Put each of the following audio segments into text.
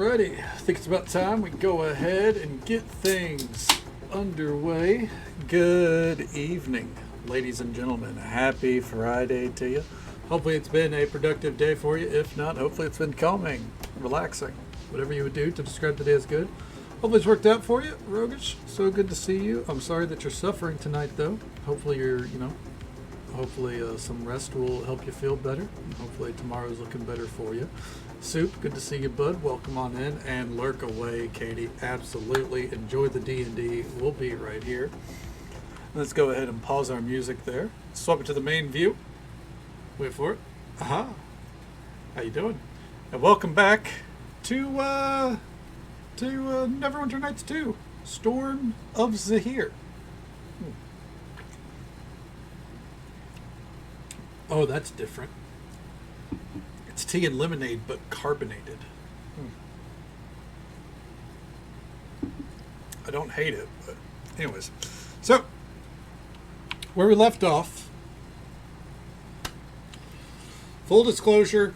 Alrighty, I think it's about time we go ahead and get things underway. Good evening, ladies and gentlemen. Happy Friday to you. Hopefully it's been a productive day for you. If not, hopefully it's been calming, relaxing. Whatever you would do to describe the day as good. Hopefully it's worked out for you, Rogish. So good to see you. I'm sorry that you're suffering tonight, though. Hopefully hopefully some rest will help you feel better. And hopefully tomorrow's looking better for you. Soup, good to see you, bud. Welcome on in and lurk away, Katie. Absolutely. Enjoy the D&D. We'll be right here. Let's go ahead and pause our music there. Swap it to the main view. Wait for it. Aha. How you doing? And welcome back to Neverwinter Nights 2. Storm of Zahir. Oh, that's different. It's tea and lemonade, but carbonated. I don't hate it, but anyways. So, where we left off, full disclosure,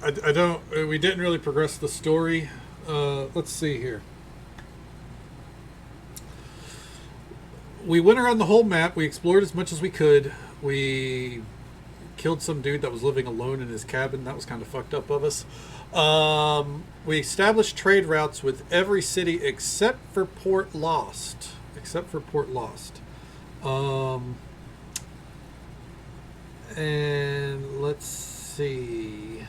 we didn't really progress the story. Let's see here. We went around the whole map. We explored as much as we could. We killed some dude that was living alone in his cabin. That was kind of fucked up of us. We established trade routes with every city except for Port Lost. And let's see.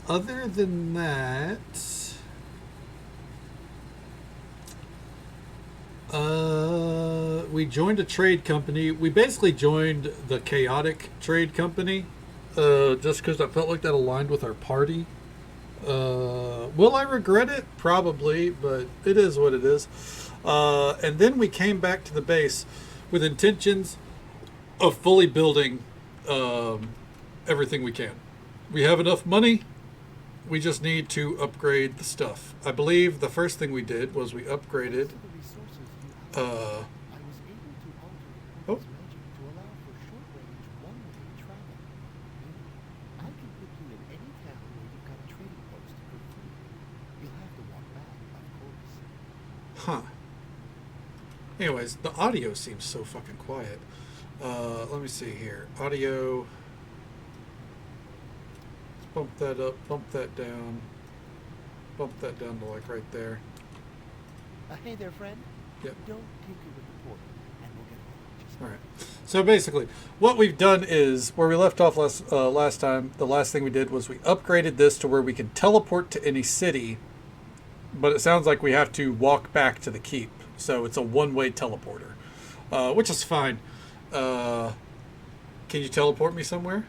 Other than that, we joined a trade company. We basically joined the chaotic trade company, just because I felt like that aligned with our party. Will I regret it? Probably, but it is what it is. And then we came back to the base with intentions of fully building everything we can. We have enough money. We just need to upgrade the stuff. I believe the first thing we did was we upgraded. Oh. Huh. Anyways, the audio seems so fucking quiet. Let me see here. Audio. Let's bump that up, bump that down. Bump that down to like right there. Hey there, friend. Yep. Don't tinker with the portal, and we'll get along. All right. So basically, what we've done is where we left off last time. The last thing we did was we upgraded this to where we can teleport to any city, but it sounds like we have to walk back to the keep. So it's a one-way teleporter, which is fine. Can you teleport me somewhere?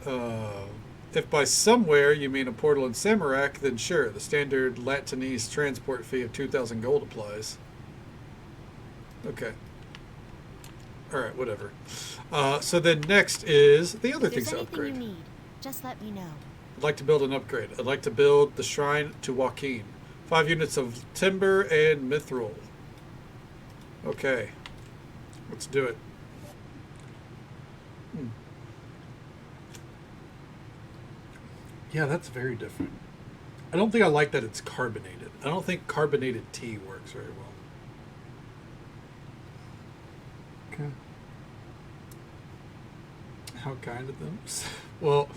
If by somewhere you mean a portal in Samarak, then sure, the standard Latinese transport fee of 2,000 gold applies. Okay. Alright, whatever. So then next is the other things to upgrade. If there's anything you need, just let me know. I'd like to build an upgrade. I'd like to build the Shrine to Joaquin. 5 units of timber and mithril. Okay. Let's do it. Yeah, that's very different. I don't think I like that it's carbonated. I don't think carbonated tea works very well. Okay. How kind of them. Well,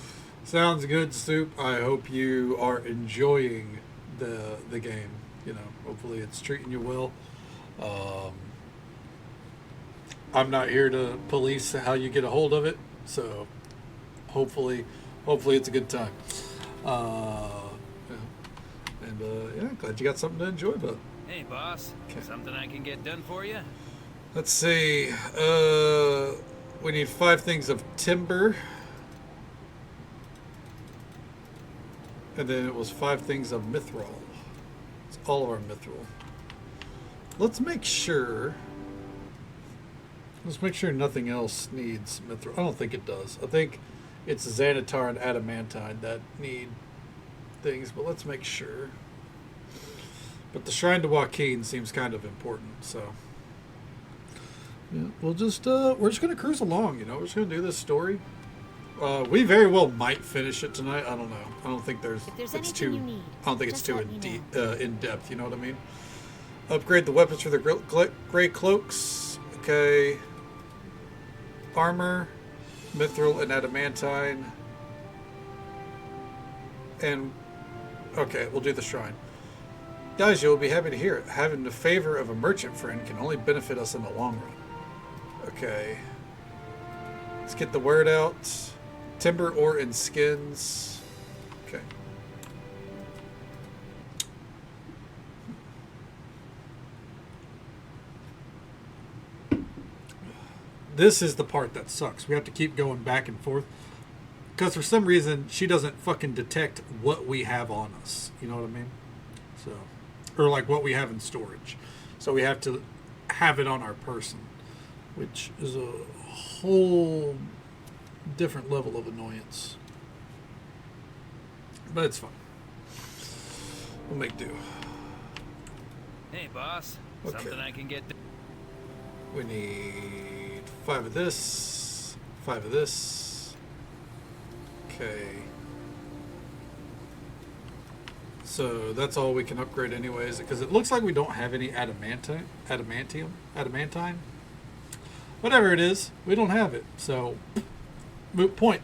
sounds good, Soup. I hope you are enjoying the game. You know, hopefully it's treating you well. I'm not here to police how you get a hold of it, so hopefully it's a good time. Yeah, glad you got something to enjoy, bud. Hey, boss. Okay. Something I can get done for you? Let's see. We need 5 things of timber. And then it was 5 things of mithril. It's all of our mithril. Let's make sure nothing else needs mithril. I don't think it does. I think it's Xanatar and Adamantine that need things, but let's make sure. But the Shrine to Joaquin seems kind of important, so yeah, we're just gonna cruise along, you know. We're just gonna do this story. We very well might finish it tonight. I don't know. I don't think there's. If there's It's anything too. you need, I don't think it's just too let me in depth. You know what I mean? Upgrade the weapons for the gray cloaks. Okay. Armor, mithril, and adamantine. And okay, we'll do the shrine. Guys, you'll be happy to hear it. Having the favor of a merchant friend can only benefit us in the long run. Okay. Let's get the word out. Timber, ore, and skins. Okay. This is the part that sucks. We have to keep going back and forth. Because for some reason, she doesn't fucking detect what we have on us. You know what I mean? So, or like what we have in storage. So we have to have it on our person. Which is a whole different level of annoyance. But it's fine. We'll make do. Hey, boss. Okay. Something I can get done. We need 5 of this, 5 of this. Okay. So that's all we can upgrade anyways, because it looks like we don't have any adamantine. Whatever it is, we don't have it. So, moot point.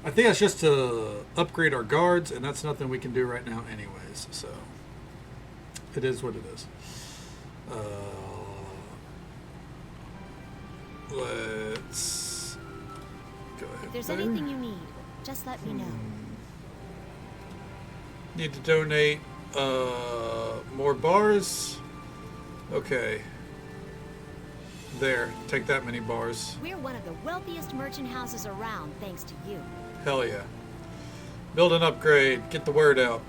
I think that's just to upgrade our guards, and that's nothing we can do right now anyways. So, it is what it is. Let's go ahead. If there's there. anything you need, just let me know. Need to donate more bars. Okay. There, take that many bars. We're one of the wealthiest merchant houses around, thanks to you. Hell yeah. Build an upgrade. Get the word out.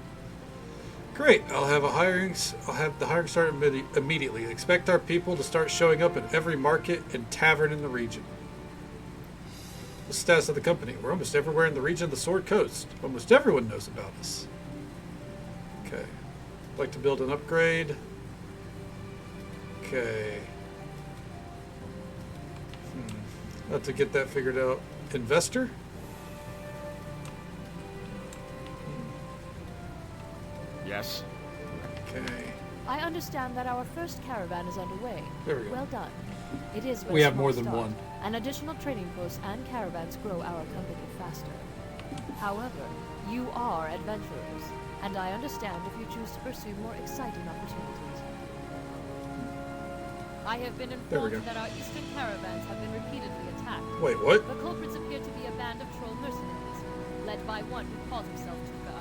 Great. I'll have the hiring start immediately. Expect our people to start showing up at every market and tavern in the region. The status of the company. We're almost everywhere in the region of the Sword Coast. Almost everyone knows about us. Okay. Like to build an upgrade. Okay. Have to get that figured out. Investor? Yes. Okay. I understand that our first caravan is underway. There we go. Well done. It is but We a have small more than start. one. And additional trading posts and caravans grow our company faster. However, you are adventurers, and I understand if you choose to pursue more exciting opportunities. I have been There we informed go. that our eastern caravans have been repeatedly attacked. Wait, what? The culprits appear to be a band of troll mercenaries, led by one who calls himself Tuka.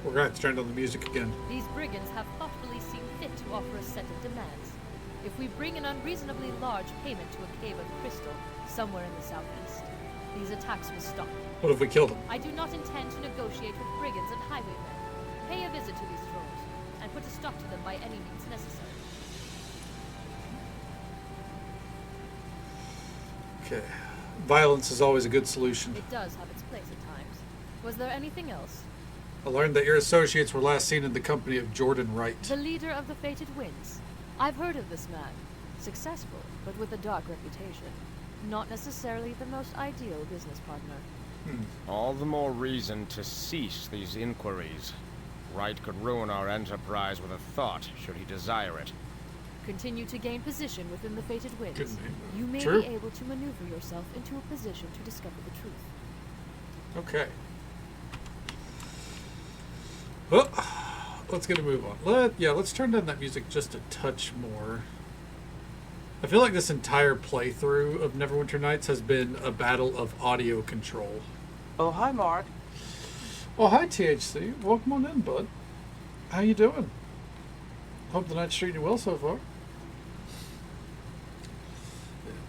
We're going to have to turn down the music again. These brigands have thoughtfully seen fit to offer a set of demands. If we bring an unreasonably large payment to a cave of crystal somewhere in the southeast, these attacks will stop. What if we killed him? I do not intend to negotiate with brigands and highwaymen. Pay a visit to these trolls, and put a stop to them by any means necessary. Okay. Violence is always a good solution. It does have its place at times. Was there anything else? I learned that your associates were last seen in the company of Jordan Wright. The leader of the Fated Winds. I've heard of this man. Successful, but with a dark reputation. Not necessarily the most ideal business partner. All the more reason to cease these inquiries. Wright could ruin our enterprise with a thought, should he desire it. Continue to gain position within the Fated Winds. Good name. You may True. be able to maneuver yourself into a position to discover the truth. Okay. Well, let's get a move on. Let's turn down that music just a touch more. I feel like this entire playthrough of Neverwinter Nights has been a battle of audio control. Oh, hi, Mark. Oh, hi, THC. Welcome on in, bud. How you doing? Hope the night's treating you well so far.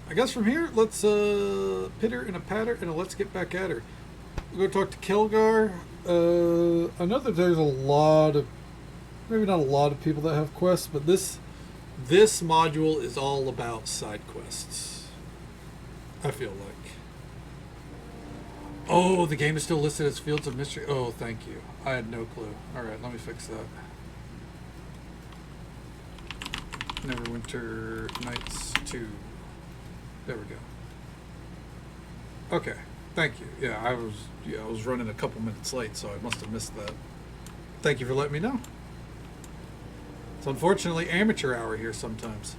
I guess from here, let's pitter and a patter and a let's get back at her. We'll go talk to Kelgar. I know that there's a lot of, maybe not a lot of people that have quests, but this module is all about side quests. I feel like. Oh, the game is still listed as Fields of Mystery. Oh, thank you. I had no clue. All right, let me fix that. Neverwinter Nights 2. There we go. Okay. Thank you. Yeah, I was running a couple minutes late, so I must have missed that. Thank you for letting me know. It's unfortunately amateur hour here sometimes.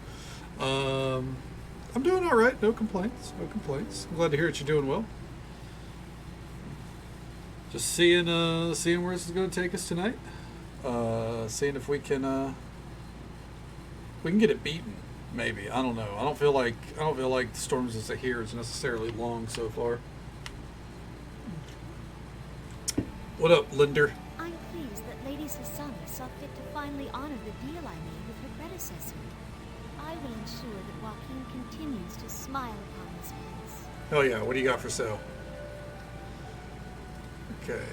I'm doing all right. No complaints. No complaints. I'm glad to hear that you're doing well. Just seeing where this is going to take us tonight. Seeing if we can get it beaten. Maybe. I don't know. I don't feel like the Storms as I hear is necessarily long so far. What up, Linder? I'm pleased that Lady Sasami saw fit to finally honor the deal I made with her predecessor. I will ensure that Joaquin continues to smile upon this place. Hell yeah, what do you got for sale? Okay.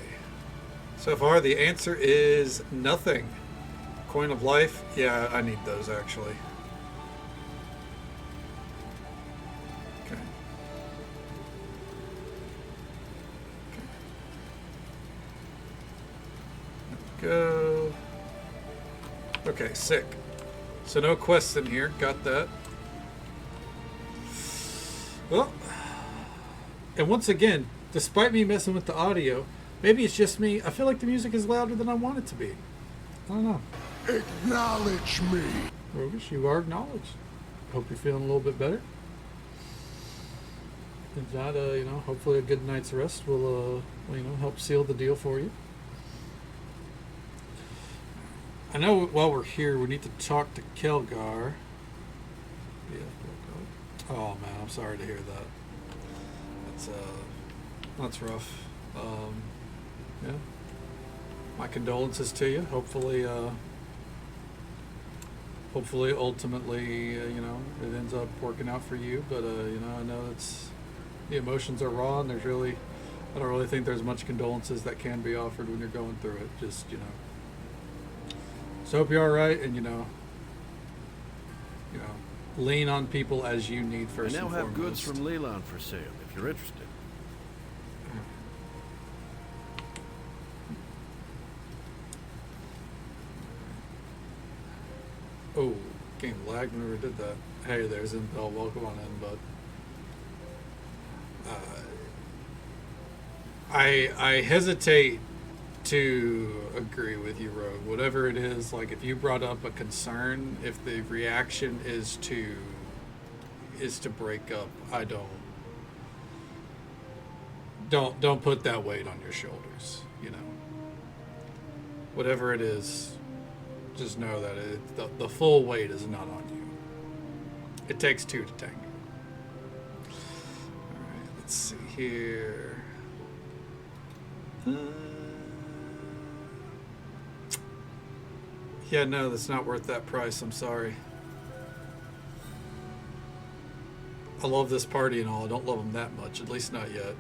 So far, the answer is nothing. Coin of life? Yeah, I need those actually. Okay. Go. Okay, sick. So no quests in here. Got that. Well, and once again, despite me messing with the audio, maybe it's just me. I feel like the music is louder than I want it to be. I don't know. Acknowledge me. Roguish, you are acknowledged. Hope you're feeling a little bit better. If not, hopefully a good night's rest will, help seal the deal for you. I know while we're here, we need to talk to Kelgar. Yeah. Oh man, I'm sorry to hear that. That's rough. Yeah. My condolences to you. Hopefully, ultimately, it ends up working out for you. But I know the emotions are raw, and I don't really think there's much condolences that can be offered when you're going through it. Just so hope you're all right, and lean on people as you need first. I now and have goods foremost. from Leland for sale, if you're interested. Oh, game lagged whenever we did that. Hey, there's Intel. Welcome on in, bud. I hesitate to agree with you, Rogue. Whatever it is, like if you brought up a concern, if the reaction is to break up, I don't put that weight on your shoulders. Whatever it is, just know that the full weight is not on you. It takes two to tango. All right, let's see here. Yeah, no, that's not worth that price. I'm sorry. I love this party and all. I don't love them that much, at least not yet.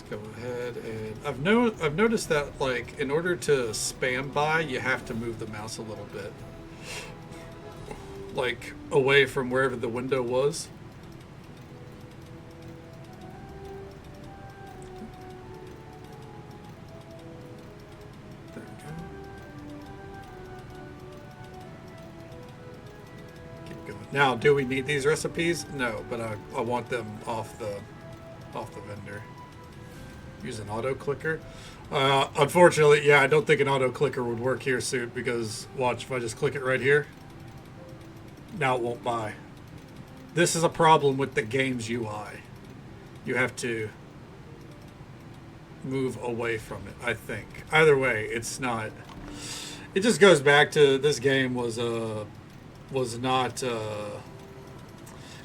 Go ahead and I've noticed that, like, in order to spam by, you have to move the mouse a little bit, like away from wherever the window was. There we go. Keep going. Now, do we need these recipes? No, but I want them off the vendor. Use an auto clicker. Unfortunately, yeah, I don't think an auto clicker would work here, Suit, because watch, if I just click it right here, now it won't buy. This is a problem with the game's UI. You have to move away from it, I think. Either way, it's not. It just goes back to this game was not.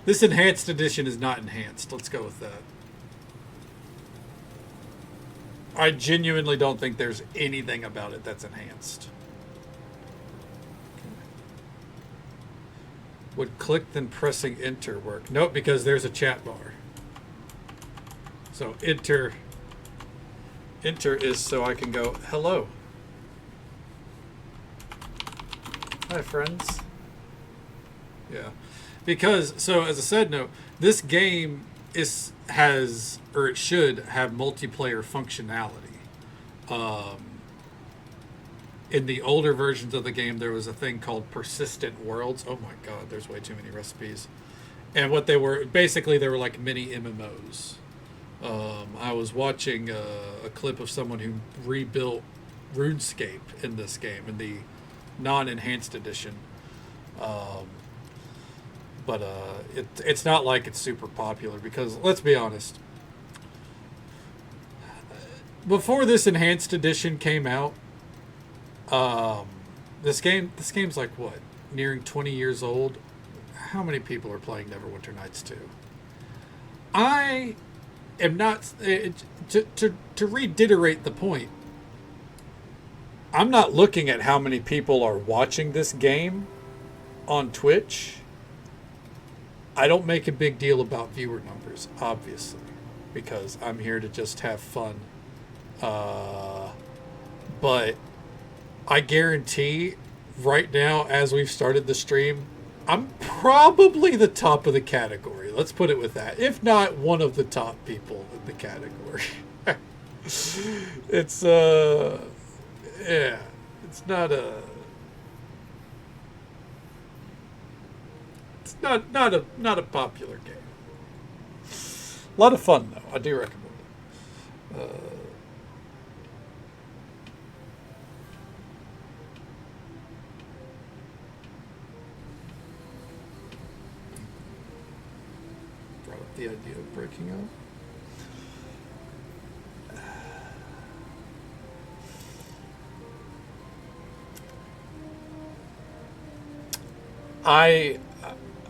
This enhanced edition is not enhanced. Let's go with that. I genuinely don't think there's anything about it that's enhanced. Okay. Would click then pressing enter work? Nope, because there's a chat bar. So enter is so I can go, hello. Hi, friends. Yeah. Because, so as a side note, this game has, or it should have multiplayer functionality. In the older versions of the game, there was a thing called persistent worlds. Oh my god, there's way too many recipes. And what they were, basically they were like mini MMOs. I was watching a clip of someone who rebuilt RuneScape in this game, in the non-enhanced edition. But it's not like it's super popular because, let's be honest, before this enhanced edition came out, this game's like what, nearing 20 years old. How many people are playing Neverwinter Nights 2? I am not to reiterate the point. I'm not looking at how many people are watching this game on Twitch. I don't make a big deal about viewer numbers, obviously, because I'm here to just have fun. But I guarantee right now, as we've started the stream, I'm probably the top of the category. Let's put it with that. If not one of the top people in the category. It's, yeah, it's not a... It's not a popular game. A lot of fun though. I do recommend it. Brought up the idea of breaking up.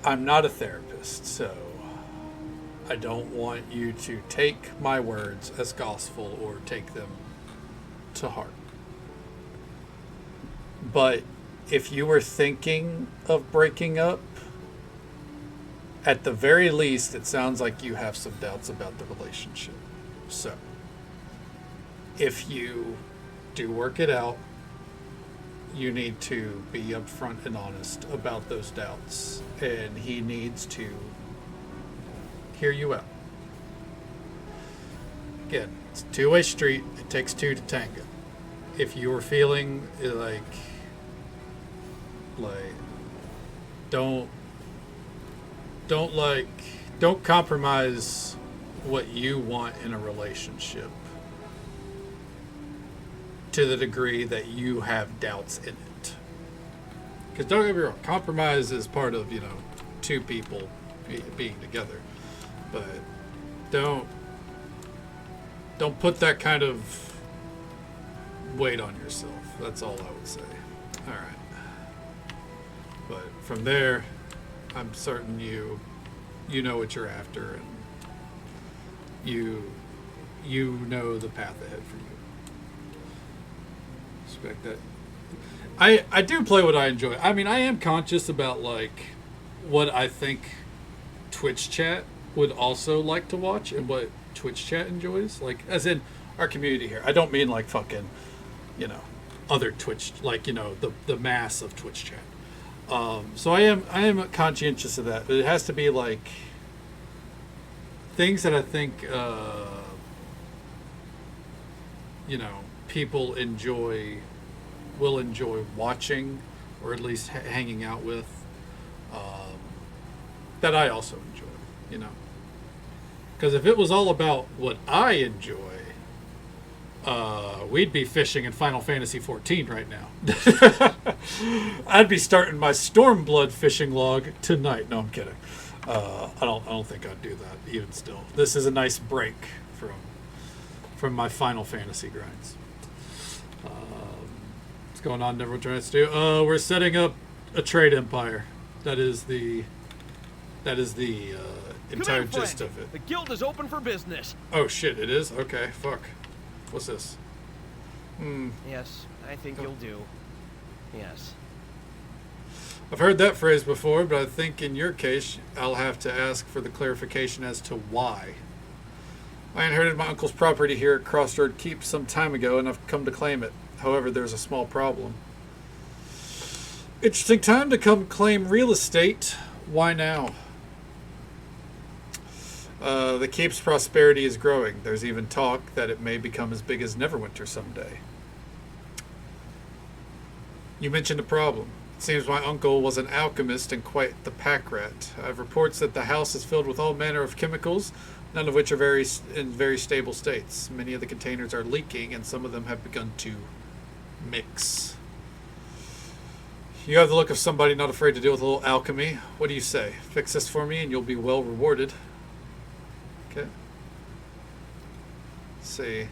I'm not a therapist, so I don't want you to take my words as gospel or take them to heart. But if you were thinking of breaking up, at the very least, it sounds like you have some doubts about the relationship. So, if you do work it out, you need to be upfront and honest about those doubts, and he needs to hear you out. Again, it's a two-way street. It takes two to tango. If you are feeling like don't compromise what you want in a relationship to the degree that you have doubts in it. Because don't get me wrong, compromise is part of, two people being together. But don't put that kind of weight on yourself. That's all I would say. All right. But from there, I'm certain you know what you're after, and you know the path ahead for you. Expect that. I do play what I enjoy. I mean, I am conscious about what I think Twitch chat would also like to watch and what Twitch chat enjoys. As in our community here. I don't mean fucking, other Twitch, the mass of Twitch chat. So I am conscientious of that. But it has to be things that I think people will enjoy watching, or at least hanging out with, that I also enjoy, because if it was all about what I enjoy, we'd be fishing in Final Fantasy XIV right now. I'd be starting my Stormblood fishing log tonight. No, I'm kidding. I don't think I'd do that even still. This is a nice break from my Final Fantasy grinds. What's going on, Neverwinter Nights 2? We're setting up a trade empire. That is the entire gist of it. The guild is open for business. Oh shit, it is? Okay, fuck. What's this? Yes, I think you'll do. Yes. I've heard that phrase before, but I think in your case, I'll have to ask for the clarification as to why. I inherited my uncle's property here at Crossroad Keep some time ago, and I've come to claim it. However, there's a small problem. Interesting time to come claim real estate. Why now? The keep's prosperity is growing. There's even talk that it may become as big as Neverwinter someday. You mentioned a problem. It seems my uncle was an alchemist and quite the pack rat. I have reports that the house is filled with all manner of chemicals, none of which are in very stable states. Many of the containers are leaking, and some of them have begun to mix. You have the look of somebody not afraid to deal with a little alchemy. What do you say? Fix this for me and you'll be well rewarded. Okay. Let's see.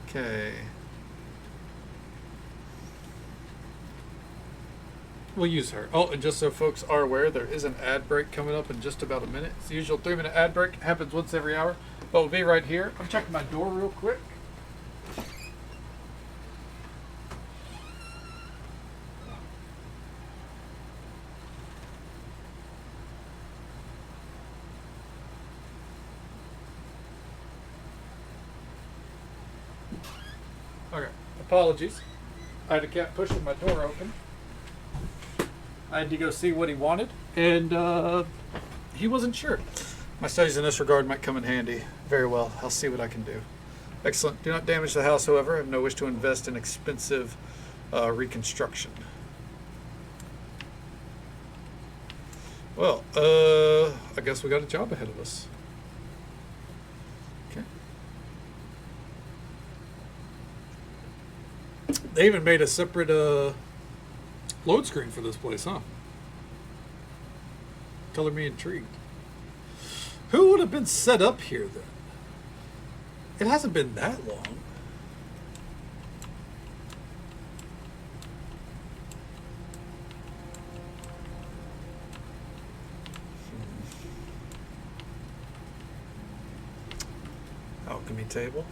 Okay. We'll use her. Oh, and just so folks are aware, there is an ad break coming up in just about a minute. It's the usual 3-minute ad break. Happens once every hour. But we'll be right here. I'm checking my door real quick. Okay, apologies. I had a cat pushing my door open. I had to go see what he wanted, and he wasn't sure. My studies in this regard might come in handy. Very well, I'll see what I can do. Excellent. Do not damage the house, however. I have no wish to invest in expensive reconstruction. Well, I guess we got a job ahead of us. Okay. They even made a separate load screen for this place, huh? Color me intrigued. Who would have been set up here then? It hasn't been that long. Alchemy table.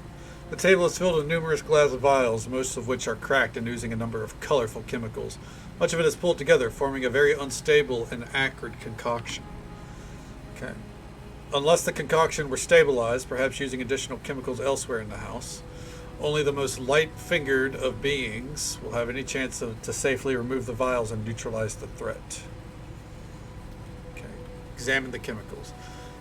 The table is filled with numerous glass vials, most of which are cracked and oozing a number of colorful chemicals. Much of it is pulled together, forming a very unstable and acrid concoction. Okay. Unless the concoction were stabilized, perhaps using additional chemicals elsewhere in the house, only the most light-fingered of beings will have any chance to safely remove the vials and neutralize the threat. Okay. Examine the chemicals.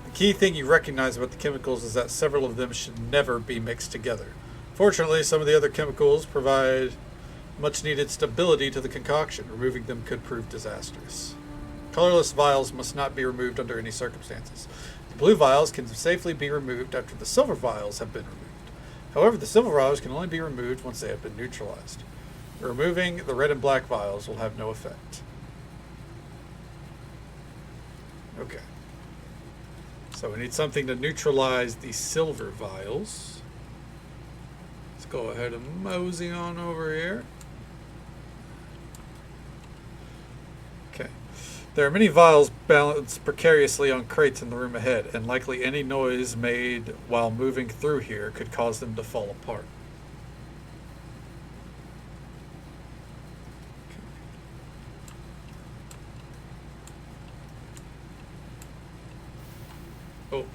The key thing you recognize about the chemicals is that several of them should never be mixed together. Fortunately, some of the other chemicals provide much-needed stability to the concoction. Removing them could prove disastrous. Colorless vials must not be removed under any circumstances. The blue vials can safely be removed after the silver vials have been removed. However, the silver vials can only be removed once they have been neutralized. Removing the red and black vials will have no effect. Okay. So we need something to neutralize the silver vials. Let's go ahead and mosey on over here. Okay. There are many vials balanced precariously on crates in the room ahead, and likely any noise made while moving through here could cause them to fall apart. Okay. Oh.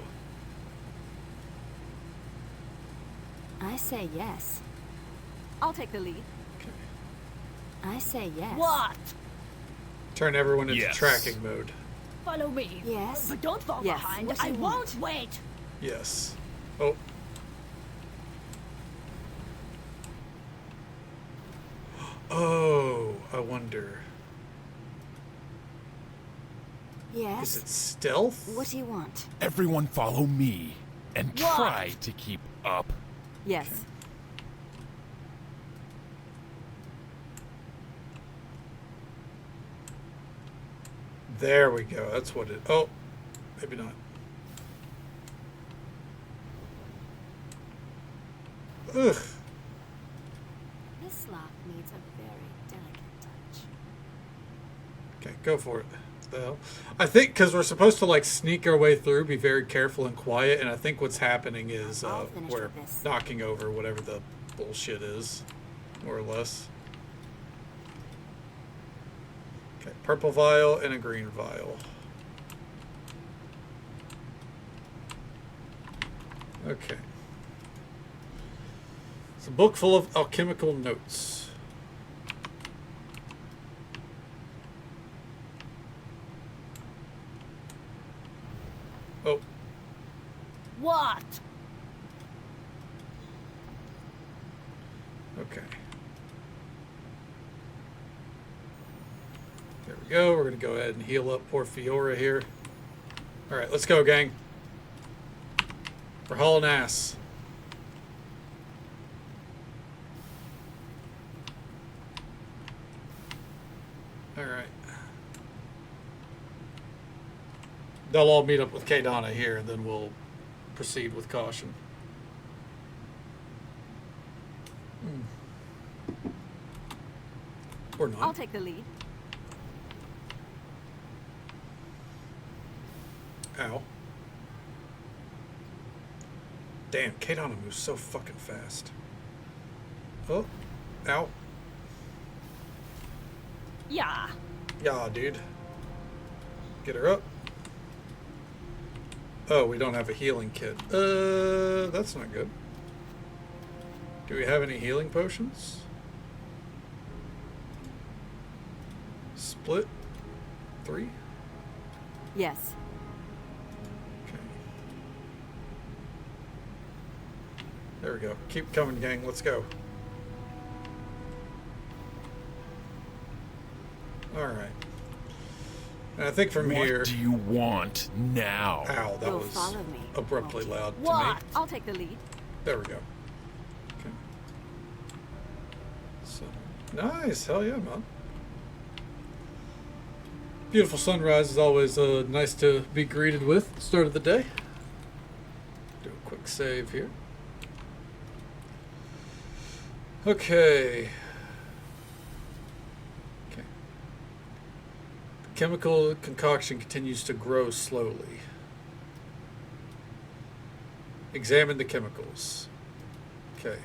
I say yes. I'll take the lead. Okay. I say yes. What? Turn everyone into Yes. tracking mode. Follow me. Yes. But don't fall Yes. behind. What do I you won't wait. Yes. Oh. Oh, I wonder. Yes. Is it stealth? What do you want? Everyone follow me and What? try to keep up. Yes. There we go. That's what it. Oh, maybe not. Ugh. This lock needs a very delicate touch. Okay, go for it. The hell? I think because we're supposed to like sneak our way through, be very careful and quiet, and I think what's happening is I'll finish we're with this. knocking over whatever the bullshit is, more or less. Okay, purple vial and a green vial. Okay. It's a book full of alchemical notes. Oh, What? okay. There we go. We're going to go ahead and heal up poor Fiora here. All right, let's go, gang. We're hauling ass. All right. They'll all meet up with Kadana here, and then we'll proceed with caution. Or not. I'll take the lead. Ow. Damn, Kadana moves so fucking fast. Oh. Ow. Yeah. Yeah, dude. Get her up. Oh, we don't have a healing kit. That's not good. Do we have any healing potions? Split 3? Yes. Okay. There we go. Keep coming, gang. Let's go. Alright. And I think from here... What do you want now? Ow, that You'll was follow me, abruptly won't you? loud to What? me. I'll take the lead. There we go. Okay. So, nice. Hell yeah, man. Beautiful sunrise is always nice to be greeted with at the start of the day. Do a quick save here. Okay. Okay. The chemical concoction continues to grow slowly. Examine the chemicals. Okay.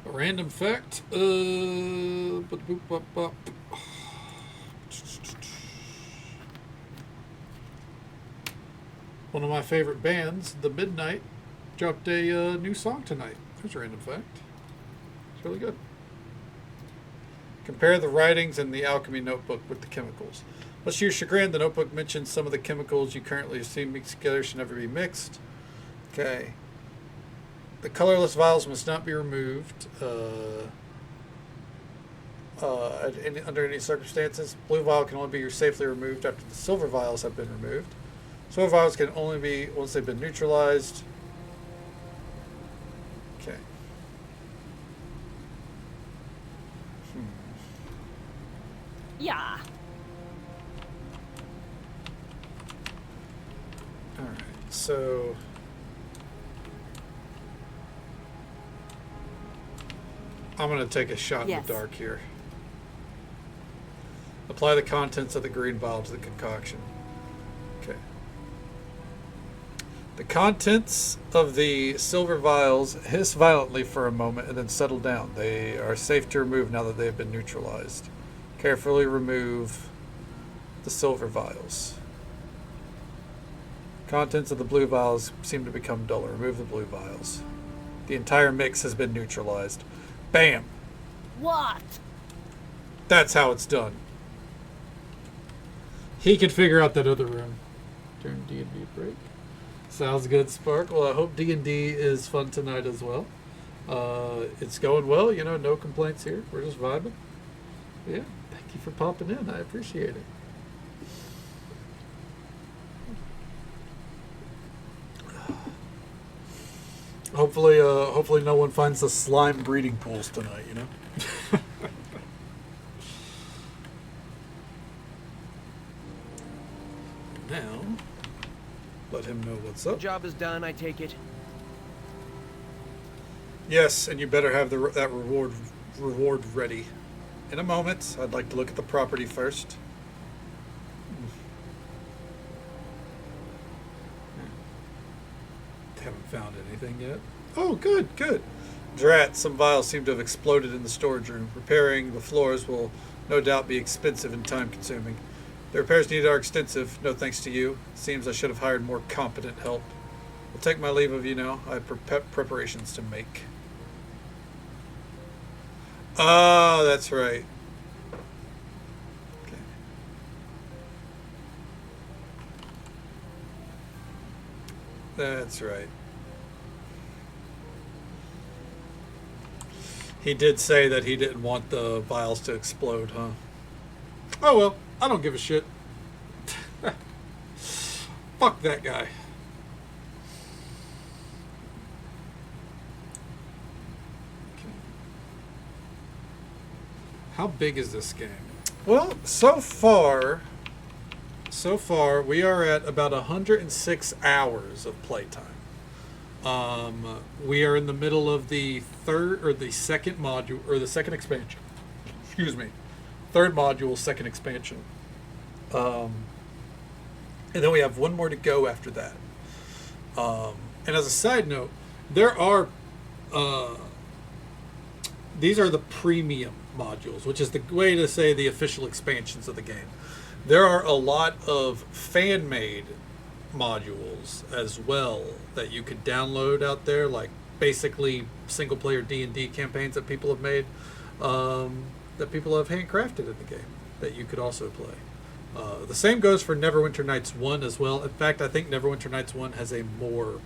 A random fact. One of my favorite bands, The Midnight, dropped a new song tonight. There's a random fact. It's really good. Compare the writings in the alchemy notebook with the chemicals. Much to your chagrin, the notebook mentions some of the chemicals you currently assume mixed together should never be mixed. Okay. The colorless vials must not be removed under any circumstances. Blue vial can only be safely removed after the silver vials have been removed. Silver vials can only be once they've been neutralized. Okay. Yeah. Alright, so... I'm going to take a shot in Yes. the dark here. Apply the contents of the green vial to the concoction. Okay. The contents of the silver vials hiss violently for a moment and then settle down. They are safe to remove now that they have been neutralized. Carefully remove the silver vials. Contents of the blue vials seem to become duller. Remove the blue vials. The entire mix has been neutralized. Bam! What? That's how it's done. He can figure out that other room. Turn D&D break. Sounds good, Spark. Well, I hope D&D is fun tonight as well. It's going well, you know, no complaints here. We're just vibing. Yeah, thank you for popping in. I appreciate it. Hopefully no one finds the slime breeding pools tonight, you know? Now, let him know what's up. Job is done, I take it. Yes, and you better have that reward ready. In a moment, I'd like to look at the property first. Haven't found anything yet. Oh, good. Drat, some vials seem to have exploded in the storage room. Repairing the floors will no doubt be expensive and time-consuming. The repairs needed are extensive, no thanks to you. Seems I should have hired more competent help. I'll take my leave of you now. I have preparations to make. Oh, that's right. Okay. That's right. He did say that he didn't want the vials to explode, huh? Oh well, I don't give a shit. Fuck that guy. How big is this game? Well, so far we are at about 106 hours of playtime. We are in the middle of the second module, or the second expansion. Excuse me. Third module, second expansion. And then we have one more to go after that. And as a side note, there are these are the premium modules, which is the way to say the official expansions of the game. There are a lot of fan-made modules as well that you could download out there, like basically single-player D&D campaigns that people have made, that people have handcrafted in the game that you could also play. The same goes for Neverwinter Nights 1 as well. In fact, I think Neverwinter Nights 1 has a more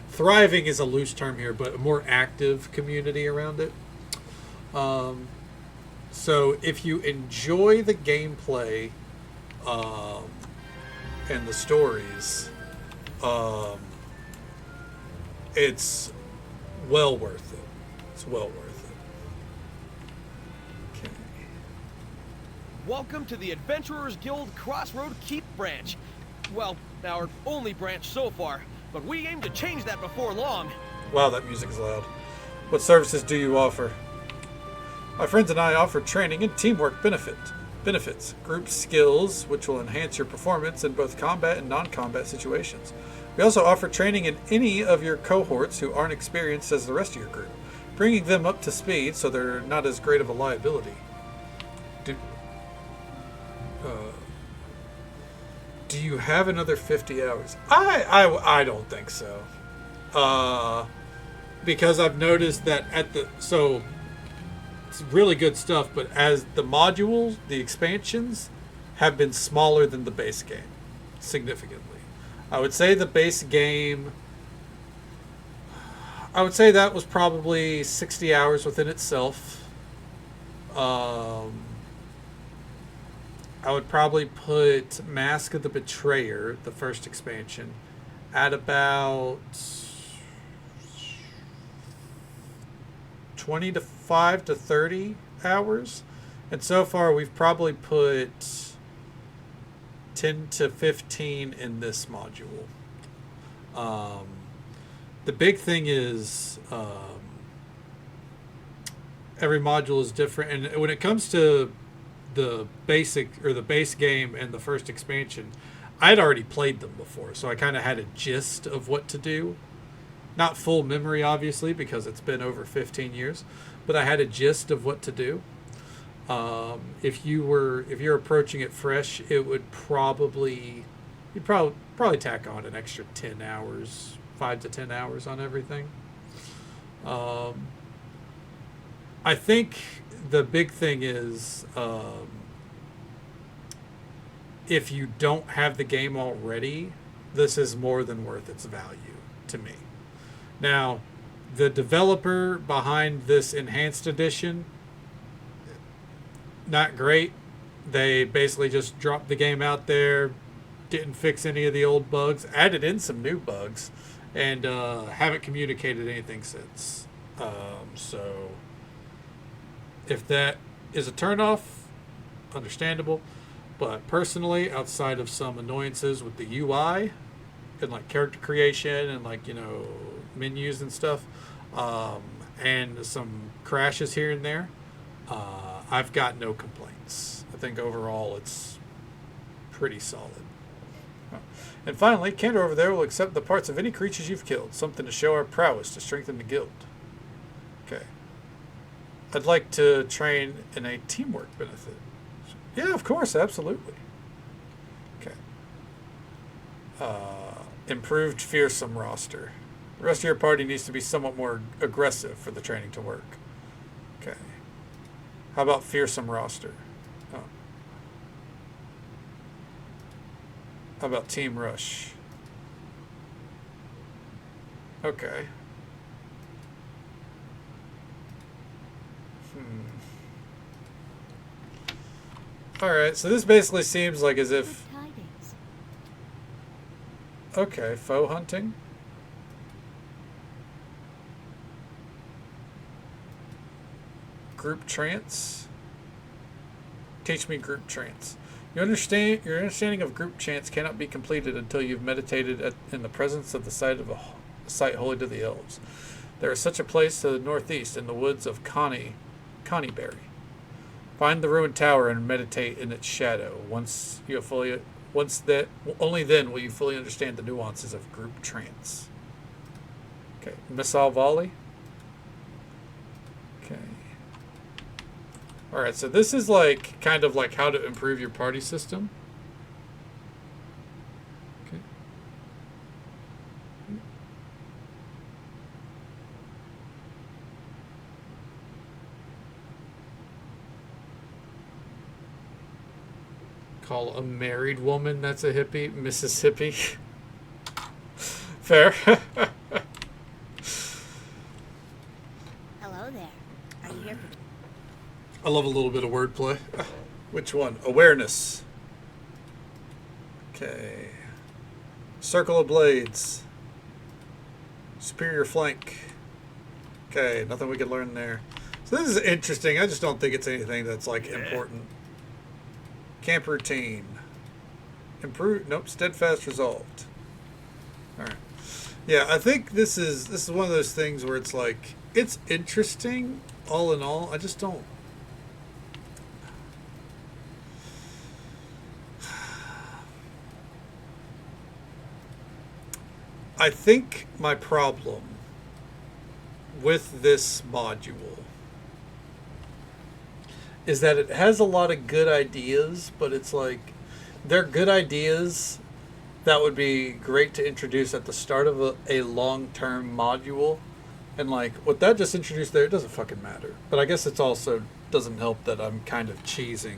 thriving is a loose term here, but a more active community around it. So if you enjoy the gameplay and the stories, it's well worth it. It's well worth it. Okay. Welcome to the Adventurers Guild Crossroad Keep branch. Well, our only branch so far, but we aim to change that before long. Wow, that music is loud. What services do you offer? My friends and I offer training and teamwork benefits, group skills, which will enhance your performance in both combat and non-combat situations. We also offer training in any of your cohorts who aren't experienced as the rest of your group, bringing them up to speed so they're not as great of a liability. Do you have another 50 hours? I don't think so. Because I've noticed that it's really good stuff, but as the modules, the expansions have been smaller than the base game, significantly. I would say the base game, I would say that was probably 60 hours within itself. I would probably put Mask of the Betrayer, the first expansion, at about 25 to 30 hours. And so far we've probably put 10 to 15 in this module. The big thing is every module is different. And when it comes to the basic or the base game and the first expansion, I'd already played them before, so I kind of had a gist of what to do. Not full memory, obviously, because it's been over 15 years, but I had a gist of what to do. If you're approaching it fresh, it would probably tack on an extra 10 hours, 5 to 10 hours on everything. I think the big thing is if you don't have the game already, this is more than worth its value to me. Now, the developer behind this enhanced edition, not great. They basically just dropped the game out there, didn't fix any of the old bugs, added in some new bugs, and haven't communicated anything since. So if that is a turnoff, understandable. But personally, outside of some annoyances with the UI and like character creation and like, menus and stuff, and some crashes here and there, I've got no complaints. I think overall it's pretty solid. And finally, Candor over there will accept the parts of any creatures you've killed, something to show our prowess to strengthen the guild. Okay. I'd like to train in a teamwork benefit. Yeah, of course, absolutely. Okay. Improved fearsome roster. The rest of your party needs to be somewhat more aggressive for the training to work. Okay. How about fearsome roster? Oh. How about team rush? Okay. Alright, so this basically seems like as if... Good tidings. Okay, foe hunting. Group trance. Teach me group trance. Your understanding of group trance cannot be completed until you've meditated in the presence of the site of a site holy to the elves. There is such a place to the northeast in the woods of Connieberry. Find the ruined tower and meditate in its shadow. Only then will you fully understand the nuances of group trance. Okay, missile volley. Okay. All right, so this is like kind of like how to improve your party system. Okay. Call a married woman that's a hippie Mississippi. Fair. Hello there. Are you here for I love a little bit of wordplay. Which one? Awareness. Okay. Circle of blades. Superior flank. Okay, nothing we can learn there. So this is interesting. I just don't think it's anything that's like important. Camp routine. Improve. Nope. Steadfast resolved. All right. Yeah, I think this is one of those things where it's like it's interesting all in all. I just don't. I think my problem with this module is that it has a lot of good ideas, but it's like they're good ideas that would be great to introduce at the start of a long-term module. And like what that just introduced there, it doesn't fucking matter. But I guess it's also doesn't help that I'm kind of cheesing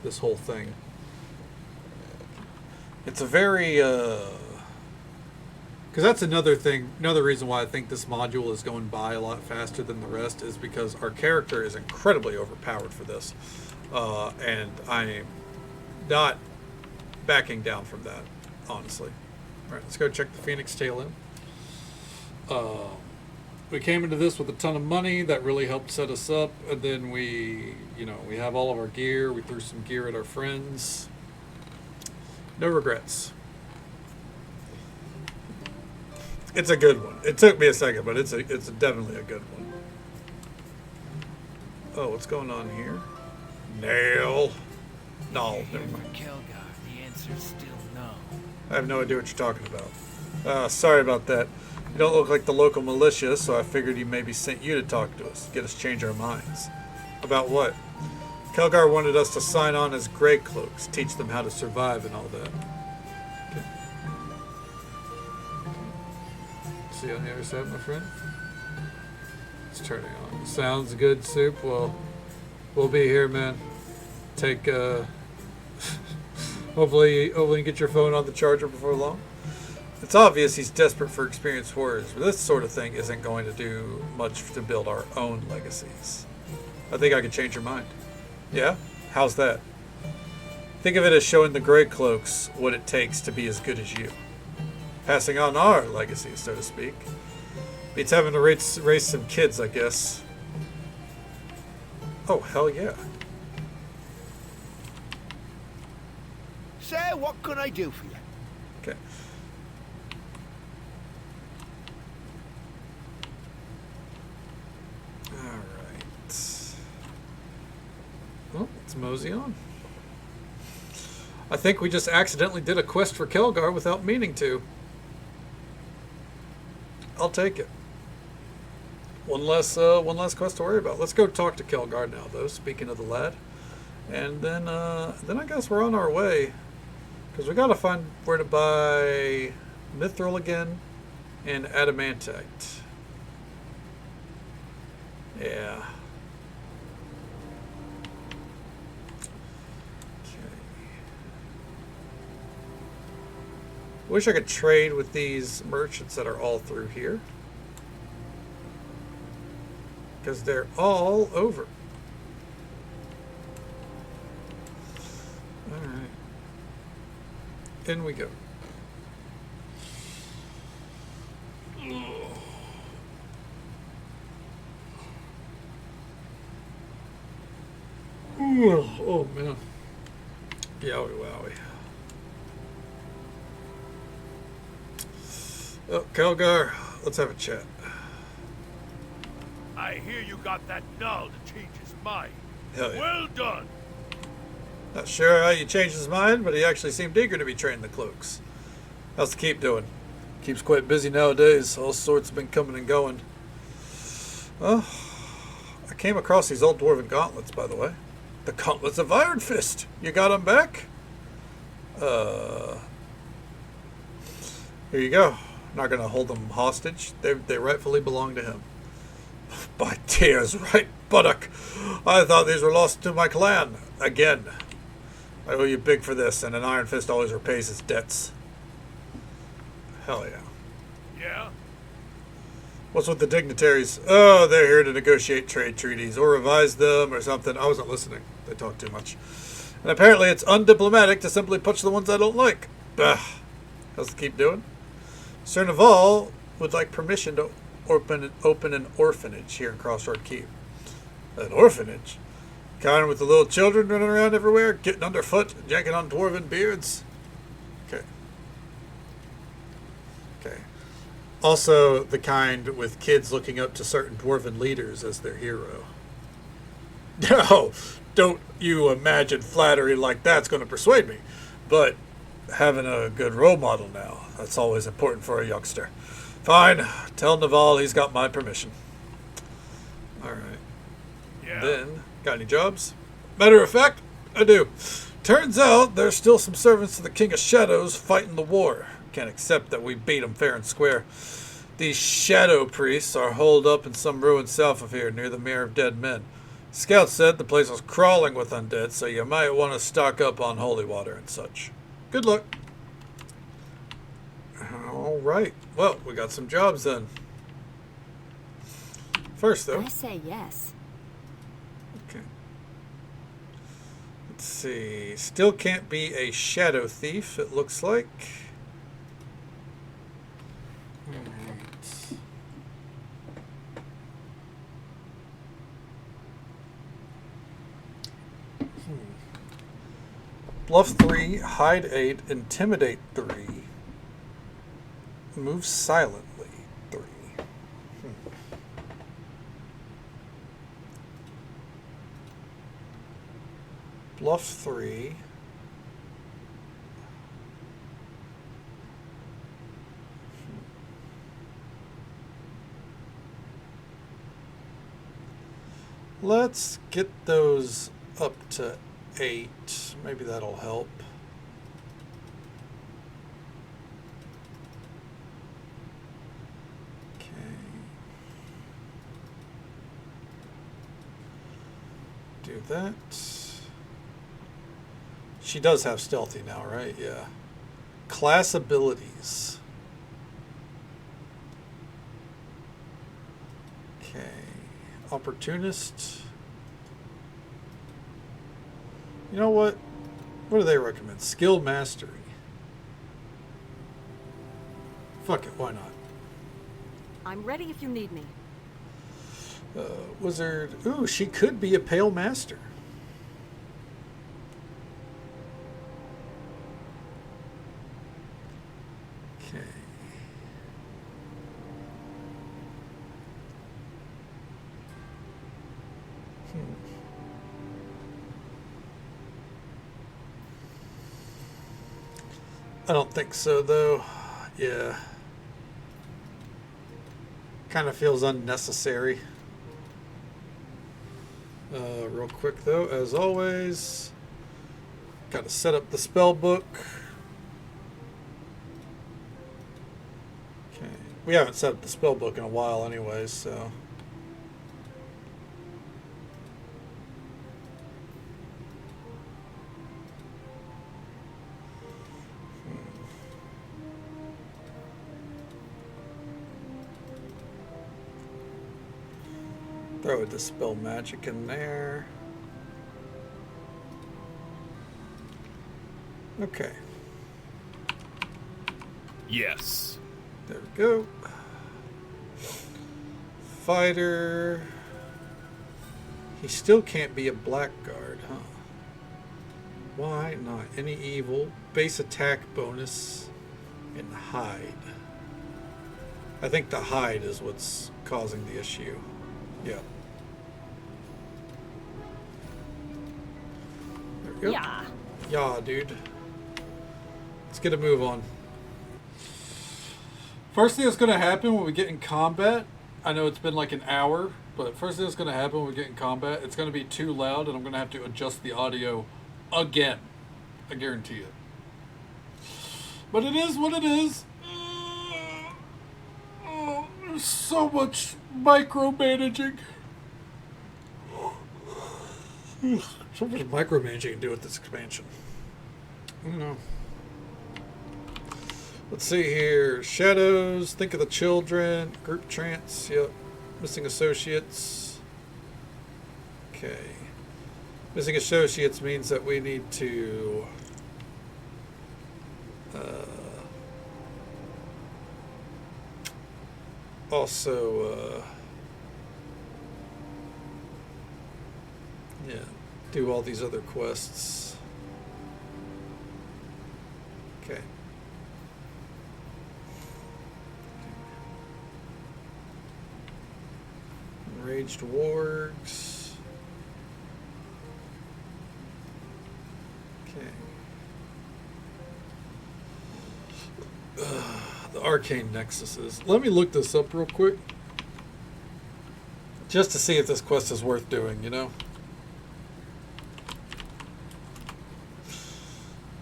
this whole thing. It's a very because that's another thing, another reason why I think this module is going by a lot faster than the rest is because our character is incredibly overpowered for this. And I'm not backing down from that, honestly. All right, let's go check the Phoenix tail in. We came into this with a ton of money that really helped set us up, and then we have all of our gear. We threw some gear at our friends. No regrets. It's a good one. It took me a second, but it's definitely a good one. Oh, what's going on here? Nail. No, never mind. Kelgar, the answer's still no. I have no idea what you're talking about. Sorry about that. You don't look like the local militia, so I figured he maybe sent you to talk to us, get us change our minds. About what? Kelgar wanted us to sign on as Grey Cloaks, teach them how to survive and all that. Okay. See you on the other side, my friend. It's turning on. Sounds good, Soup. Well, we'll be here, man. Take, hopefully you get your phone on the charger before long. It's obvious he's desperate for experienced warriors, but this sort of thing isn't going to do much to build our own legacies. I think I can change your mind. Yeah? How's that? Think of it as showing the Grey Cloaks what it takes to be as good as you. Passing on our legacy, so to speak. Beats having to raise some kids, I guess. Oh, hell yeah. Say, what can I do for you? Okay. Alright. Well, let's mosey on. I think we just accidentally did a quest for Kelgar without meaning to. I'll take it. One less quest to worry about. Let's go talk to Kelgar now, though, speaking of the lad. And then I guess we're on our way. Because we gotta find where to buy mithril again, and adamantite. Yeah. Okay. Wish I could trade with these merchants that are all through here, because they're all over. All right. In we go. Oh man. Yowie wowie. Oh, Kelgar, let's have a chat. I hear you got that null to change his mind. Hell yeah. Well done. Not sure how you changed his mind, but he actually seemed eager to be trained the cloaks. How's the keep doing? Keeps quite busy nowadays. All sorts have been coming and going. Oh, I came across these old dwarven gauntlets, by the way. The gauntlets of Iron Fist. You got them back? Here you go. Not gonna hold them hostage. They rightfully belong to him. By tears, right buttock. I thought these were lost to my clan. Again. I owe you big for this, and an Iron Fist always repays his debts. Hell yeah. Yeah? What's with the dignitaries? Oh, they're here to negotiate trade treaties, or revise them, or something. I wasn't listening. They talk too much. And apparently it's undiplomatic to simply punch the ones I don't like. Bah. How's the keep doing? Sir Naval would like permission to open an orphanage here in Crossroad Keep. An orphanage? Kind with the little children running around everywhere, getting underfoot, yanking on dwarven beards? Okay. Okay. Also the kind with kids looking up to certain dwarven leaders as their hero. No, don't you imagine flattery like that's going to persuade me. But having a good role model now, that's always important for a youngster. Fine, tell Naval he's got my permission. Alright. Yeah. Then, got any jobs? Matter of fact, I do. Turns out there's still some servants to the King of Shadows fighting the war. Can't accept that we beat them fair and square. These shadow priests are holed up in some ruin south of here near the Mirror of Dead Men. Scouts said the place was crawling with undead, so you might want to stock up on holy water and such. Good luck. Alright, well, we got some jobs then. First though. I say yes. Okay. Let's see. Still can't be a shadow thief, it looks like. Alright. Bluff 3, hide 8, intimidate 3, move silently 3. Bluff 3. Let's get those up to 8. Maybe that'll help. Okay. Do that. She does have stealthy now, right? Yeah. Class abilities. Okay. Opportunist. You know what? What do they recommend? Skill mastery. Fuck it, why not? I'm ready if you need me. Wizard. Ooh, she could be a pale master. Okay. I don't think so, though. Yeah. Kind of feels unnecessary. Real quick, though, as always, got to set up the spell book. We haven't set up the spell book in a while anyways, so... Throw a Dispel Magic in there. Okay. Yes. There we go. Fighter. He still can't be a blackguard, huh? Why not? Any evil, base attack bonus, and hide. I think the hide is what's causing the issue. Yeah. There we go. Yeah. Yeah, dude. Let's get a move on. First thing that's going to happen when we get in combat, I know it's been like an hour, but first thing that's going to happen when we get in combat, it's going to be too loud and I'm going to have to adjust the audio again. I guarantee it. But it is what it is. There's so much micromanaging. So much micromanaging you can do with this expansion. I don't know. Let's see here. Shadows, think of the children, group trance, yep. Missing associates. Okay. Missing associates means that we need to also yeah, do all these other quests. Okay. Enraged wargs. Okay. The arcane nexuses. Let me look this up real quick. Just to see if this quest is worth doing, you know?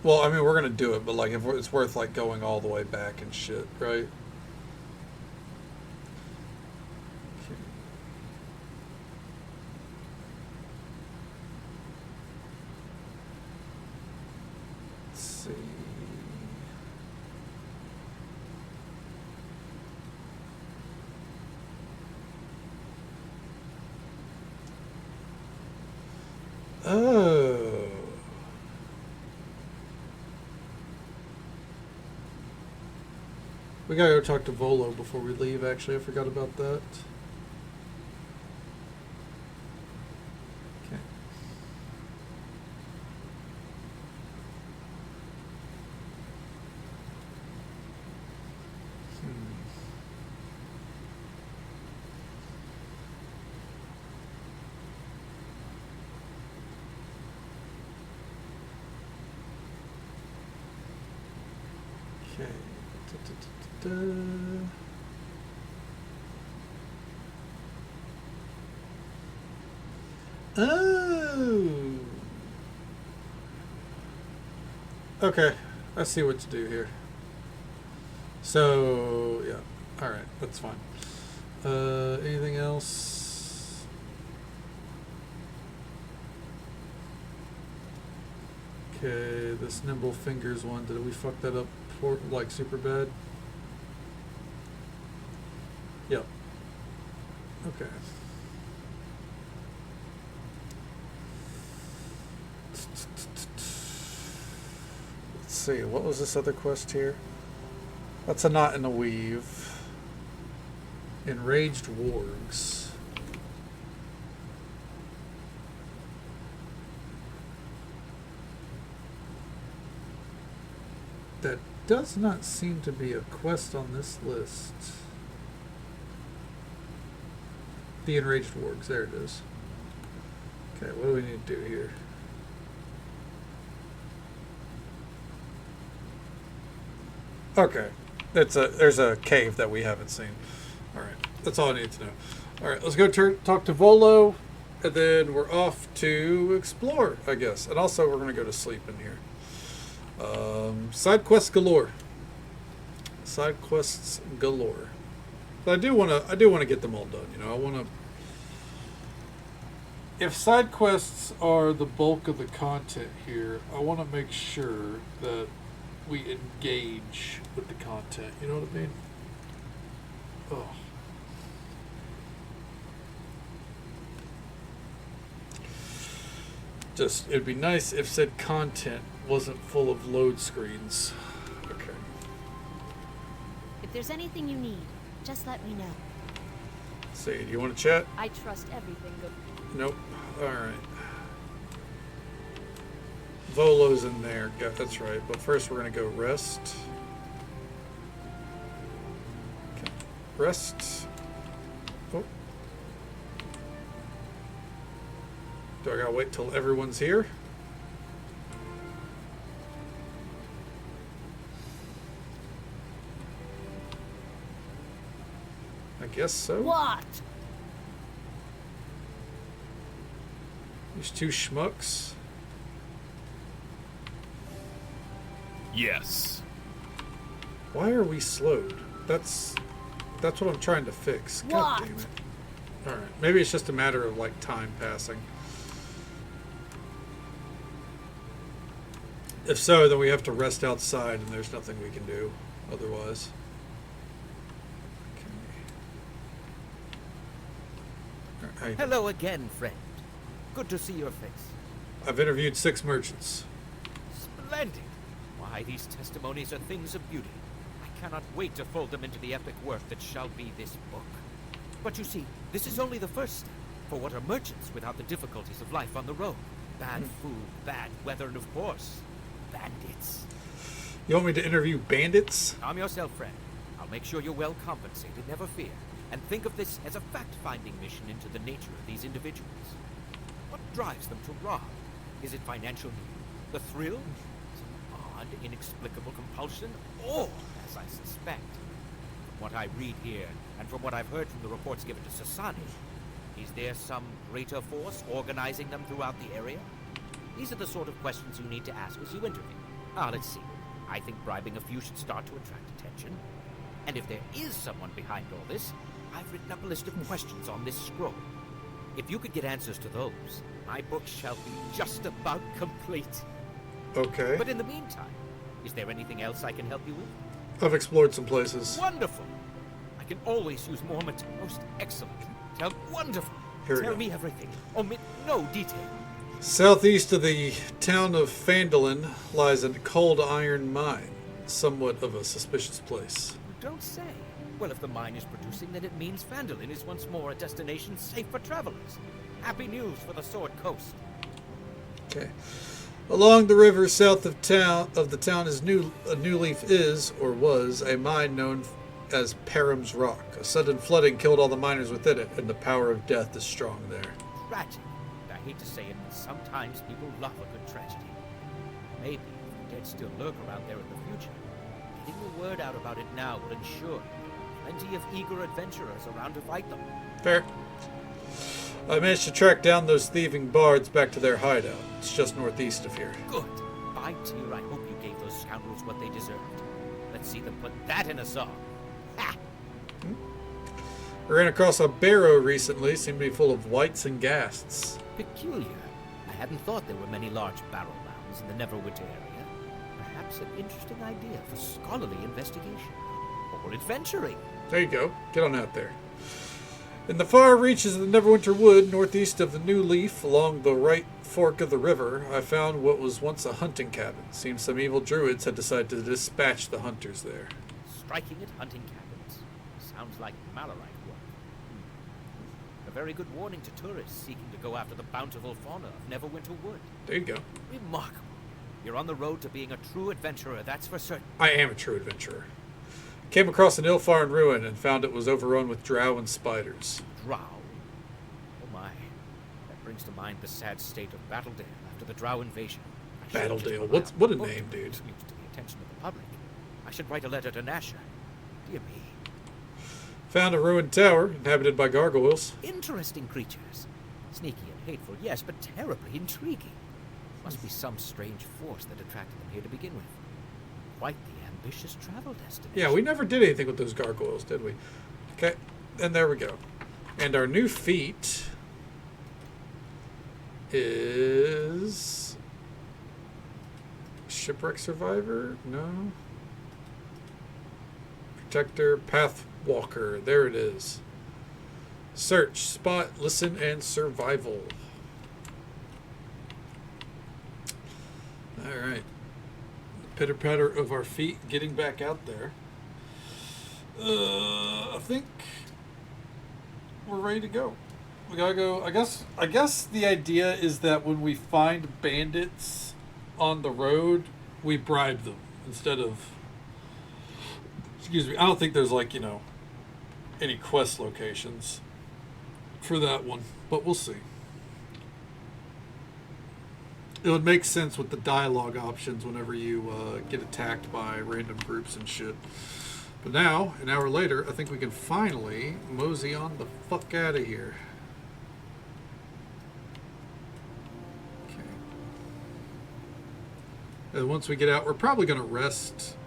Well, I mean, we're gonna do it, but like, if it's worth like going all the way back and shit, right? Okay. Let's see. Oh. We gotta go talk to Volo before we leave, actually. I forgot about that. Okay. Okay. Oh. Okay, I see what to do here. So, yeah. Alright, that's fine. Anything else? Okay, this Nimble Fingers one, did we fuck that up for, like, super bad? Yep. Okay. Let's see, what was this other quest here? That's a knot in a weave. Enraged wargs. That does not seem to be a quest on this list. The Enraged Wargs, there it is. Okay, what do we need to do here? Okay, there's a cave that we haven't seen. All right, that's all I need to know. All right, let's go talk to Volo, and then we're off to explore, I guess. And also, we're gonna go to sleep in here. Side quests galore. Side quests galore. But I do want to get them all done. You know, I want to. If side quests are the bulk of the content here, I want to make sure that we engage with the content. You know what I mean? Oh. Just, it'd be nice if said content wasn't full of load screens. Okay. If there's anything you need, just let me know. See, do you want to chat? I trust everything goes. Nope. Alright. Volo's in there. That's right. But first we're going to go rest. Okay. Rest. Oh. Do I got to wait till everyone's here? I guess so. What? These two schmucks. Yes. Why are we slowed? That's what I'm trying to fix. God What? damn it. Alright. Maybe it's just a matter of like time passing. If so, then we have to rest outside and there's nothing we can do otherwise. Okay. Hello again, friend. Good to see your face. I've interviewed 6 merchants. Splendid. Why, these testimonies are things of beauty. I cannot wait to fold them into the epic work that shall be this book. But you see, this is only the first step. For what are merchants without the difficulties of life on the road? Bad food, bad weather, and of course, bandits. You want me to interview bandits? Calm yourself, friend. I'll make sure you're well compensated, never fear. And think of this as a fact-finding mission into the nature of these individuals. What drives them to rob? Is it financial need? The thrill? Some odd, inexplicable compulsion? Or, as I suspect, from what I read here, and from what I've heard from the reports given to Sasani, is there some greater force organizing them throughout the area? These are the sort of questions you need to ask as you interview. Let's see. I think bribing a few should start to attract attention. And if there is someone behind all this, I've written up a list of questions on this scroll. If you could get answers to those, my book shall be just about complete. Okay. But in the meantime, is there anything else I can help you with? I've explored some places. Wonderful! I can always use more material. Most excellent. Wonderful! Here we Tell go. me everything. Omit no detail. Southeast of the town of Phandalin lies a cold iron mine. Somewhat of a suspicious place. You don't say. Well, if the mine is producing, then it means Phandalin is once more a destination safe for travelers. Happy news for the Sword Coast. Okay. Along the river south of the town is New Leaf is, or was, a mine known as Param's Rock. A sudden flooding killed all the miners within it, and the power of death is strong there. Tragic. I hate to say it, but sometimes people love a good tragedy. Maybe if the dead still lurk around there in the future, getting the word out about it now will ensure plenty of eager adventurers around to fight them. Fair. I managed to track down those thieving bards back to their hideout. It's just northeast of here. Good. By Tyr, I hope you gave those scoundrels what they deserved. Let's see them put that in a song. Ha! I ran across a barrow recently. Seemed to be full of whites and ghasts. Peculiar. I hadn't thought there were many large barrel mounds in the Neverwinter area. Perhaps an interesting idea for scholarly investigation. Or adventuring. There you go. Get on out there. In the far reaches of the Neverwinter Wood, northeast of the New Leaf, along the right fork of the river, I found what was once a hunting cabin. Seems some evil druids had decided to dispatch the hunters there. Striking at hunting cabins. Sounds like Malorite work. A very good warning to tourists seeking to go after the bountiful fauna of Neverwinter Wood. There you go. Remarkable. You're on the road to being a true adventurer, that's for certain. I am a true adventurer. Came across an ill-fared ruin and found it was overrun with drow and spiders. Drow? Oh my. That brings to mind the sad state of Battledale after the drow invasion. Battledale? What a name, dude. News to the attention of the public. I should write a letter to Nasher. Dear me. Found a ruined tower inhabited by gargoyles. Interesting creatures. Sneaky and hateful, yes, but terribly intriguing. Must be some strange force that attracted them here to begin with. Quite the ambitious travel destination. Yeah, we never did anything with those gargoyles, did we? Okay, and there we go. And our new feat is Shipwreck Survivor? No. Protector, Path Walker. There it is. Search, spot, listen, and survival. Alright. Pitter patter of our feet getting back out there. I think we're ready to go. We gotta go. I guess the idea is that when we find bandits on the road, we bribe them instead of. Excuse me. I don't think there's like, any quest locations for that one, but we'll see. It would make sense with the dialogue options whenever you get attacked by random groups and shit. But now, an hour later, I think we can finally mosey on the fuck out of here. Okay. And once we get out, we're probably going to rest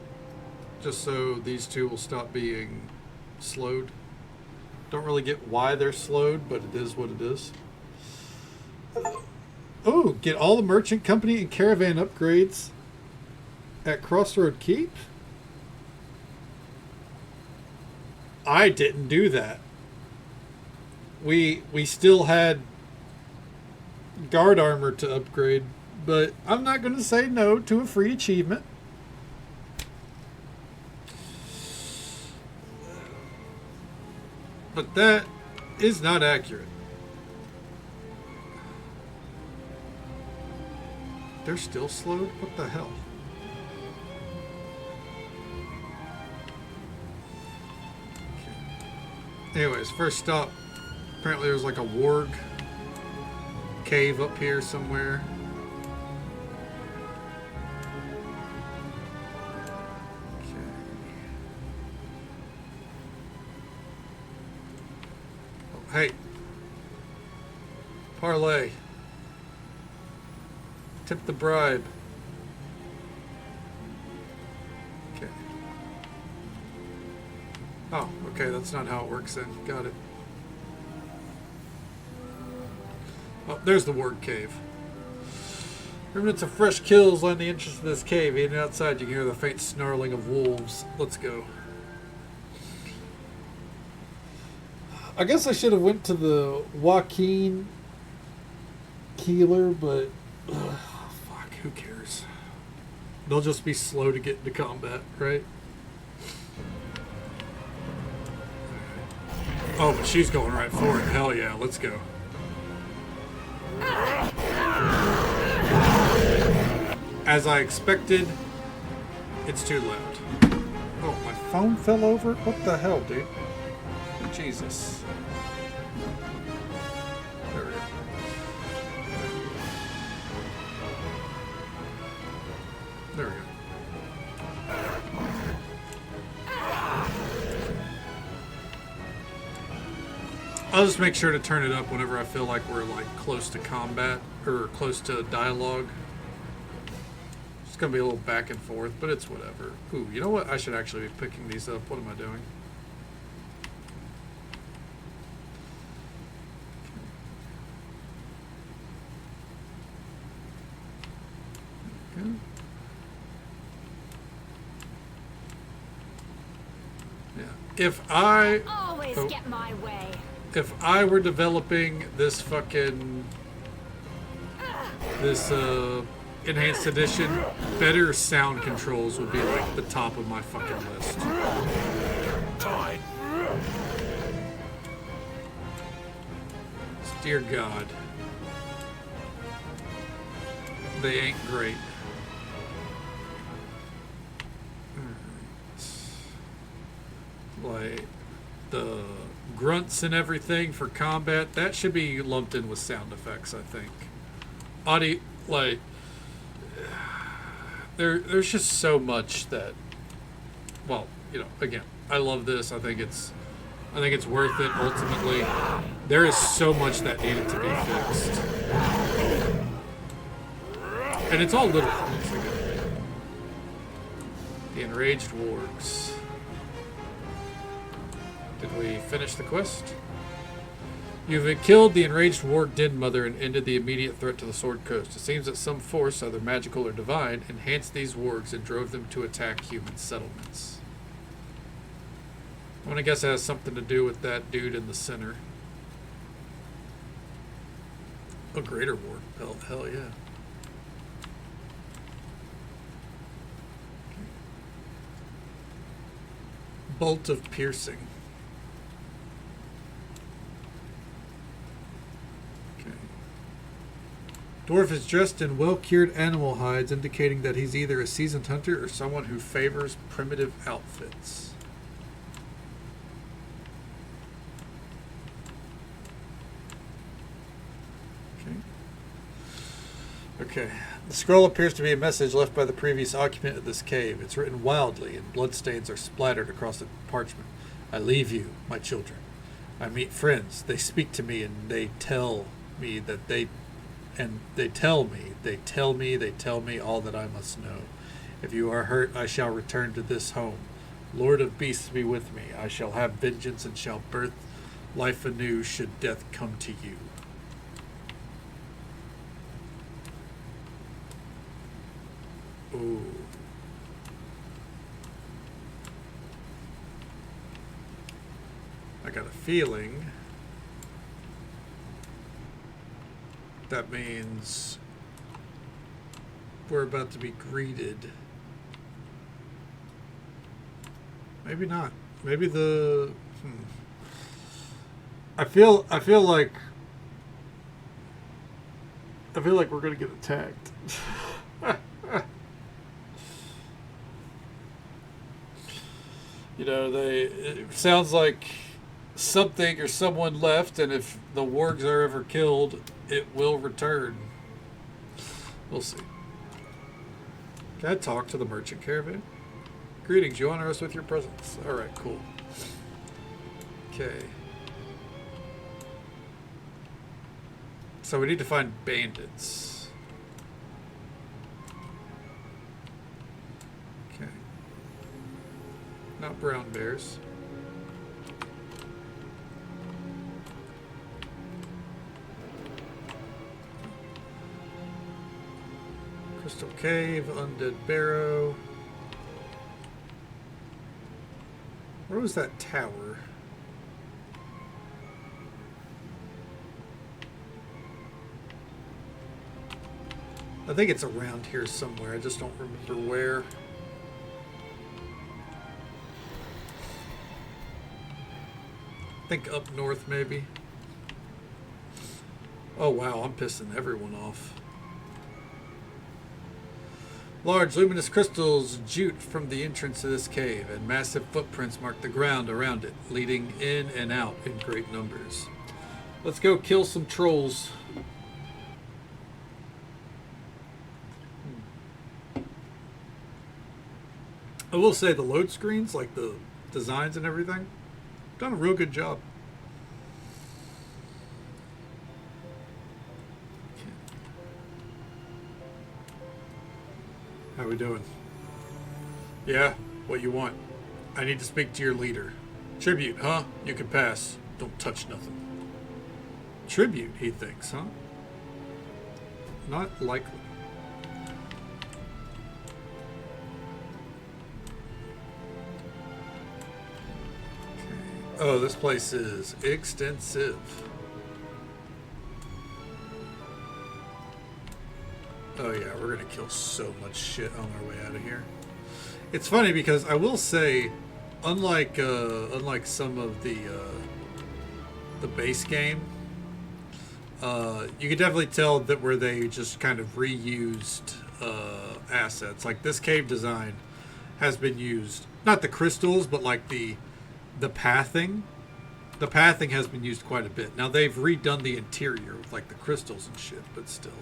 just so these two will stop being slowed. Don't really get why they're slowed, but it is what it is. Oh, get all the merchant company and caravan upgrades at Crossroad Keep? I didn't do that. We still had guard armor to upgrade, but I'm not going to say no to a free achievement. But that is not accurate. They're still slowed? What the hell? Okay. Anyways, first stop. Apparently there's like a warg cave up here somewhere. Okay. Oh, hey. Parlay. Tip the bribe. Okay. Oh, okay, that's not how it works then. Got it. Oh, there's the ward cave. Remnants of fresh kills line the entrance to this cave. Even outside, you can hear the faint snarling of wolves. Let's go. I guess I should have went to the Joaquin Keeler, but fuck, who cares? They'll just be slow to get into combat, right? Oh, but she's going right for it. Hell yeah, let's go. As I expected, it's too loud. Oh, my phone fell over? What the hell, dude? Jesus. There we go. There we go. I'll just make sure to turn it up whenever I feel like we're like close to combat or close to dialogue. It's gonna be a little back and forth, but it's whatever. Ooh, you know what? I should actually be picking these up. What am I doing? Okay. Yeah. If I always get my way. If I were developing this fucking enhanced edition, better sound controls would be like the top of my fucking list. Time. Dear God. They ain't great. Like the grunts and everything for combat, that should be lumped in with sound effects, I think. Audio, like, there's just so much that, well, you know, again, I love this. I think it's worth it ultimately. There is so much that needed to be fixed. And it's all little things again. The enraged wargs. Did we finish the quest? You've killed the enraged warg Den Mother and ended the immediate threat to the Sword Coast. It seems that some force, either magical or divine, enhanced these wargs and drove them to attack human settlements. I'm gonna guess it has something to do with that dude in the center. A greater warg belt, hell yeah. Bolt of piercing. Dwarf is dressed in well-cured animal hides, indicating that he's either a seasoned hunter or someone who favors primitive outfits. Okay. The scroll appears to be a message left by the previous occupant of this cave. It's written wildly, and bloodstains are splattered across the parchment. I leave you, my children. I meet friends. They speak to me, and they tell me that they tell me all that I must know. If you are hurt, I shall return to this home. Lord of beasts be with me. I shall have vengeance and shall birth life anew should death come to you. Ooh. I got a feeling that means we're about to be greeted. Maybe not. Maybe the I feel like we're gonna get attacked. You know, it sounds like something or someone left, and if the wargs are ever killed, it will return. We'll see. Can I talk to the merchant caravan? Greetings, you honor us with your presence. Alright, cool. Okay. So we need to find bandits. Okay. Not brown bears. Crystal Cave, Undead Barrow. Where was that tower? I think it's around here somewhere. I just don't remember where. I think up north, maybe. Oh, wow. I'm pissing everyone off. Large luminous crystals jute from the entrance to this cave, and massive footprints mark the ground around it, leading in and out in great numbers. Let's go kill some trolls. I will say the load screens, like the designs and everything, done a real good job. How we doing? Yeah, what you want? I need to speak to your leader. Tribute, huh? You can pass. Don't touch nothing. Tribute, he thinks, huh? Not likely. Okay. Oh, this place is extensive. Oh yeah, we're gonna kill so much shit on our way out of here. It's funny because I will say, unlike some of the base game, you can definitely tell that where they just kind of reused assets. Like this cave design has been used, not the crystals, but like the pathing. The pathing has been used quite a bit. Now they've redone the interior with like the crystals and shit, but still.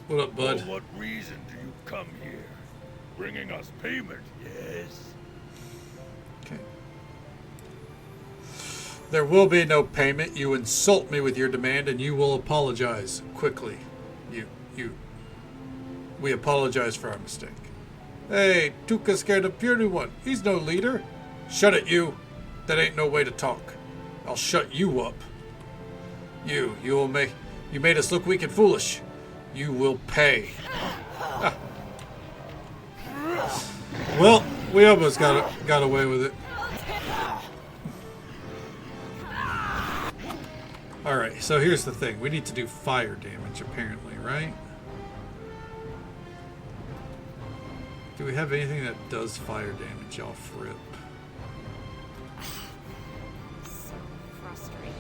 What up, bud? For what reason do you come here? Bringing us payment, yes? Okay. There will be no payment. You insult me with your demand, and you will apologize quickly. We apologize for our mistake. Hey, Tuka's scared of Purity One. He's no leader. Shut it, you. That ain't no way to talk. I'll shut you up. You made us look weak and foolish. You will pay. Well, we almost got away with it. Alright, so here's the thing. We need to do fire damage, apparently, right? Do we have anything that does fire damage off rip? So frustrating.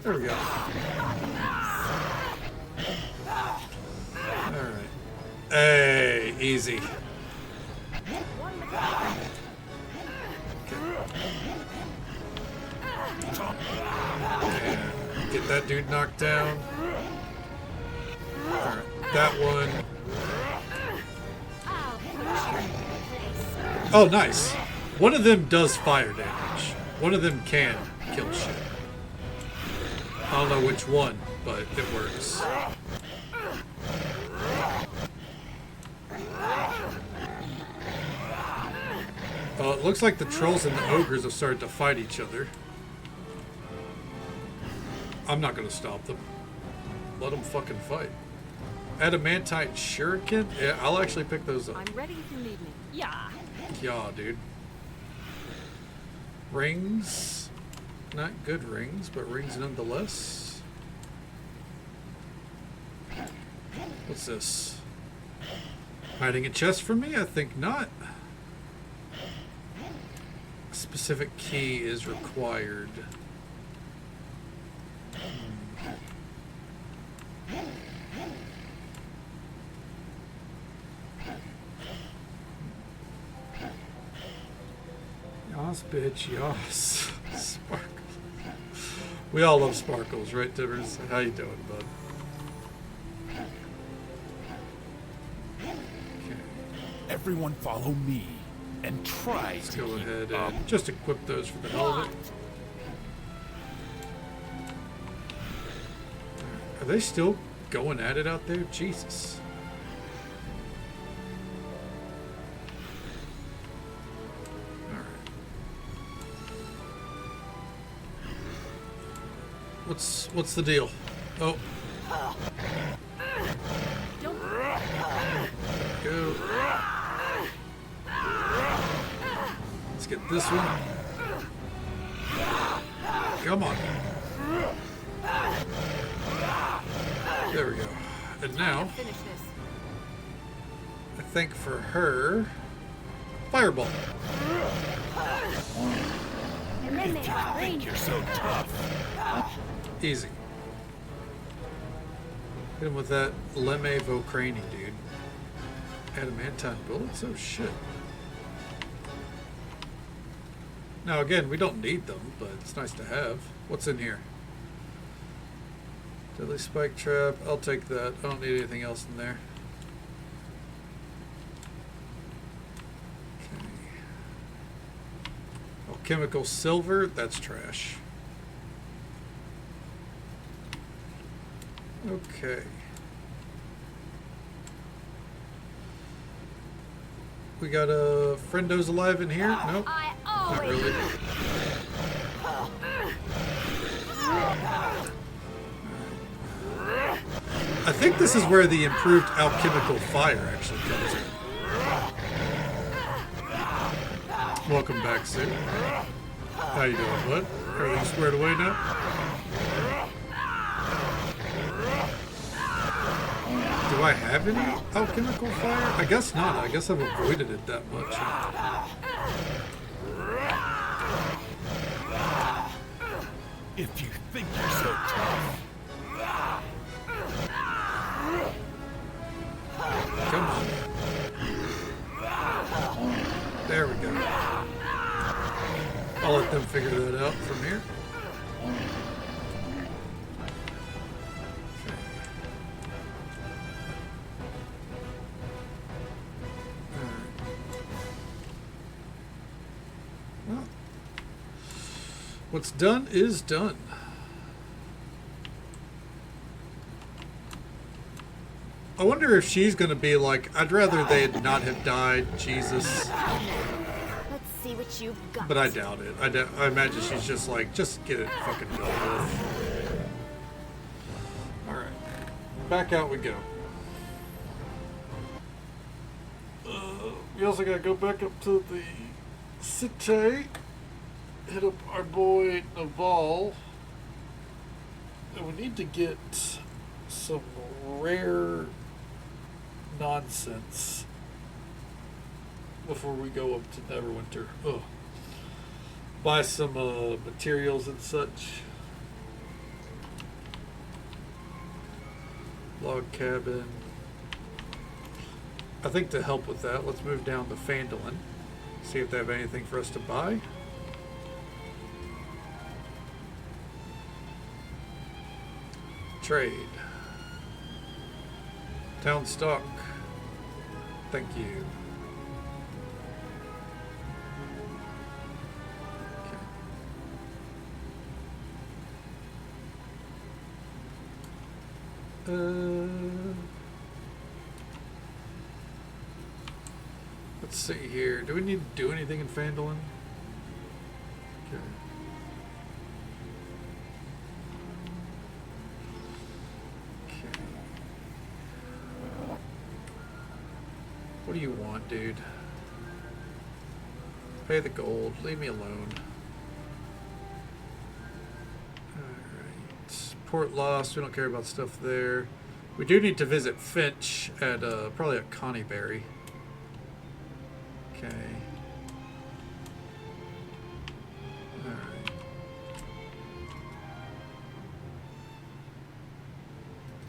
There we go. Alright. Hey, easy. And get that dude knocked down. Alright, that one. Oh, nice. One of them does fire damage. One of them can kill shit. I don't know which one, but it works. It looks like the trolls and the ogres have started to fight each other. I'm not going to stop them. Let them fucking fight. Adamantite shuriken? Yeah, I'll actually pick those up. I'm ready if you need me. Yeah. Yeah, dude. Rings. Not good rings, but rings nonetheless. What's this? Hiding a chest from me? I think not. A specific key is required. Yas, bitch, yas. Sparkles. We all love sparkles, right, Tibbers? How you doing, bud? Okay. Everyone follow me and try Let's to go keep ahead up. and just equip those for the hell of it. Are they still going at it out there? Jesus. What's the deal? Oh. Go. Let's get this one. Come on. There we go. And now, Finish this. I think for her, fireball. And then they train You're so tough. Easy. Hit him with that Leme Vocrani, dude. Adamantine bullets? Oh shit. Now again, we don't need them, but it's nice to have. What's in here? Deadly spike trap. I'll take that. I don't need anything else in there. Okay. Alchemical silver. That's trash. Okay. We got a friendos alive in here? Nope. I Not always really. I think this is where the improved alchemical fire actually comes in. Welcome back, Sue. How you doing, bud? Everything squared away now? Do I have any alchemical fire? I guess not. I guess I've avoided it that much. If you think you're so tough. Come on. There we go. I'll let them figure that out from here. Okay. Alright. Well, what's done is done. I wonder if she's gonna be like, I'd rather they had not have died, Jesus. Let's see what you've got. But I doubt it. I imagine she's just like, just get it fucking dealt with. Alright. Back out we go. We also gotta go back up to the city. Hit up our boy Naval. And we need to get some rare nonsense before we go up to Neverwinter. Ugh. Buy some materials and such. Log cabin. I think to help with that, let's move down to Phandalin. See if they have anything for us to buy. Trade. Town stock. Thank you. Okay. Let's see here. Do we need to do anything in Phandalin? Okay. What do you want, dude? Pay the gold. Leave me alone. Alright. Port Lost. We don't care about stuff there. We do need to visit Finch at, probably at Connieberry. Okay. Alright.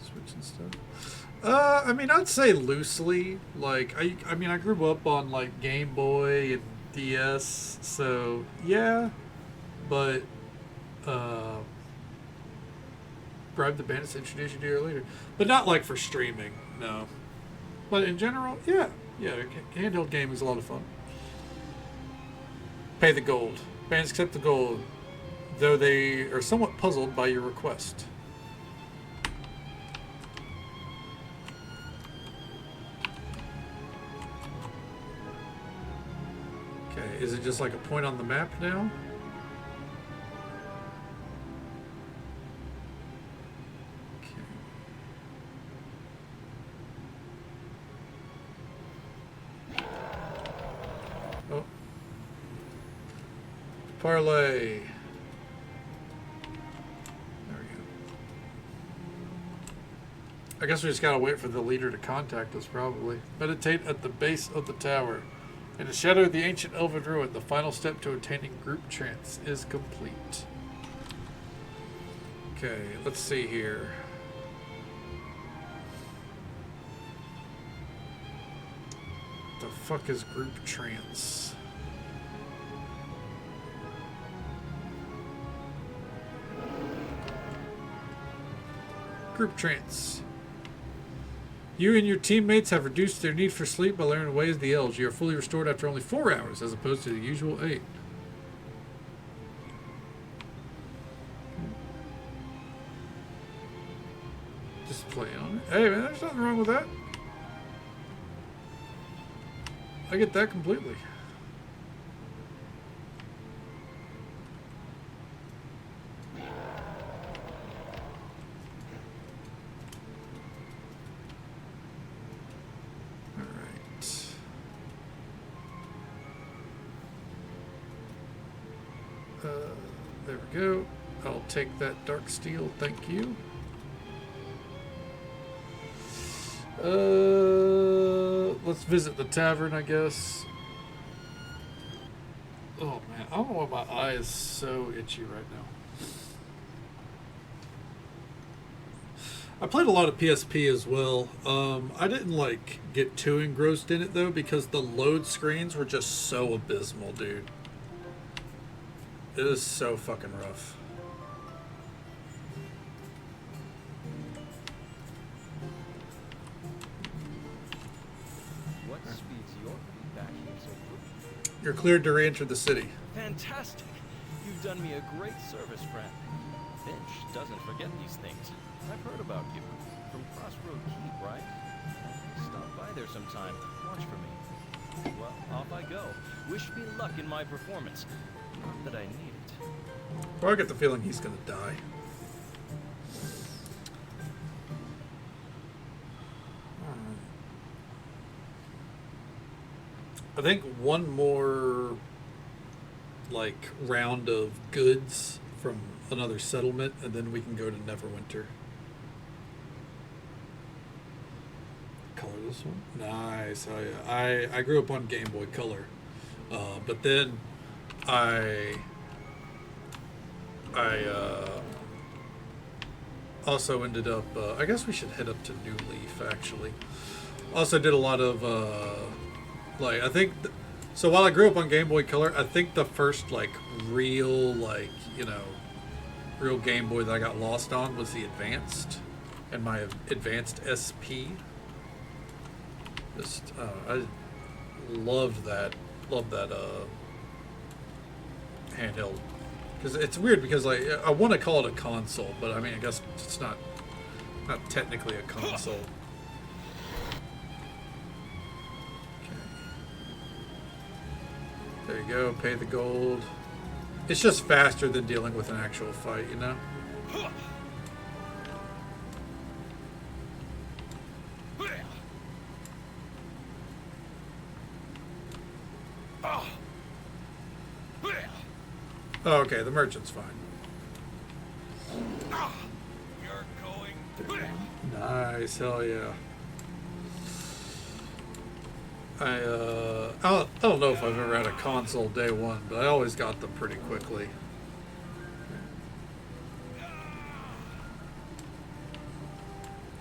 Switching stuff. I mean, I'd say loosely. Like, I mean, I grew up on, like, Game Boy and DS, so, yeah. But, Bribe the Bandits to introduce you to your leader. But not, like, for streaming, no. But in general, yeah. Yeah, handheld gaming is a lot of fun. Pay the gold. Bandits accept the gold, though they are somewhat puzzled by your request. Okay, is it just like a point on the map now? Parlay. There we go. I guess we just gotta wait for the leader to contact us, probably. Meditate at the base of the tower. In the shadow of the ancient elven ruin, the final step to attaining group trance is complete. Okay, let's see here. The fuck is group trance? Group trance. You and your teammates have reduced their need for sleep by learning the ways of the elves. You are fully restored after only 4 hours, as opposed to the usual 8. Just play on it. Hey man, there's nothing wrong with that. I get that completely. There we go. I'll take that dark steel, thank you. Let's visit the tavern, I guess. Oh man, I don't know why my eye is so itchy right now. I played a lot of PSP as well. I didn't like get too engrossed in it though, because the load screens were just so abysmal, dude. It is so fucking rough. What speeds your feedback so good? You're cleared to re-enter the city. Fantastic. You've done me a great service, friend. Finch doesn't forget these things. I've heard about you. From Crossroad Keep, right? Stop by there sometime. Watch for me. Well, off I go. Wish me luck in my performance. Not that I need it. Well, I get the feeling he's gonna die. I think one more like round of goods from another settlement, and then we can go to Neverwinter. Color this one, nice. Oh yeah, I grew up on Game Boy Color, but then I also ended up. I guess we should head up to New Leaf actually. Also did a lot of like I think. So while I grew up on Game Boy Color, I think the first like real like real Game Boy that I got lost on was the Advanced, and my Advanced SP. Just I loved that handheld, because it's weird because like I want to call it a console, but I mean I guess it's not technically a console. There you go, pay the gold. It's just faster than dealing with an actual fight, you know? Oh, okay, the merchant's fine. You're going. Nice, hell yeah. I don't know if I've ever had a console day one, but I always got them pretty quickly.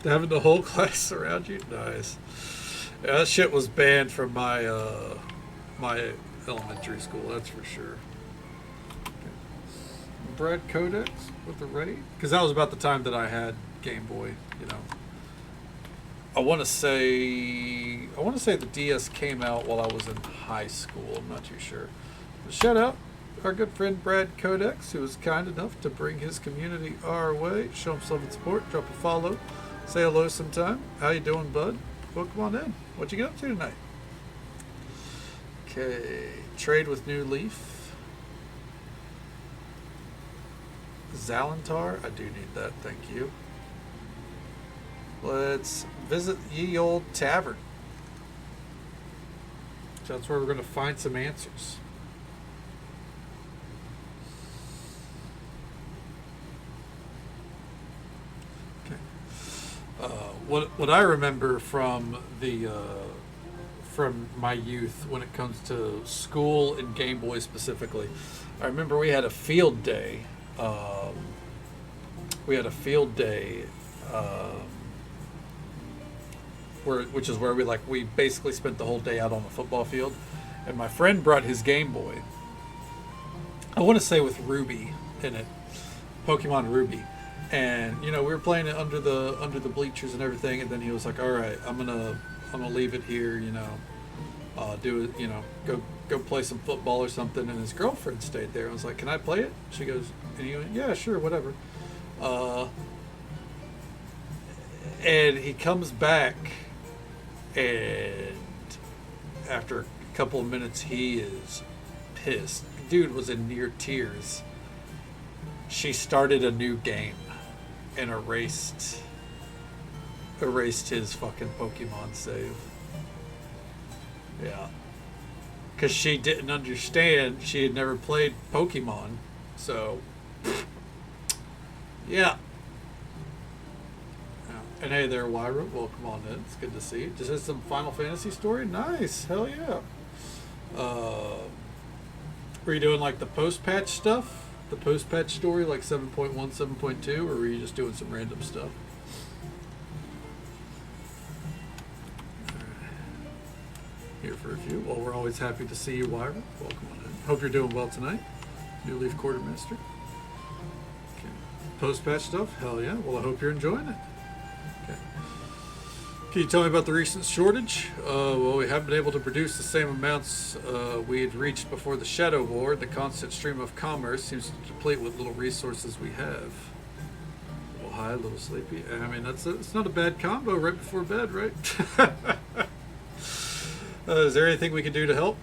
Having the whole class around you, nice. Yeah, that shit was banned from my my elementary school, that's for sure. Okay. Brad Codex with the raid, because that was about the time that I had Game Boy, you know. I want to say the DS came out while I was in high school. I'm not too sure. But shout out our good friend Brad Codex, who was kind enough to bring his community our way. Show him some support. Drop a follow. Say hello sometime. How you doing, bud? Welcome on in. What you get up to tonight? Okay. Trade with New Leaf. Zalantar. I do need that. Thank you. Let's visit Ye Old Tavern. So that's where we're going to find some answers. Okay. What I remember from the from my youth when it comes to school and Game Boy specifically, I remember we had a field day. Which is where we basically spent the whole day out on the football field, and my friend brought his Game Boy. I want to say with Ruby in it, Pokemon Ruby, and we were playing it under the bleachers and everything, and then he was like, "All right, I'm gonna leave it here, do it, go play some football or something." And his girlfriend stayed there. I was like, "Can I play it?" She goes, and he went, "Yeah, sure, whatever." And he comes back, and after a couple of minutes, he is pissed. Dude was in near tears. She started a new game and erased his fucking Pokemon save. Yeah. Because she didn't understand. She had never played Pokemon. So, yeah. And hey there, Wyra. Welcome on in. It's good to see you. Just had some Final Fantasy story? Nice. Hell yeah. Were you doing like the post-patch stuff? The post-patch story like 7.1, 7.2? Or were you just doing some random stuff? Here for a few. Well, we're always happy to see you, Wyra. Welcome on in. Hope you're doing well tonight. New Leaf Quartermaster. Okay. Post-patch stuff? Hell yeah. Well, I hope you're enjoying it. Can you tell me about the recent shortage? Well, we haven't been able to produce the same amounts we had reached before the Shadow War. The constant stream of commerce seems to deplete what little resources we have. Well, high, a little sleepy. I mean, it's not a bad combo right before bed, right? Is there anything we can do to help?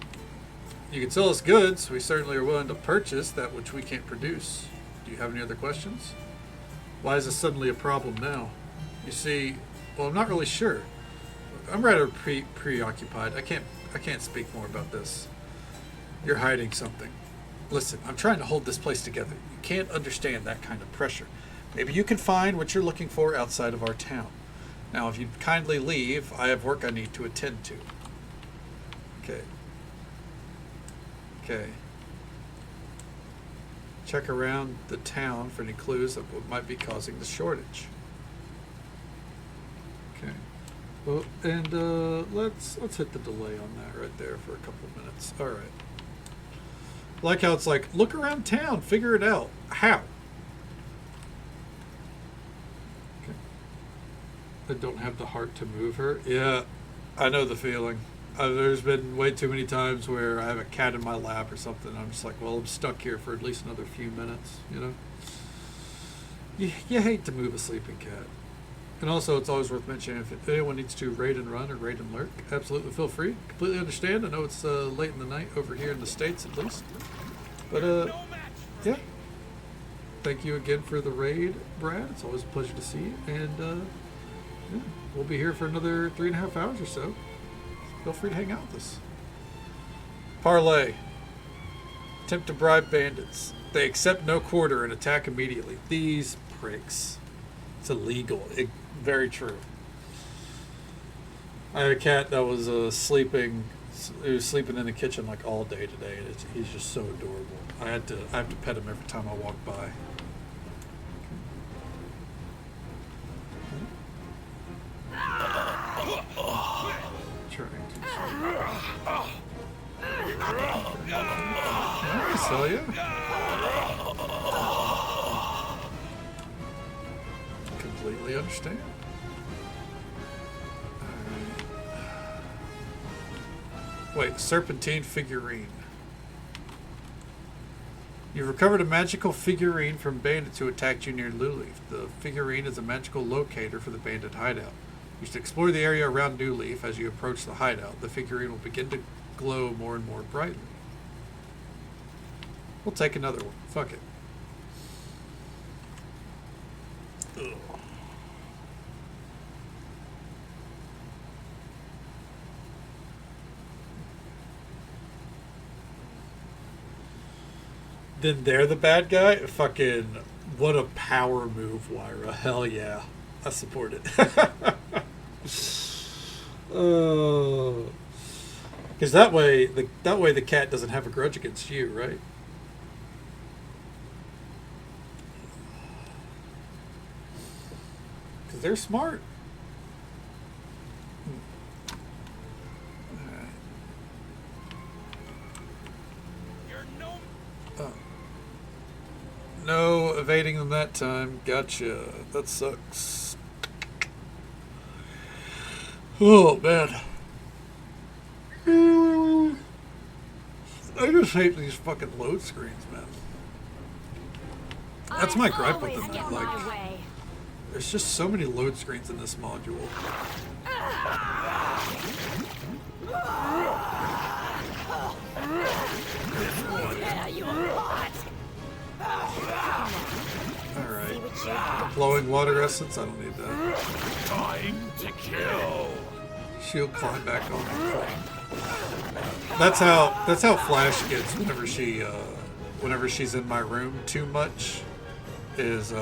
You can sell us goods. We certainly are willing to purchase that which we can't produce. Do you have any other questions? Why is this suddenly a problem now? You see, well, I'm not really sure. I'm rather preoccupied. I can't speak more about this. You're hiding something. Listen, I'm trying to hold this place together. You can't understand that kind of pressure. Maybe you can find what you're looking for outside of our town. Now, if you'd kindly leave, I have work I need to attend to. Okay. Okay. Check around the town for any clues of what might be causing the shortage. Okay. Well, and let's hit the delay on that right there for a couple of minutes. All right. Like how it's like, look around town, figure it out. How? Okay. I don't have the heart to move her. Yeah, I know the feeling. There's been way too many times where I have a cat in my lap or something. I'm just like, well, I'm stuck here for at least another few minutes, you know? You hate to move a sleeping cat. And also, it's always worth mentioning, if anyone needs to raid and run or raid and lurk, absolutely feel free. Completely understand. I know it's late in the night over here in the States, at least. But, yeah. Thank you again for the raid, Brad. It's always a pleasure to see you. And, yeah, we'll be here for another 3.5 hours or so. Feel free to hang out with us. Parlay. Attempt to bribe bandits. They accept no quarter and attack immediately. These pricks. It's illegal. Very true. I had a cat that was sleeping. He was sleeping in the kitchen like all day today. And he's just so adorable. I have to pet him every time I walk by. I saw you. Completely understand. Wait, serpentine figurine. You've recovered a magical figurine from bandits who attacked you near New Leaf. The figurine is a magical locator for the bandit hideout. You should explore the area around New Leaf. As you approach the hideout, the figurine will begin to glow more and more brightly. We'll take another one. Fuck it. Ugh. Then they're the bad guy? Fucking, what a power move, Wyra. Hell yeah. I support it. Because that way the cat doesn't have a grudge against you, right? Because they're smart. No evading them that time. Gotcha. That sucks. Oh, man. I just hate these fucking load screens, man. That's my gripe with them. Like, there's just so many load screens in this module. Alright. Glowing water essence? I don't need that. Time to kill. She'll climb back on me. That's how Flash gets whenever she's in my room too much. Is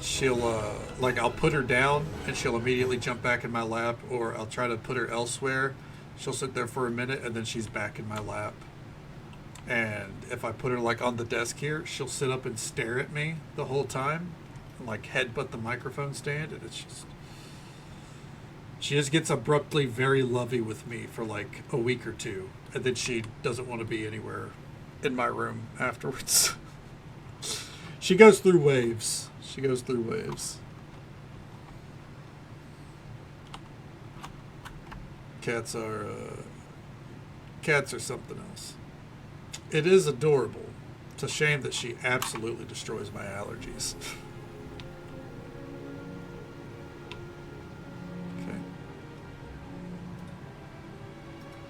she'll like, I'll put her down and she'll immediately jump back in my lap, or I'll try to put her elsewhere. She'll sit there for a minute and then she's back in my lap. And if I put her like on the desk here, she'll sit up and stare at me the whole time, and like headbutt the microphone stand, and she just gets abruptly very lovey with me for like a week or two, and then she doesn't want to be anywhere in my room afterwards. She goes through waves. Cats are something else. It is adorable. It's a shame that she absolutely destroys my allergies.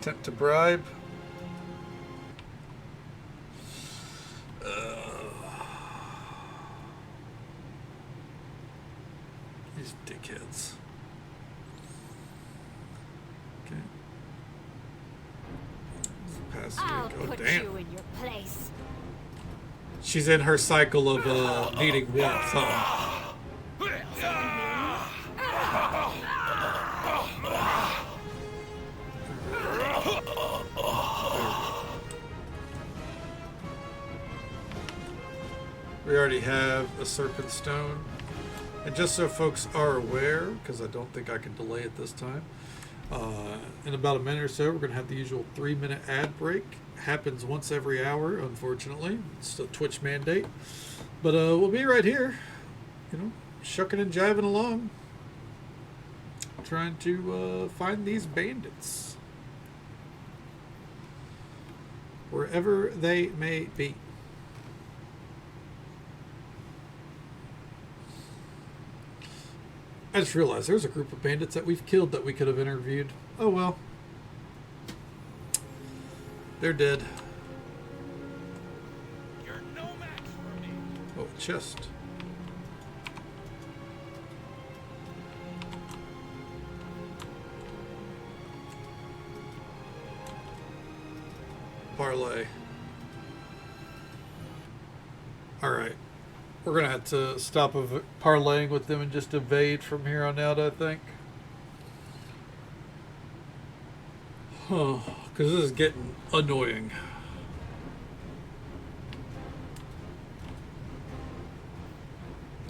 Attempt to bribe. These dickheads. Okay. I'll Oh, put damn. you in your place. She's in her cycle of needing wealth, huh? We already have a serpent stone. And just so folks are aware, because I don't think I can delay it this time, in about a minute or so, we're going to have the usual 3-minute ad break. Happens once every hour, unfortunately. It's a Twitch mandate. But we'll be right here, you know, shucking and jiving along, trying to find these bandits, wherever they may be. I just realized there's a group of bandits that we've killed that we could have interviewed. Oh well. They're dead. You're no match for me. Oh, a chest. Parlay. Alright. We're going to have to stop parlaying with them and just evade from here on out, I think. Huh. Because this is getting annoying.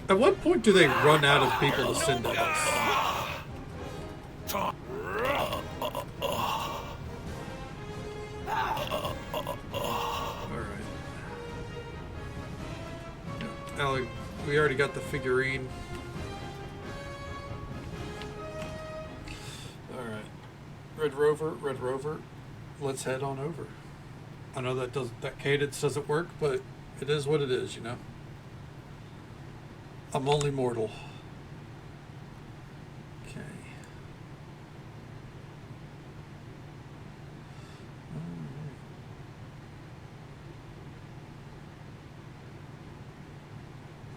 At what point do they run out of people to send at us? Alright. Alec, we already got the figurine. Alright. Red Rover, let's head on over. I know that cadence doesn't work, but it is what it is, you know. I'm only mortal. Okay.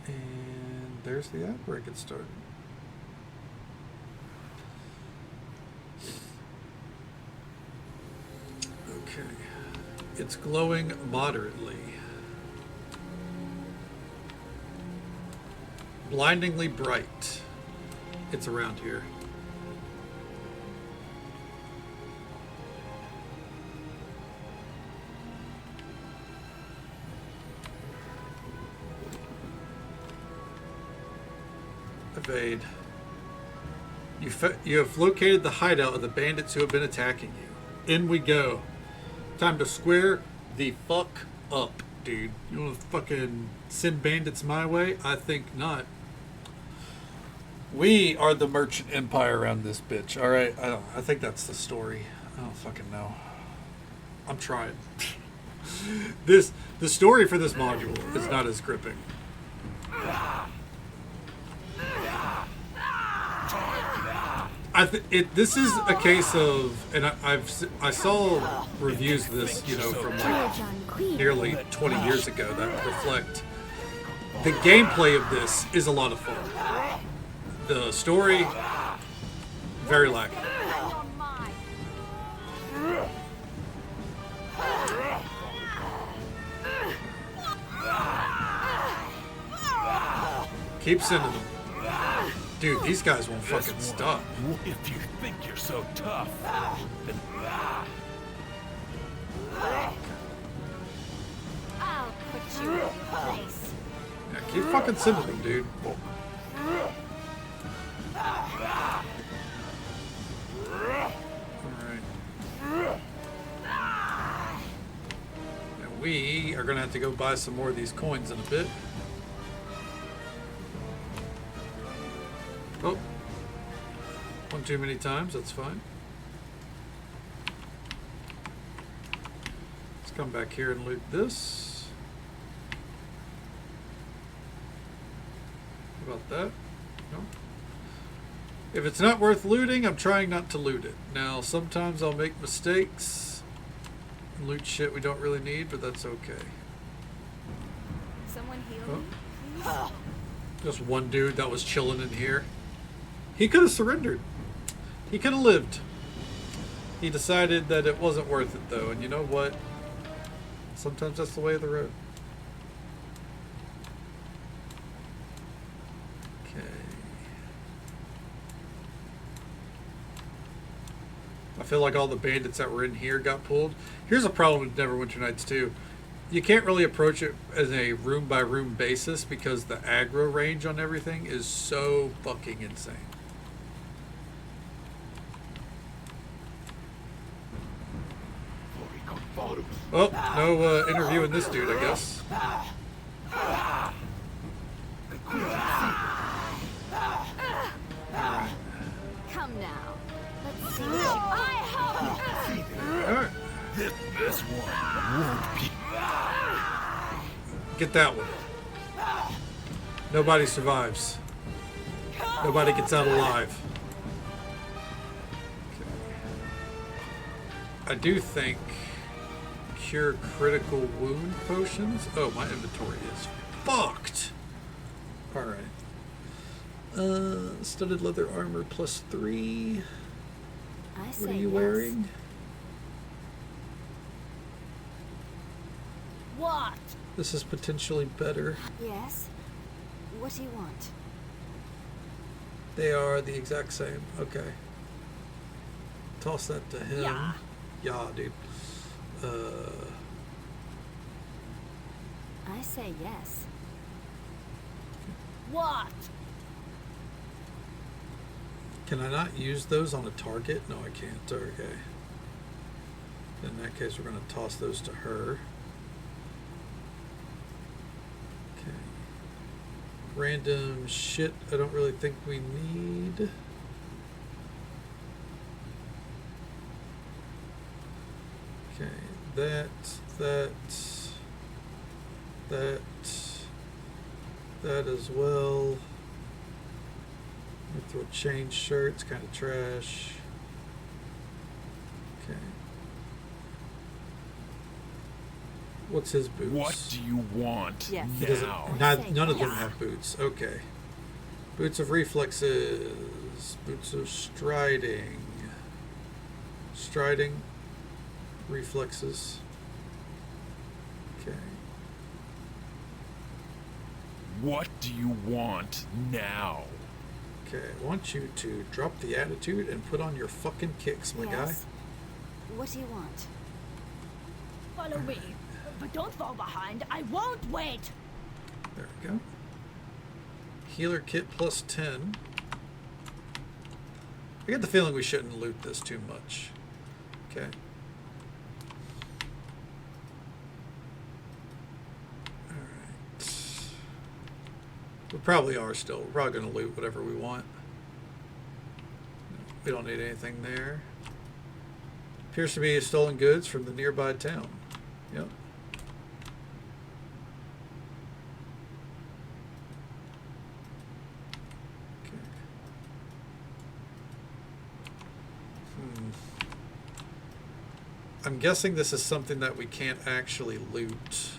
And there's the outbreak it started. Okay. It's glowing moderately. Blindingly bright. It's around here. Evade. You have located the hideout of the bandits who have been attacking you. In we go. Time to square the fuck up, dude. You want to fucking send bandits my way? I think not. We are the merchant empire around this bitch. All right, I think that's the story. I don't fucking know. I'm trying. The story for this module is not as gripping. This is a case of, and I saw reviews of this, you know, from like nearly 20 years ago that reflect the gameplay of this is a lot of fun. The story, very lacking. Keep sending them. Dude, these guys won't fucking stop. If you think you're so tough, then... I'll put you in your place. Yeah, keep fucking sending them, dude. Alright. And we are gonna have to go buy some more of these coins in a bit. Oh. One too many times, that's fine. Let's come back here and loot this. How about that? No. If it's not worth looting, I'm trying not to loot it. Now, sometimes I'll make mistakes and loot shit we don't really need, but that's okay. Someone heal me, please? Just one dude that was chilling in here. He could have surrendered. He could have lived. He decided that it wasn't worth it, though. And you know what? Sometimes that's the way of the road. Okay. I feel like all the bandits that were in here got pulled. Here's a problem with Neverwinter Nights too. You can't really approach it as a room by room basis because the aggro range on everything is so fucking insane. Oh, no interviewing this dude, I guess. Come now. Let's see what you... Alright. This one won't be. Get that one. Nobody survives. Nobody gets out alive. Okay. I do think cure critical wound potions. Oh, my inventory is fucked. Alright. Studded leather armor +3. What are you wearing? What? This is potentially better. Yes. What do you want? They are the exact same. Okay. Toss that to him. Yeah. Yeah, dude. I say yes. What? Can I not use those on a target? No, I can't. Okay. In that case, we're going to toss those to her. Okay. Random shit I don't really think we need. Okay. That as well. Throw a chain shirt, it's kind of trash. Okay. What's his boots? What do you want Yes. He doesn't. now? None of them Yeah. have boots. Okay. Boots of reflexes. Boots of striding. Striding. Reflexes. Okay. What do you want now? Okay. I want you to drop the attitude and put on your fucking kicks, my guy. Yes. What do you want? Follow me, but don't fall behind. I won't wait. There we go. Healer kit +10. I get the feeling we shouldn't loot this too much. Okay. Alright. We probably are still. We're probably going to loot whatever we want. We don't need anything there. Appears to be stolen goods from the nearby town. Yep. Okay. I'm guessing this is something that we can't actually loot.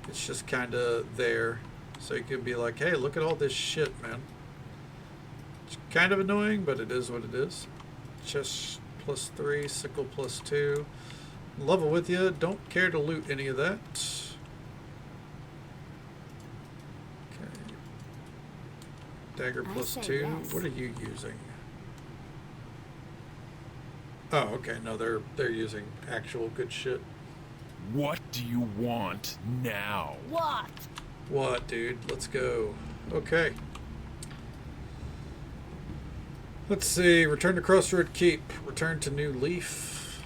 It's just kind of there. So you can be like, hey, look at all this shit, man. It's kind of annoying, but it is what it is. Chest +3, sickle +2. Level with you. Don't care to loot any of that. Okay. Dagger I say +2. yes. What are you using? Oh, okay. No, they're using actual good shit. What do you want now? What? What, dude? Let's go. Okay. Let's see. Return to Crossroad Keep. Return to New Leaf.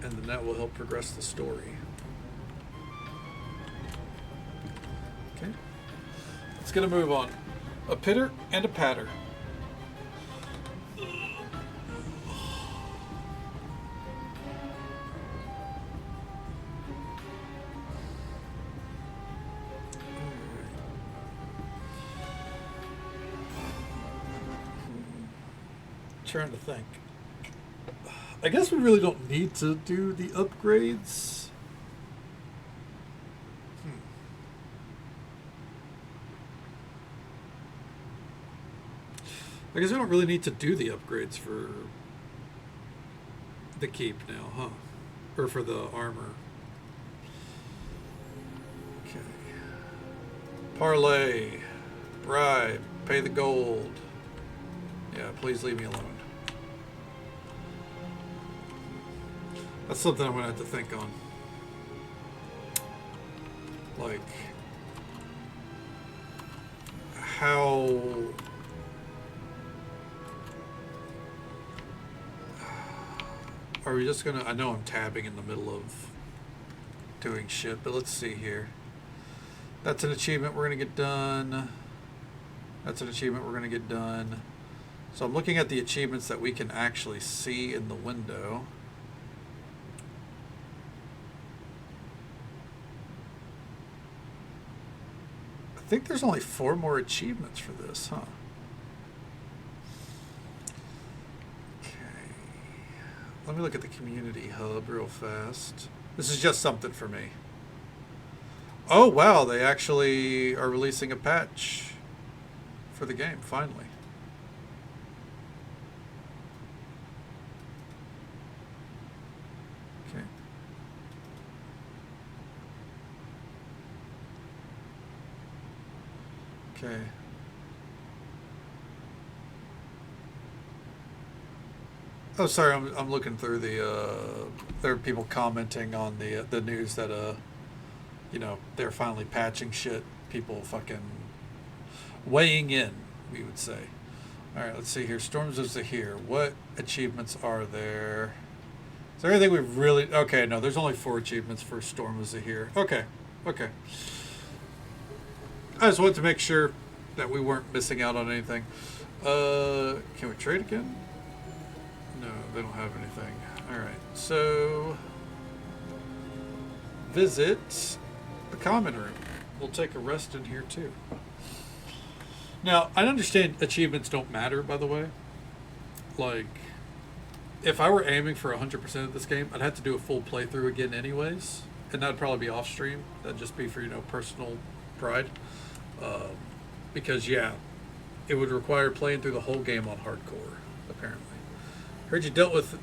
And then that will help progress the story. Okay. Let's get a move on. A pitter and a patter. trying to think. I guess we really don't need to do the upgrades. I guess we don't really need to do the upgrades for the keep now, huh? Or for the armor. Okay. Parlay. Bribe. Pay the gold. Yeah, please leave me alone. That's something I'm going to have to think on. Like, how... Are we just going to... I know I'm tabbing in the middle of doing shit, but let's see here. That's an achievement we're going to get done. That's an achievement we're going to get done. So I'm looking at the achievements that we can actually see in the window. I think there's only 4 more achievements for this, huh? Okay. Let me look at the community hub real fast. This is just something for me. Oh, wow, they actually are releasing a patch for the game, finally. Okay. Okay. Oh, sorry, I'm looking through the, there are people commenting on the news that, you know, they're finally patching shit. People fucking weighing in, we would say. Alright, let's see here. Storms of Zahir. What achievements are there? Is there anything we've really... Okay, no, there's only 4 achievements for Storm of Zahir. Okay, okay. I just wanted to make sure that we weren't missing out on anything. Can we trade again? No, they don't have anything. Alright, so... Visit the common room. We'll take a rest in here too. Now, I understand achievements don't matter, by the way. Like, if I were aiming for 100% of this game, I'd have to do a full playthrough again anyways. And that'd probably be off stream. That'd just be for, you know, personal pride. Because, yeah, it would require playing through the whole game on hardcore, apparently. Heard you dealt with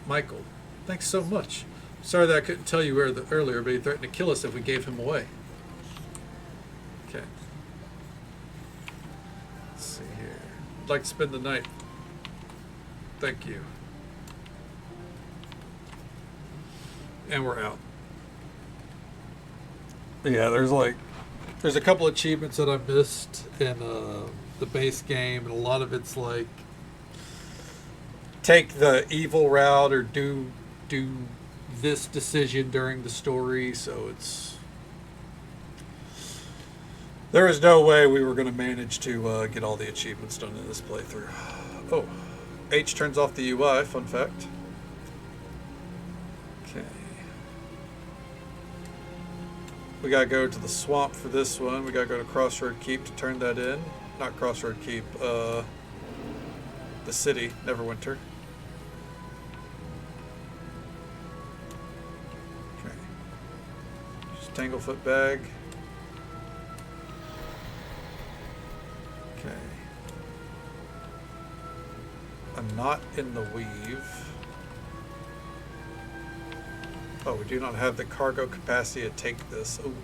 Michael. Thanks so much. Sorry that I couldn't tell you earlier, but he threatened to kill us if we gave him away. Okay. Let's see here. I'd like to spend the night. Thank you. And we're out. Yeah, there's a couple achievements that I missed in the base game, and a lot of it's like take the evil route or do this decision during the story, so it's... There is no way we were going to manage to get all the achievements done in this playthrough. Oh, H turns off the UI, fun fact. Okay. We gotta go to the swamp for this one. We gotta go to Crossroad Keep to turn that in. Not Crossroad Keep, the city, Neverwinter. Okay. Just Tanglefoot bag. Okay. I'm not in the weave. Oh, we do not have the cargo capacity to take this. Ooh.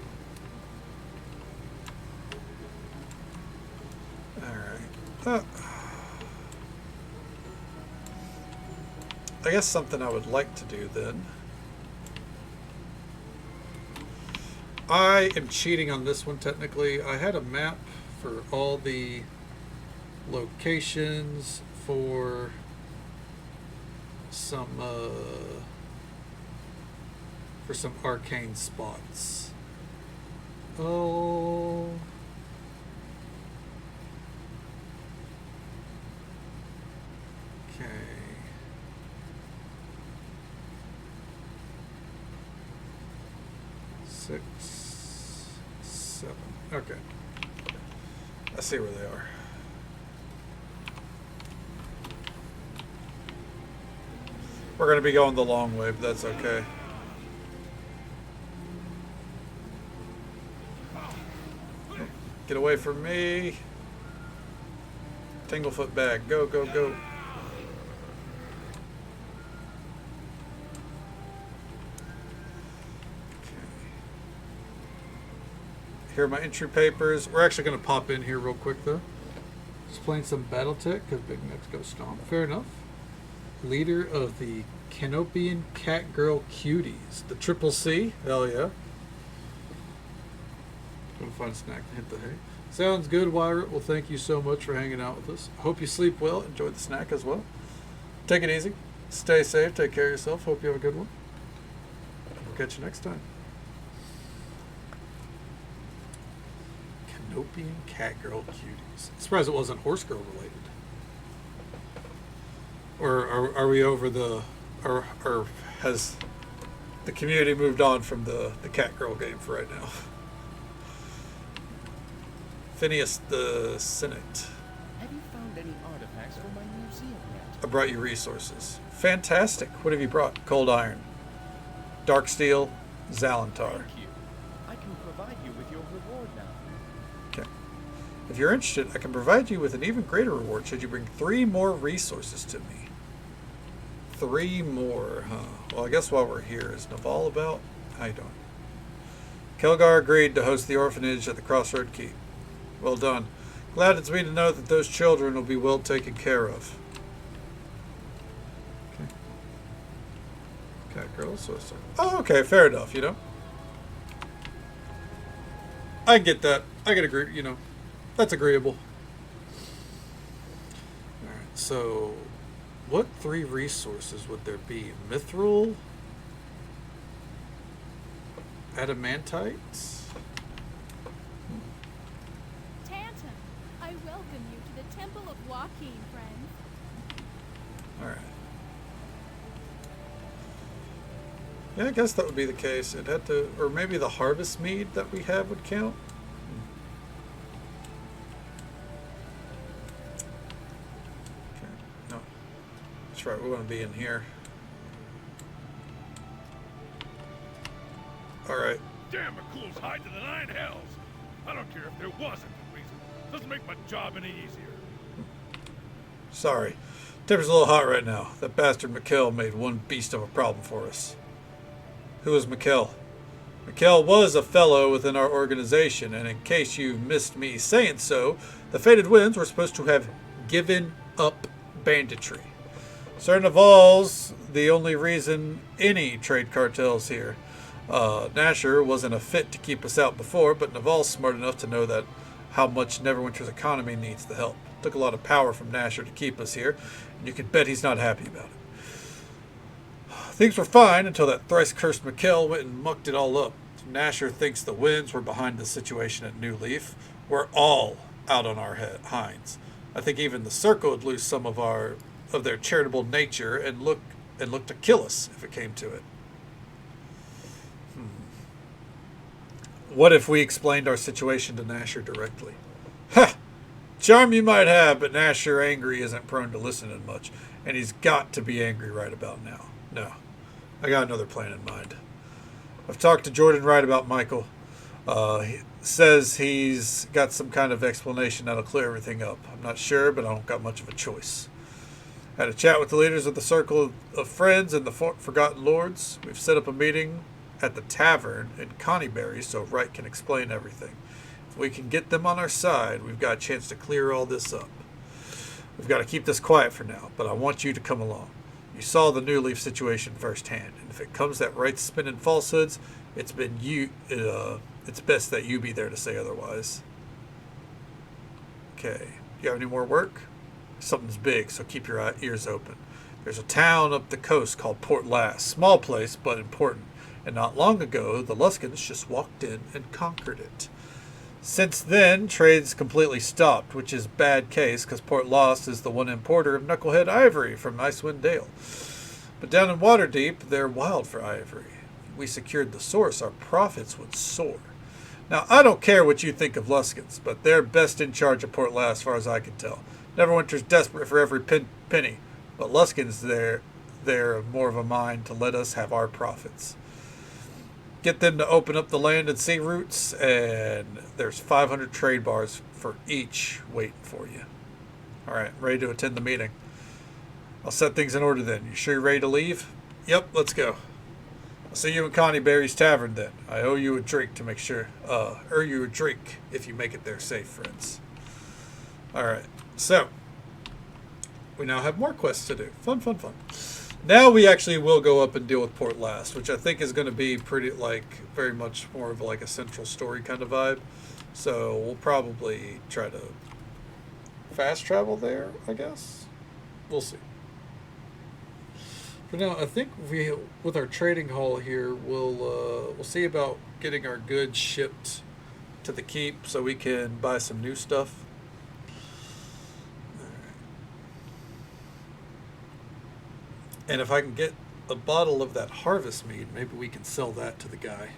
Alright. I guess something I would like to do then. I am cheating on this one technically. I had a map for all the locations for some arcane spots. Oh. Okay. Six, 7. Okay. I see where they are. We're going to be going the long way, but that's okay. Get away from me. Tinglefoot bag. Go, go, go. Here are my entry papers. We're actually going to pop in here real quick, though. Just playing some Battletech, because Big Necks go stomp. Fair enough. Leader of the Canopian Catgirl Cuties. The Triple C. Hell yeah. Gonna find a snack and hit the hay. Sounds good, Wyra. Well, thank you so much for hanging out with us. Hope you sleep well. Enjoy the snack as well. Take it easy. Stay safe. Take care of yourself. Hope you have a good one. We'll catch you next time. Canopian Catgirl Cuties. Surprised it wasn't Horse Girl related. Or are we over the... Or has the community moved on from the Catgirl game for right now? Phineas the Senate. Have you found any artifacts for my museum yet? I brought you resources. Fantastic. What have you brought? Cold iron, dark steel, Zalantar. Thank you. I can provide you with your reward now. Okay. If you're interested, I can provide you with an even greater reward should you bring 3 more resources to me. 3 more, huh? Well, I guess while we're here, is Naval about? How you doing? Kelgar agreed to host the orphanage at the Crossroad Keep. Well done. Glad it's me to know that those children will be well taken care of. Okay. Cat girls. Oh, okay. Fair enough, you know. I get that. I can agree, you know. That's agreeable. Alright, so what 3 resources would there be? Mithril? Adamantites? I welcome you to the Temple of Joaquin, friend. Alright. Yeah, I guess that would be the case. It had to, or maybe the harvest mead that we have would count. Okay, no. That's right, we want to be in here. Alright. Damn, McCool's hide to the 9 hells. I don't care if there wasn't a reason. Doesn't make my job any easier. Sorry. Temper's a little hot right now. That bastard Mikkel made one beast of a problem for us. Who is Mikkel? Mikkel was a fellow within our organization, and in case you missed me saying so, the Fated Winds were supposed to have given up banditry. Sir Naval's the only reason any trade cartels here. Nasher wasn't a fit to keep us out before, but Naval's smart enough to know that how much Neverwinter's economy needs the help. Took a lot of power from Nasher to keep us here, and you can bet he's not happy about it. Things were fine until that thrice-cursed Mikkel went and mucked it all up. Nasher thinks the Winds were behind the situation at New Leaf. We're all out on our hinds. I think even the Circle would lose some of their charitable nature and look to kill us if it came to it. What if we explained our situation to Nasher directly? Ha! Charm you might have, but Nasher angry isn't prone to listening much, and he's got to be angry right about now. No, I got another plan in mind. I've talked to Jordan Wright about Michael. He says he's got some kind of explanation that'll clear everything up. I'm not sure, but I don't got much of a choice. Had a chat with the leaders of the Circle of Friends and the Forgotten Lords. We've set up a meeting at the tavern in Connieberry so Wright can explain everything. If we can get them on our side, we've got a chance to clear all this up. We've got to keep this quiet for now, but I want you to come along. You saw the New Leaf situation firsthand, and if it comes that Wright's spinning falsehoods, it's best that you be there to say otherwise. Okay, do you have any more work? Something's big, so keep your ears open. There's a town up the coast called Port Lass. Small place, but important. And not long ago, the Luskins just walked in and conquered it. Since then, trade's completely stopped, which is bad case because Port Lass is the one importer of knucklehead ivory from Icewind Dale. But down in Waterdeep, they're wild for ivory. If we secured the source, our profits would soar. Now, I don't care what you think of Luskins, but they're best in charge of Port Lass as far as I can tell. Neverwinter's desperate for every penny, but Luskins, they're more of a mind to let us have our profits. Get them to open up the land and sea routes, and there's 500 trade bars for each waiting for you. All right, ready to attend the meeting. I'll set things in order then. You sure you're ready to leave? Yep, let's go. I'll see you in Connie Berry's tavern then. I owe you a drink to make sure. Owe you a drink if you make it there safe, friends. All right, so we now have more quests to do. Fun, fun, fun. Now we actually will go up and deal with Port Last, which I think is going to be pretty, like, very much more of like a central story kind of vibe. So we'll probably try to fast travel there, I guess. We'll see. For now, I think with our trading hall here, we'll see about getting our goods shipped to the keep so we can buy some new stuff. And if I can get a bottle of that harvest mead, maybe we can sell that to the guy.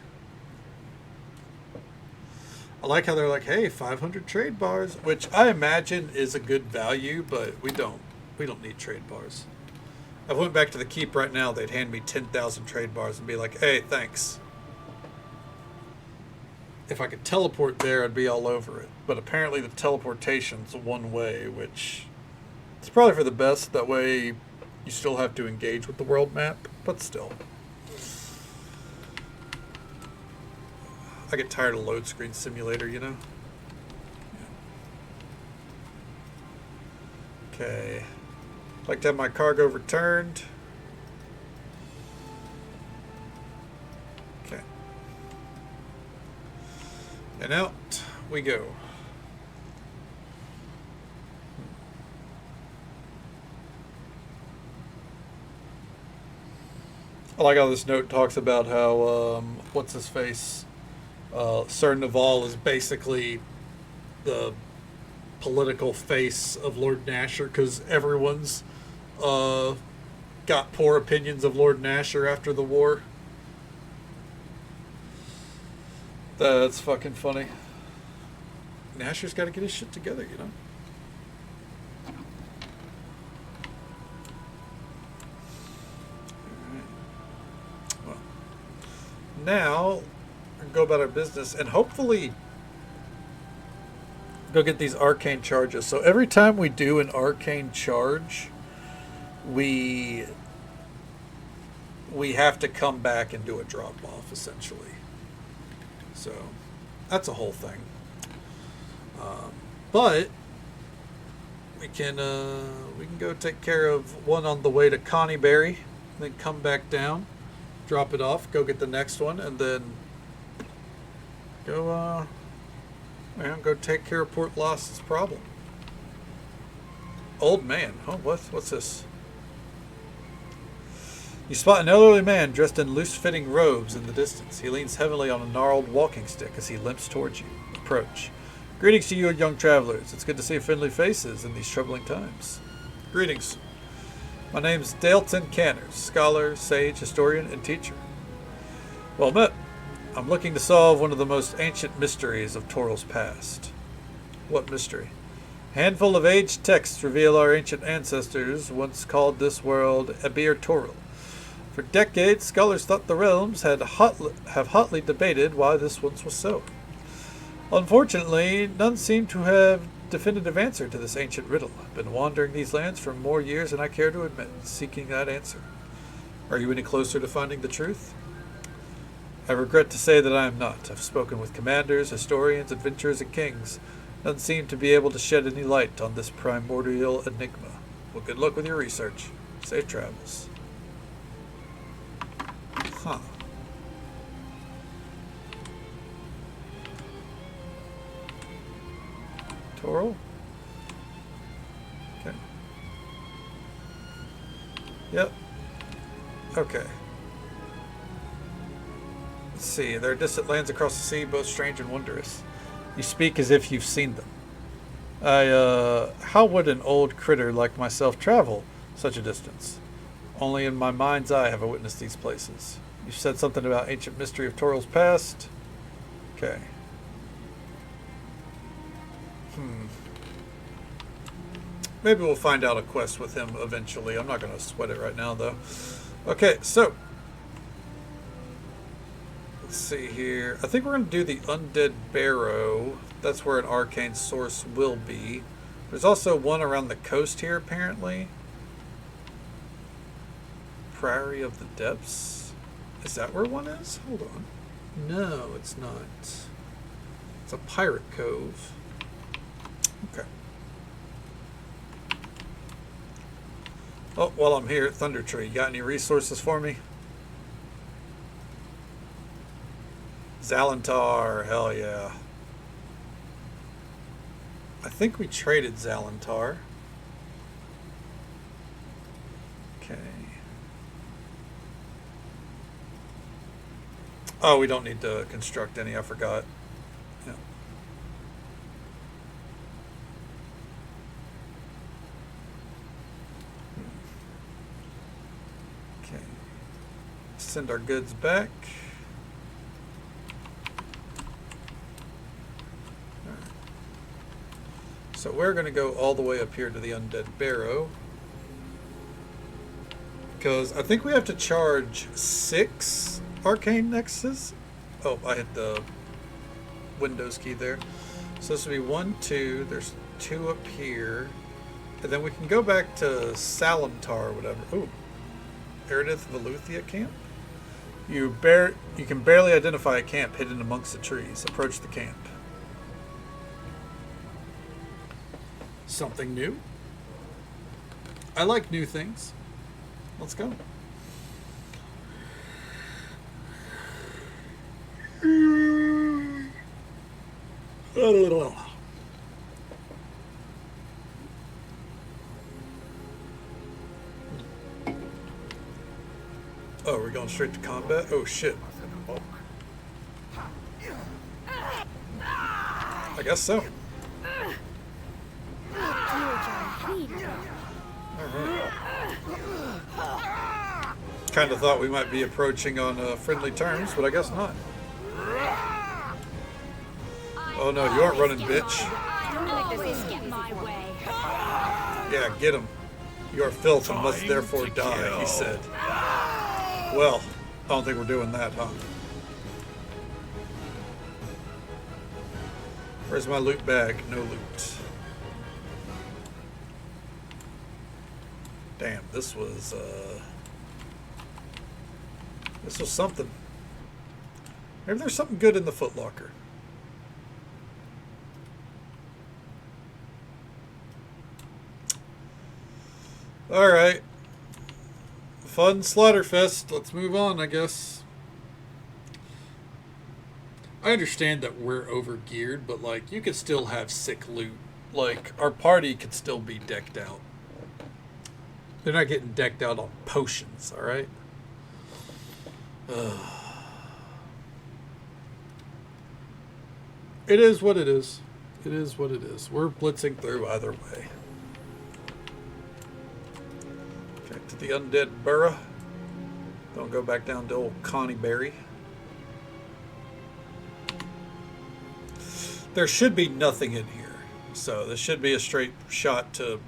I like how they're like, hey, 500 trade bars, which I imagine is a good value, but we don't need trade bars. If I went back to the keep right now, they'd hand me 10,000 trade bars and be like, hey, thanks. If I could teleport there, I'd be all over it. But apparently the teleportation's one way, which it's probably for the best. That way you still have to engage with the world map, but still. I get tired of load screen simulator, you know? Yeah. Okay. I'd like to have my cargo returned. Okay. And out we go. I like how this note talks about how, what's his face? Sir Naval is basically the political face of Lord Nasher because everyone's got poor opinions of Lord Nasher after the war. That's fucking funny. Nasher's got to get his shit together, you know? Now, we can go about our business and hopefully go get these arcane charges. So every time we do an arcane charge, we have to come back and do a drop off, essentially. So that's a whole thing. But we can go take care of one on the way to Connie Berry, then come back down. Drop it off, go get the next one, and then go take care of Port Lost's problem. Old man. Oh, what's this? You spot an elderly man dressed in loose-fitting robes in the distance. He leans heavily on a gnarled walking stick as he limps towards you. Approach. Greetings to you, young travelers. It's good to see friendly faces in these troubling times. Greetings. My name's Dalton Canners, scholar, sage, historian, and teacher. Well met. I'm looking to solve one of the most ancient mysteries of Toral's past. What mystery? A handful of aged texts reveal our ancient ancestors once called this world Ebir Toral. For decades, scholars thought the realms have hotly debated why this once was so. Unfortunately, none seem to have definitive answer to this ancient riddle. I've been wandering these lands for more years than I care to admit, seeking that answer. Are you any closer to finding the truth? I regret to say that I am not. I've spoken with commanders, historians, adventurers, and kings. None seem to be able to shed any light on this primordial enigma. Well, good luck with your research. Safe travels. Huh. Toral? Okay. Yep. Okay. Let's see. There are distant lands across the sea, both strange and wondrous. You speak as if you've seen them. How would an old critter like myself travel such a distance? Only in my mind's eye have I witnessed these places. You said something about ancient mystery of Toral's past. Okay. maybe we'll find out a quest with him eventually. I'm not going to sweat it right now, though. Okay, so let's see here. I think we're going to do the Undead Barrow. That's where an arcane source will be. There's also one around the coast here, apparently. Priory of the Depths. Is that where one is? Hold on. No, it's not. It's a pirate cove. Okay. Oh, while I'm here at Thunder Tree, you got any resources for me? Zalantar, hell yeah. I think we traded Zalantar. Okay. Oh, we don't need to construct any, I forgot. Yeah. Okay. Send our goods back. Alright. So we're going to go all the way up here to the Undead Barrow. Because I think we have to charge 6 arcane nexuses. Oh, I hit the Windows key there. So this would be 1, 2. There's 2 up here. And then we can go back to Salamtar or whatever. Ooh. Eredith Veluthia camp? You can barely identify a camp hidden amongst the trees. Approach the camp. Something new? I like new things. Let's go. Oh, we're going straight to combat? Oh shit. I guess so. Kind of thought we might be approaching on friendly terms, but I guess not. Oh no, you aren't running, bitch. Yeah, get him. You are filth and must therefore die, he said. Well, I don't think we're doing that, huh? Where's my loot bag? No loot. Damn, this was something. Maybe there's something good in the footlocker. Alright. Fun Slaughterfest. Let's move on, I guess. I understand that we're over geared, but like you could still have sick loot. Like our party could still be decked out. They're not getting decked out on potions, alright? It is what it is. It is what it is. We're blitzing through either way. Okay, to the Undead Burrow. Don't go back down to old Connie Berry. There should be nothing in here. So this should be a straight shot to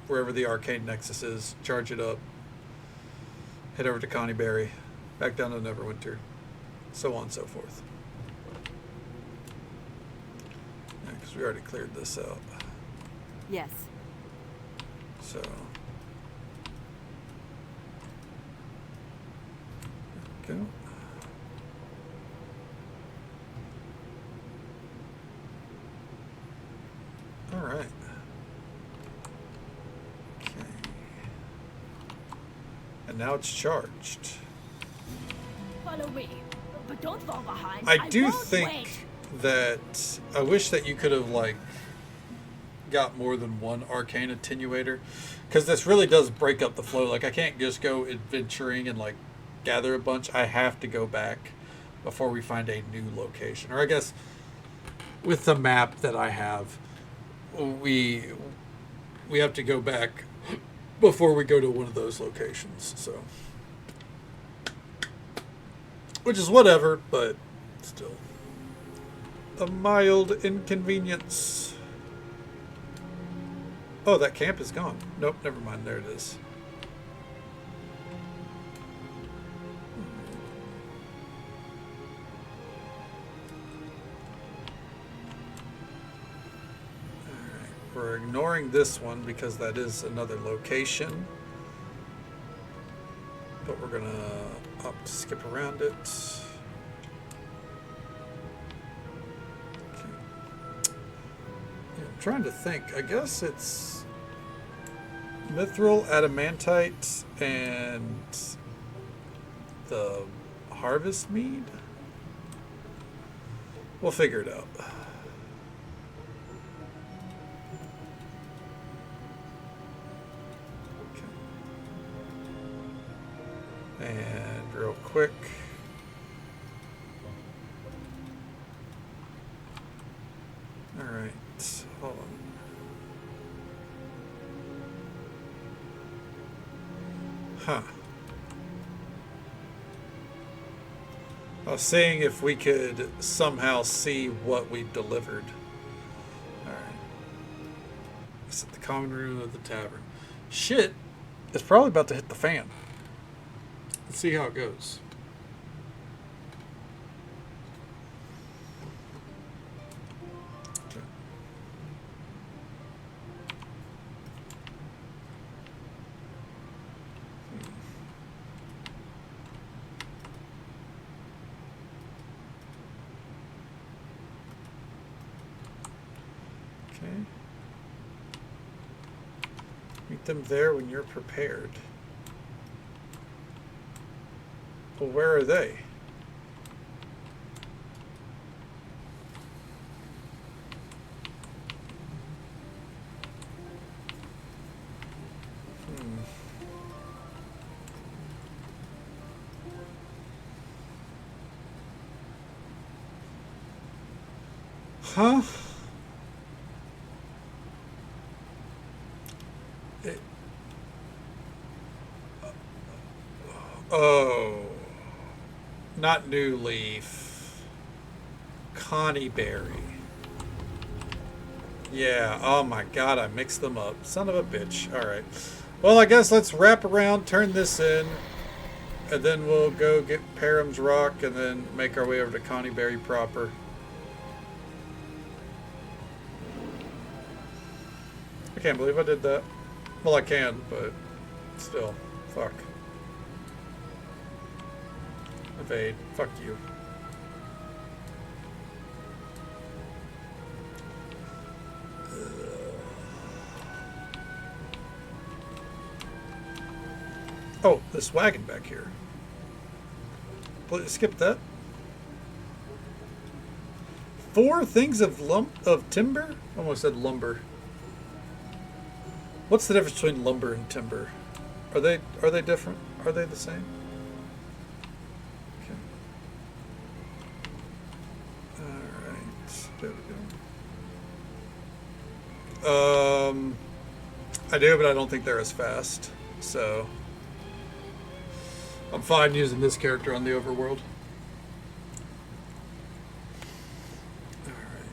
wherever the Arcane Nexus is. Charge it up. Head over to Connie Berry. Back down to Neverwinter. So on and so forth. Yeah, because we already cleared this out. Yes. So. There we go. All right. Okay. And now it's charged. Follow me, but don't fall behind. I do won't think wait. that I wish that you could have like got more than one arcane attenuator, because this really does break up the flow. Like I can't just go adventuring and like gather a bunch. I have to go back before we find a new location, or I guess with the map that I have, we have to go back before we go to one of those locations. So, which is whatever, but still a mild inconvenience. Oh, that camp is gone. Nope, never mind. There it is. Alright, we're ignoring this one because that is another location. But we're gonna skip around it. Okay. Yeah, I'm trying to think. I guess it's mithril, adamantite, and the harvest mead. We'll figure it out. And real quick, all right, hold on. Huh. I was seeing if we could somehow see what we delivered. All right. It's at the common room of the tavern. Shit, it's probably about to hit the fan. Let's see how it goes. Okay. Okay. Meet them there when you're prepared. Well, where are they? Huh? Oh. Not New Leaf. Connie Berry. Yeah, oh my god, I mixed them up. Son of a bitch. Alright. Well, I guess let's wrap around, turn this in, and then we'll go get Parham's Rock and then make our way over to Connie Berry proper. I can't believe I did that. Well, I can, but still. Fuck. Evade. Fuck you. Oh, this wagon back here. Skip that. 4 things of timber? Almost said lumber. What's the difference between lumber and timber? Are they different? Are they the same? Okay. Alright. There we go. I do, but I don't think they're as fast. So I'm fine using this character on the overworld. Alright.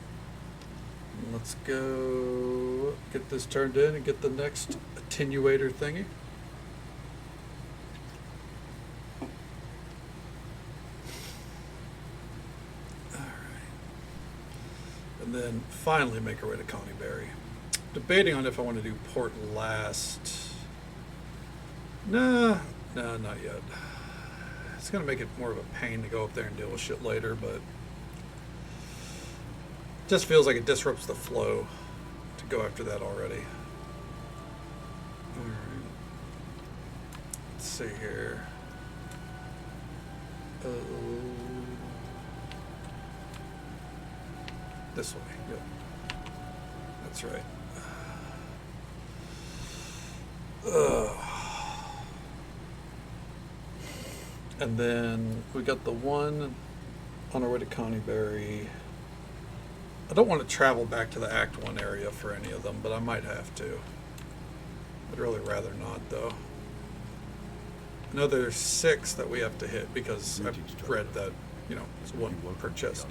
Let's go get this turned in and get the next attenuator thingy. Alright. And then finally make our way to Connie Berry. Debating on if I want to do port last. Nah, not yet. It's going to make it more of a pain to go up there and deal with shit later, but just feels like it disrupts the flow to go after that already. Alright. Let's see here. This way. Yep. That's right. And then we got the one on our way to Connie Berry. I don't want to travel back to the Act 1 area for any of them, but I might have to. I'd really rather not, though. I know there's 6 that we have to hit because I've read that, it's 1 per chest.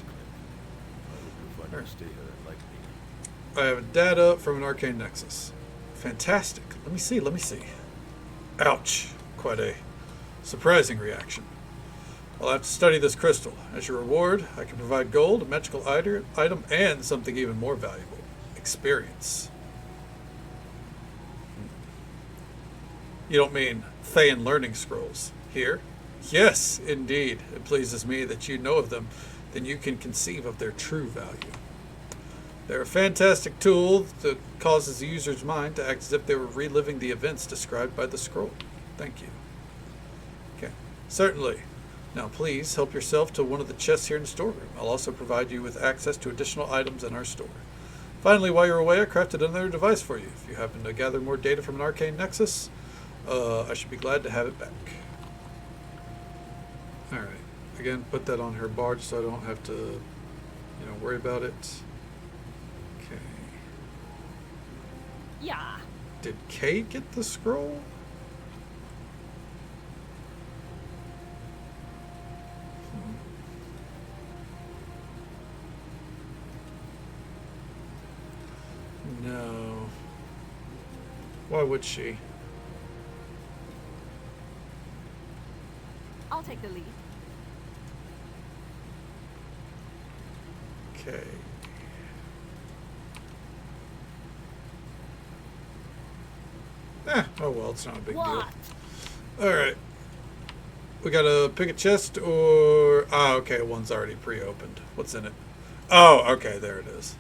I have data from an Arcane Nexus. fantastic. Let me see, let me see. Ouch. Quite a surprising reaction. I'll have to study this crystal. As your reward, I can provide gold, a magical item, and something even more valuable. Experience. You don't mean Thayan learning scrolls here? Yes, indeed. It pleases me that you know of them, then you can conceive of their true value. They're a fantastic tool that causes the user's mind to act as if they were reliving the events described by the scroll. Thank you. Okay, certainly. Now please help yourself to one of the chests here in the storeroom. I'll also provide you with access to additional items in our store. Finally, while you're away, I crafted another device for you. If you happen to gather more data from an arcane nexus, I should be glad to have it back. Alright. Again, put that on her barge so I don't have to, worry about it. Okay. Yeah. Did Kay get the scroll? No. Why would she? I'll take the lead. Okay. Oh well, it's not a big deal. Alright. We gotta pick a chest or... Ah, okay, one's already pre-opened. What's in it? Oh, okay, there it is.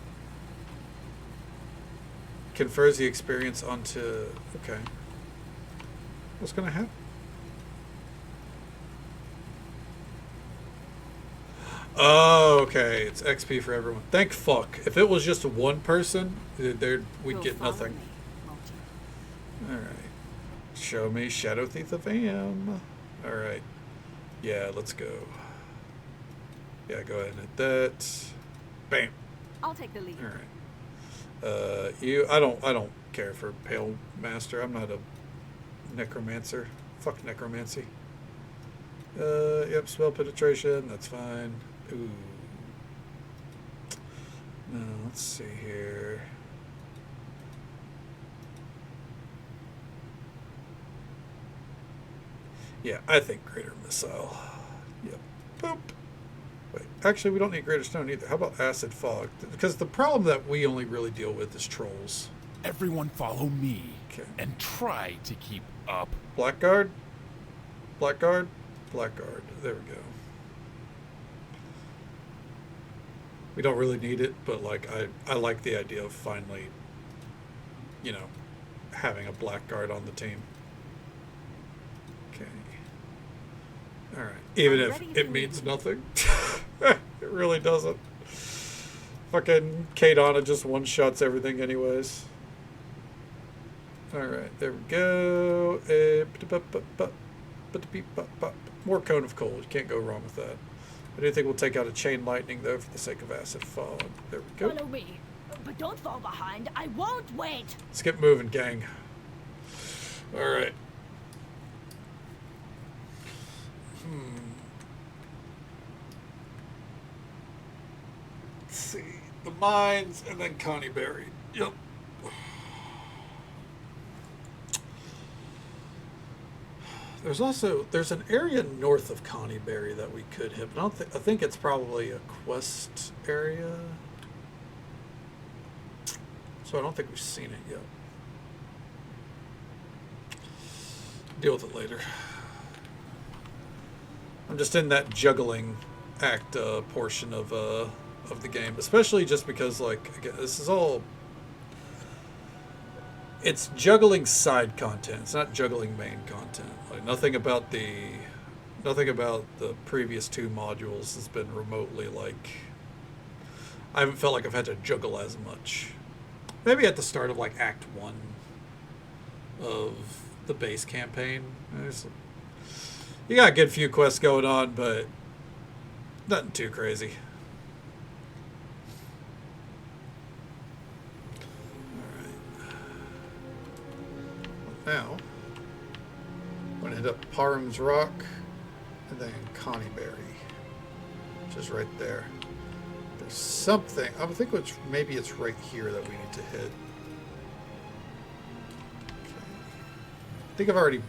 Confers the experience onto... Okay. What's gonna happen? Oh, okay. It's XP for everyone. Thank fuck. If it was just one person, we'd get nothing. Alright. Show me Shadow Thief of Am. Alright. Yeah, let's go. Yeah, go ahead and hit that. Bam. I'll take the lead. Alright. I don't care for Pale Master. I'm not a necromancer. Fuck necromancy. Yep, spell penetration, that's fine. Ooh. Now, let's see here. Yeah, I think Greater Missile. Yep. Boop. Wait, actually, we don't need Greater Stone either. How about Acid Fog? Because the problem that we only really deal with is trolls. Everyone follow me. Okay. And try to keep up. Blackguard? Blackguard? Blackguard. There we go. We don't really need it, but like I like the idea of finally, having a blackguard on the team. Okay. Alright. Even if it means nothing. It really doesn't. Fucking Kadana just one-shots everything anyways. Alright, there we go. More Cone of Cold. You can't go wrong with that. I do think we'll take out a Chain Lightning, though, for the sake of Acid Fog. There we go. Follow me, but don't fall behind. I won't wait. Let's get moving, gang. Alright. Let's see. The mines, and then Connie Berry. Yep. There's an area north of Connie Berry that we could hit, but I think it's probably a quest area. So I don't think we've seen it yet. Deal with it later. I'm just in that juggling act portion of the game, especially just because, like, again, this is all... It's juggling side content. It's not juggling main content. Like nothing about the previous two modules has been remotely like. I haven't felt like I've had to juggle as much. Maybe at the start of like Act 1 of the base campaign. You got a good few quests going on, but nothing too crazy. Now, I'm going to hit up Parham's Rock and then Connie Berry, which is right there. There's something, I think maybe it's right here that we need to hit. I think I've already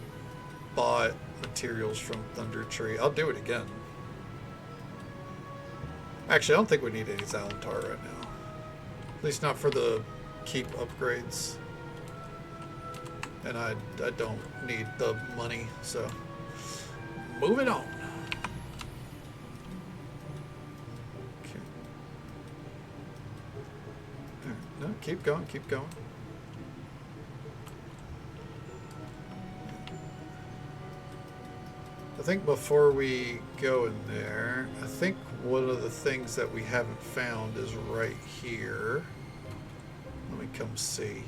bought materials from Thunder Tree. I'll do it again. Actually, I don't think we need any Zalantar right now. At least not for the keep upgrades. And I don't need the money, so moving on. Okay. All right, no, keep going, keep going. I think before we go in there, I think one of the things that we haven't found is right here. Let me come see.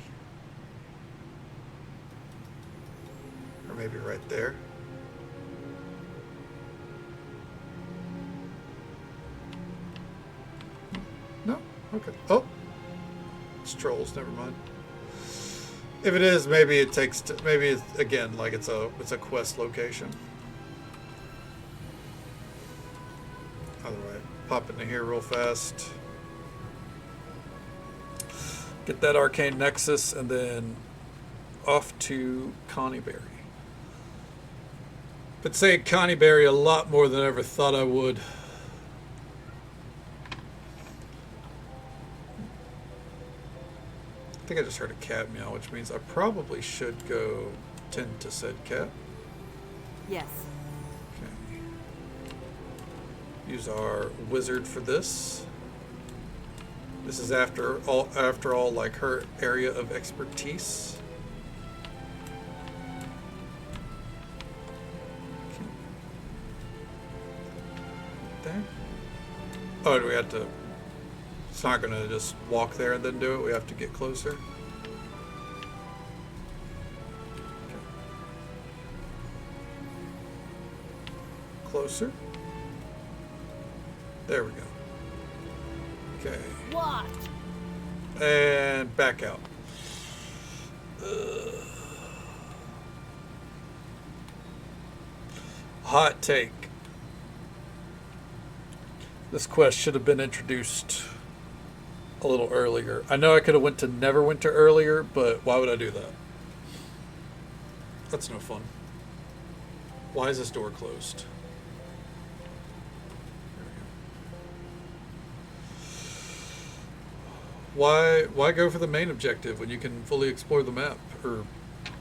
Or maybe right there. No? Okay. Oh! It's trolls, never mind. If it is, maybe it takes, maybe it's, again, like it's a quest location. Other way. Pop into here real fast. Get that Arcane Nexus, and then off to Connieberry. Been saying Connieberry a lot more than I ever thought I would. I think I just heard a cat meow, which means I probably should go tend to said cat. Yes. Okay. Use our wizard for this. This is after all, like her area of expertise. Okay. There. Oh, do we have to? It's not going to just walk there and then do it. We have to get closer. Okay. Closer. There we go. Okay. What? And back out. Hot take. This quest should have been introduced a little earlier. I know I could have went to Neverwinter earlier, but why would I do that? That's no fun. Why is this door closed? Why go for the main objective when you can fully explore the map? Or,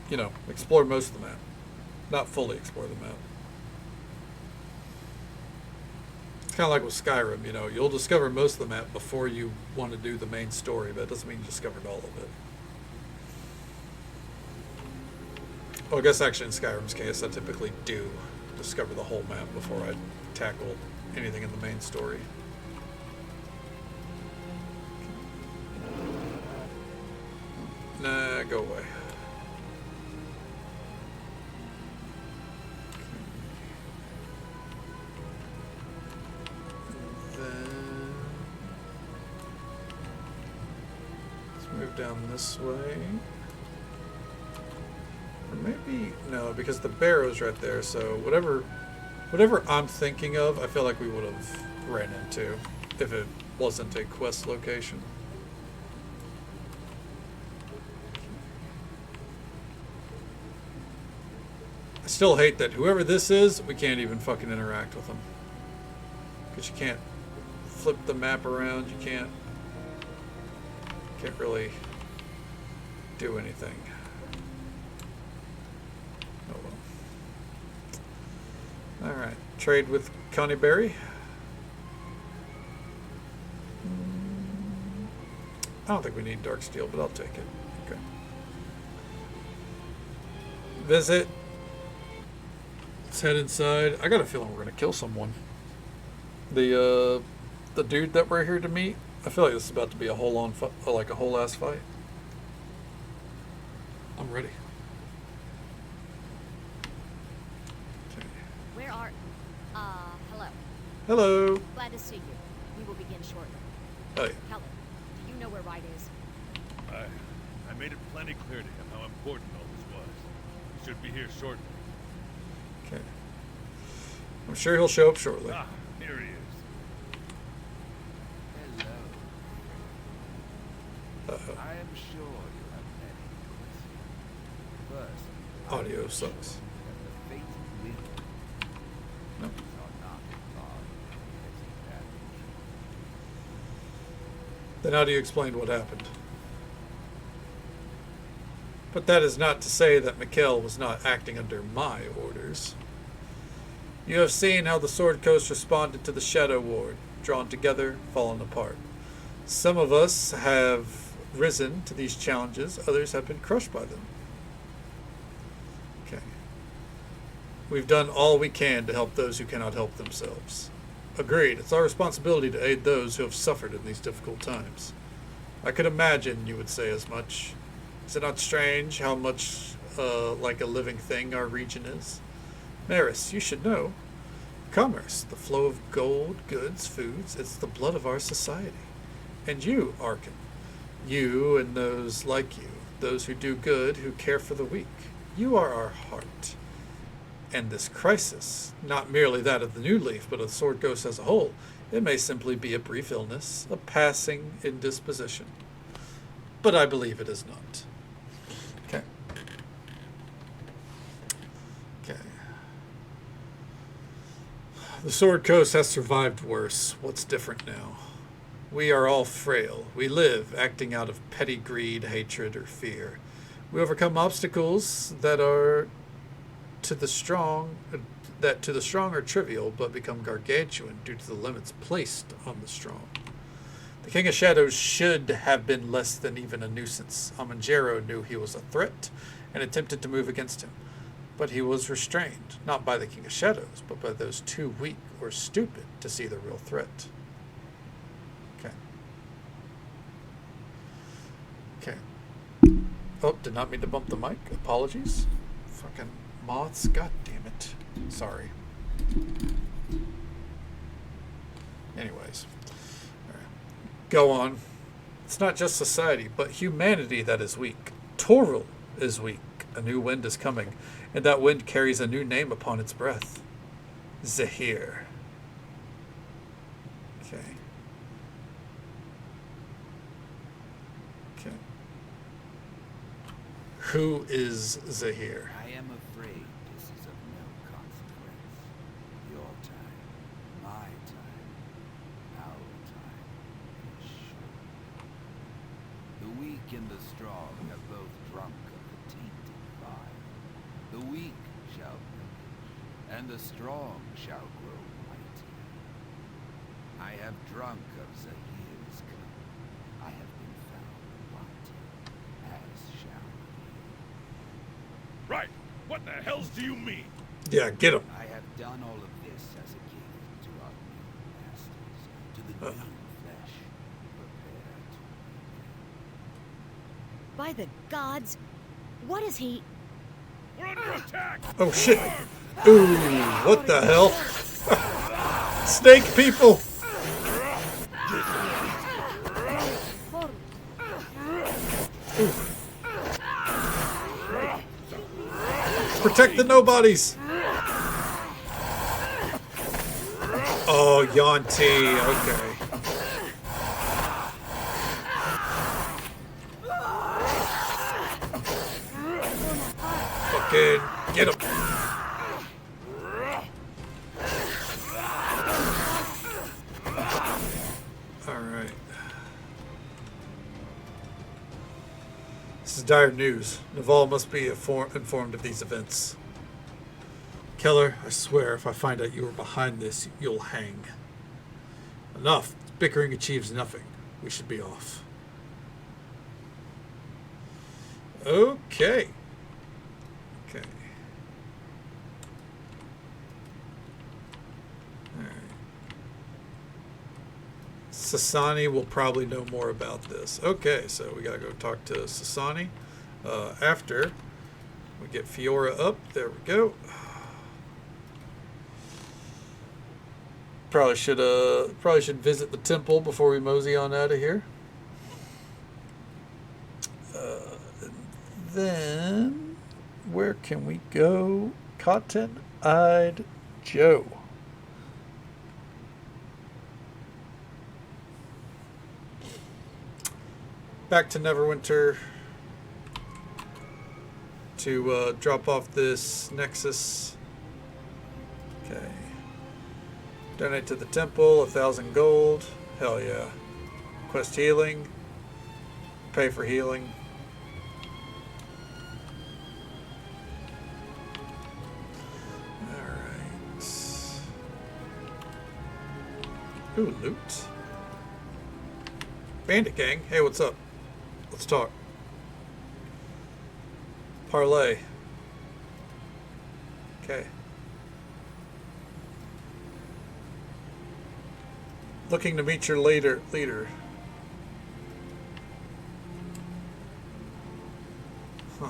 you know, explore most of the map. Not fully explore the map. It's kind of like with Skyrim, you know, you'll discover most of the map before you want to do the main story, but it doesn't mean you discovered all of it. Well, I guess actually in Skyrim's case, I typically do discover the whole map before I tackle anything in the main story. Nah, go away. Move down this way. Or maybe, no, because the barrow's right there, so whatever I'm thinking of, I feel like we would have ran into if it wasn't a quest location. I still hate that whoever this is, we can't even fucking interact with them. Because you can't flip the map around, you can't really do anything. Oh well. Alright, trade with Connieberry. I don't think we need dark steel, but I'll take it. Okay. Visit. Let's head inside. I got a feeling we're gonna kill someone. The dude that we're here to meet. I feel like this is about to be a whole ass fight. I'm ready. Okay. Where are... hello. Hello. Glad to see you. We will begin shortly. Oh yeah. Helen, do you know where Wright is? I made it plenty clear to him how important all this was. He should be here shortly. Okay. I'm sure he'll show up shortly. Ah, here he is. I am sure you have many questions. First, Audio sucks. Nope. Then how do you explain what happened? But that is not to say that Mikkel was not acting under my orders. You have seen how the Sword Coast responded to the Shadow Ward, drawn together, fallen apart. Some of us have risen to these challenges, others have been crushed by them. Okay. We've done all we can to help those who cannot help themselves. Agreed, it's our responsibility to aid those who have suffered in these difficult times. I could imagine you would say as much. Is it not strange how much like a living thing our region is? Maris, you should know. Commerce, the flow of gold, goods, foods, it's the blood of our society. And you, Arkin, you and those like you, those who do good, who care for the weak, you are our heart. And this crisis, not merely that of the New Leaf, but of the Sword Coast as a whole, it may simply be a brief illness, a passing indisposition. But I believe it is not. Okay. Okay. The Sword Coast has survived worse. What's different now? We are all frail. We live acting out of petty greed, hatred, or fear. We overcome obstacles that are to the strong are trivial, but become gargantuan due to the limits placed on the strong. The King of Shadows should have been less than even a nuisance. Amanjero knew he was a threat and attempted to move against him. But he was restrained, not by the King of Shadows, but by those too weak or stupid to see the real threat. Okay. Okay. Oh, did not mean to bump the mic. Apologies. Fucking moths. God damn it. Sorry. Anyways. Go on. It's not just society, but humanity that is weak. Toril is weak. A new wind is coming, and that wind carries a new name upon its breath. Zahir. Okay. Okay. Who is Zahir? I am afraid this is of no consequence. Your time, my time, our time is short. The weak and the strong have both drunk of the tainted fire. The weak shall perish, and the strong shall grow mighty. I have drunk of Zahir's cup. I have been found wanting, as shall you. Right. What the hells do you mean? Yeah, get him. I have done all of this as a gift to our new masters, to the new flesh prepared to eat them. By the gods, what is he? We're under attack! Oh shit. Ooh, what the hell? Snake people! Ooh. Protect the nobodies! Oh, Yanti, okay. Fucking get him. Alright. This is dire news. Naval must be informed of these events. Keller, I swear if I find out you were behind this, you'll hang. Enough. Bickering achieves nothing. We should be off. Okay. Okay. Alright. Sasani will probably know more about this. Okay, so we gotta go talk to Sasani. After we get Fiora up. There we go. Probably should visit the temple before we mosey on out of here. Then where can we go? Cotton-eyed Joe. Back to Neverwinter to drop off this Nexus. Okay. Donate to the temple, 1,000 gold. Hell yeah. Quest healing. Pay for healing. Alright. Ooh, loot. Bandit gang. Hey, what's up? Let's talk. Parlay. Okay. Looking to meet your leader. Huh.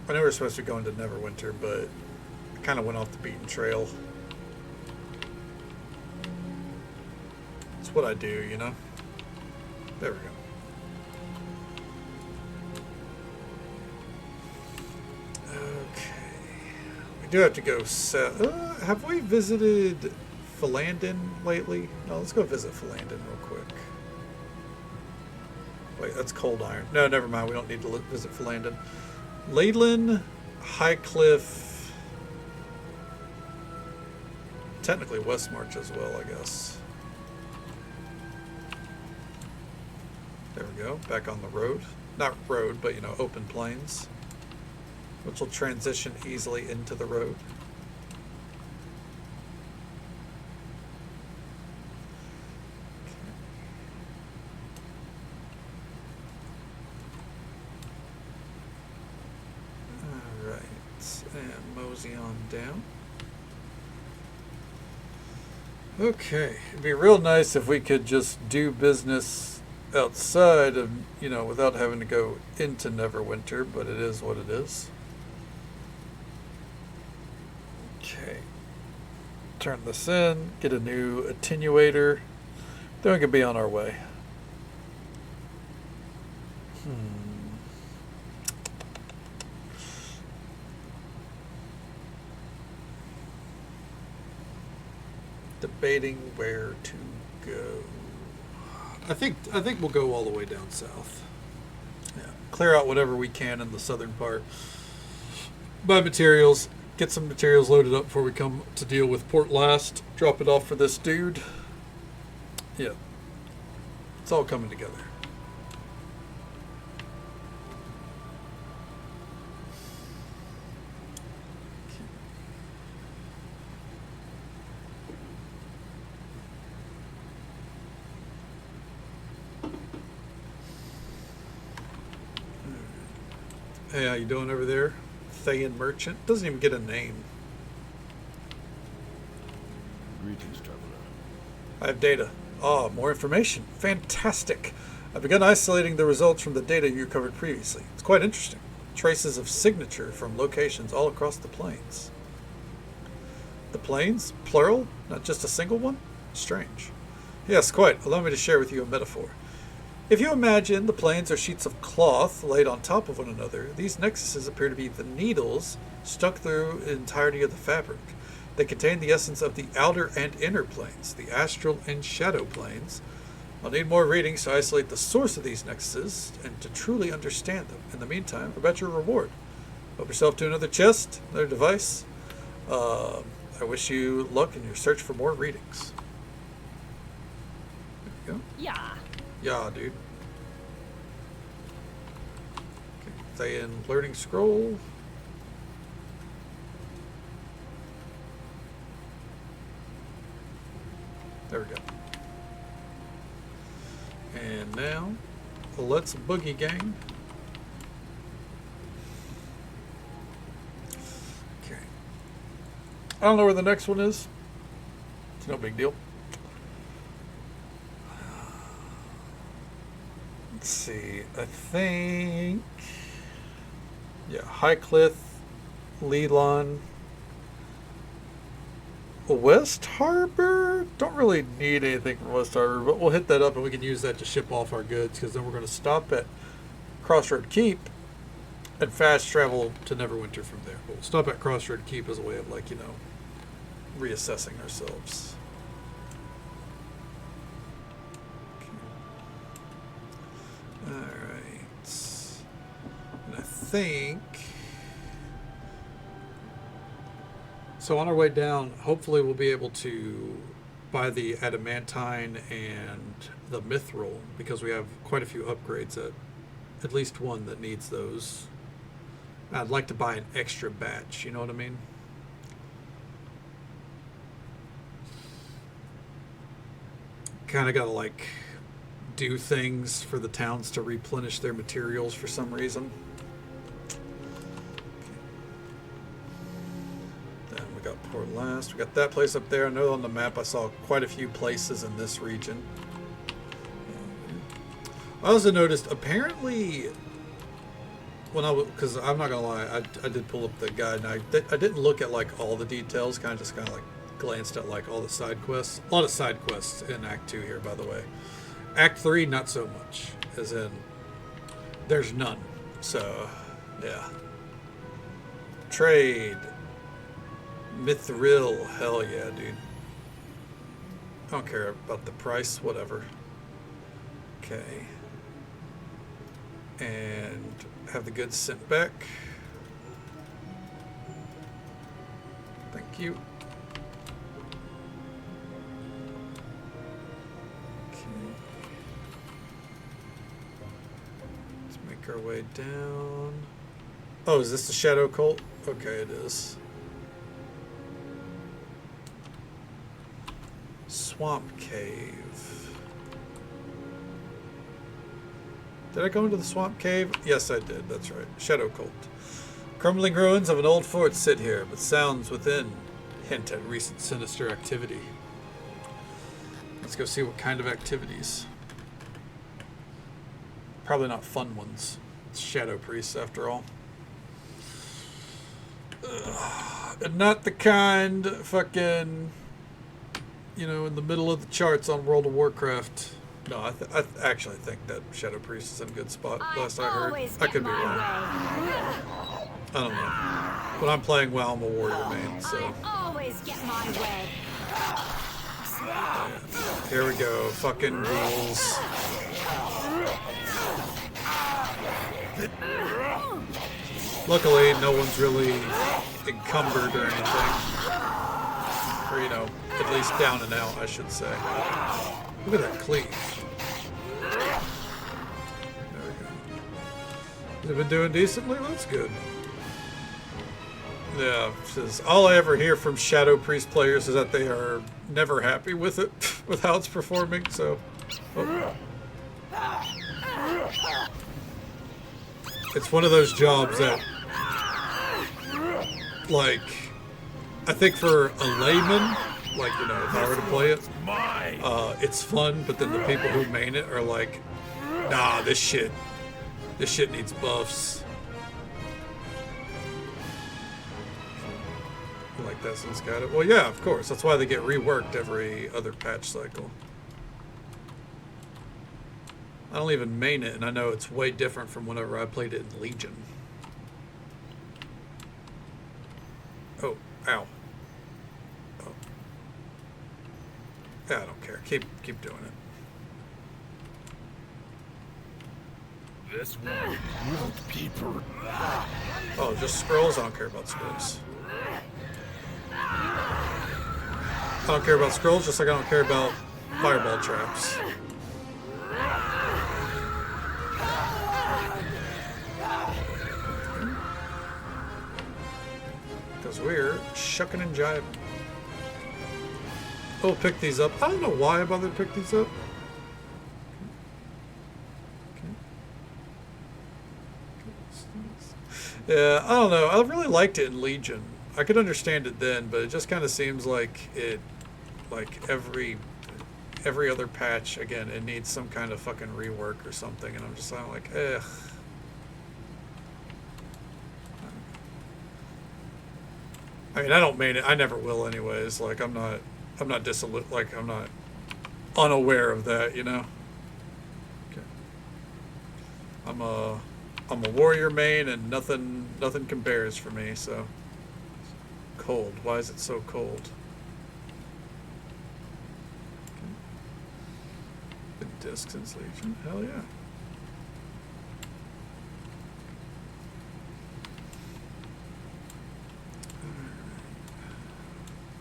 I know we're supposed to go into Neverwinter, but I kind of went off the beaten trail. It's what I do, you know? There we go. Okay. We do have to go south. Have we visited Philandon lately? No, let's go visit Philandon real quick. Wait, that's Cold Iron. No, never mind. We don't need to visit Philandon. Leyland, Highcliff, technically Westmarch as well, I guess. There we go, back on the road. Not road, but, you know, open plains, which will transition easily into the road. On down. Okay, it'd be real nice if we could just do business outside of, you know, without having to go into Neverwinter, but it is what it is. Okay, turn this in, get a new attenuator, then we can be on our way. Debating where to go. I think we'll go all the way down south. Yeah, clear out whatever we can in the southern part. Buy materials, get some materials loaded up before we come to deal with Port Last. Drop it off for this dude. Yeah, it's all coming together. Hey, how you doing over there? Thayan Merchant. Doesn't even get a name. Greetings, traveler. I have data. Ah, more information. Fantastic. I've begun isolating the results from the data you covered previously. It's quite interesting. Traces of signature from locations all across the plains. The plains? Plural? Not just a single one? Strange. Yes, quite. Allow me to share with you a metaphor. If you imagine the plains are sheets of cloth laid on top of one another, these nexuses appear to be the needles stuck through the entirety of the fabric. They contain the essence of the outer and inner planes, the astral and shadow planes. I'll need more readings to isolate the source of these nexuses and to truly understand them. In the meantime, about your reward. Help yourself to another chest, another device. I wish you luck in your search for more readings. There you go. Yeah. Yeah, dude. Okay, stay in learning scroll. There we go. And now, let's boogie gang. Okay. I don't know where the next one is. It's no big deal. Let's see, I think, yeah, Highcliff, Leyland, West Harbor. Don't really need anything from West Harbor, but we'll hit that up and we can use that to ship off our goods, because then we're going to stop at Crossroad Keep and fast travel to Neverwinter from there. But we'll stop at Crossroad Keep as a way of, like, you know, reassessing ourselves. Okay. All right. And I think. So on our way down, hopefully we'll be able to buy the adamantine and the mithril, because we have quite a few upgrades, at least one that needs those. I'd like to buy an extra batch, you know what I mean? Kind of got to like do things for the towns to replenish their materials for some reason. Then we got Port Last. We got that place up there. I know on the map I saw quite a few places in this region. I also noticed apparently when because I'm not gonna lie, I did pull up the guide, and I didn't look at like all the details. Kind of like glanced at like all the side quests. A lot of side quests in Act 2 here, by the way. Act 3 not so much, as in there's none. So yeah. Trade. Mithril, hell yeah, dude. I don't care about the price, whatever. Okay. And have the goods sent back. Thank you. Okay. Let's make our way down. Oh, is this the Shadow Cult? Okay, it is. Swamp Cave. Did I go into the Swamp Cave? Yes, I did. That's right. Shadow Cult. Crumbling ruins of an old fort sit here, but sounds within hint at recent sinister activity. Let's go see what kind of activities. Probably not fun ones. It's Shadow Priests, after all. And not the kind fucking, you know, in the middle of the charts on World of Warcraft. No, I actually think that Shadow Priest is in a good spot. Last I heard, I could be wrong. I don't know. When I'm playing WoW, I'm a warrior main, so. I always get my way. Here we go, fucking rules. Luckily, no one's really encumbered or anything. Or, you know, at least down and out, I should say. Look at that cleave. There we go. They've been doing decently? That's good. Yeah, because all I ever hear from Shadow Priest players is that they are never happy with it, with how it's performing, so. Oh. It's one of those jobs that, like, I think for a layman, like, you know, if I were to play it, it's fun, but then the people who main it are like, nah, this shit needs buffs. Like that since got it. Well, yeah, of course. That's why they get reworked every other patch cycle. I don't even main it, and I know it's way different from whenever I played it in Legion. Oh, ow. Oh. Yeah, I don't care. Keep doing it. This one won't be Oh, just scrolls? I don't care about scrolls. I don't care about scrolls, just like I don't care about fireball traps. Because we're shucking and jiving. Oh, pick these up. I don't know why I bothered to pick these up. Yeah, I don't know. I really liked it in Legion. I could understand it then, but it just kind of seems like it, like every other patch, again, it needs some kind of fucking rework or something, and I'm just like, ugh. I mean, I don't main it. I never will, anyways. Like, I'm not dissolute. Like, I'm not unaware of that, you know. Okay. I'm a warrior main, and nothing compares for me. So cold. Why is it so cold? Been disc since Legion. Hell yeah.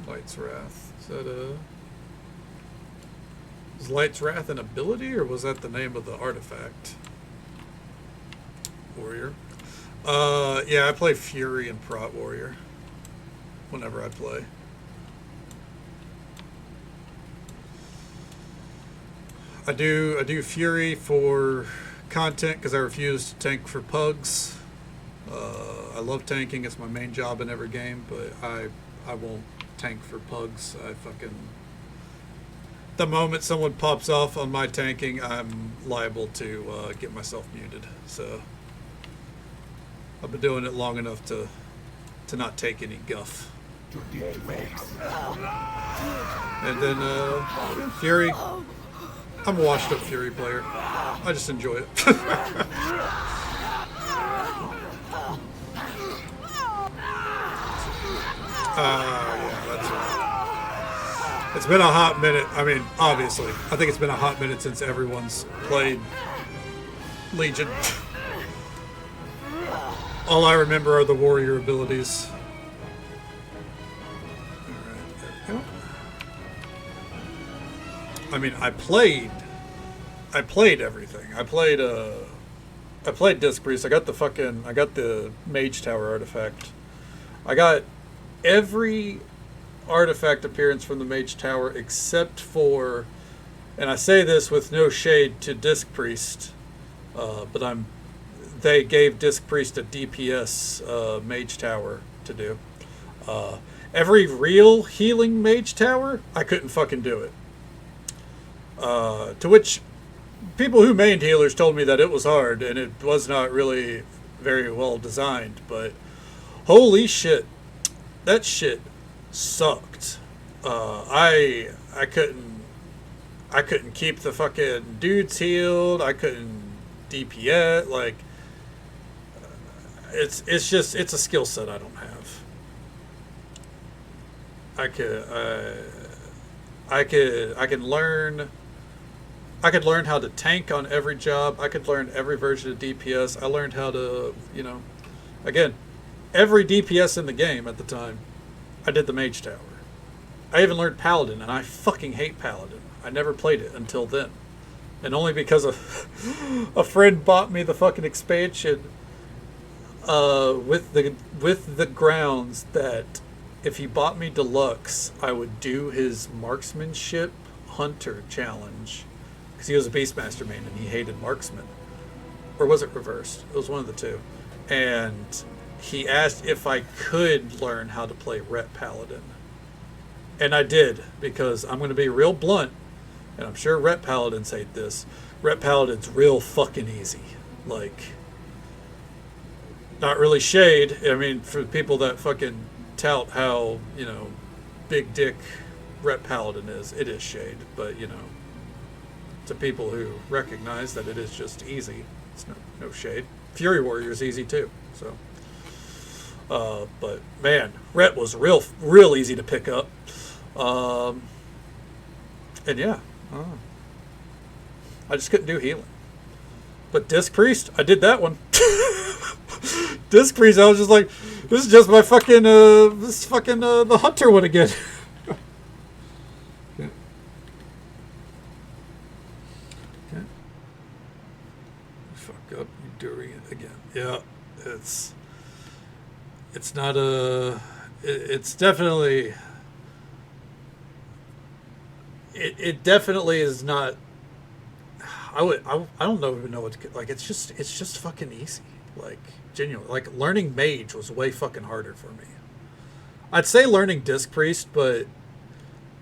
Light's Wrath. Is that a... Is Light's Wrath an ability, or was that the name of the artifact? Warrior. Yeah, I play Fury and Prot Warrior whenever I play. I do Fury for content because I refuse to tank for pugs. I love tanking; it's my main job in every game. But I won't tank for pugs. I fucking... The moment someone pops off on my tanking, I'm liable to get myself muted. So I've been doing it long enough to not take any guff. And then Fury. I'm a washed up Fury player. I just enjoy it. Yeah, that's right. It's been a hot minute. I mean, obviously. I think it's been a hot minute since everyone's played Legion. All I remember are the warrior abilities. Alright, there we go. I mean, I played everything. I played Disc Priest. I got the Mage Tower artifact. I got every artifact appearance from the Mage Tower except for, and I say this with no shade to Disc Priest, but they gave Disc Priest a DPS Mage Tower to do. Every real healing Mage Tower, I couldn't fucking do it. To which people who mained healers told me that it was hard and it was not really very well designed, but holy shit, that shit sucked. I couldn't keep the fucking dudes healed. I couldn't DPS. Like, it's a skill set I don't have. I could learn how to tank on every job. I could learn every version of DPS. I learned how to, again, every DPS in the game at the time. I did the Mage Tower. I even learned Paladin, and I fucking hate Paladin. I never played it until then. And only because a friend bought me the fucking expansion with the grounds that if he bought me Deluxe, I would do his Marksmanship Hunter challenge. Because he was a Beastmaster main and he hated Marksman. Or was it reversed? It was one of the two. And he asked if I could learn how to play Ret Paladin. And I did, because I'm going to be real blunt, and I'm sure Ret Paladins hate this. Ret Paladin's real fucking easy. Like, not really shade. I mean, for people that fucking tout how, big dick Ret Paladin is, it is shade. But, to people who recognize that it is just easy, it's no shade. Fury Warrior is easy too, so. But man, Ret was real easy to pick up. And yeah, I just couldn't do healing. But Disc Priest, I did that one. Disc Priest, I was just like, this is just my fucking, the Hunter one again. Okay. Okay. Fuck up, you're doing it again. Yeah, it's not it's definitely, it definitely is not, I don't even know what to, like, it's just fucking easy. Like, genuinely, like, learning Mage was way fucking harder for me. I'd say learning Disc Priest, but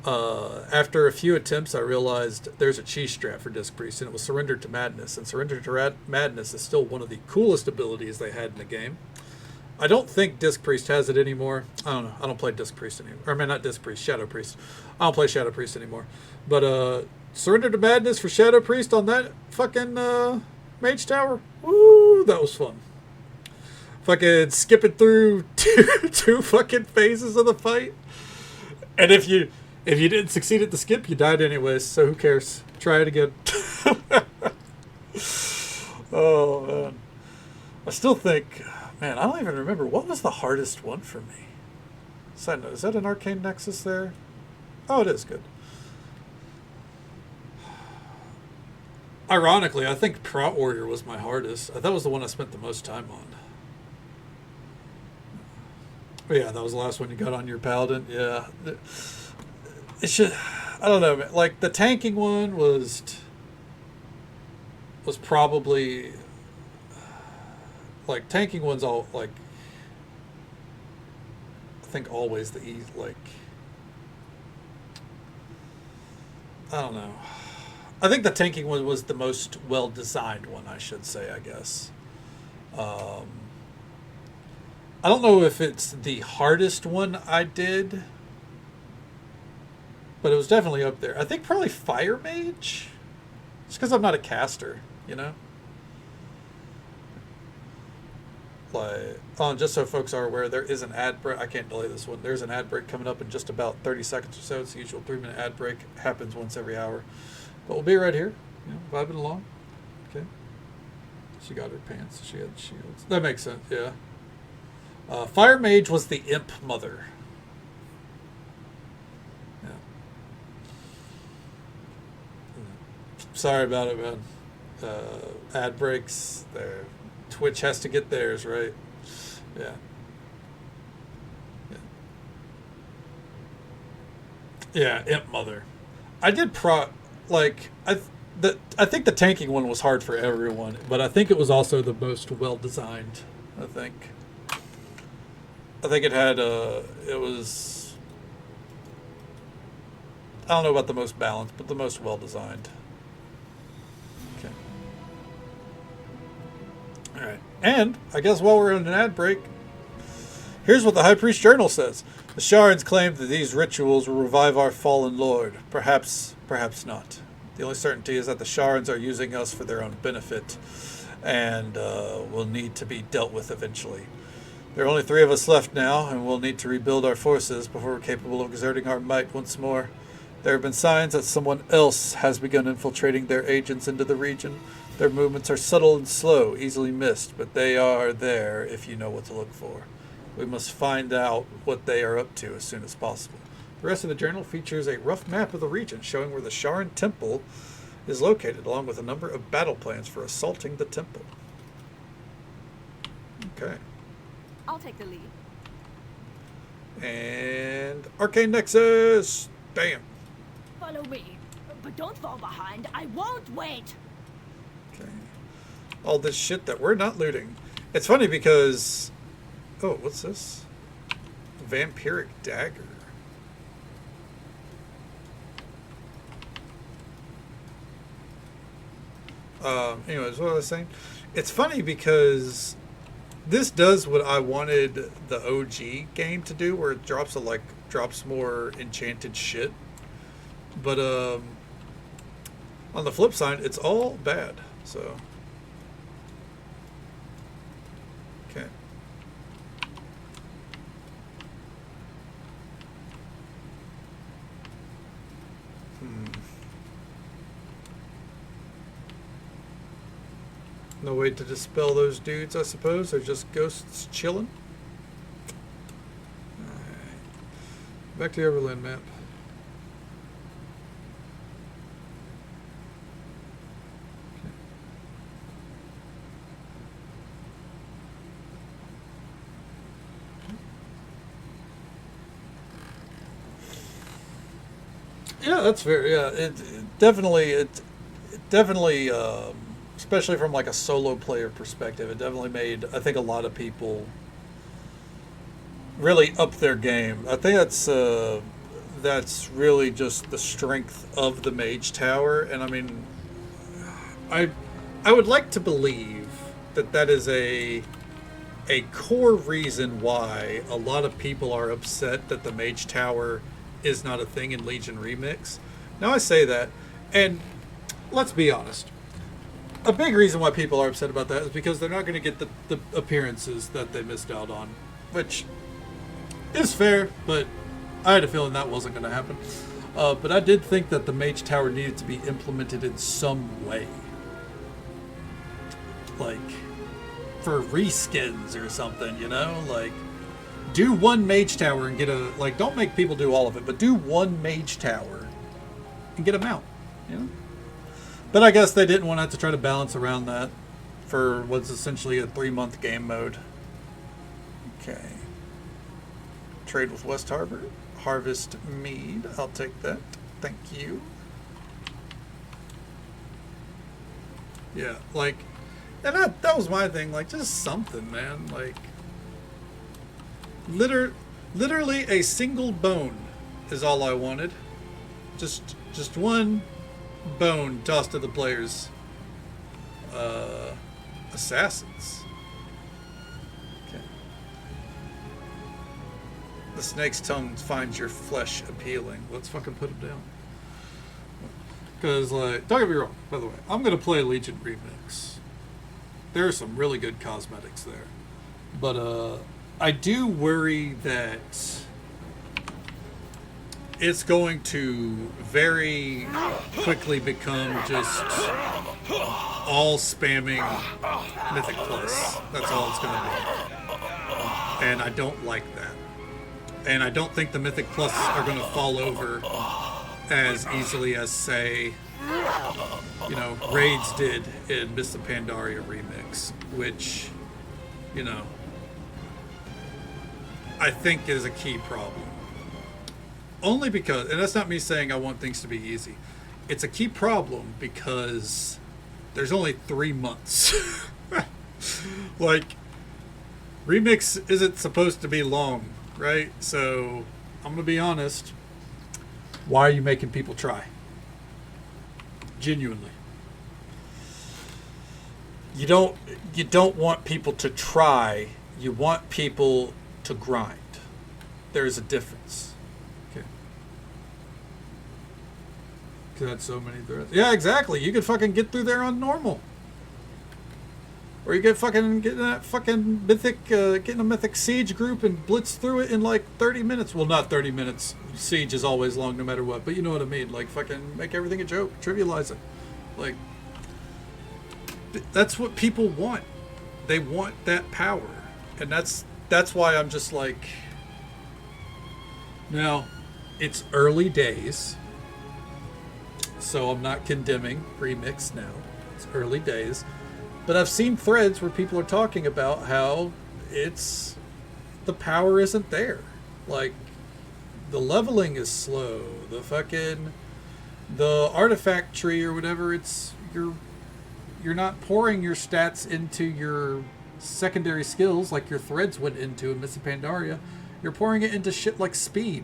after a few attempts, I realized there's a cheese strat for Disc Priest, and it was Surrender to Madness. And Surrender to Madness is still one of the coolest abilities they had in the game. I don't think Disc Priest has it anymore. I don't know. I don't play Disc Priest anymore. I mean, not Disc Priest, Shadow Priest. I don't play Shadow Priest anymore. But Surrender to Madness for Shadow Priest on that fucking Mage Tower. Woo, that was fun. Fucking skipping through two fucking phases of the fight. And if you didn't succeed at the skip, you died anyways, so who cares? Try it again. Oh, man. I still think, man, I don't even remember. What was the hardest one for me? Side note, is that an Arcane Nexus there? Oh, it is. Good. Ironically, I think Prot Warrior was my hardest. That was the one I spent the most time on. But yeah, that was the last one you got on your Paladin. Yeah. It should... I don't know, man. Like, the tanking one was probably... Like, tanking one's all, like... I think always the easy, like... I don't know. I think the tanking one was the most well-designed one, I should say, I guess. I don't know if it's the hardest one I did, but it was definitely up there. I think probably Fire Mage. Just because I'm not a caster, you know? Like, just so folks are aware, there is an ad break. I can't delay this one. There's an ad break coming up in just about 30 seconds or so. It's the usual 3-minute ad break. Happens once every hour. But we'll be right here, you know, vibing along. Okay. She got her pants. She had shields. That makes sense, yeah. Fire Mage was the Imp Mother. Yeah. Sorry about it, man. Ad breaks. Twitch has to get theirs, right? Yeah. Yeah, Imp Mother. I did I think the tanking one was hard for everyone, but I think it was also the most well designed. I think it had it was, I don't know about the most balanced, but the most well designed. Okay. All right, and I guess while we're in an ad break, here's what the High Priest Journal says. The Shards claim that these rituals will revive our fallen lord. Perhaps not. The only certainty is that the Shards are using us for their own benefit and will need to be dealt with eventually. There are only 3 of us left now, and we'll need to rebuild our forces before we're capable of exerting our might once more. There have been signs that someone else has begun infiltrating their agents into the region. Their movements are subtle and slow, easily missed, but they are there if you know what to look for. We must find out what they are up to as soon as possible. The rest of the journal features a rough map of the region showing where the Sharan Temple is located, along with a number of battle plans for assaulting the temple. Okay. I'll take the lead. And Arcane Nexus! Bam! Follow me, but don't fall behind. I won't wait. Okay. All this shit that we're not looting. It's funny because... Oh, what's this? Vampiric Dagger. Anyways, what was I saying? It's funny because this does what I wanted the OG game to do, where it drops more enchanted shit. But on the flip side, it's all bad. So okay. No way to dispel those dudes, I suppose. They're just ghosts chilling. Alright. Back to the Everland map. Yeah, that's fair. Yeah, it definitely, especially from like a solo player perspective, it definitely made, I think, a lot of people really up their game. I think that's really just the strength of the Mage Tower, and I mean, I would like to believe that is a core reason why a lot of people are upset that the Mage Tower is not a thing in Legion Remix. Now I say that, and let's be honest, a big reason why people are upset about that is because they're not going to get the appearances that they missed out on, which is fair, but I had a feeling that wasn't going to happen. But I did think that the Mage Tower needed to be implemented in some way. Like, for reskins or something, you know? Like, do one Mage Tower and get a... Like, don't make people do all of it, but do one Mage Tower and get them out, you know? But I guess they didn't want to have to try to balance around that for what's essentially a 3-month game mode. Okay. Trade with West Harbor. Harvest mead. I'll take that. Thank you. Yeah, like... And that was my thing. Like, just something, man. Like... Literally a single bone is all I wanted. Just one bone tossed to the players. Assassins. Okay. The snake's tongue finds your flesh appealing. Let's fucking put him down. Because, like, don't get me wrong, by the way, I'm going to play Legion Remix. There are some really good cosmetics there. But, I do worry that it's going to very quickly become just all spamming Mythic Plus. That's all it's going to be. And I don't like that. And I don't think the Mythic Plus are going to fall over as easily as, say, you know, Raids did in Mists of Pandaria Remix, which, you know, I think is a key problem. Only because, and that's not me saying I want things to be easy. It's a key problem because there's only 3 months. Like, Remix isn't supposed to be long, right? So, I'm going to be honest. Why are you making people try? Genuinely. You don't want people to try. You want people to grind. There's a difference. Okay. Cause that's so many threads. Yeah, exactly. You could fucking get through there on normal. Or you could fucking get in that fucking mythic, get in a mythic siege group and blitz through it in like 30 minutes. Well, not 30 minutes. Siege is always long no matter what. But you know what I mean. Like, fucking make everything a joke. Trivialize it. Like, that's what people want. They want that power. And that's why I'm just like... Now, it's early days. So I'm not condemning Remix now. It's early days. But I've seen threads where people are talking about how it's... The power isn't there. Like, the leveling is slow. The fucking... The artifact tree or whatever, it's... You're not pouring your stats into your secondary skills like your threads went into in Mists of Pandaria. You're pouring it into shit like speed.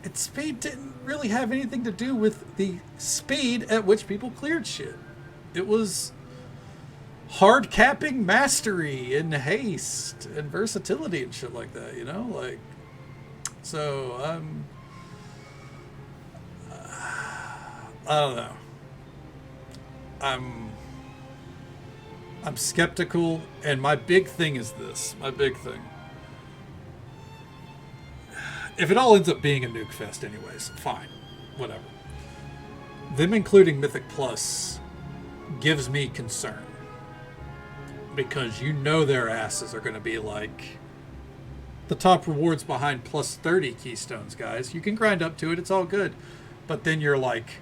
And speed didn't really have anything to do with the speed at which people cleared shit. It was hard capping mastery and haste and versatility and shit like that, you know? Like, so I don't know. I'm skeptical, and my big thing is this. My big thing. If it all ends up being a nuke fest anyways, fine. Whatever. Them including Mythic Plus gives me concern. Because you know their asses are going to be like, the top rewards behind plus 30 keystones, guys. You can grind up to it, it's all good. But then you're like,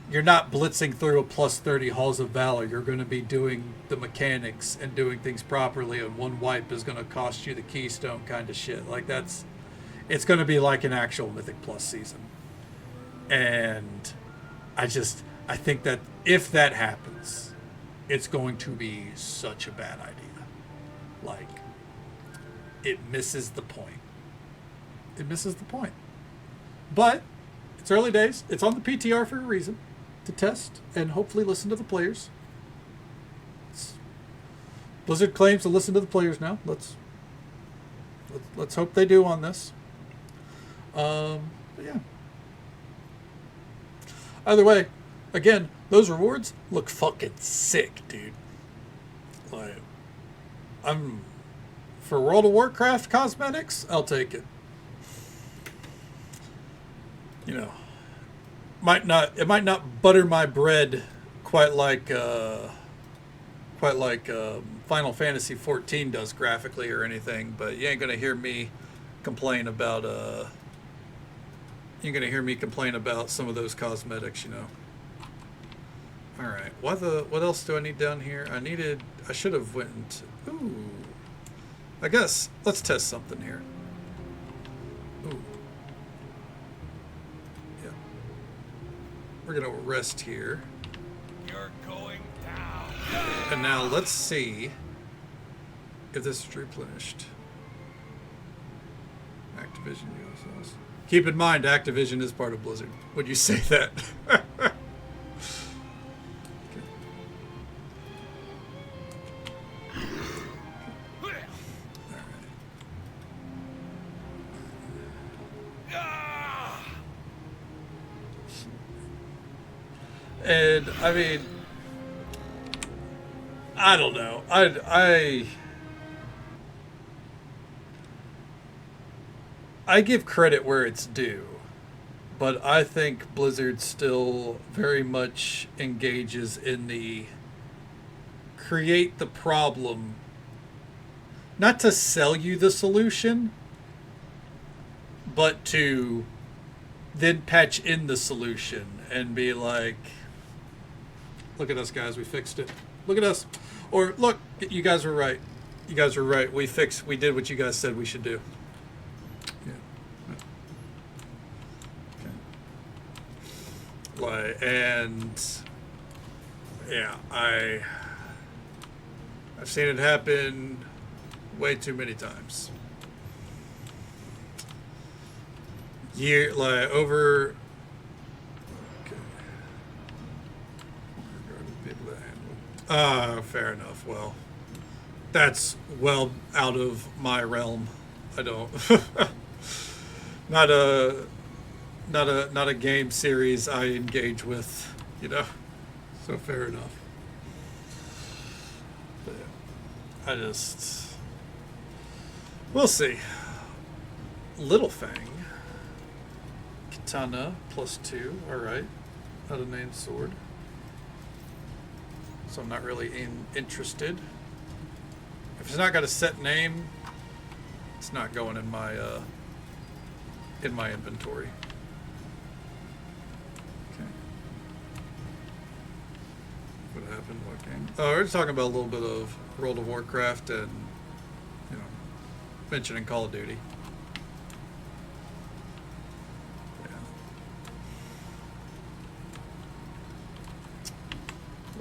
you're not blitzing through a plus 30 Halls of Valor. You're going to be doing the mechanics and doing things properly, and one wipe is going to cost you the keystone kind of shit. Like, that's... It's going to be like an actual Mythic Plus season. And I think that if that happens, it's going to be such a bad idea. Like, it misses the point. It misses the point. But it's early days. It's on the PTR for a reason. To test and hopefully listen to the players. Blizzard claims to listen to the players now. Let's hope they do on this. But yeah. Either way, again, those rewards look fucking sick, dude. Like, for World of Warcraft cosmetics, I'll take it. you know, it might not butter my bread quite like Final Fantasy 14 does graphically or anything, but you ain't gonna hear me complain about some of those cosmetics, you know. All right, what else do I need down here? I should have went. Ooh, I guess let's test something here. Ooh, yeah, we're gonna rest here. You're going down. And now let's see if this is replenished. Activision USS. Keep in mind, Activision is part of Blizzard. Would you say that? Okay. And I mean, I don't know. I give credit where it's due, but I think Blizzard still very much engages in the create the problem, not to sell you the solution, but to then patch in the solution and be like, look at us, guys, we fixed it. Look at us. Or, look, you guys were right. You guys were right. We did what you guys said we should do. Yeah. Okay. Like, and, yeah, I've seen it happen way too many times. Over... Fair enough. Well, that's well out of my realm. I don't. not a game series I engage with, you know. So fair enough. But yeah, we'll see. Little Fang. Katana +2. All right. Not a named sword. So I'm not really interested. If it's not got a set name, it's not going in my inventory. Okay. What happened? What game? Oh, we're just talking about a little bit of World of Warcraft and, you know, mentioning Call of Duty.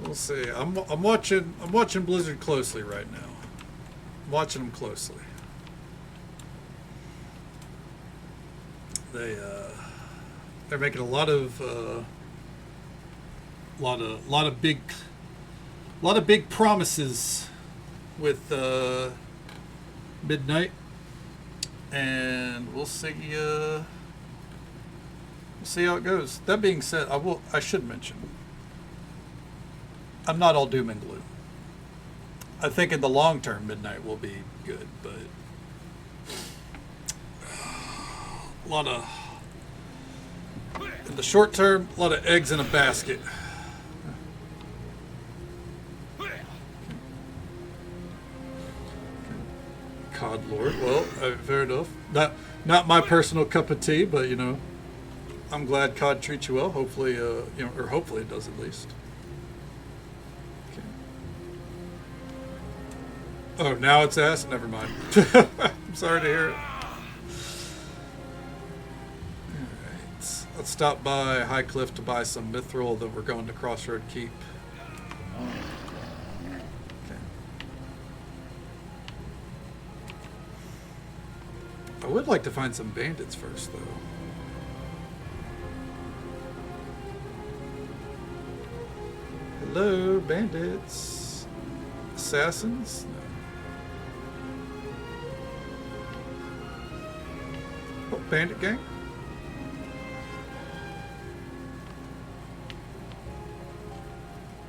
We'll see. I'm watching Blizzard closely right now. I'm watching them closely. They're making a lot of big promises with Midnight, and we'll see how it goes. That being said, I should mention, I'm not all doom and gloom. I think in the long term, Midnight will be good, but in the short term, a lot of eggs in a basket. COD Lord, well, fair enough. Not my personal cup of tea, but you know, I'm glad COD treats you well. Hopefully, or hopefully it does at least. Oh, now it's ass? Never mind. I'm sorry to hear it. Alright. Let's stop by High Cliff to buy some mithril, then we're going to Crossroad Keep. Okay. I would like to find some bandits first, though. Hello, bandits. Assassins? No. Oh, bandit gang?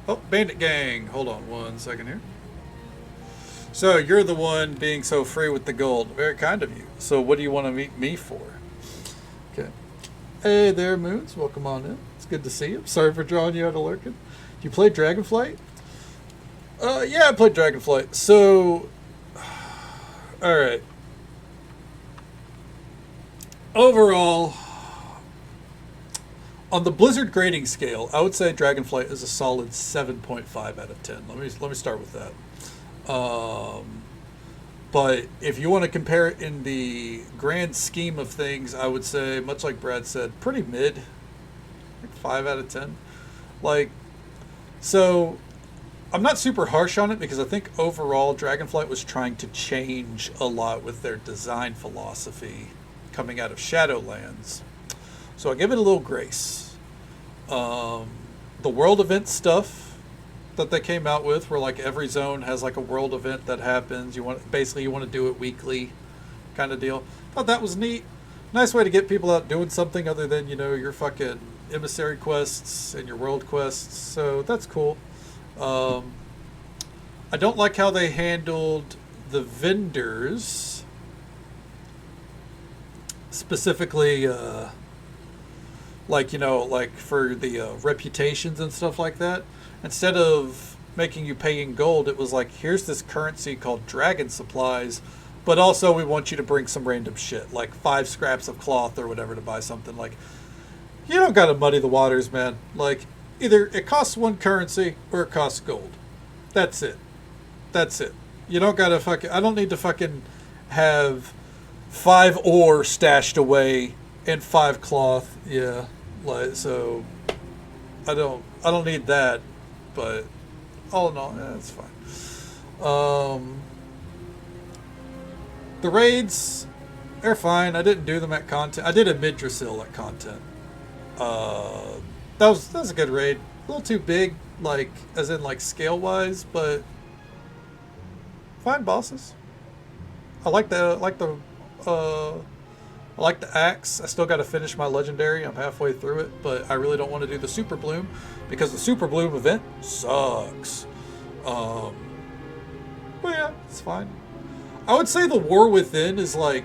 Oh, bandit gang. Hold on 1 second here. So, you're the one being so free with the gold. Very kind of you. So, what do you want to meet me for? Okay. Hey there, Moons. Welcome on in. It's good to see you. Sorry for drawing you out of lurking. Do you play Dragonflight? Yeah, I played Dragonflight. So, alright. Overall, on the Blizzard grading scale, I would say Dragonflight is a solid 7.5 out of 10. Let me start with that. But if you want to compare it in the grand scheme of things, I would say, much like Brad said, pretty mid. Like 5 out of 10. Like, so I'm not super harsh on it because I think overall Dragonflight was trying to change a lot with their design philosophy coming out of Shadowlands. So I give it a little grace. The world event stuff that they came out with, where like every zone has like a world event that happens. You want to do it weekly, kind of deal. Thought that was neat. Nice way to get people out doing something other than your fucking emissary quests and your world quests. So that's cool. I don't like how they handled the vendors, specifically. Like for the reputations and stuff like that. Instead of making you pay in gold, it was like, here's this currency called dragon supplies, but also we want you to bring some random shit, like 5 scraps of cloth or whatever to buy something. Like, you don't gotta muddy the waters, man. Like, either it costs 1 currency or it costs gold. That's it. You don't gotta I don't need to fucking have 5 ore stashed away and 5 cloth. Yeah. Like, so I don't need that. But all in all, it's fine. The raids, they're fine. I didn't do them at content. I did a Midrasil at content. That was a good raid. A little too big, like as in like scale wise, but fine bosses. I like the axe. I still got to finish my legendary. I'm halfway through it, but I really don't want to do the Super Bloom because the Super Bloom event sucks. But yeah, it's fine. I would say the War Within is like,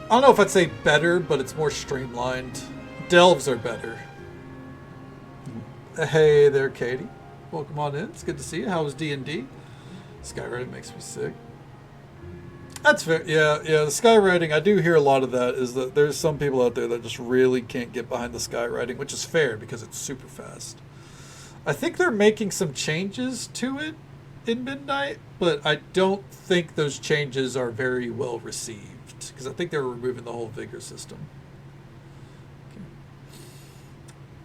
I don't know if I'd say better, but it's more streamlined. Delves are better. Hey there, Katie. Welcome on in. It's good to see you. How was D&D? Skywriting makes me sick. That's fair. Yeah. The skywriting, I do hear a lot of that, is that there's some people out there that just really can't get behind the skywriting, which is fair because it's super fast. I think they're making some changes to it in Midnight, but I don't think those changes are very well received because I think they're removing the whole vigor system. Okay.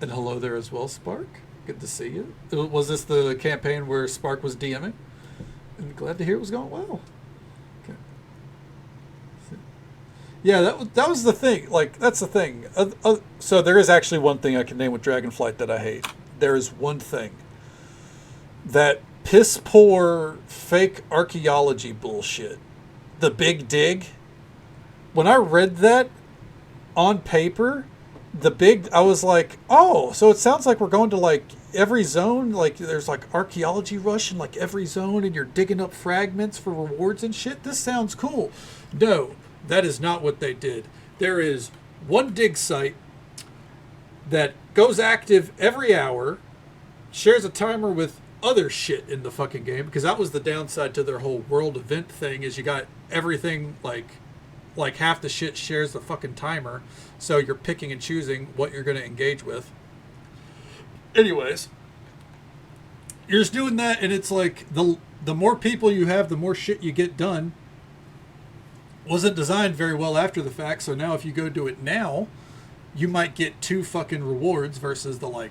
And hello there as well, Spark. Good to see you. Was this the campaign where Spark was DMing? And glad to hear it was going well. Yeah, that was the thing. Like, that's the thing. So there is actually one thing I can name with Dragonflight that I hate. There is one thing. That piss poor fake archaeology bullshit. The Big Dig. When I read that on paper, I was like, oh, so it sounds like we're going to like every zone. Like there's like archaeology rush in like every zone and you're digging up fragments for rewards and shit. This sounds cool. No. That is not what they did. There is one dig site that goes active every hour, shares a timer with other shit in the fucking game, because that was the downside to their whole world event thing, is you got everything, like half the shit shares the fucking timer, so you're picking and choosing what you're going to engage with. Anyways, you're just doing that, and it's like, the more people you have, the more shit you get done. Wasn't designed very well after the fact, so now if you go do it now, you might get 2 fucking rewards versus the like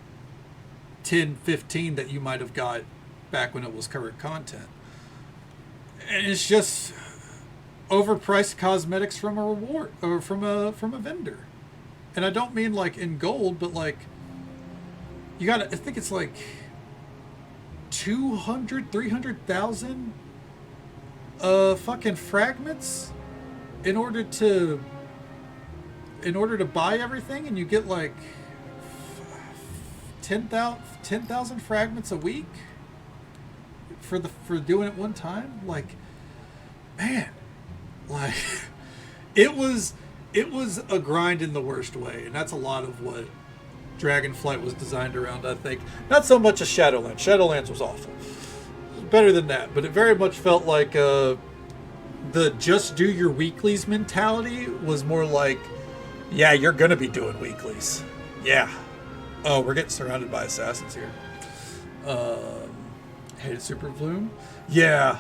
10, 15 that you might have got back when it was current content. And it's just overpriced cosmetics from a reward or from a vendor. And I don't mean like in gold, but like you got, I think it's like 300,000 fucking fragments in order to buy everything, and you get like 10,000 fragments a week for doing it one time. Like, man, like it was it was a grind in the worst way, and that's a lot of what Dragonflight was designed around, I think. Not so much as Shadowlands. Shadowlands was awful. It was better than that, but it very much felt like the just do your weeklies mentality was more like, yeah, you're going to be doing weeklies. Yeah. Oh, we're getting surrounded by assassins here. Hated Super Bloom? Yeah.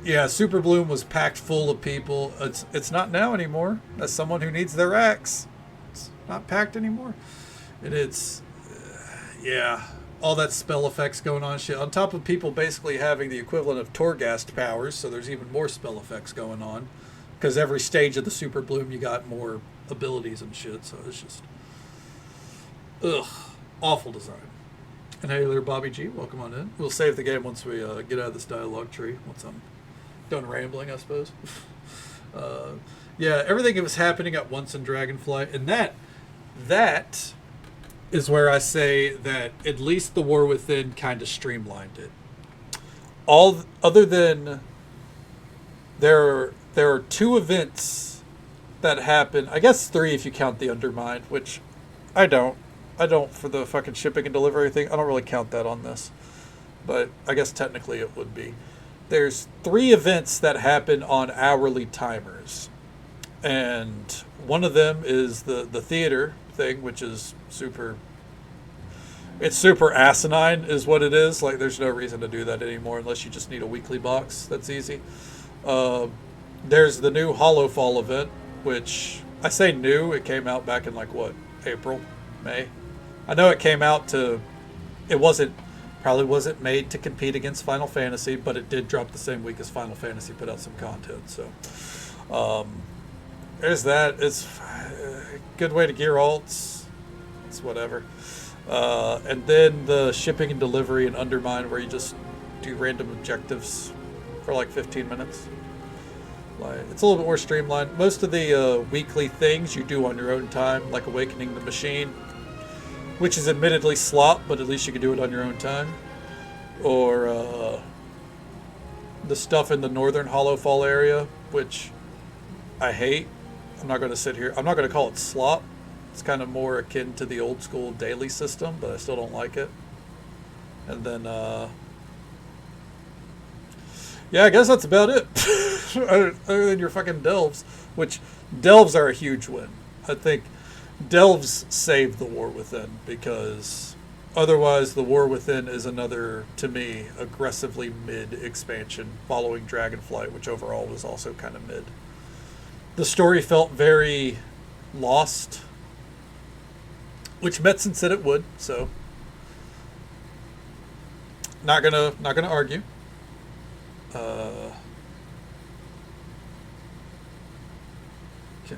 Yeah, Super Bloom was packed full of people. It's not now anymore. As someone who needs their axe, it's not packed anymore. And it's, yeah, all that spell effects going on shit. On top of people basically having the equivalent of Torghast powers, so there's even more spell effects going on. Because every stage of the Super Bloom, you got more abilities and shit, so it's just, ugh, awful design. And hey there, Bobby G, welcome on in. We'll save the game once we get out of this dialogue tree, once I'm done rambling, I suppose. Yeah, everything that was happening at once in Dragonflight, and that is where I say that at least the War Within kind of streamlined it. All other than there are 2 events that happen. I guess 3 if you count the Undermined, which I don't for the fucking shipping and delivery thing. I don't really count that on this, but I guess technically it would be. There's 3 events that happen on hourly timers, and one of them is the theater thing, which is super asinine is what it is. Like, there's no reason to do that anymore unless you just need a weekly box. That's easy. There's the new Hollow Fall event, which I say new, it came out back in like what, April, May? I know it came out probably wasn't made to compete against Final Fantasy, but it did drop the same week as Final Fantasy put out some content. So there's that. It's a good way to gear alts. It's whatever. And then the shipping and delivery and Undermine, where you just do random objectives for like 15 minutes. Like, it's a little bit more streamlined. Most of the weekly things you do on your own time, like Awakening the Machine, which is admittedly slop, but at least you can do it on your own time. Or the stuff in the northern Hollow Fall area, which I hate. I'm not going to call it slop. It's kind of more akin to the old school daily system, but I still don't like it. And then, yeah, I guess that's about it. Other than your fucking delves, which delves are a huge win. I think delves save the War Within, because otherwise the War Within is another, to me, aggressively mid expansion following Dragonflight, which overall was also kind of mid. The story felt very lost, which Metzen said it would, so not gonna argue. Okay.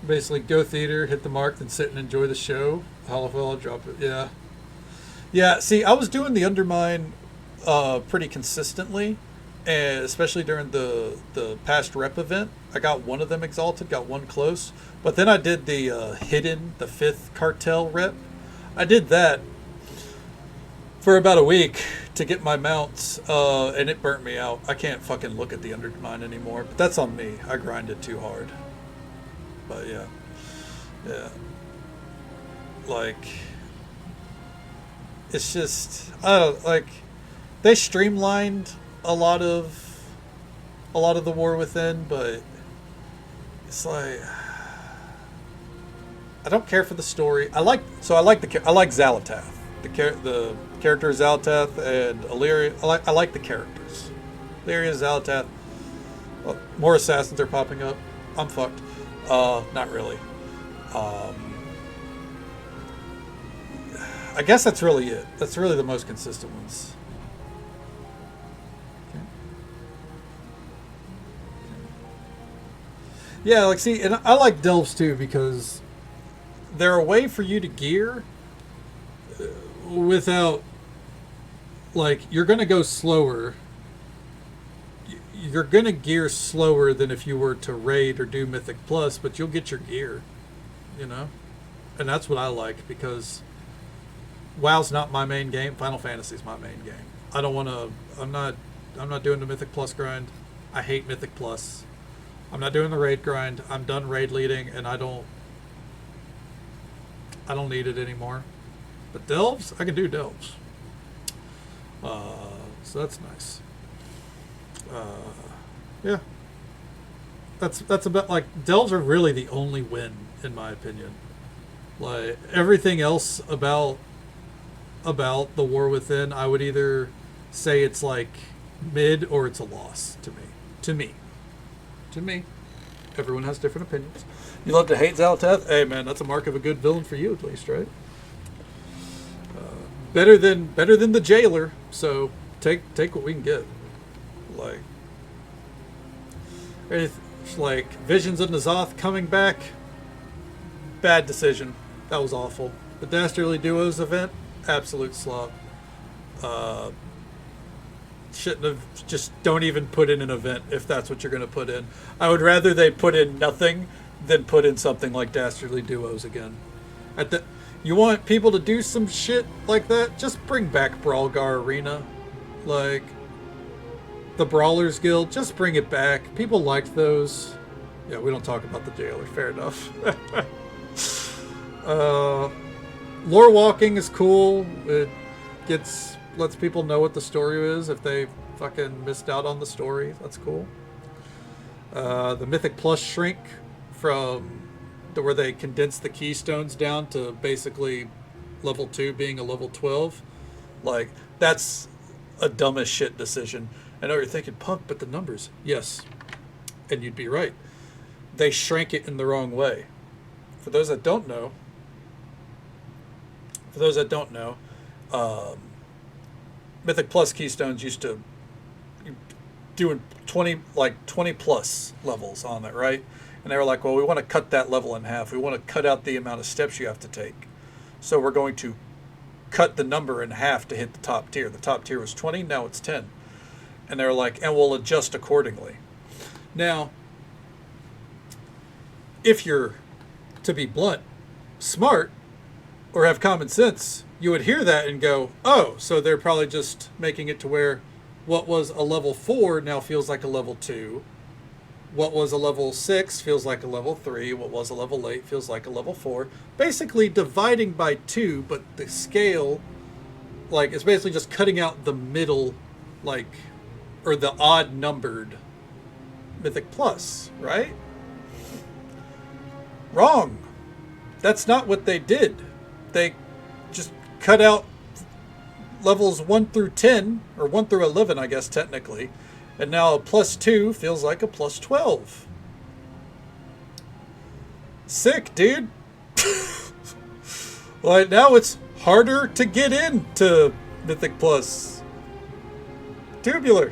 Basically, go theater, hit the mark, then sit and enjoy the show. Hollowfell, drop it. Yeah. Yeah, see, I was doing the Undermine pretty consistently, and especially during the past rep event. I got one of them exalted, got one close, but then I did the hidden, the 5th cartel rep. I did that for about a week to get my mounts, and it burnt me out. I can't fucking look at the Undermine anymore, but that's on me. I grinded too hard. But yeah. Like, it's just, I don't, like, they streamlined a lot of the War Within, but it's like, I don't care for the story. I like Xalatath, the character of Xalatath, and Illyria. I like the characters. Illyria, Xalatath. Well, more assassins are popping up. I'm fucked. Not really. I guess that's really it. That's really the most consistent ones. Okay. Yeah, like, see, and I like delves too, because they're a way for you to gear without, like, you're going to go slower. You're going to gear slower than if you were to raid or do Mythic Plus, but you'll get your gear, you know? And that's what I like, because WoW's not my main game. Final Fantasy's my main game. I don't want to, I'm not doing the Mythic Plus grind. I hate Mythic Plus. I'm not doing the raid grind. I'm done raid leading, and I don't need it anymore. But delves, I can do delves. So that's nice. Yeah. That's about, like, delves are really the only win, in my opinion. Like, everything else about the War Within, I would either say it's like mid or it's a loss to me. Everyone has different opinions. You love to hate Zalteth? Hey man, that's a mark of a good villain for you at least, right? Better than the jailer. So take what we can get. Like Visions of N'Zoth coming back. Bad decision. That was awful. The Dastardly Duos event, absolute slop. Shouldn't have, just don't even put in an event if that's what you're going to put in. I would rather they put in nothing than put in something like Dastardly Duos again. You want people to do some shit like that? Just bring back Brawlgar Arena. Like, the Brawlers Guild, just bring it back. People liked those. Yeah, we don't talk about the jailer. Fair enough. Lore walking is cool. It lets people know what the story is if they fucking missed out on the story. That's cool. The Mythic Plus shrink from where they condense the keystones down to basically level 2 being a level 12. Like, that's a dumb as shit decision. I know you're thinking, Punk, but the numbers. Yes. And you'd be right. They shrank it in the wrong way. For those that don't know, Mythic Plus keystones used to doing 20 plus levels on it, right? And they were like, well, we want to cut that level in half. We want to cut out the amount of steps you have to take. So we're going to cut the number in half to hit the top tier. The top tier was 20, now it's 10. And they're like, and we'll adjust accordingly. Now, if you're, to be blunt, smart, or have common sense, you would hear that and go, oh, so they're probably just making it to where what was a level 4 now feels like a level 2. What was a level 6 feels like a level 3. What was a level 8 feels like a level 4. Basically dividing by 2, but the scale, like, it's basically just cutting out the middle, like, or the odd numbered Mythic Plus, right? Wrong. That's not what they did. They just cut out levels 1 through 10, or 1 through 11, I guess, technically. And now a plus 2 feels like a plus 12. Sick, dude. Like, now it's harder to get into Mythic Plus. Tubular.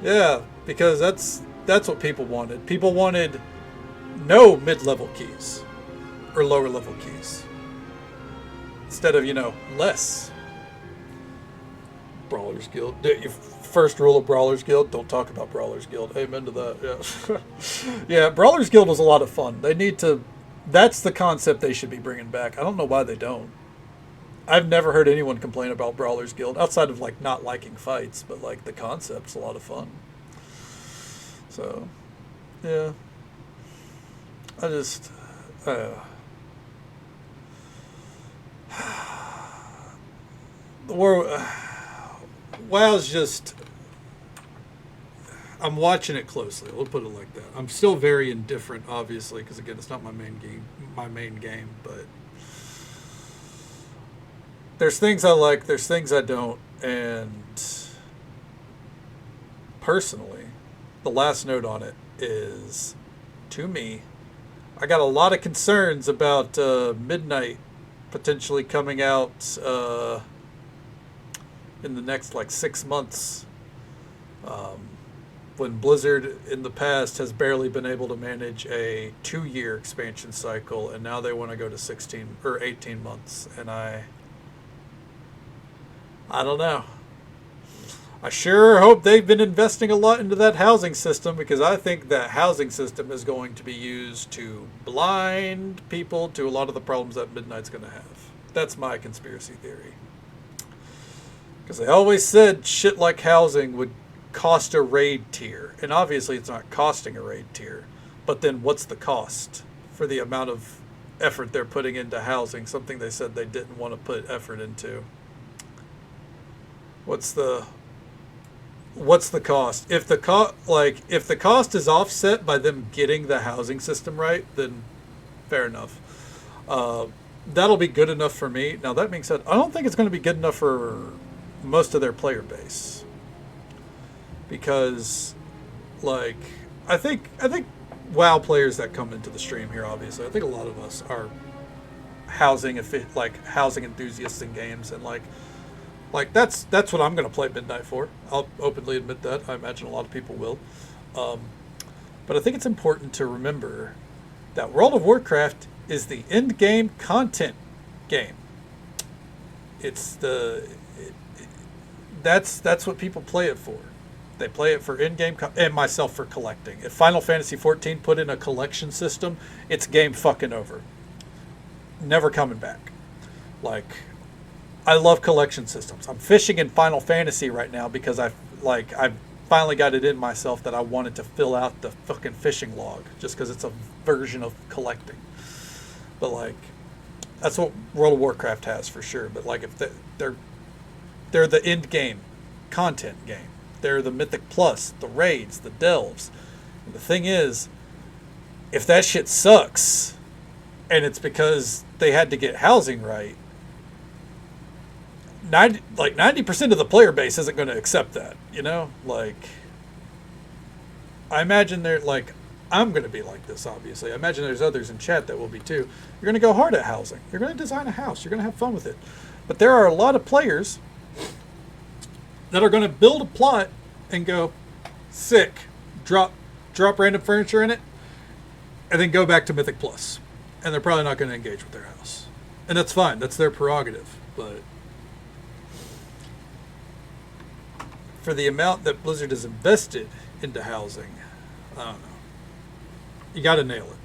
Yeah, because that's what people wanted. People wanted no mid-level keys or lower-level keys. Instead of, less. Brawlers Guild. First rule of Brawlers Guild, don't talk about Brawlers Guild. Amen to that, yeah. Yeah, Brawlers Guild was a lot of fun. That's the concept they should be bringing back. I don't know why they don't. I've never heard anyone complain about Brawlers Guild, outside of, like, not liking fights, but, like, the concept's a lot of fun. So, yeah. I just... the war... WoW's just... I'm watching it closely. We'll put it like that. I'm still very indifferent, obviously, because again, it's not my main game. But there's things I like, there's things I don't, and personally, the last note on it is, to me, I got a lot of concerns about Midnight potentially coming out in the next 6 months. When Blizzard in the past has barely been able to manage a 2-year expansion cycle, and now they want to go to 16 or 18 months, and I don't know. I sure hope they've been investing a lot into that housing system, because I think that housing system is going to be used to blind people to a lot of the problems that Midnight's going to have. That's my conspiracy theory. Because they always said shit like housing would cost a raid tier. And obviously it's not costing a raid tier. But then what's the cost for the amount of effort they're putting into housing? Something they said they didn't want to put effort into. What's the cost? If the cost is offset by them getting the housing system right, then fair enough. That'll be good enough for me. Now that being said, I don't think it's going to be good enough for most of their player base, because like I think WoW players that come into the stream here, obviously, I think a lot of us are housing enthusiasts in games, and like that's what I'm going to play Midnight for. I'll openly admit that. I imagine a lot of people will. But I think it's important to remember that World of Warcraft is the end game content game. It's that's what people play it for. They play it for in-game and myself for collecting. If Final Fantasy XIV put in a collection system, it's game fucking over. Never coming back. Like, I love collection systems. I'm fishing in Final Fantasy right now because I've finally got it in myself that I wanted to fill out the fucking fishing log, just because it's a version of collecting. But like, that's what World of Warcraft has for sure. But like, if they're the end game content game. They're the Mythic Plus, the raids, the delves. And the thing is, if that shit sucks, and it's because they had to get housing right, 90% of the player base isn't going to accept that, you know? Like, I imagine they're like, I'm going to be like this, obviously. I imagine there's others in chat that will be too. You're going to go hard at housing. You're going to design a house. You're going to have fun with it. But there are a lot of players that are going to build a plot and go, sick, drop random furniture in it, and then go back to Mythic Plus. And they're probably not going to engage with their house. And that's fine. That's their prerogative. But for the amount that Blizzard has invested into housing, I don't know. You got to nail it.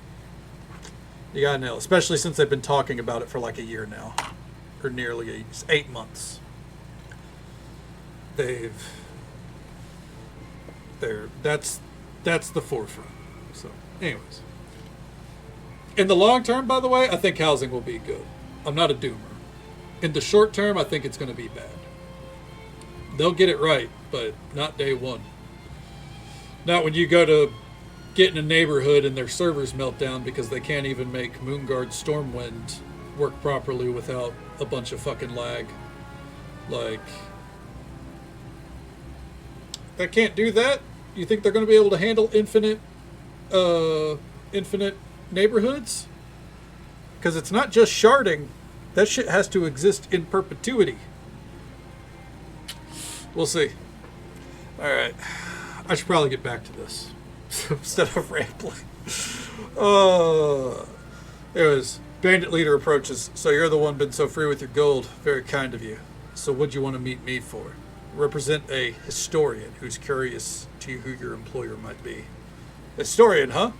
You got to nail it. Especially since they've been talking about it for like a year now. Or nearly 8 months. That's the forefront. So, anyways. In the long term, by the way, I think housing will be good. I'm not a doomer. In the short term, I think it's going to be bad. They'll get it right, but not day one. Not when you go to get in a neighborhood and their servers melt down because they can't even make Moonguard Stormwind work properly without a bunch of fucking lag. Like, they can't do that? You think they're going to be able to handle infinite neighborhoods? Because it's not just sharding. That shit has to exist in perpetuity. We'll see. Alright. I should probably get back to this instead of rambling. Anyways, bandit leader approaches. So you're the one been so free with your gold. Very kind of you. So what'd you want to meet me for? Represent a historian who's curious to who your employer might be. Historian, huh?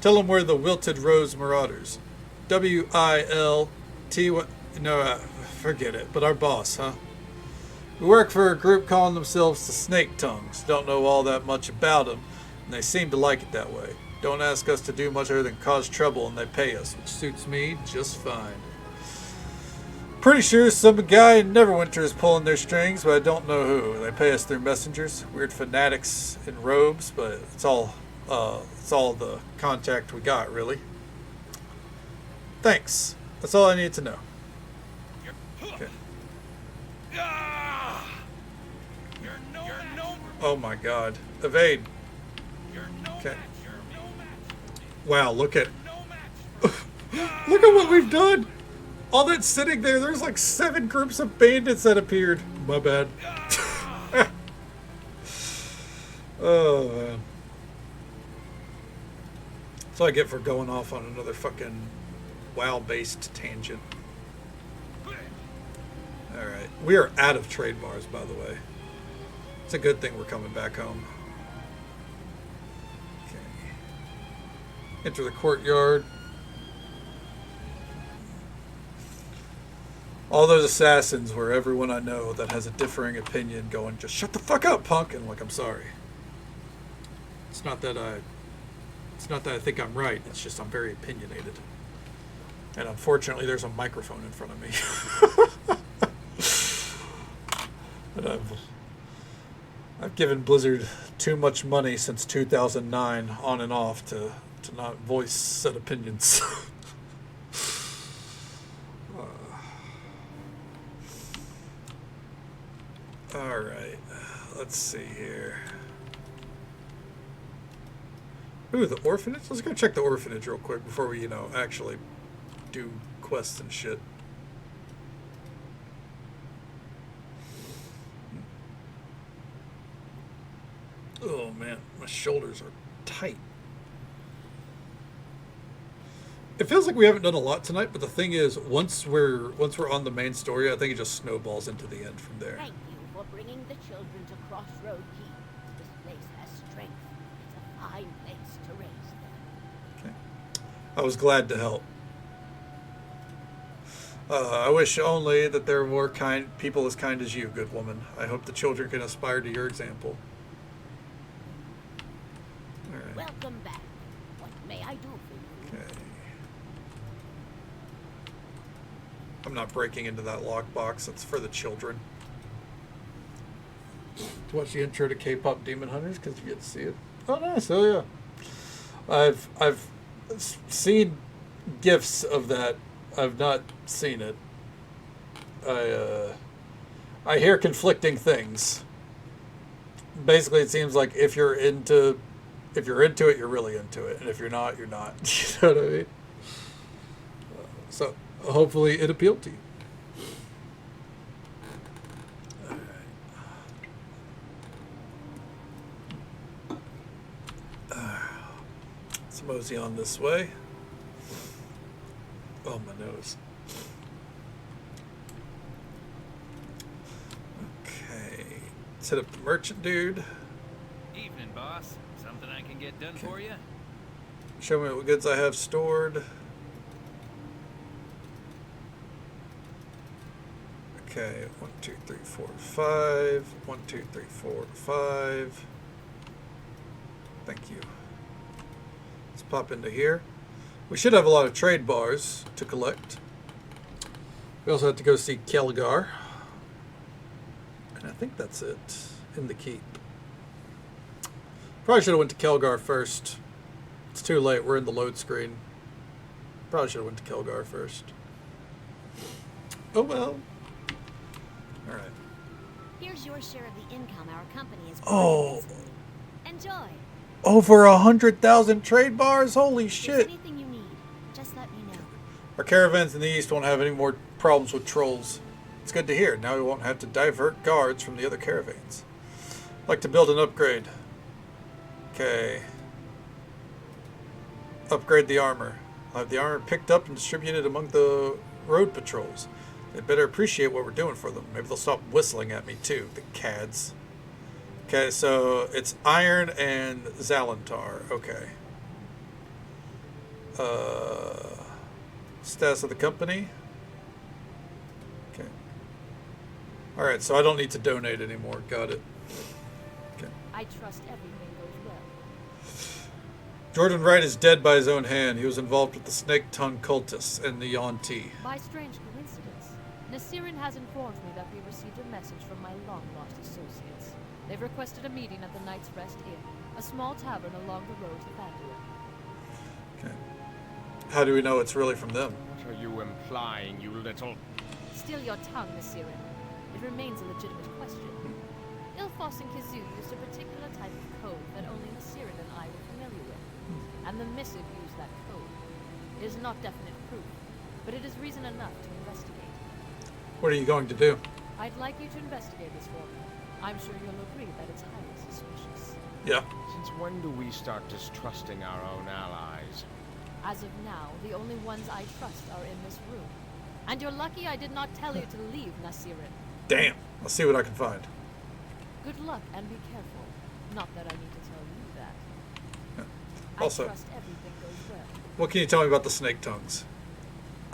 Tell him we're the Wilted Rose Marauders. W-I-L-T... No, forget it. But our boss, huh? We work for a group calling themselves the Snake Tongues. Don't know all that much about them, and they seem to like it that way. Don't ask us to do much other than cause trouble, and they pay us, which suits me just fine. Pretty sure some guy in Neverwinter is pulling their strings, but I don't know who. They pay us through messengers, weird fanatics in robes, but it's all the contact we got, really. Thanks. That's all I need to know. Okay. Oh my god. Evade. Okay. Wow, look at look at what we've done! All that sitting there, there's like 7 groups of bandits that appeared. My bad. Oh man. That's what I get for going off on another fucking WoW-based tangent. Alright. We are out of trade bars, by the way. It's a good thing we're coming back home. Okay. Enter the courtyard. All those assassins were everyone I know that has a differing opinion going, just shut the fuck up, punk. And I'm like, I'm sorry. It's not that I think I'm right. It's just I'm very opinionated. And unfortunately, there's a microphone in front of me. And I've given Blizzard too much money since 2009 on and off to not voice said opinions. All right, let's see here. Ooh, the orphanage? Let's go check the orphanage real quick before we, actually do quests and shit. Oh man, my shoulders are tight. It feels like we haven't done a lot tonight, but the thing is, once we're on the main story, I think it just snowballs into the end from there. Thank you for bringing the children to Crossroad Keep. This place has strength. It's a fine place to raise them. Okay. I was glad to help. I wish only that there were people as kind as you, good woman. I hope the children can aspire to your example. All right. Welcome back. What may I do for you? Okay. I'm not breaking into that lockbox. That's for the children. To watch the intro to K-pop Demon Hunters because you get to see it. Oh, nice. Oh, yeah. I've seen GIFs of that. I've not seen it. I hear conflicting things. Basically, it seems like if you're into it, you're really into it, and if you're not, you're not. You know what I mean? So hopefully, it appealed to you. All right. Let's mosey on this way. Oh, my nose. Okay. Let's hit up the merchant dude. Evening, boss. Something I can get done for you? Show me what goods I have stored. Okay. 1, 2, 3, 4, 5. 1, 2, 3, 4, 5. Thank you. Let's pop into here. We should have a lot of trade bars to collect. We also have to go see Kelgar. And I think that's it in the keep. Probably should have went to Kelgar first. It's too late. We're in the load screen. Probably should have went to Kelgar first. Oh well. All right. Here's your share of the income our company is Oh. Enjoy. Over 100,000 trade bars? Holy If shit. there's anything you need, just let me know. Our caravans in the east won't have any more problems with trolls. It's good to hear. Now we won't have to divert guards from the other caravans. I'd like to build an upgrade. Okay. Upgrade the armor. I'll have the armor picked up and distributed among the road patrols. They better appreciate what we're doing for them. Maybe they'll stop whistling at me too, the cads. Okay, so it's iron and Zalantar. Okay. Status of the company. Okay. Alright, so I don't need to donate anymore. Got it. Okay. I trust everything goes well. Jordan Wright is dead by his own hand. He was involved with the Snake Tongue cultists and the Yuan-Ti. By strange coincidence, Nasirin has informed me that we received a message from my long-lost associates. They've requested a meeting at the Knight's Rest Inn, a small tavern along the road to Thandua. Okay. How do we know it's really from them? What are you implying, you little... Still your tongue, Nasirin. It remains a legitimate question. Ilfos and Kazoo used a particular type of code that only Nasirin and I were familiar with. And the missive used that code. It is not definite proof, but it is reason enough to investigate. What are you going to do? I'd like you to investigate this for me. I'm sure you'll agree that it's highly suspicious. Yeah. Since when do we start distrusting our own allies? As of now, the only ones I trust are in this room. And you're lucky I did not tell you to leave, Nasirin. Damn. I'll see what I can find. Good luck and be careful. Not that I need to tell you that. Also, I trust everything goes well. what can you tell me about the Snake Tongues?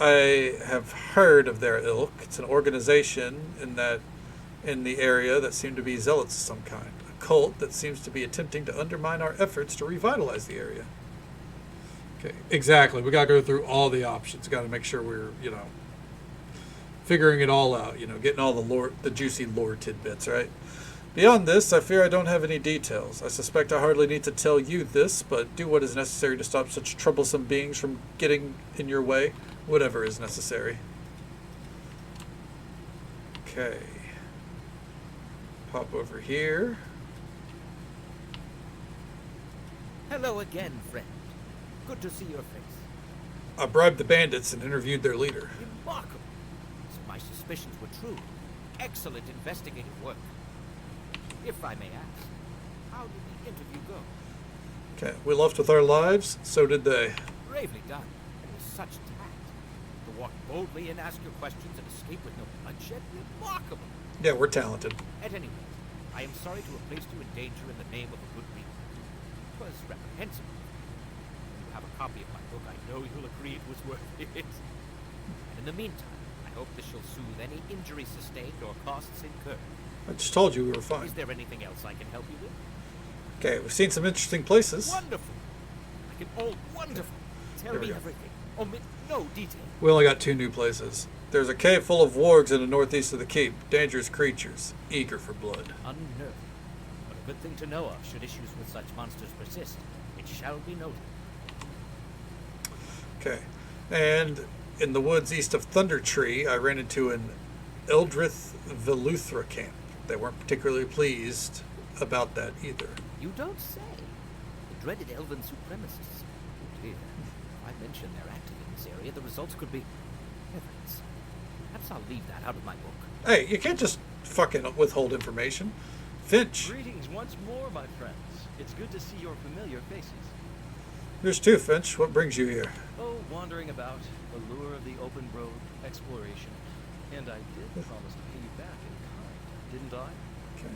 I have heard of their ilk. It's an organization in the area that seem to be zealots of some kind. A cult that seems to be attempting to undermine our efforts to revitalize the area. Okay, exactly. We gotta go through all the options. Gotta make sure we're, figuring it all out. Getting all the juicy lore tidbits, right? Beyond this, I fear I don't have any details. I suspect I hardly need to tell you this, but do what is necessary to stop such troublesome beings from getting in your way. Whatever is necessary. Okay. Pop over here. Hello again, friend. Good to see your face. I bribed the bandits and interviewed their leader. Remarkable. So my suspicions were true. Excellent investigative work. If I may ask, how did the interview go? Okay, we left with our lives, so did they. Bravely done, and with such tact. To walk boldly and ask your questions and escape with no bloodshed, remarkable. Yeah, we're talented. At any rate, I am sorry to have placed you in danger in the name of a good reason. It was reprehensible. When you have a copy of my book, I know you'll agree it was worth it. And in the meantime, I hope this shall soothe any injury sustained or costs incurred. I just told you we were fine. Is there anything else I can help you with? Okay, we've seen some interesting places. Wonderful. Wonderful. Tell me everything. Omit no detail. We only got 2 new places. There's a cave full of wargs in the northeast of the keep. Dangerous creatures, eager for blood. Unnerving. But a good thing to know of should issues with such monsters persist. It shall be noted. Okay. And in the woods east of Thunder Tree, I ran into an Eldrith Veluthra camp. They weren't particularly pleased about that either. You don't say. The dreaded elven supremacists. Oh dear. If I mention they're active in this area, the results could be... heavens. Perhaps I'll leave that out of my book. Hey, you can't just fucking withhold information. Finch. Greetings once more, my friends. It's good to see your familiar faces. There's 2, Finch. What brings you here? Oh, wandering about, the lure of the open road, exploration. And I did promise to pay you back in kind, didn't I? Okay.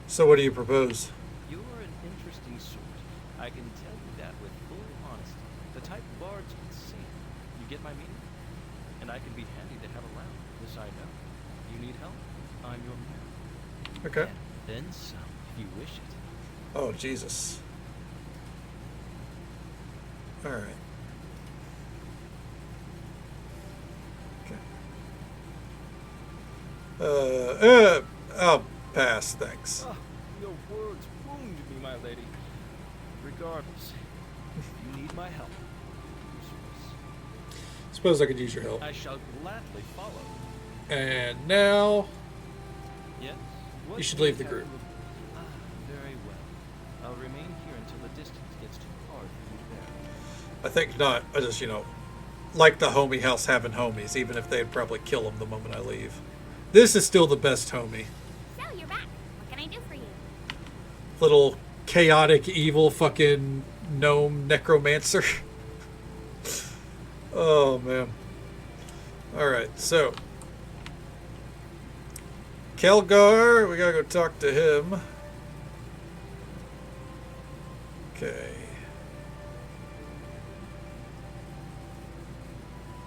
So what do you propose? You're an interesting sort. I can tell you that with full honesty. The type bards can sing. You get my meaning? And I can be handy to have around. This I know. You need help? I'm your man. Okay. And then some, if you wish it. Oh, Jesus. All right. I'll pass, thanks. Oh, your words wound me, my lady. Regardless, if you need my help, Suppose I could use your help. I shall gladly follow. And now, Yes? you should leave the group. Ah, very well. I'll remain here until the distance gets too hard for you to bear. I think not. I just, like the homie house having homies, even if they'd probably kill them the moment I leave. This is still the best homie. So, you're back. What can I do for you? Little chaotic, evil fucking gnome necromancer. Oh, man. Alright, so. Kelgar, we gotta go talk to him. Okay.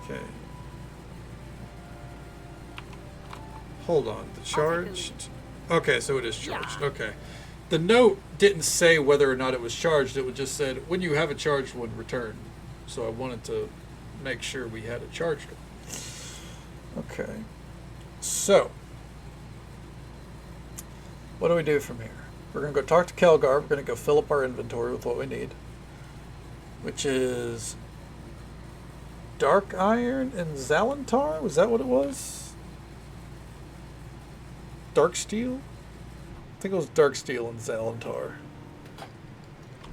Okay. Hold on. The charged. Okay, so it is charged. Okay. The note didn't say whether or not it was charged. It just said, when you have a charged one, return. So I wanted to make sure we had a charged one. Okay. So. What do we do from here? We're going to go talk to Kelgar. We're going to go fill up our inventory with what we need. Which is Dark Iron and Zalantar? Was that what it was? Dark Steel? I think it was Dark Steel and Zalantar.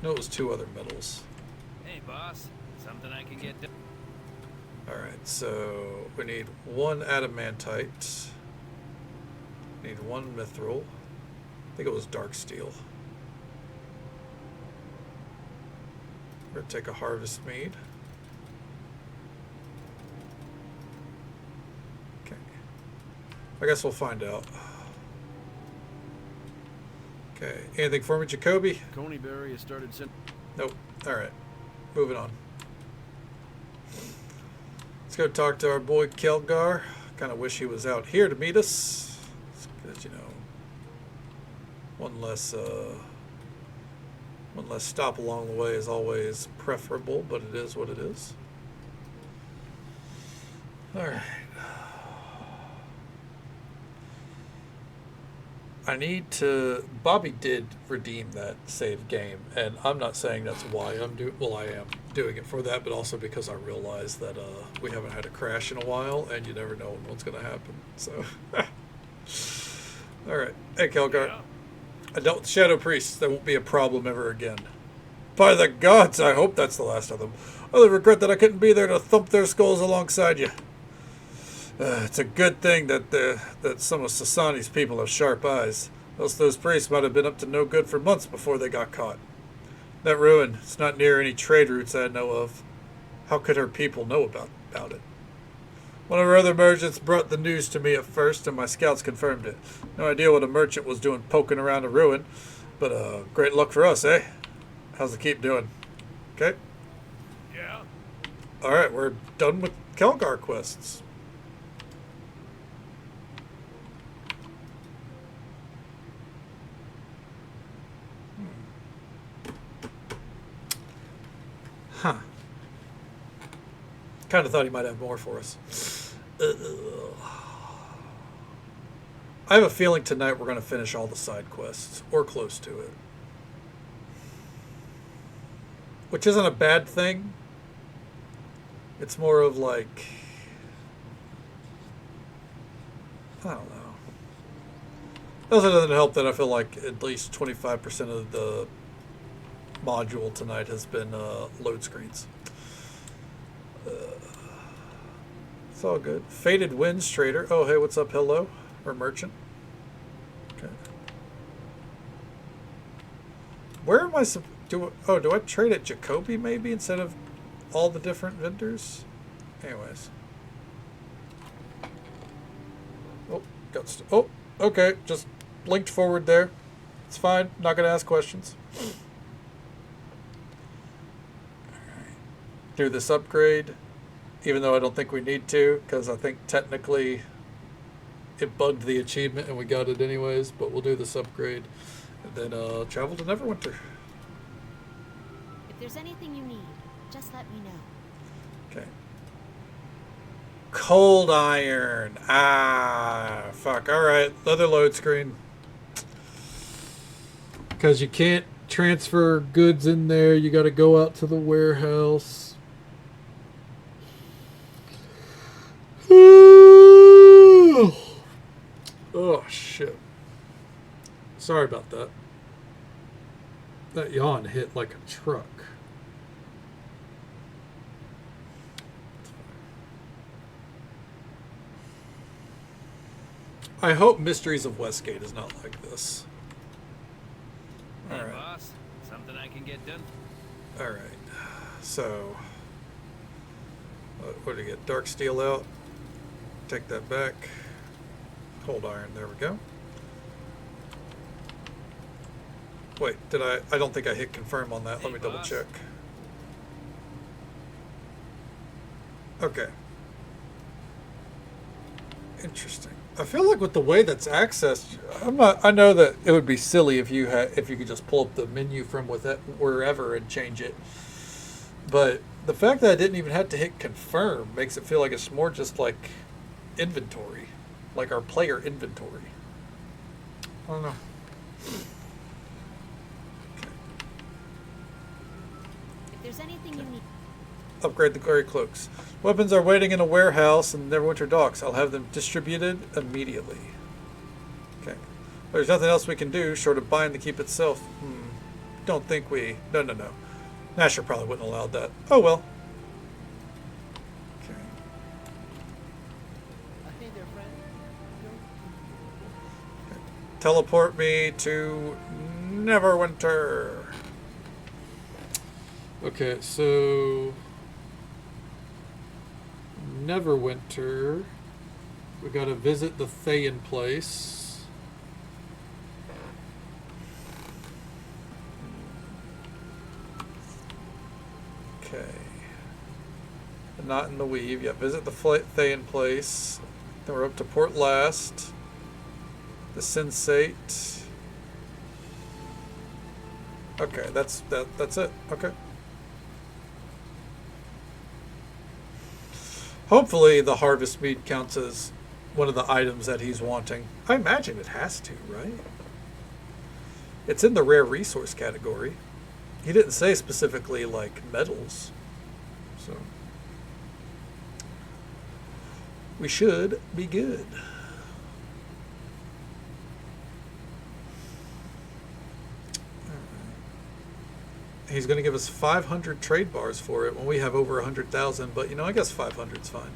No, it was 2 other metals. Hey, boss. Something I can get done. Alright, so we need 1 adamantite. Need 1 mithril. I think it was Dark Steel. We're going to take a harvest mead. Okay. I guess we'll find out. Okay. Anything for me, Jacoby? Coneyberry has started sending... Nope. Alright. Moving on. Let's go talk to our boy Kelgar. Kind of wish he was out here to meet us. Because, you know, one less stop along the way is always preferable, but it is what it is. All right. I need to... Bobby did redeem that save game, and I'm not saying that's why I'm doing... Well, I am doing it for that, but also because I realize that we haven't had a crash in a while, and you never know when one's going to happen. So, all right. Hey, Kelgar. Yeah. I dealt with Shadow Priests. There won't be a problem ever again. By the gods, I hope that's the last of them. I only regret that I couldn't be there to thump their skulls alongside you. It's a good thing that some of Sasani's people have sharp eyes. Else those priests might have been up to no good for months before they got caught. That ruin, it's not near any trade routes I know of. How could her people know about it? One of our other merchants brought the news to me at first, and my scouts confirmed it. No idea what a merchant was doing poking around a ruin, but great luck for us, eh? How's the keep doing? Okay. Yeah? Alright, we're done with Kelgar quests. Huh. Kind of thought he might have more for us. I have a feeling tonight we're going to finish all the side quests, or close to it. Which isn't a bad thing. It's more of like... I don't know. It also doesn't help that I feel like at least 25% of the module tonight has been load screens. It's all good. Faded Winds Trader. Oh, hey, what's up? Hello. Or merchant. Okay. Where am I? Do I trade at Jacoby maybe instead of all the different vendors? Anyways. Oh, oh, okay. Just blinked forward there. It's fine. Not gonna ask questions. Do this upgrade, even though I don't think we need to, because I think technically it bugged the achievement and we got it anyways, but we'll do this upgrade and then travel to Neverwinter. If there's anything you need, just let me know. Okay. Cold iron. Ah, fuck. Alright, another load screen. Because you can't transfer goods in there, you gotta go out to the warehouse. Oh, shit. Sorry about that. That yawn hit like a truck. I hope Mysteries of Westgate is not like this. Hey, Alright. boss. Something I can get done? Alright. So, what do we get? Dark steel out. Take that back. Cold iron. There we go. Wait, did I don't think I hit confirm on that. Let me double check. Okay. Interesting. I feel like with the way that's accessed, I know that it would be silly if you could just pull up the menu from wherever and change it. But the fact that I didn't even have to hit confirm makes it feel like it's more just like inventory, like our player inventory. I don't know. If there's anything you need... Upgrade the glory cloaks. Weapons are waiting in a warehouse in Neverwinter docks. I'll have them distributed immediately. Okay. There's nothing else we can do short of buying the keep itself. Don't think we... No. Nasher probably wouldn't allow that. Oh well. Okay. Hey there, friend. Okay. Teleport me to Neverwinter. Okay, so Neverwinter. We gotta visit the Thayan place. Okay. Not in the Weave. Yeah, visit the Thayan place. Then we're up to Port Last. The Sensate. Okay, that's it. Okay. Hopefully the harvest mead counts as one of the items that he's wanting. I imagine it has to, right? It's in the rare resource category. He didn't say specifically like metals. So we should be good. He's going to give us 500 trade bars for it when we have over 100,000, but you know, I guess 500's fine.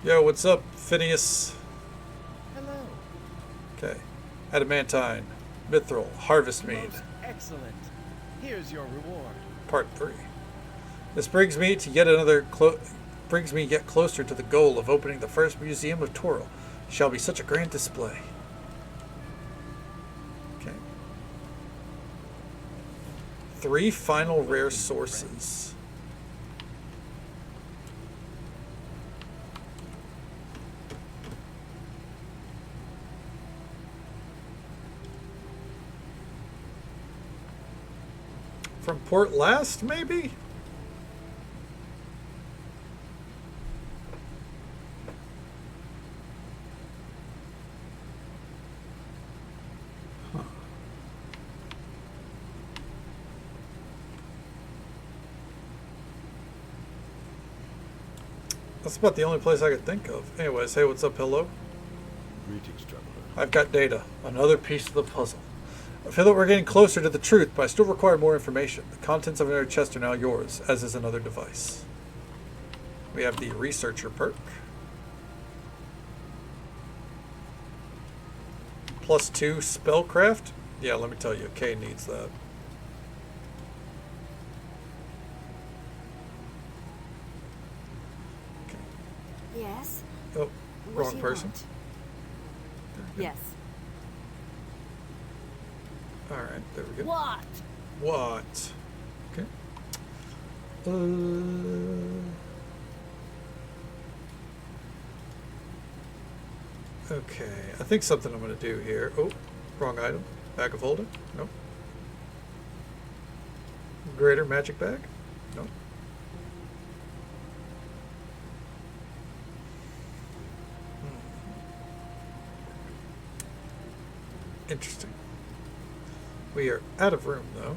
Yo, what's up, Phineas? Hello. Okay. Adamantine, Mithril, Harvest Mead. Most excellent. Here's your reward. Part 3. This brings me to yet another brings me yet closer to the goal of opening the first museum of Toril. It shall be such a grand display. Okay. 3 final rare sources. From Port Last, maybe? Huh. That's about the only place I could think of. Anyways, hey, what's up, hello? Greetings, traveler. I've got data. Another piece of the puzzle. I feel that we're getting closer to the truth, but I still require more information. The contents of another chest are now yours, as is another device. We have the Researcher perk. +2 Spellcraft. Yeah, let me tell you, Kay needs that. Okay. Yes? Oh, What wrong do you person. want? Yes. Alright, there we go. What? What? Okay. Okay, I think something I'm going to do here. Oh, wrong item. Bag of holding? Nope. Greater magic bag? Nope. Interesting. We are out of room, though.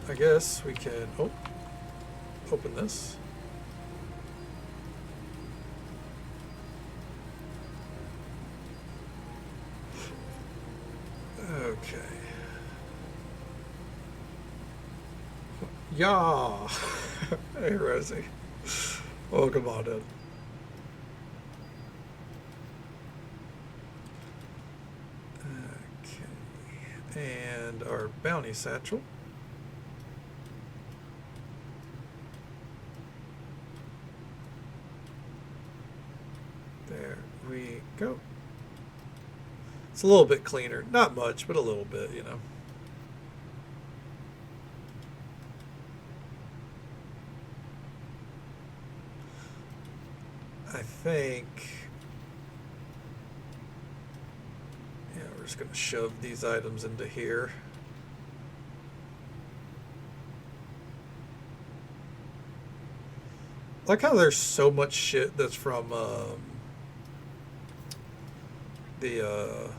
I guess we can open this. Okay. Yeah. Hey, Rosie. Welcome on in. Okay. And our bounty satchel. There we go. It's a little bit cleaner. Not much, but a little bit, you know. I think... yeah, we're just going to shove these items into here. I like how there's so much shit that's from the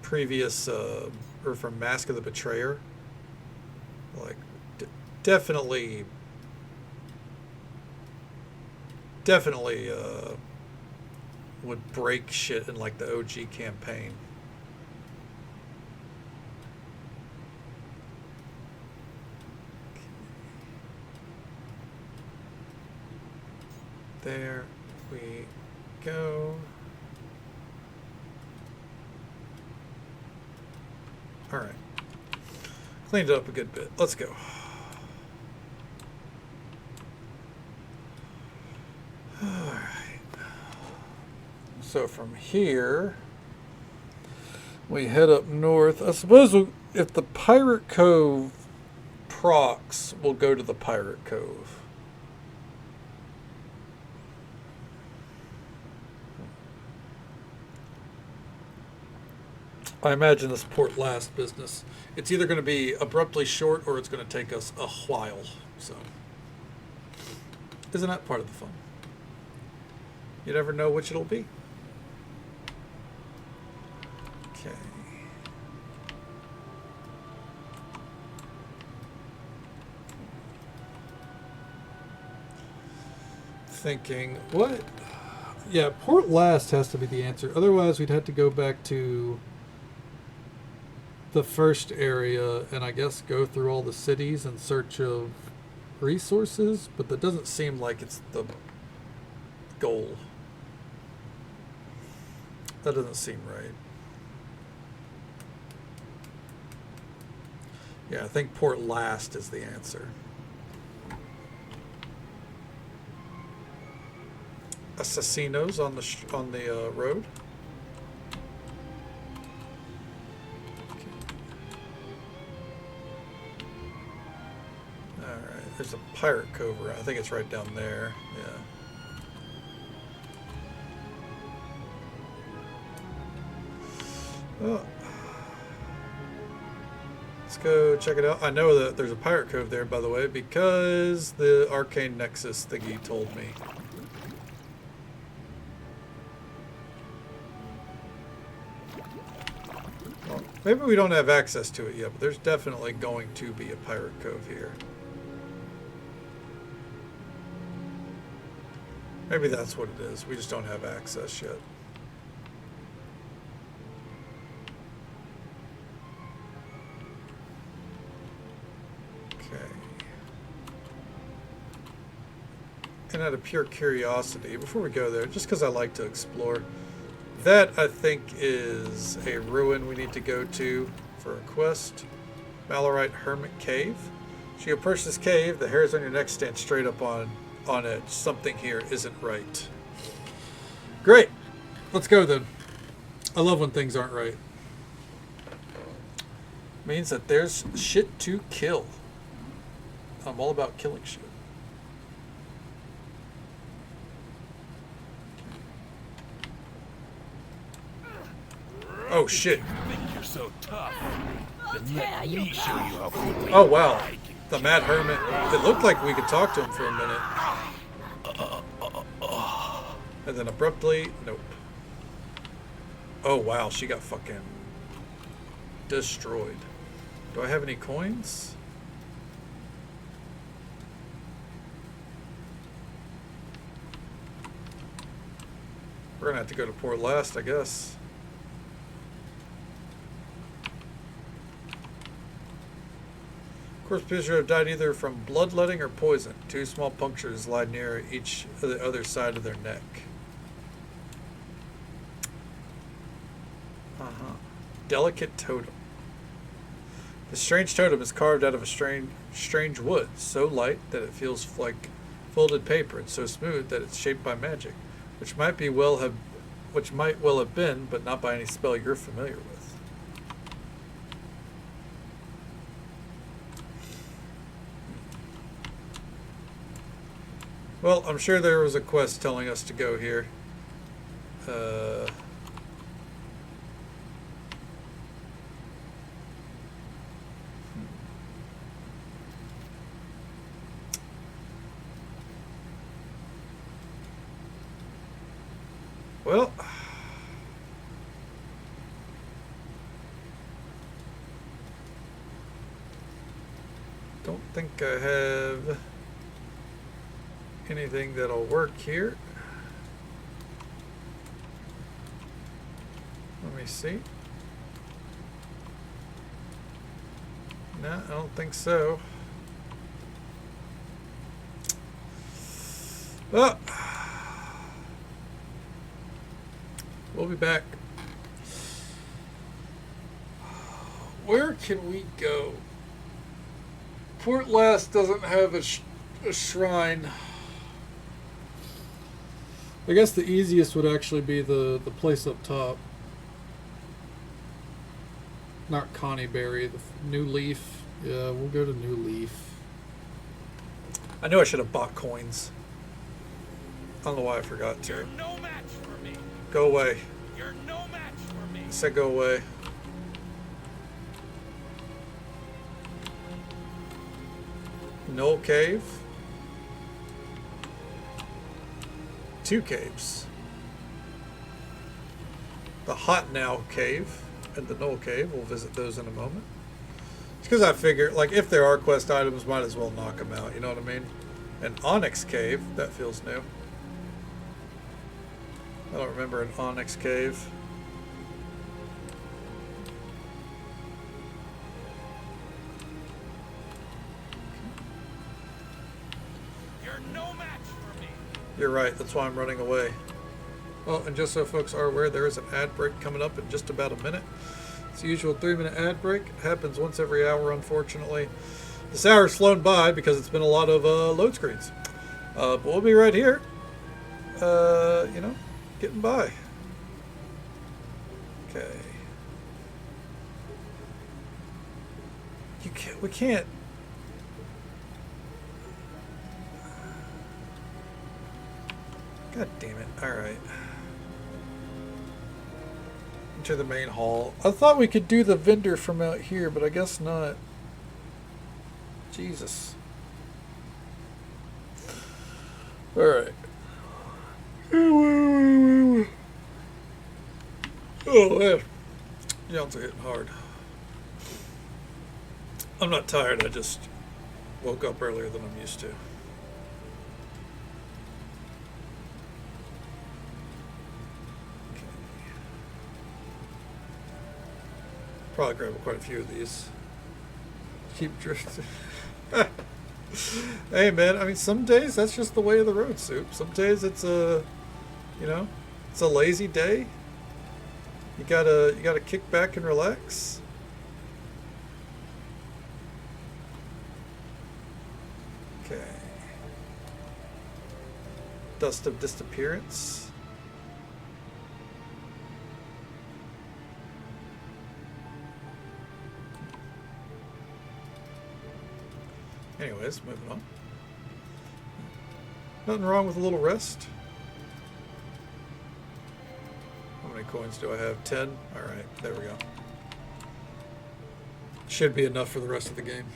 previous, or from Mask of the Betrayer. Like, definitely would break shit in like the OG campaign. There we go. All right. Cleaned it up a good bit. Let's go. All right. So from here, we head up north. I suppose if the Pirate Cove procs, we'll go to the Pirate Cove. I imagine this Port Last business, it's either going to be abruptly short or it's going to take us a while. So, isn't that part of the fun? You never know which it'll be. Okay. Thinking, what? Yeah, Port Last has to be the answer. Otherwise, we'd have to go back to the first area and I guess go through all the cities in search of resources, but that doesn't seem like it's the goal. That doesn't seem right. Yeah, I think Port Last is the answer. Assassinos on the road. All right, there's a Pirate Cove. I think it's right down there. Yeah. Oh. Let's go check it out. I know that there's a Pirate Cove there, by the way, because the Arcane Nexus thingy told me. Well, maybe we don't have access to it yet, but there's definitely going to be a Pirate Cove here. Maybe that's what it is. We just don't have access yet. And out of pure curiosity, before we go there, just because I like to explore, that I think is a ruin we need to go to for a quest. Malorite Hermit Cave. As you approach this cave, the hairs on your neck stand straight up on edge. Something here isn't right. Great. Let's go then. I love when things aren't right. Means that there's shit to kill. I'm all about killing shit. Oh shit. Think you're so tough. Then let me show you how quickly. Oh wow. The Mad Hermit. It looked like we could talk to him for a minute. And then abruptly, nope. Oh wow, she got fucking destroyed. Do I have any coins? We're gonna have to go to Port Last, I guess. Corpse appears to have died either from bloodletting or poison. 2 small punctures lie near each of the other side of their neck. Delicate totem. The strange totem is carved out of a strange wood, so light that it feels like folded paper, and so smooth that it's shaped by magic, which might well have been, but not by any spell you're familiar with. Well, I'm sure there was a quest telling us to go here. Well, don't think I have anything that'll work here. Let me see. No, I don't think so. Well, we'll be back. Where can we go? Port Last doesn't have a shrine. I guess the easiest would actually be the place up top. not Connie Berry, the New Leaf. Yeah, we'll go to New Leaf. I knew I should have bought coins. I don't know why I forgot to. You're no match for me. Go away. You're no match for me. I said go away. Knoll Cave. 2 caves. The Hot Now Cave and the Knoll Cave. We'll visit those in a moment. It's because I figure, like, if there are quest items, might as well knock them out. You know what I mean? An Onyx Cave. That feels new. I don't remember an Onyx Cave. You're no match for me. You're right. That's why I'm running away. Well, and just so folks are aware, there is an ad break coming up in just about a minute. It's the usual 3-minute ad break. It happens once every hour, unfortunately. This hour's flown by because it's been a lot of load screens. But we'll be right here. You know, getting by. Okay. We can't. God damn it. Alright. Into the main hall. I thought we could do the vendor from out here, but I guess not. Jesus. Alright. Oh, man. Yawns are hitting hard. I'm not tired, I just woke up earlier than I'm used to. Probably grab quite a few of these. Keep drifting. Hey man, I mean some days that's just the way of the road, Soup. Some days it's a, you know, it's a lazy day. You gotta kick back and relax. Okay. Dust of Disappearance. Anyways, moving on. Nothing wrong with a little rest. How many coins do I have? 10? Alright, there we go. Should be enough for the rest of the game.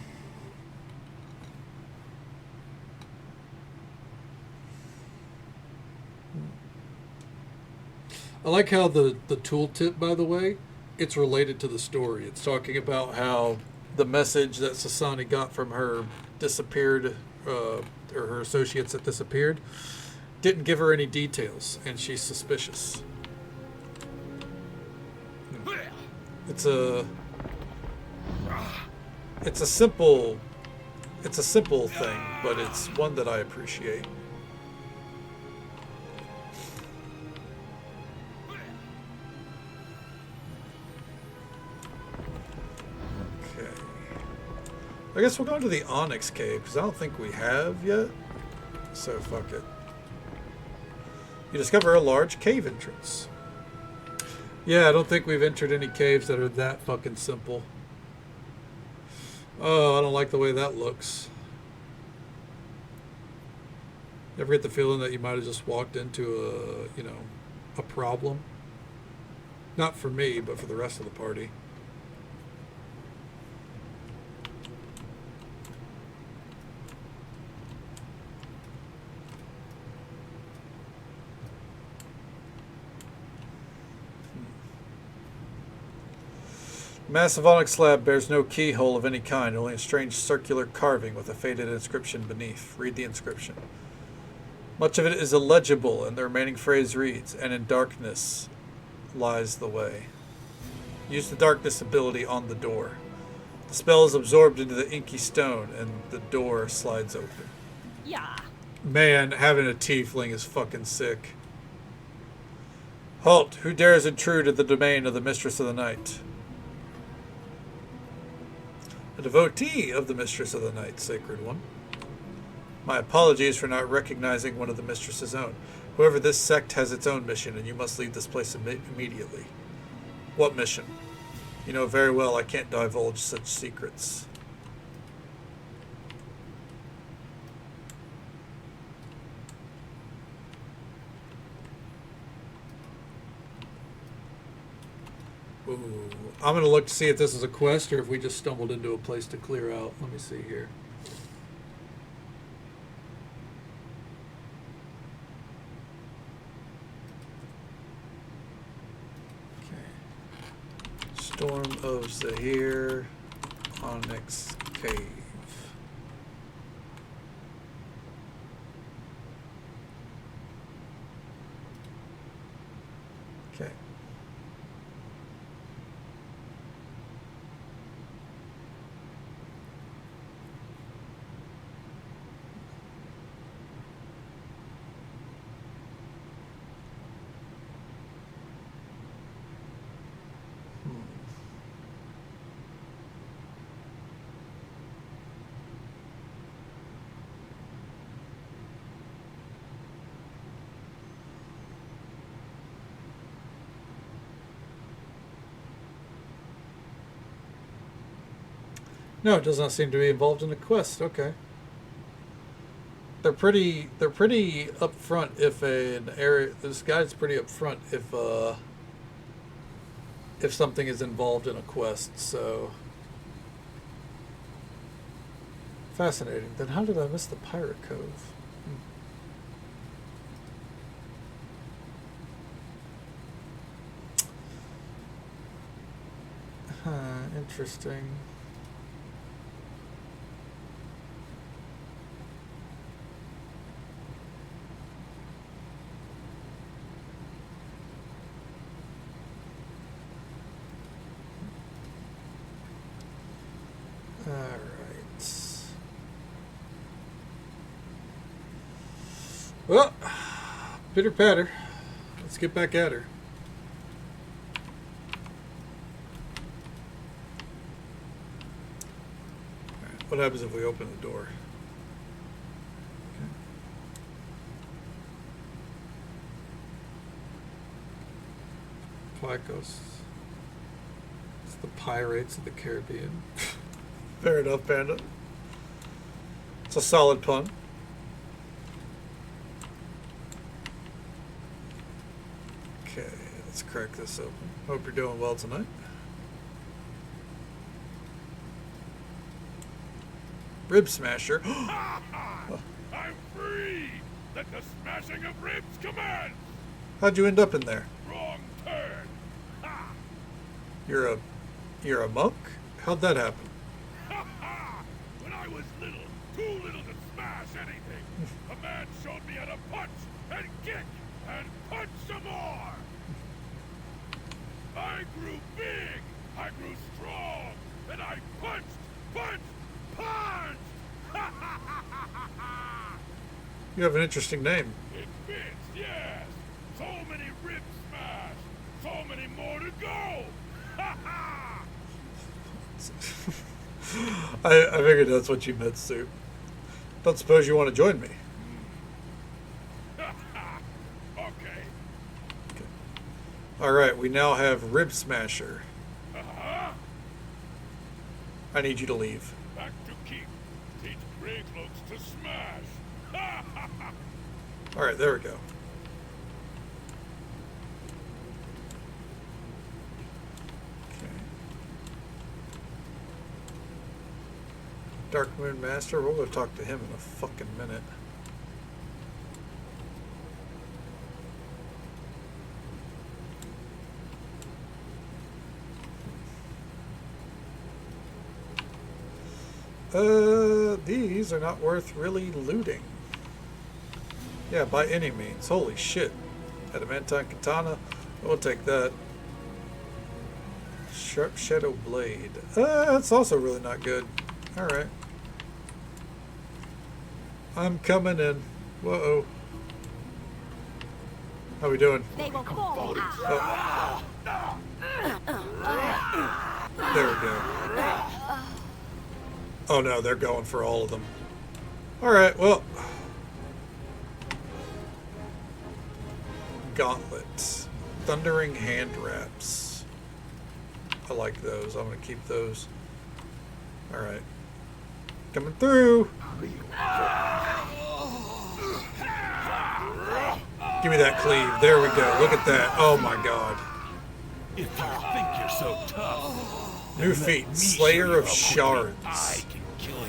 I like how the tooltip, by the way, it's related to the story. It's talking about how the message that Sasani got from her disappeared, or her associates that disappeared, didn't give her any details, and she's suspicious. It's a simple thing, but it's one that I appreciate. I guess we'll go into the Onyx Cave, because I don't think we have yet. So, fuck it. You discover a large cave entrance. Yeah, I don't think we've entered any caves that are that fucking simple. Oh, I don't like the way that looks. You ever get the feeling that you might have just walked into a, you know, a problem? Not for me, but for the rest of the party. Massive onyx slab bears no keyhole of any kind, only a strange circular carving with a faded inscription beneath. Read the inscription. Much of it is illegible, and the remaining phrase reads, "And in darkness lies the way." Use the darkness ability on the door. The spell is absorbed into the inky stone, and the door slides open. Yeah. Man, having a tiefling is fucking sick. Halt! Who dares intrude in the domain of the Mistress of the Night? A devotee of the Mistress of the Night, Sacred One. My apologies for not recognizing one of the Mistress's own. However, this sect has its own mission, and you must leave this place immediately. What mission? You know very well I can't divulge such secrets. Ooh. I'm going to look to see if this is a quest or if we just stumbled into a place to clear out. Let me see here. Okay. Storm of Zahir, Onyx Cave. Okay. No, it does not seem to be involved in a quest. Okay. They're pretty upfront if an area, this guy's pretty upfront if something is involved in a quest, so fascinating. Then how did I miss the Pirate Cove? Interesting. Alright. Well, pitter patter. Let's get back at her. Alright, what happens if we open the door? Okay. Picos. It's the Pirates of the Caribbean. Fair enough, Panda. It's a solid pun. Okay, let's crack this open. Hope you're doing well tonight. Rib Smasher. I'm free! Let the smashing of ribs commence! How'd you end up in there? Wrong turn! Ha! You're a monk? How'd that happen? When I was little, too little to smash anything, a man showed me how to punch and kick and punch some more! I grew big, I grew strong, and I punched, punched! You have an interesting name. It fits, yes! So many ribs smashed, so many more to go! I figured that's what you meant, Sue. Don't suppose you want to join me? Okay. Alright, we now have Rib Smasher. Uh-huh. I need you to leave. Back to keep. Teach gray cloaks to smash. Alright, there we go. Dark Moon Master, we'll go talk to him in a fucking minute. These are not worth really looting. Yeah, by any means. Holy shit. Adamantine Katana, we'll take that. Sharp Shadow Blade. That's also really not good. Alright. I'm coming in. Whoa. How we doing? They will fall out. Oh. There we go. Oh no, they're going for all of them. Alright, well. Gauntlets. Thundering Hand Wraps. I like those. I'm going to keep those. All right. Coming through. Give me that cleave. There we go. Look at that. Oh my god. If you think you're so tough, New feat. Slayer of Shards. I can kill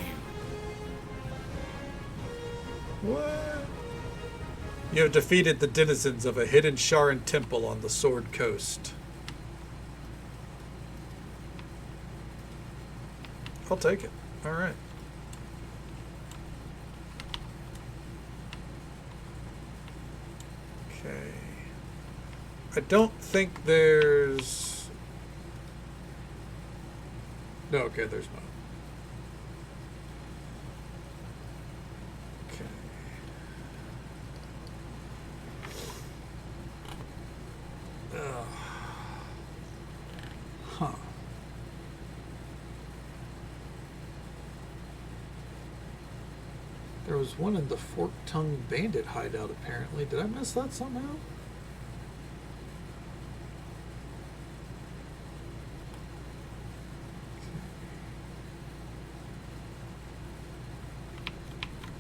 you. What? You have defeated the denizens of a hidden Sharan temple on the Sword Coast. I'll take it. All right. Okay. I don't think there's... No, okay, there's not. Okay. Huh. There was one in the Fork-Tongued Bandit hideout, apparently. Did I miss that somehow?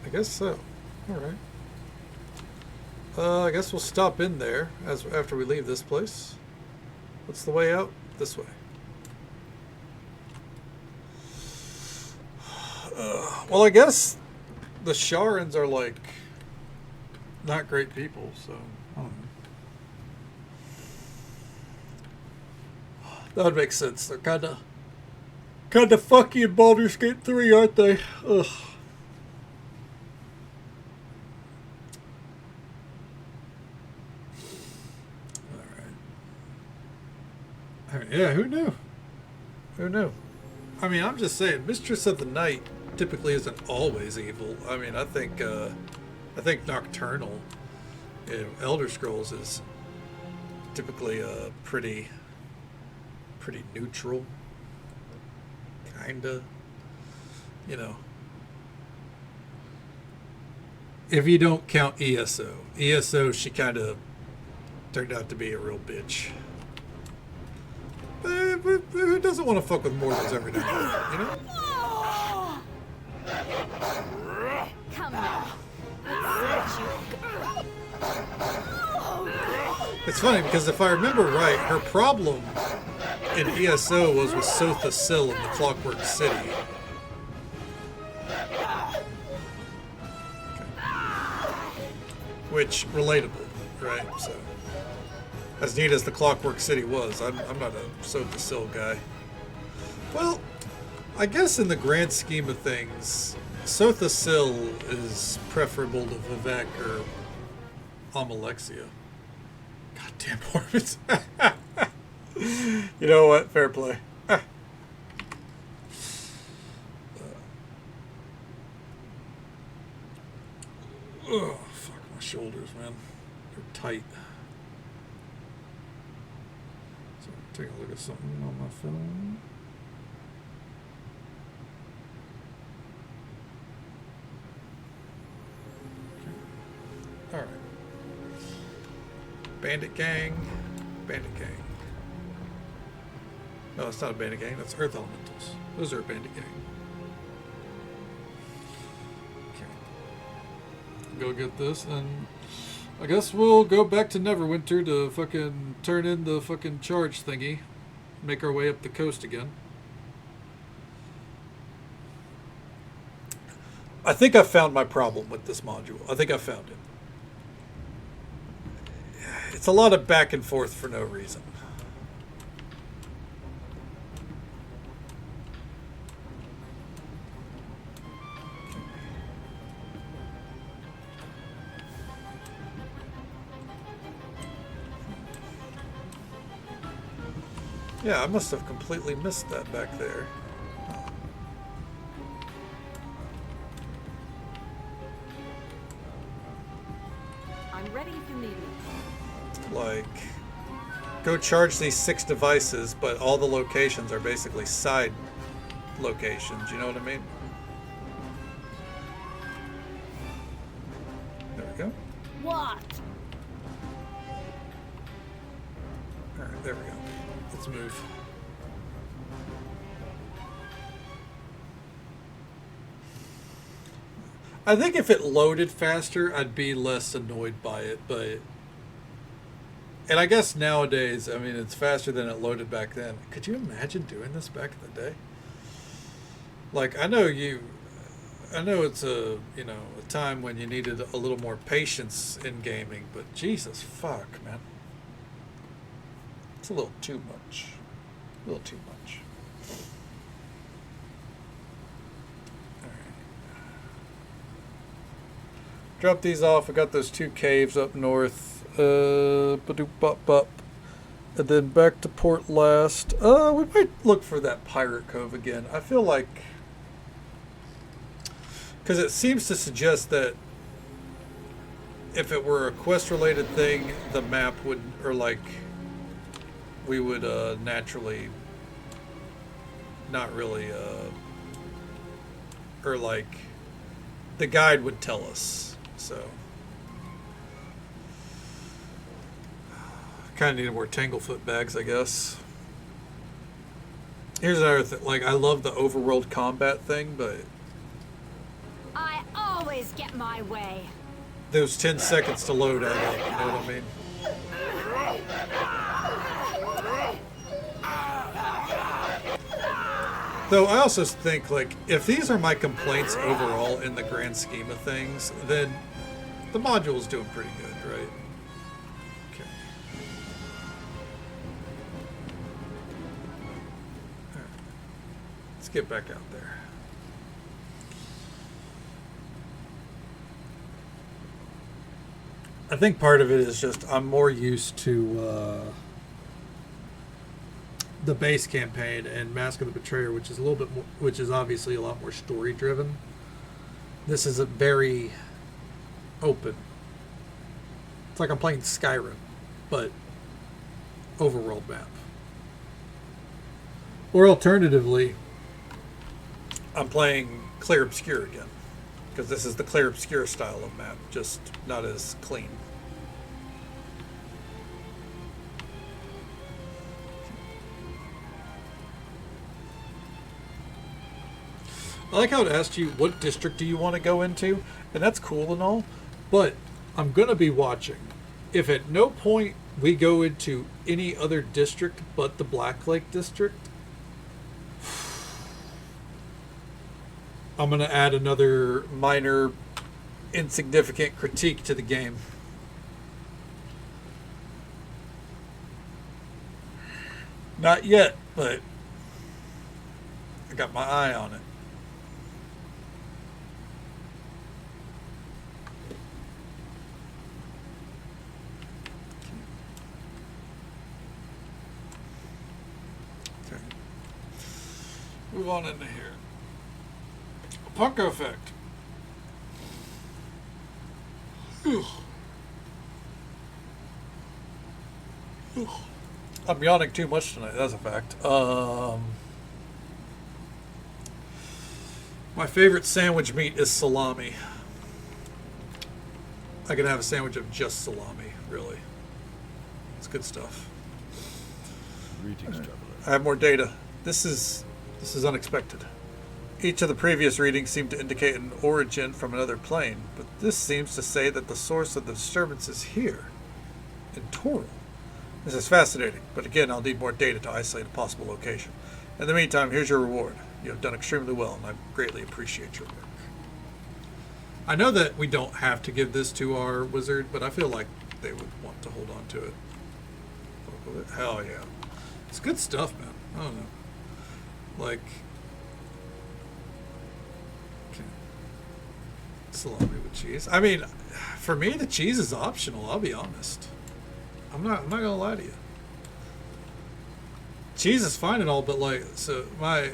I guess so. Alright. I guess we'll stop in there after we leave this place. What's the way out? This way. Well, I guess the Sharans are, like, not great people, so I don't know. That would make sense. They're kind of fucky in Baldur's Gate 3, aren't they? Ugh. Yeah, who knew? Who knew? I mean, I'm just saying, Mistress of the Night typically isn't always evil. I mean, I think Nocturnal, Elder Scrolls is typically pretty neutral, kinda. You know, if you don't count ESO, she kind of turned out to be a real bitch. Who doesn't want to fuck with mortals every now and then, you know? Come now. It's funny because if I remember right, her problem in ESO was with Sotha Sil in the Clockwork City. Okay. Which, relatable, right? So, as neat as the Clockwork City was, I'm not a Sotha Sil guy. Well, I guess in the grand scheme of things, Sotha Sil is preferable to Vivek or Amalexia. Goddamn Mormons. You know what? Fair play. Oh, fuck my shoulders, man. They're tight. So, take a look at something on my phone. Okay. Alright. Bandit Gang. Bandit Gang. No, it's not a bandit gang. That's Earth Elementals. Those are a bandit gang. Okay. Go get this, and I guess we'll go back to Neverwinter to fucking turn in the fucking charge thingy. Make our way up the coast again. I think I found my problem with this module. I think I found it. It's a lot of back and forth for no reason. Yeah, I must have completely missed that back there. I'm ready if you need me. Like, go charge these 6 devices, but all the locations are basically side locations, you know what I mean? There we go. What? Alright, there we go. Let's move. I think if it loaded faster, I'd be less annoyed by it, but... And I guess nowadays, I mean, it's faster than it loaded back then. Could you imagine doing this back in the day? Like, I know it's a time when you needed a little more patience in gaming, but Jesus fuck, man. It's a little too much. A little too much. Alright. Drop these off. I got those 2 caves up north. Ba-doop bop bop. And then back to port last. We might look for that pirate cove again. I feel like... Because it seems to suggest that if it were a quest-related thing, the map would... Or like... We would naturally... Not really... Or like... The guide would tell us. So... Kind of needed more Tanglefoot bags, I guess. Here's another thing. Like, I love the overworld combat thing, but... I always get my way. Those 10 seconds to load add up, you know what I mean? Though I also think, like, if these are my complaints overall in the grand scheme of things, then the module's doing pretty good, right? Okay. All right. Let's get back out there. I think part of it is just I'm more used to the base campaign and Mask of the Betrayer, which is a little bit more, which is obviously a lot more story driven. This is a very open. It's like I'm playing Skyrim, but overworld map. Or alternatively, I'm playing Clear Obscure again. Because this is the Clear Obscure style of map, just not as clean. I like how it asked you, what district do you want to go into? And that's cool and all, but I'm going to be watching. If at no point we go into any other district but the Black Lake district, I'm going to add another minor, insignificant critique to the game. Not yet, but I got my eye on it. Okay. Move on into here. Pucko effect. I'm yawning too much tonight, that's a fact. My favorite sandwich meat is salami. I could have a sandwich of just salami, really. It's good stuff. Greetings, traveler. I have more data. This is unexpected. Each of the previous readings seemed to indicate an origin from another plane, but this seems to say that the source of the disturbance is here, in Toril. This is fascinating, but again, I'll need more data to isolate a possible location. In the meantime, here's your reward. You have done extremely well, and I greatly appreciate your work. I know that we don't have to give this to our wizard, but I feel like they would want to hold on to it. Hell yeah. It's good stuff, man. I don't know. Like... salami with cheese. I mean, for me, the cheese is optional. I'll be honest. I'm not gonna lie to you. Cheese is fine and all, but like, so my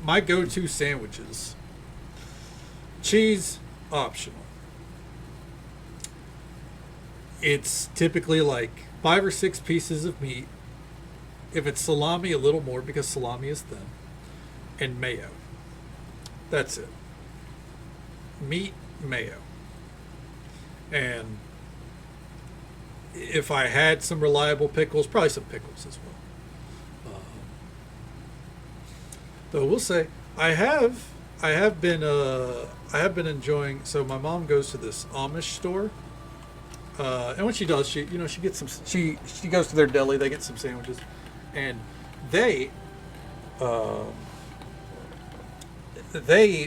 go-to sandwiches. Cheese optional. It's typically like 5 or 6 pieces of meat. If it's salami, a little more because salami is thin, and mayo. That's it. Meat, mayo. And if I had some reliable pickles, probably some pickles as well. Though we'll say I have been I have been enjoying. So my mom goes to this Amish store, and what she does, she gets some. She goes to their deli. They get some sandwiches, and they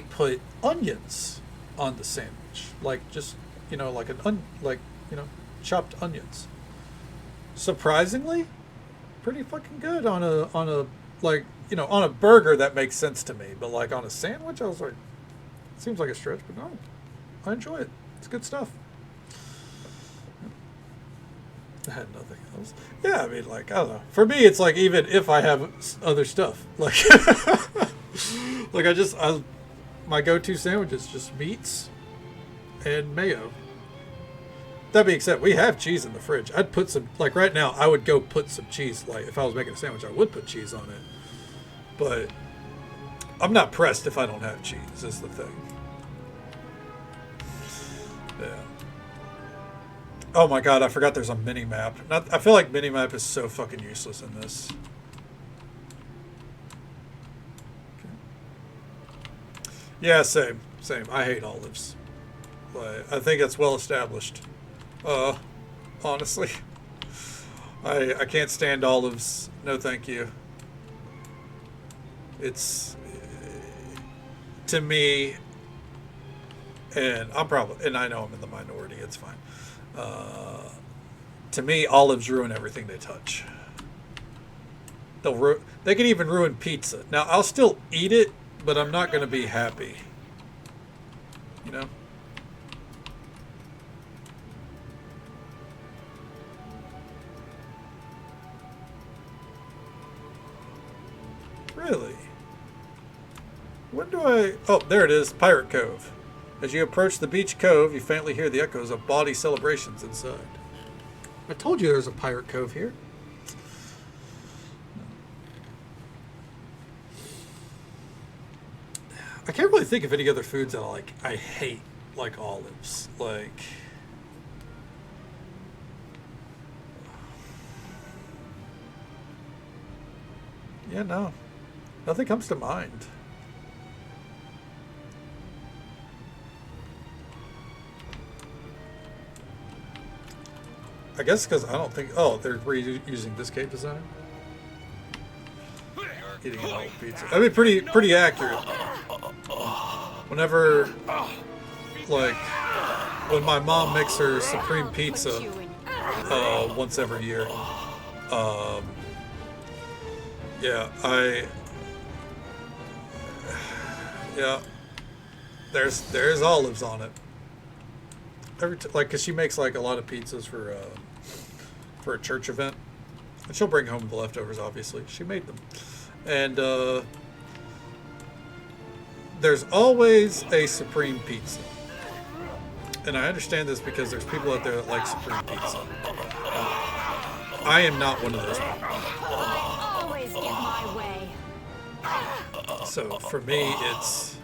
put onions on the sandwich, like just chopped onions. Surprisingly, pretty fucking good on a on a burger. That makes sense to me, but like on a sandwich, I was like, seems like a stretch, but no, I enjoy it. It's good stuff. I had nothing else. Yeah, I mean, like, I don't know. For me, it's like, even if I have other stuff, like, my go-to sandwich is just meats and mayo. That being said, we have cheese in the fridge. I'd put some, like right now, I would go put some cheese. Like if I was making a sandwich, I would put cheese on it. But I'm not pressed if I don't have cheese, is the thing. Yeah. Oh my god, I forgot there's a mini-map. I feel like mini-map is so fucking useless in this. Okay. Yeah, same. I hate olives. Like, I think it's well established. Honestly. I can't stand olives. No thank you. It's, to me, and I know I'm in the minority, it's fine. To me, olives ruin everything they touch. They can even ruin pizza. Now, I'll still eat it, but I'm not going to be happy. You know? Really? When do I... Oh, there it is. Pirate Cove. As you approach the beach cove, you faintly hear the echoes of bawdy celebrations inside. I told you there was a pirate cove here. I can't really think of any other foods that I hate, like olives. Like... Yeah, no. Nothing comes to mind. I guess because I don't think... Oh, they're reusing this cave design? Eating an old pizza. That'd be pretty accurate. Whenever... Like... When my mom makes her supreme pizza... once every year... Yeah, yeah, there's olives on it. Cause she makes like a lot of pizzas for a church event, and she'll bring home the leftovers. Obviously, she made them, and there's always a supreme pizza. And I understand this because there's people out there that like supreme pizza. I am not one of those people. So for me, it's...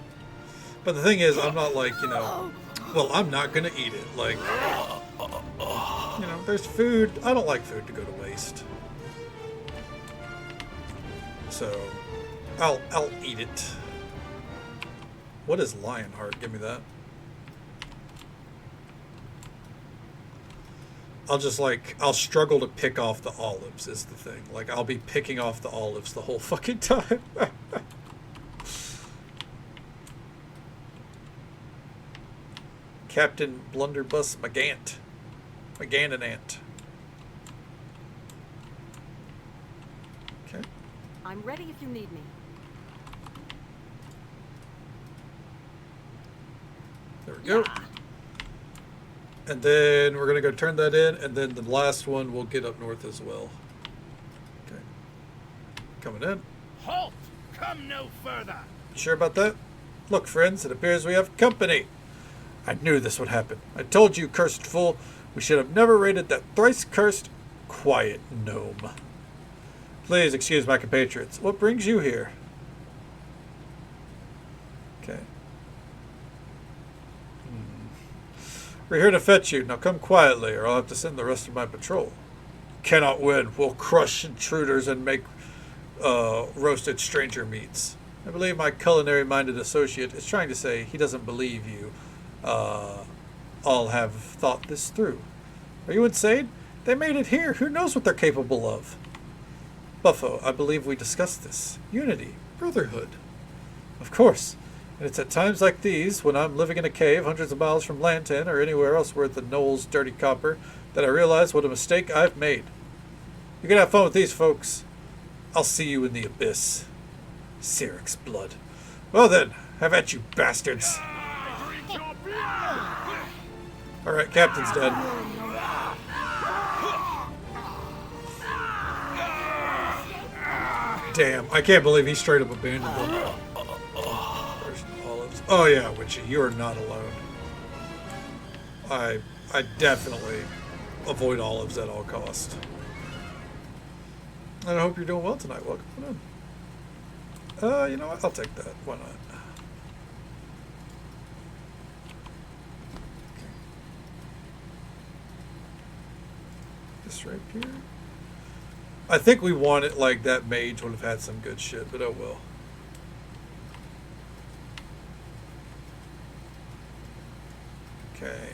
But the thing is, I'm not like, well, I'm not going to eat it. Like, there's food. I don't like food to go to waste. So, I'll eat it. What is Lionheart? Give me that. I'll struggle to pick off the olives is the thing. Like, I'll be picking off the olives the whole fucking time. Captain Blunderbuss McGannonant. Okay. I'm ready if you need me. There we go. And then we're going to go turn that in, and then the last one we'll get up north as well. Okay. Coming in. Halt! Come no further! You sure about that? Look, friends, it appears we have company. I knew this would happen. I told you, cursed fool, we should have never raided that thrice-cursed quiet gnome. Please excuse my compatriots. What brings you here? Okay. We're here to fetch you. Now come quietly, or I'll have to send the rest of my patrol. Cannot win. We'll crush intruders and make roasted stranger meats. I believe my culinary-minded associate is trying to say he doesn't believe you all have thought this through. Are you insane? They made it here. Who knows what they're capable of? Buffo, I believe we discussed this. Unity. Brotherhood. Of course. And it's at times like these, when I'm living in a cave hundreds of miles from Lantan or anywhere else where the Knoll's dirty copper, that I realize what a mistake I've made. You can have fun with these folks. I'll see you in the abyss. Syric's blood. Well then, have at you, bastards. Alright, Captain's dead. Damn, I can't believe he straight up abandoned them. There's olives. Oh yeah, Witchy, you are not alone. I definitely avoid olives at all costs. And I hope you're doing well tonight. Welcome in. You know what? I'll take that. Why not? Okay. This right here. I think we want it like that mage would have had some good shit, but oh well. Okay.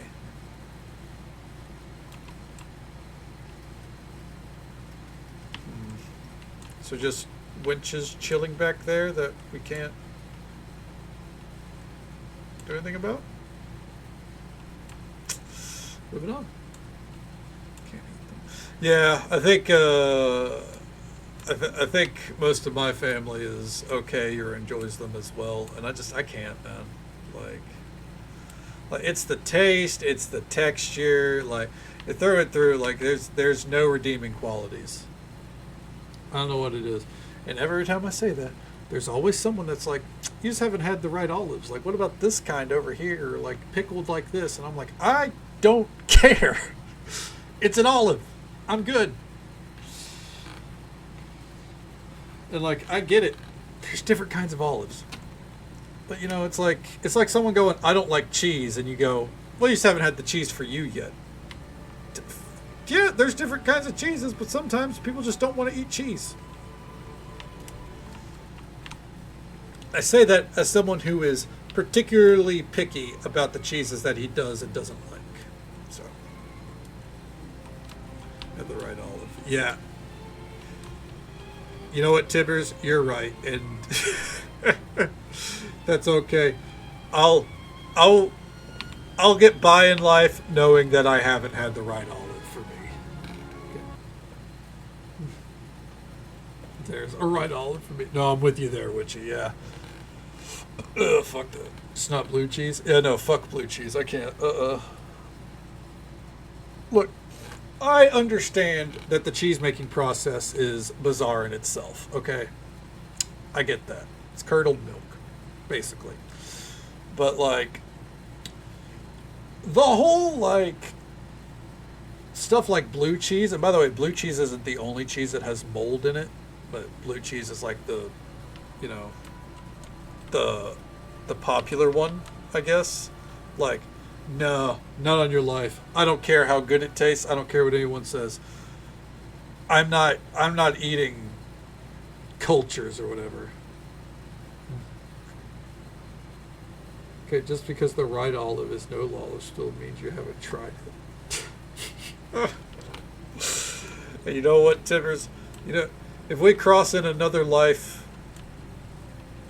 So just winches chilling back there that we can't do anything about? Moving on. Can't eat them. Yeah, I think I think most of my family is okay or enjoys them as well, and I can't, man. Like it's the taste, it's the texture, like through it through, like there's no redeeming qualities. I don't know what it is. And every time I say that, there's always someone that's like, you just haven't had the right olives. Like, what about this kind over here? Like, pickled like this. And I'm like, I don't care. It's an olive. I'm good. And, like, I get it. There's different kinds of olives. But, you know, it's like someone going, I don't like cheese. And you go, well, you just haven't had the cheese for you yet. Yeah, there's different kinds of cheeses, but sometimes people just don't want to eat cheese. I say that as someone who is particularly picky about the cheeses that he does and doesn't like. So, have the right olive. Yeah. You know what, Tibbers? You're right, and that's okay. I'll get by in life knowing that I haven't had the right olive. There's a right olive for me. No, I'm with you there, Witchy, yeah. Ugh, fuck that. It's not blue cheese? Yeah, no, fuck blue cheese. I can't. Look, I understand that the cheese-making process is bizarre in itself, okay? I get that. It's curdled milk, basically. But, like, the whole, like, stuff like blue cheese, and by the way, blue cheese isn't the only cheese that has mold in it. But blue cheese is like the popular one, I guess. Like, no, not on your life. I don't care how good it tastes. I don't care what anyone says. I'm not eating cultures or whatever. Okay, just because the right olive is no olive still means you haven't tried it. And you know what, Timbers? You know, if we cross in another life,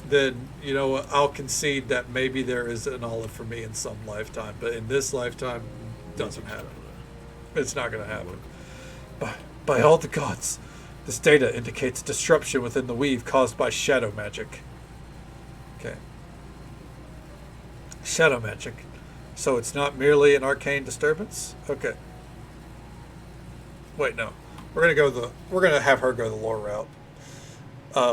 then, you know, I'll concede that maybe there is an olive for me in some lifetime. But in this lifetime, doesn't happen. It's not going to happen. By all the gods, this data indicates disruption within the weave caused by shadow magic. Okay. Shadow magic. So it's not merely an arcane disturbance? Okay. Wait, no. We're gonna have her go the lore route,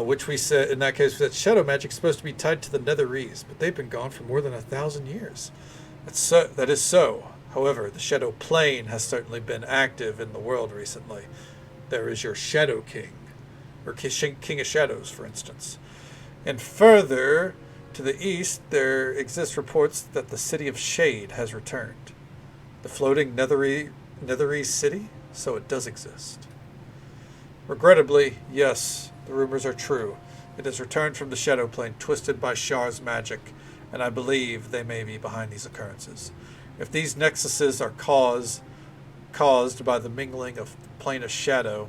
which we said in that case that shadow magic is supposed to be tied to the Netherese, but they've been gone for more than 1,000 years. That is so. However, the shadow plane has certainly been active in the world recently. There is your Shadow King, or King of Shadows, for instance. And further to the east, there exist reports that the City of Shade has returned. The floating Netherese city, so it does exist. Regrettably, yes, the rumors are true. It has returned from the Shadow Plane, twisted by Shar's magic, and I believe they may be behind these occurrences. If these nexuses are caused by the mingling of Plane of Shadow,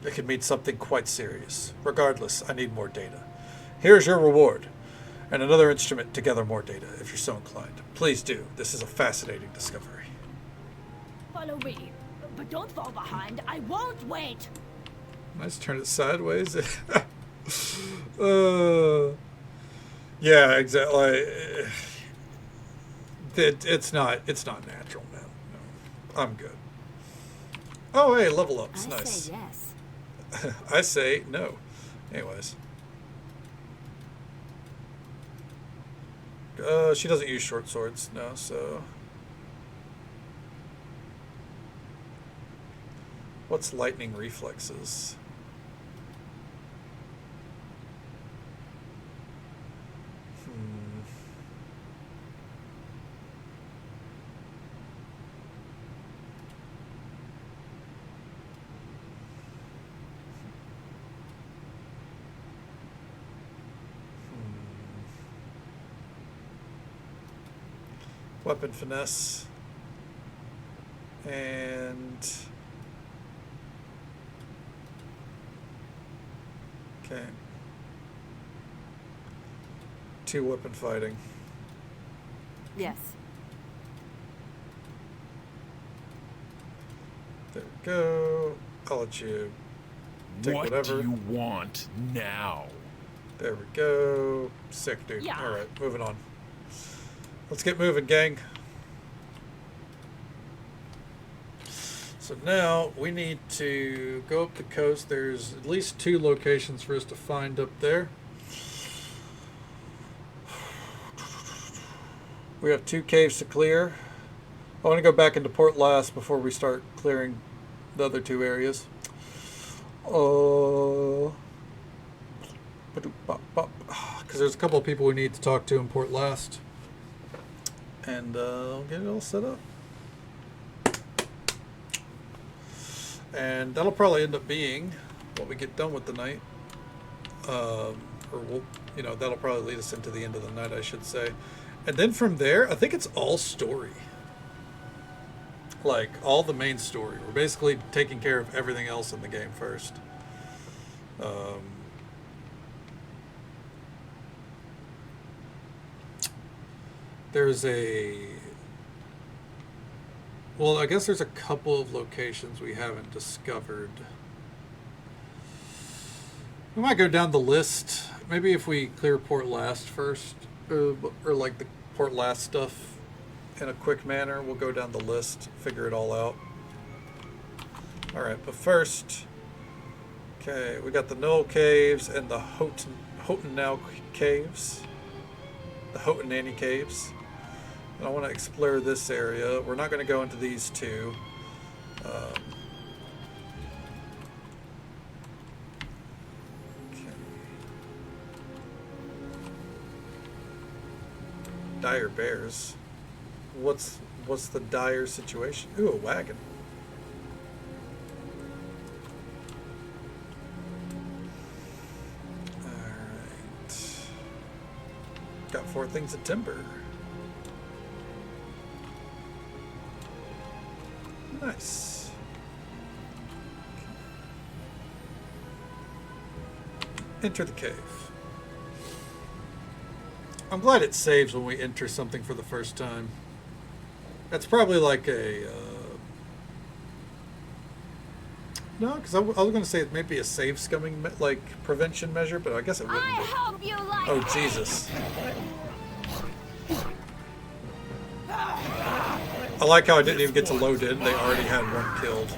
it could mean something quite serious. Regardless, I need more data. Here's your reward, and another instrument to gather more data, if you're so inclined. Please do. This is a fascinating discovery. Follow me, but don't fall behind. I won't wait. Let's turn it sideways. Yeah, exactly. It's not natural, man. No, I'm good. Oh, hey, level up. It's nice. Say yes. I say no. Anyways. She doesn't use short swords, no, so... What's lightning reflexes? Weapon finesse. And... Okay. 2 weapon fighting. Yes. There we go. I'll let you take what whatever. do you want now? There we go. Sick, dude. Yeah. Alright, moving on. Let's get moving, gang. So now we need to go up the coast. There's at least 2 locations for us to find up there. We have 2 caves to clear. I want to go back into Port Last before we start clearing the other 2 areas. Because there's a couple of people we need to talk to in Port Last. And I'll get it all set up. And that'll probably end up being what we get done with the night. Or we'll, that'll probably lead us into the end of the night, I should say. And then from there, I think it's all story. Like, all the main story. We're basically taking care of everything else in the game first. There's well, I guess there's a couple of locations we haven't discovered. We might go down the list. Maybe if we clear Port Last first, or like the Port Last stuff in a quick manner, we'll go down the list, figure it all out. Alright, but first, okay, we got the Knoll Caves and the Hotenau Caves. The Hotenanny Caves. And I want to explore this area. We're not going to go into these 2. Okay. Dire bears. What's the dire situation? Ooh, a wagon. Alright. Got 4 things of timber. Nice. Enter the cave. I'm glad it saves when we enter something for the first time. That's probably like a... no, because I was going to say it may be a save scumming prevention measure, but I guess it wouldn't be. I hope you like Oh, Jesus. I like how I didn't even get to load in. They already had 1 killed.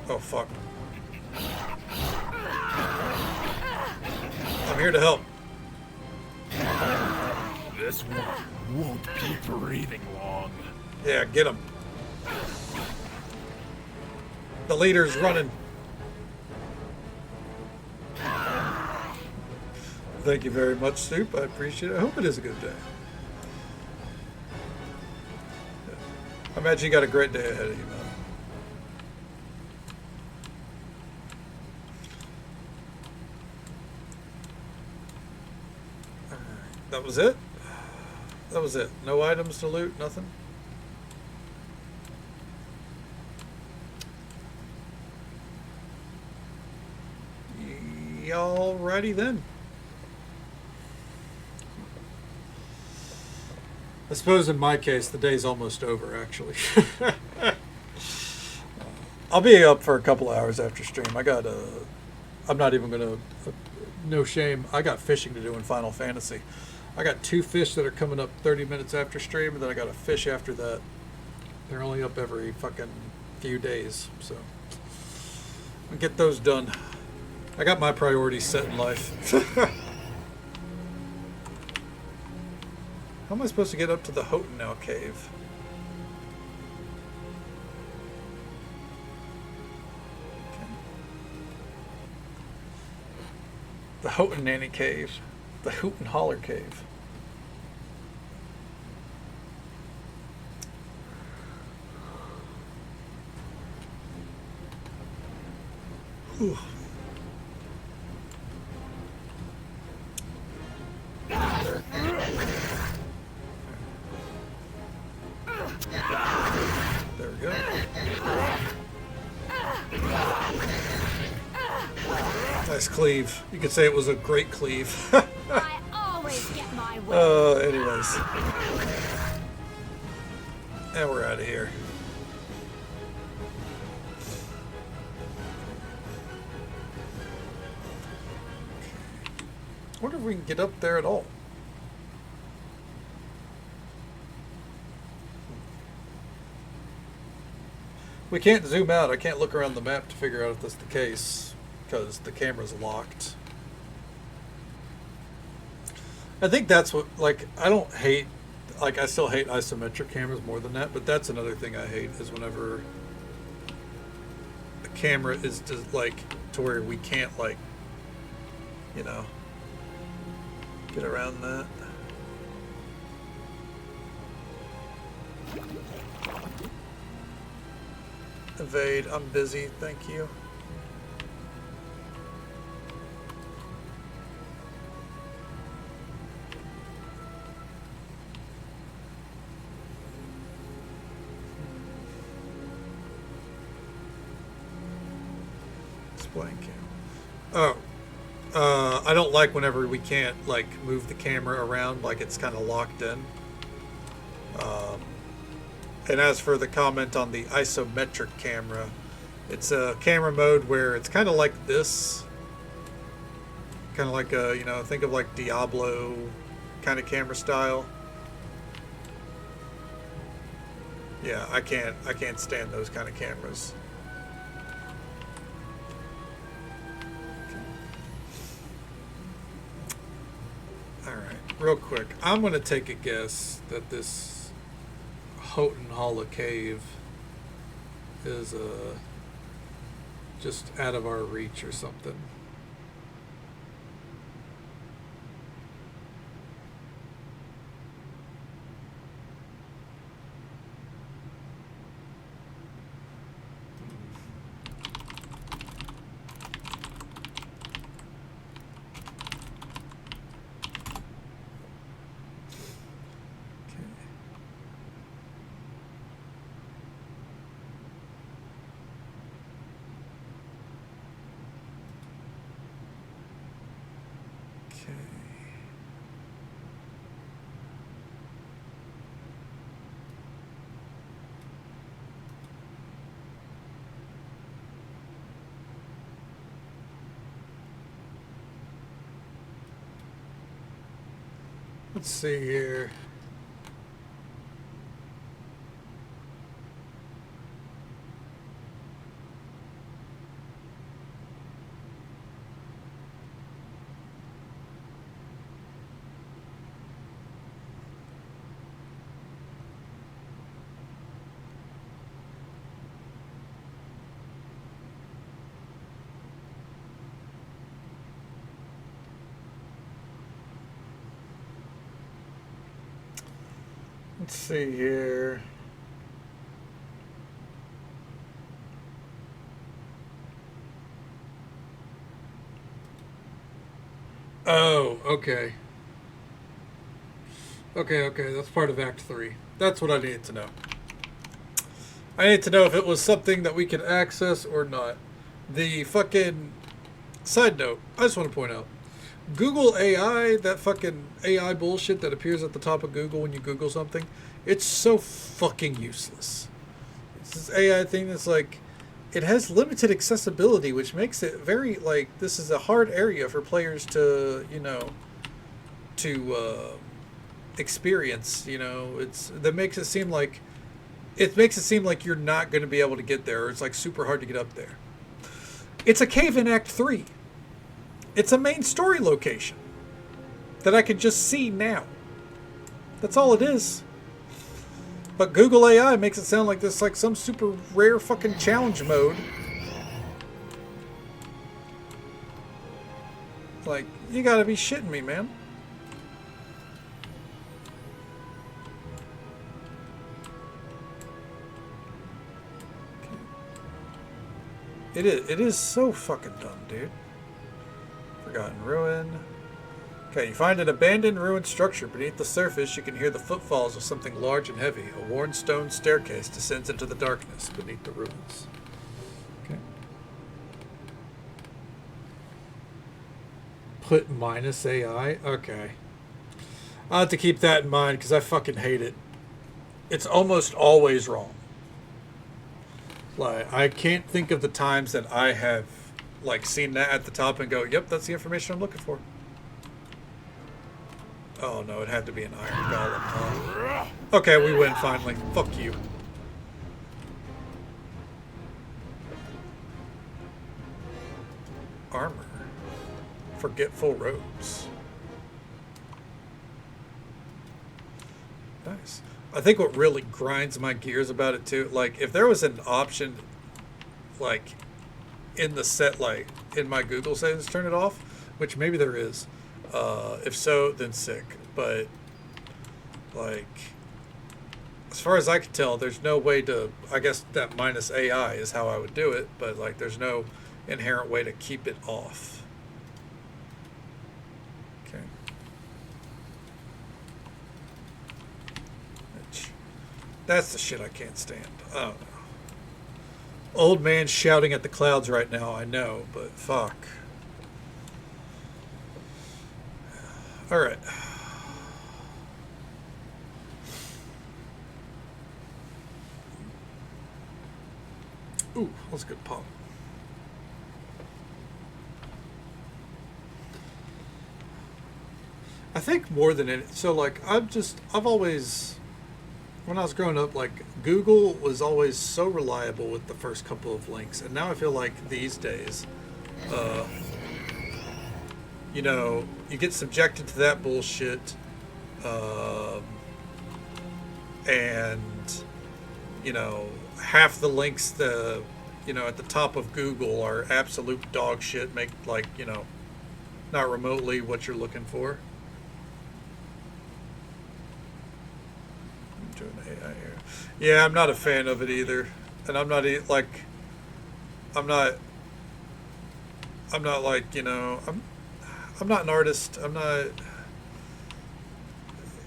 Oh, fuck. I'm here to help. This one won't be breathing long. Yeah, get him. The leader's running. Thank you very much, Soup. I appreciate it. I hope it is a good day. I imagine you got a great day ahead of you, man. That was it? That was it. No items to loot, nothing? Alrighty then. I suppose in my case, the day's almost over, actually. I'll be up for a couple of hours after stream. I'm not even going to, no shame, I got fishing to do in Final Fantasy. I got 2 fish that are coming up 30 minutes after stream, and then I got a fish after that. They're only up every fucking few days, so I'll get those done. I got my priorities set in life. How am I supposed to get up to the Hotenau cave? Okay. The Hotenanny cave. The Hooten Holler cave. Whew. There we go. Nice cleave. You could say it was a great cleave. I always get my way. Anyways. And we're out of here. I wonder if we can get up there at all. We can't zoom out. I can't look around the map to figure out if that's the case because the camera's locked. I think that's what, like, I don't hate, like, I still hate isometric cameras more than that, but that's another thing I hate is whenever the camera is just, like, to where we can't, like, you know, get around that. Evade, I'm busy, thank you. Displaying camera. Oh, I don't like whenever we can't like move the camera around, like it's kind of locked in. And as for the comment on the isometric camera, it's a camera mode where it's kind of like this. Kind of like a, you know, think of like Diablo kind of camera style. Yeah, I can't stand those kind of cameras. Alright, real quick. I'm going to take a guess that this Houghton Hollow Cave is just out of our reach or something. Let's see here. Let's see here. Oh, okay. Okay, that's part of Act 3. That's what I needed to know. I need to know if it was something that we could access or not. The fucking... Side note, I just want to point out. Google AI, that fucking AI bullshit that appears at the top of Google when you Google something, it's so fucking useless. It's this AI thing that's like... It has limited accessibility, which makes it very, like... This is a hard area for players to, you know... To, experience, you know... That makes it seem like... It makes it seem like you're not going to be able to get there, or it's like super hard to get up there. It's a cave in Act 3. It's a main story location that I can just see now. That's all it is. But Google AI makes it sound like this like some super rare fucking challenge mode. Like, you gotta be shitting me, man. It is so fucking dumb, dude. Forgotten ruin. Okay, you find an abandoned ruined structure. Beneath the surface, you can hear the footfalls of something large and heavy. A worn stone staircase descends into the darkness beneath the ruins. Okay. Put minus AI? Okay. I'll have to keep that in mind because I fucking hate it. It's almost always wrong. Like, I can't think of the times that I have, like, seen that at the top and go, yep, that's the information I'm looking for. Oh, no, it had to be an iron golem. Oh. Okay, we win finally. Fuck you. Armor. Forgetful robes. Nice. I think what really grinds my gears about it too, like if there was an option, like in the set, like in my Google settings, turn it off, which maybe there is. If so, then sick. But like, as far as I can tell, there's no way to. I guess that minus AI is how I would do it, but like, there's no inherent way to keep it off. Okay. That's the shit I can't stand. I don't know. Old man shouting at the clouds right now, I know, but fuck. Alright. Ooh, that's a good pop. I think more than any... So, like, I've always... When I was growing up, like, Google was always so reliable with the first couple of links. And now I feel like these days, you know, you get subjected to that bullshit. And, you know, half the links, you know, at the top of Google are absolute dog shit. Make, like, you know, not remotely what you're looking for. Yeah, I'm not a fan of it either, and I'm not like, I'm not like, you know, I'm not an artist. I'm not.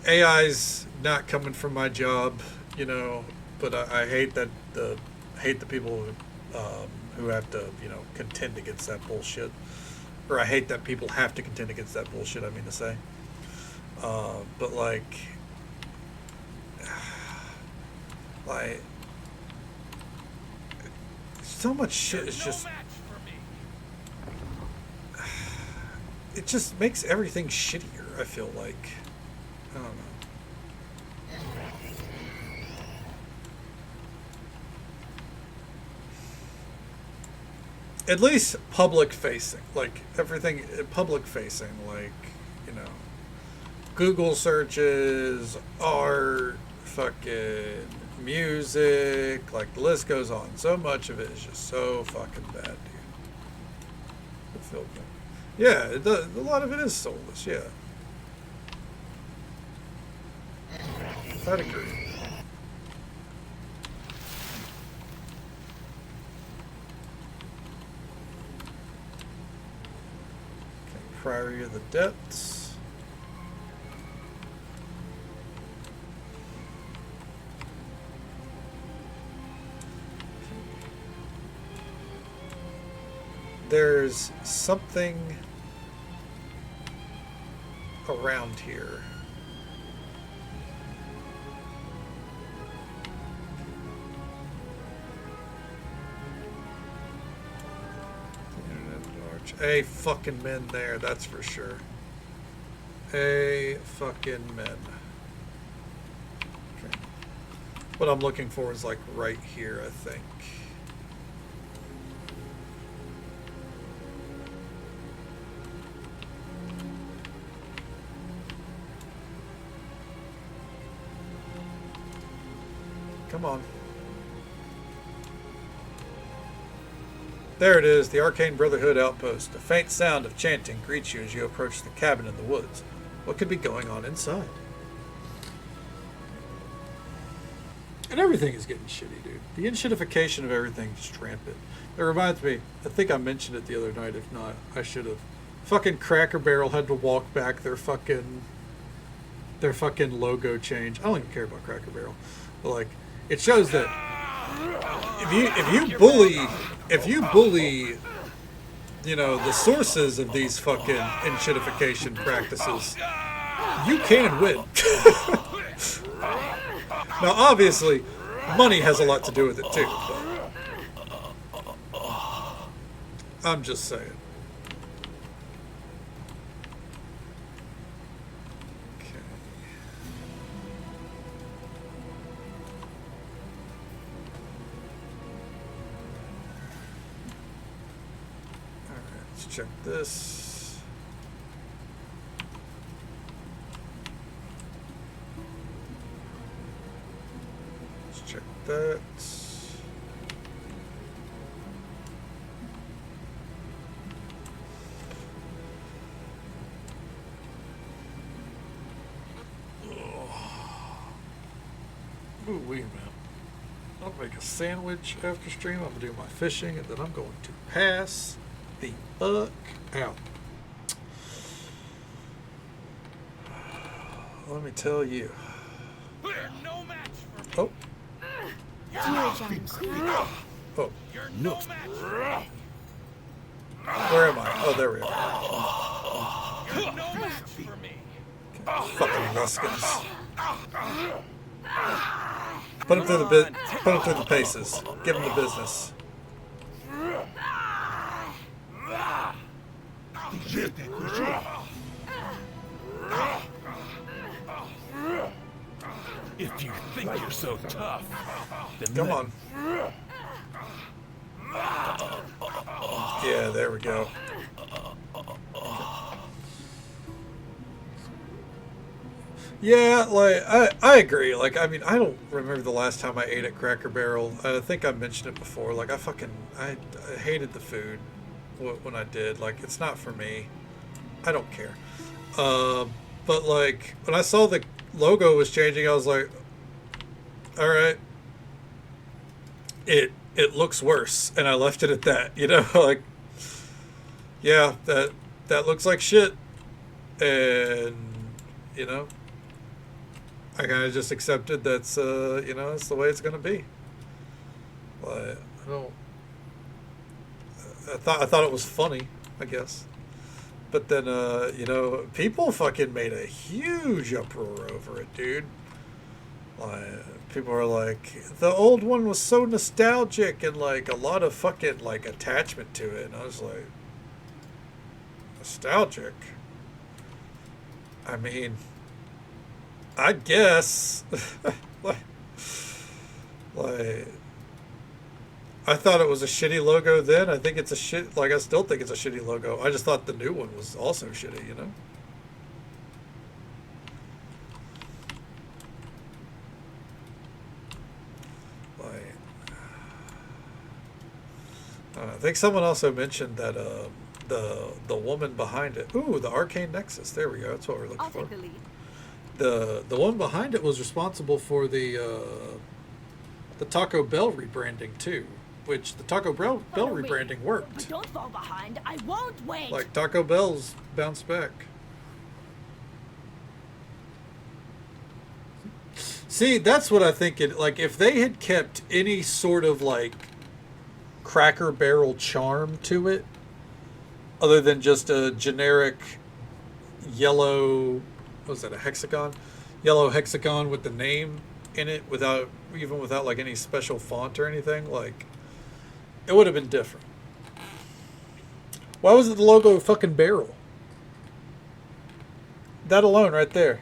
AI's not coming from my job, you know, but I hate that the people who have to, you know, contend against that bullshit, or I hate that people have to contend against that bullshit. I mean to say, but like. Like, so much shit is just... It just makes everything shittier, I feel like. I don't know. At least public facing. Like, everything public facing. Like, you know, Google searches, art, fucking... music, like the list goes on. So much of it is just so fucking bad, dude. I feel bad. Yeah, it does. A lot of it is soulless, yeah. I'd agree. Okay, Priory of the Depths. there's something around here. A fucking men there, that's for sure. A fucking men. Okay. What I'm looking for is like right here, I think. Come on. There it is, the Arcane Brotherhood outpost. A faint sound of chanting greets you as you approach the cabin in the woods. What could be going on inside? And everything is getting shitty, dude. The enshittification of everything is rampant. It reminds me, I think I mentioned it the other night, if not, I should have. Fucking Cracker Barrel had to walk back their fucking logo change. I don't even care about Cracker Barrel. But like, it shows that if you bully, you know, the sources of these fucking enshittification practices, you can win. Now, obviously, money has a lot to do with it too. But I'm just saying. Check this. Let's check that. Ooh, wait a minute. I'll make a sandwich after stream. I'm gonna do my fishing, and then I'm going to pass the fuck out. Let me tell you. No match for me. Oh. Oh. You're no match for me. Where am I? Oh, there we are. You're no match for me. Fucking Ruskins. Put him through the put him through the paces. Give him the business. If you think you're so tough, then come on. Yeah, there we go. Yeah, like I agree. Like, I mean, I don't remember the last time I ate at Cracker Barrel. I think I mentioned it before. Like, I hated the food when I did. Like, it's not for me. I don't care. But like when I saw the logo was changing, I was like, all right, it looks worse, and I left it at that. You know, like, yeah, that looks like shit, and you know, I kind of just accepted that's you know, that's the way it's gonna be. But I don't. I thought it was funny, I guess. But then, you know, people fucking made a huge uproar over it, dude. Like, people are like, the old one was so nostalgic and, like, a lot of fucking, like, attachment to it. And I was like, nostalgic? I mean, I guess. like, I thought it was a shitty logo then. I think it's a shit. Like, I still think it's a shitty logo. I just thought the new one was also shitty, you know? Like, I think someone also mentioned that the woman behind it. Ooh, the Arcane Nexus. There we go. That's what we're looking for. I'll take the lead. The one behind it was responsible for the Taco Bell rebranding too. Which the Taco Bell rebranding worked. But don't fall behind. I won't wait. Like, Taco Bell's bounced back. See, that's what I think. Like, if they had kept any sort of, like, Cracker Barrel charm to it, other than just a generic yellow, what was that, a hexagon? Yellow hexagon with the name in it without like any special font or anything. Like, it would have been different. Why was it the logo of fucking barrel? That alone right there.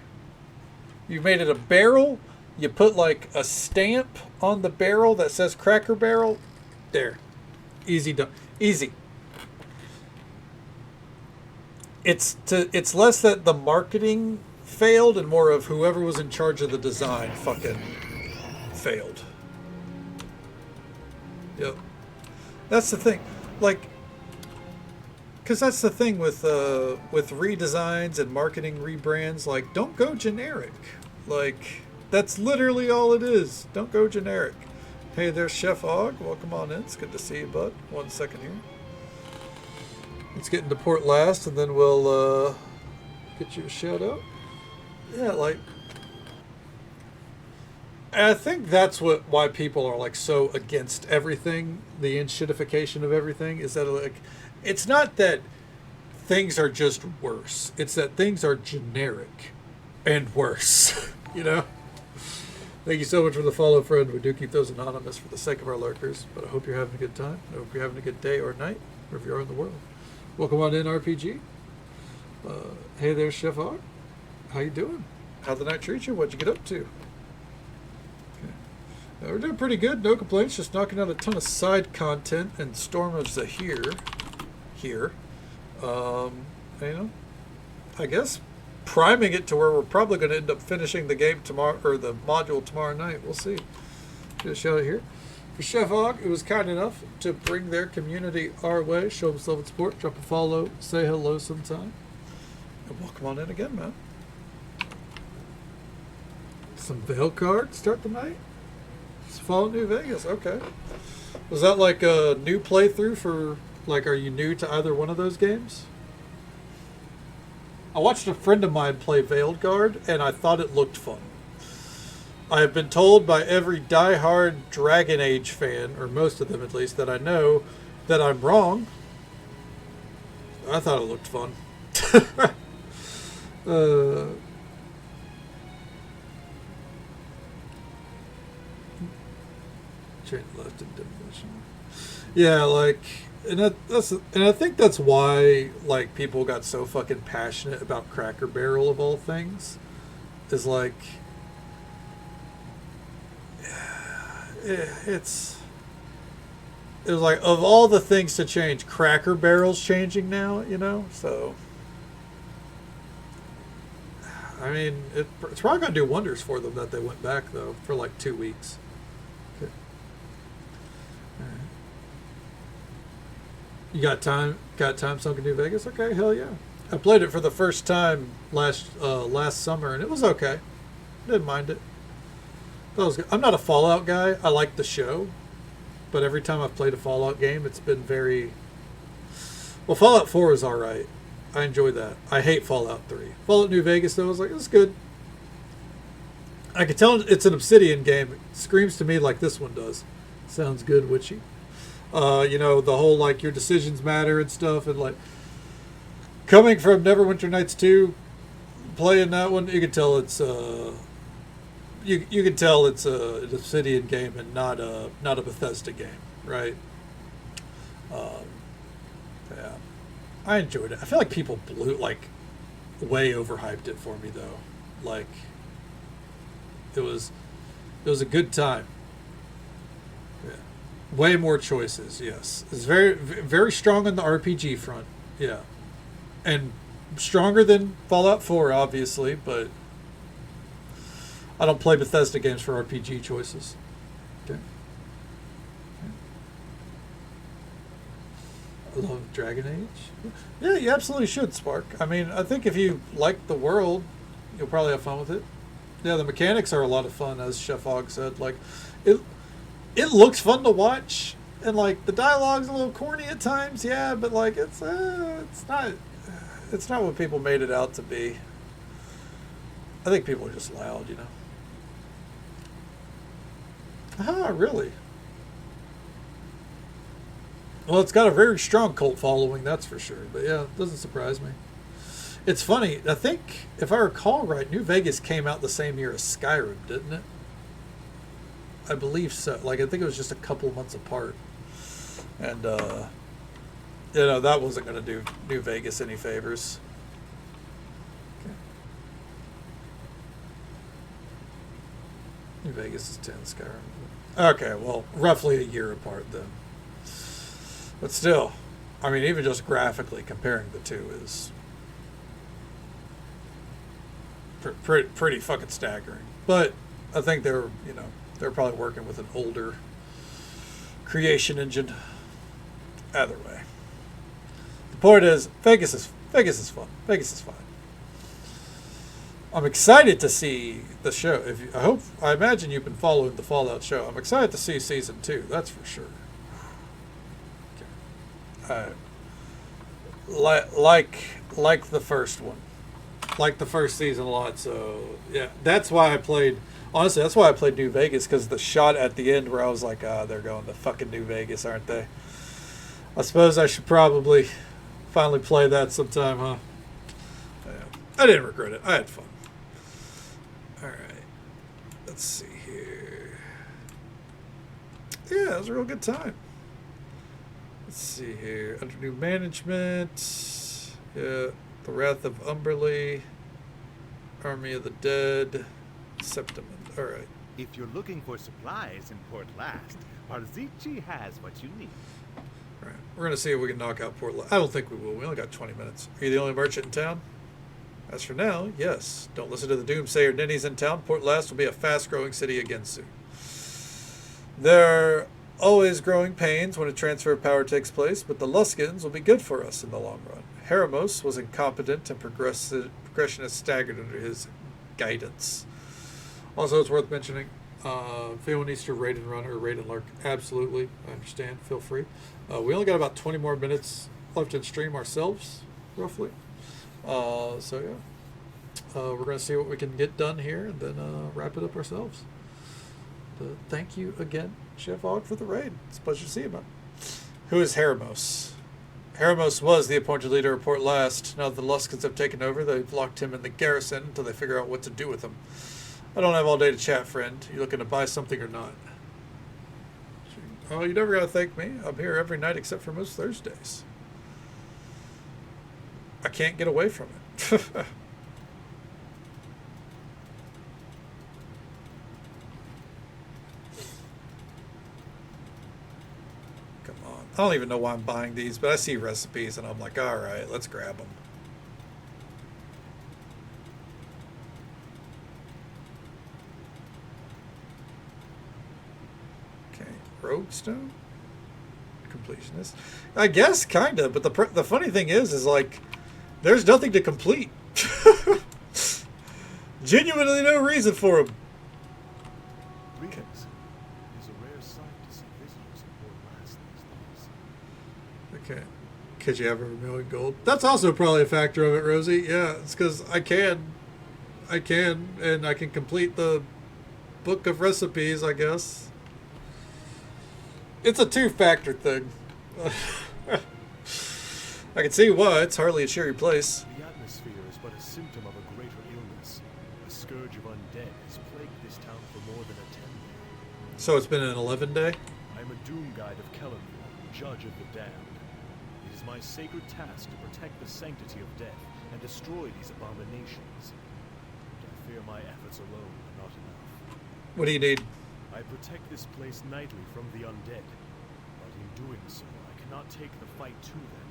You made it a barrel. You put like a stamp on the barrel that says Cracker Barrel. There. Easy done. Easy. It's less that the marketing failed and more of whoever was in charge of the design fucking failed. Yep. That's the thing. Like, because that's the thing with redesigns and marketing rebrands. Like, don't go generic. Like, that's literally all it is. Don't go generic. Hey, there's Chef Og. Welcome on in. It's good to see you, bud. 1 second here. Let's get into port last, and then we'll get you a shout out. Yeah, like, and I think that's why people are like so against everything. The shitification of everything is that, like, it's not that things are just worse. It's that things are generic and worse. You know. Thank you so much for the follow, friend. We do keep those anonymous for the sake of our lurkers, but I hope you're having a good time. I hope you're having a good day or night, wherever you are in the world. Welcome on in, RPG. Hey there, Chef Hog. How you doing? How'd the night treat you? What'd you get up to? Okay. We're doing pretty good. No complaints. Just knocking out a ton of side content and Storm of Zahir here. You know, I guess priming it to where we're probably going to end up finishing the game tomorrow, or the module tomorrow night. We'll see. Get a shout out here. For Chef Hog, who was kind enough to bring their community our way, show them love and support, drop a follow, say hello sometime. And welcome on in again, man. Some Veil cards, start the night. It's Fallout New Vegas, okay. Was that like a new playthrough for, like, are you new to either one of those games? I watched a friend of mine play Veiled Guard, and I thought it looked fun. I have been told by every die-hard Dragon Age fan, or most of them at least, that I know, that I'm wrong. I thought it looked fun. Train left in demolition. Yeah, like, and I think that's why, like, people got so fucking passionate about Cracker Barrel of all things. Is like, it was like, of all the things to change, Cracker Barrel's changing now, you know? So, I mean, it's probably going to do wonders for them that they went back, though, for like 2 weeks. Okay. All right. You got time sunk in New Vegas? Okay, hell yeah. I played it for the first time last summer, and it was okay. Didn't mind it. That was good. I'm not a Fallout guy. I like the show, but every time I've played a Fallout game, it's been very... Well, Fallout 4 is all right. I enjoy that. I hate Fallout 3. Fallout New Vegas, though, I was like, it's good. I could tell it's an Obsidian game. It screams to me like this one does. Sounds good, witchy. You know, the whole, like, your decisions matter and stuff, and, like, coming from Neverwinter Nights 2, playing that one, you can tell it's you can tell it's an Obsidian game and not a Bethesda game, right? Yeah, I enjoyed it. I feel like people way overhyped it for me though. Like, it was a good time. Yeah, way more choices. Yes, it's very very strong on the RPG front. Yeah, and stronger than Fallout 4, obviously, but I don't play Bethesda games for RPG choices. Okay. I love Dragon Age. Yeah, you absolutely should, Spark. I mean, I think if you like the world, you'll probably have fun with it. Yeah, the mechanics are a lot of fun, as Chef Hog said. Like, it looks fun to watch, and like the dialogue's a little corny at times. Yeah, but like it's not what people made it out to be. I think people are just loud, you know. Ah, really? Well, it's got a very strong cult following, that's for sure. But yeah, it doesn't surprise me. It's funny. I think, if I recall right, New Vegas came out the same year as Skyrim, didn't it? I believe so. Like, I think it was just a couple months apart. And, you know, that wasn't going to do New Vegas any favors. Okay. New Vegas is 10, Skyrim. Okay, well, roughly a year apart then. But still, I mean, even just graphically comparing the two is pretty fucking staggering. But I think they're probably working with an older creation engine. Either way, the point is Vegas is fun. Vegas is fine. I'm excited to see the show. I imagine you've been following the Fallout show. I'm excited to see season 2. That's for sure. Okay. Like the first one, like the first season a lot. So yeah, that's why I played. Honestly, that's why I played New Vegas, because the shot at the end where I was like, they're going to fucking New Vegas, aren't they? I suppose I should probably finally play that sometime, huh? Yeah. I didn't regret it. I had fun. All right. Let's see here. Yeah, it was a real good time. Let's see here. Under new management. Yeah. The Wrath of Umberly. Army of the Dead. Septimum. All right. If you're looking for supplies in Port Last, Parzici has what you need. All right. We're going to see if we can knock out Port Last. I don't think we will. We only got 20 minutes. Are you the only merchant in town? As for now, yes. Don't listen to the doomsayer ninnies in town. Port Last will be a fast-growing city again soon. There are always growing pains when a transfer of power takes place, but the Luskins will be good for us in the long run. Heramos was incompetent and progression has staggered under his guidance. Also, it's worth mentioning, if anyone needs to raid and run or raid and lurk, absolutely, I understand, feel free. We only got about 20 more minutes left in stream ourselves, roughly. So yeah, we're going to see what we can get done here and then wrap it up ourselves. Thank you again, Chef Og, for the raid. It's a pleasure to see you, man. Who is Heramos? Heramos was the appointed leader of Port Last. Now that the Luskins have taken over, they've locked him in the garrison until they figure out what to do with him. I don't have all day to chat, friend. You looking to buy something or not? Oh, you never got to thank me. I'm here every night except for most Thursdays. I can't get away from it. Come on. I don't even know why I'm buying these, but I see recipes and I'm like, all right, let's grab them. Roguestone? Completionist? I guess, kind of, but the funny thing is like, there's nothing to complete. Genuinely no reason for them. Greetings. It is a rare sight to see visitors in Port Last these days. Okay. Could you have over 1 million gold? That's also probably a factor of it, Rosie. Yeah, it's because I can, and I can complete the book of recipes, I guess. It's a two-factor thing. I can see why. It's hardly a cheery place. The atmosphere is but a symptom of a greater illness. A scourge of undead has plagued this town for more than a 10-day. So it's been an 11-day? I am a doom guide of Kellenville, judge of the damned. It is my sacred task to protect the sanctity of death and destroy these abominations. But I fear my efforts alone are not enough. What do you need? I protect this place nightly from the undead, but in doing so, I cannot take the fight to them.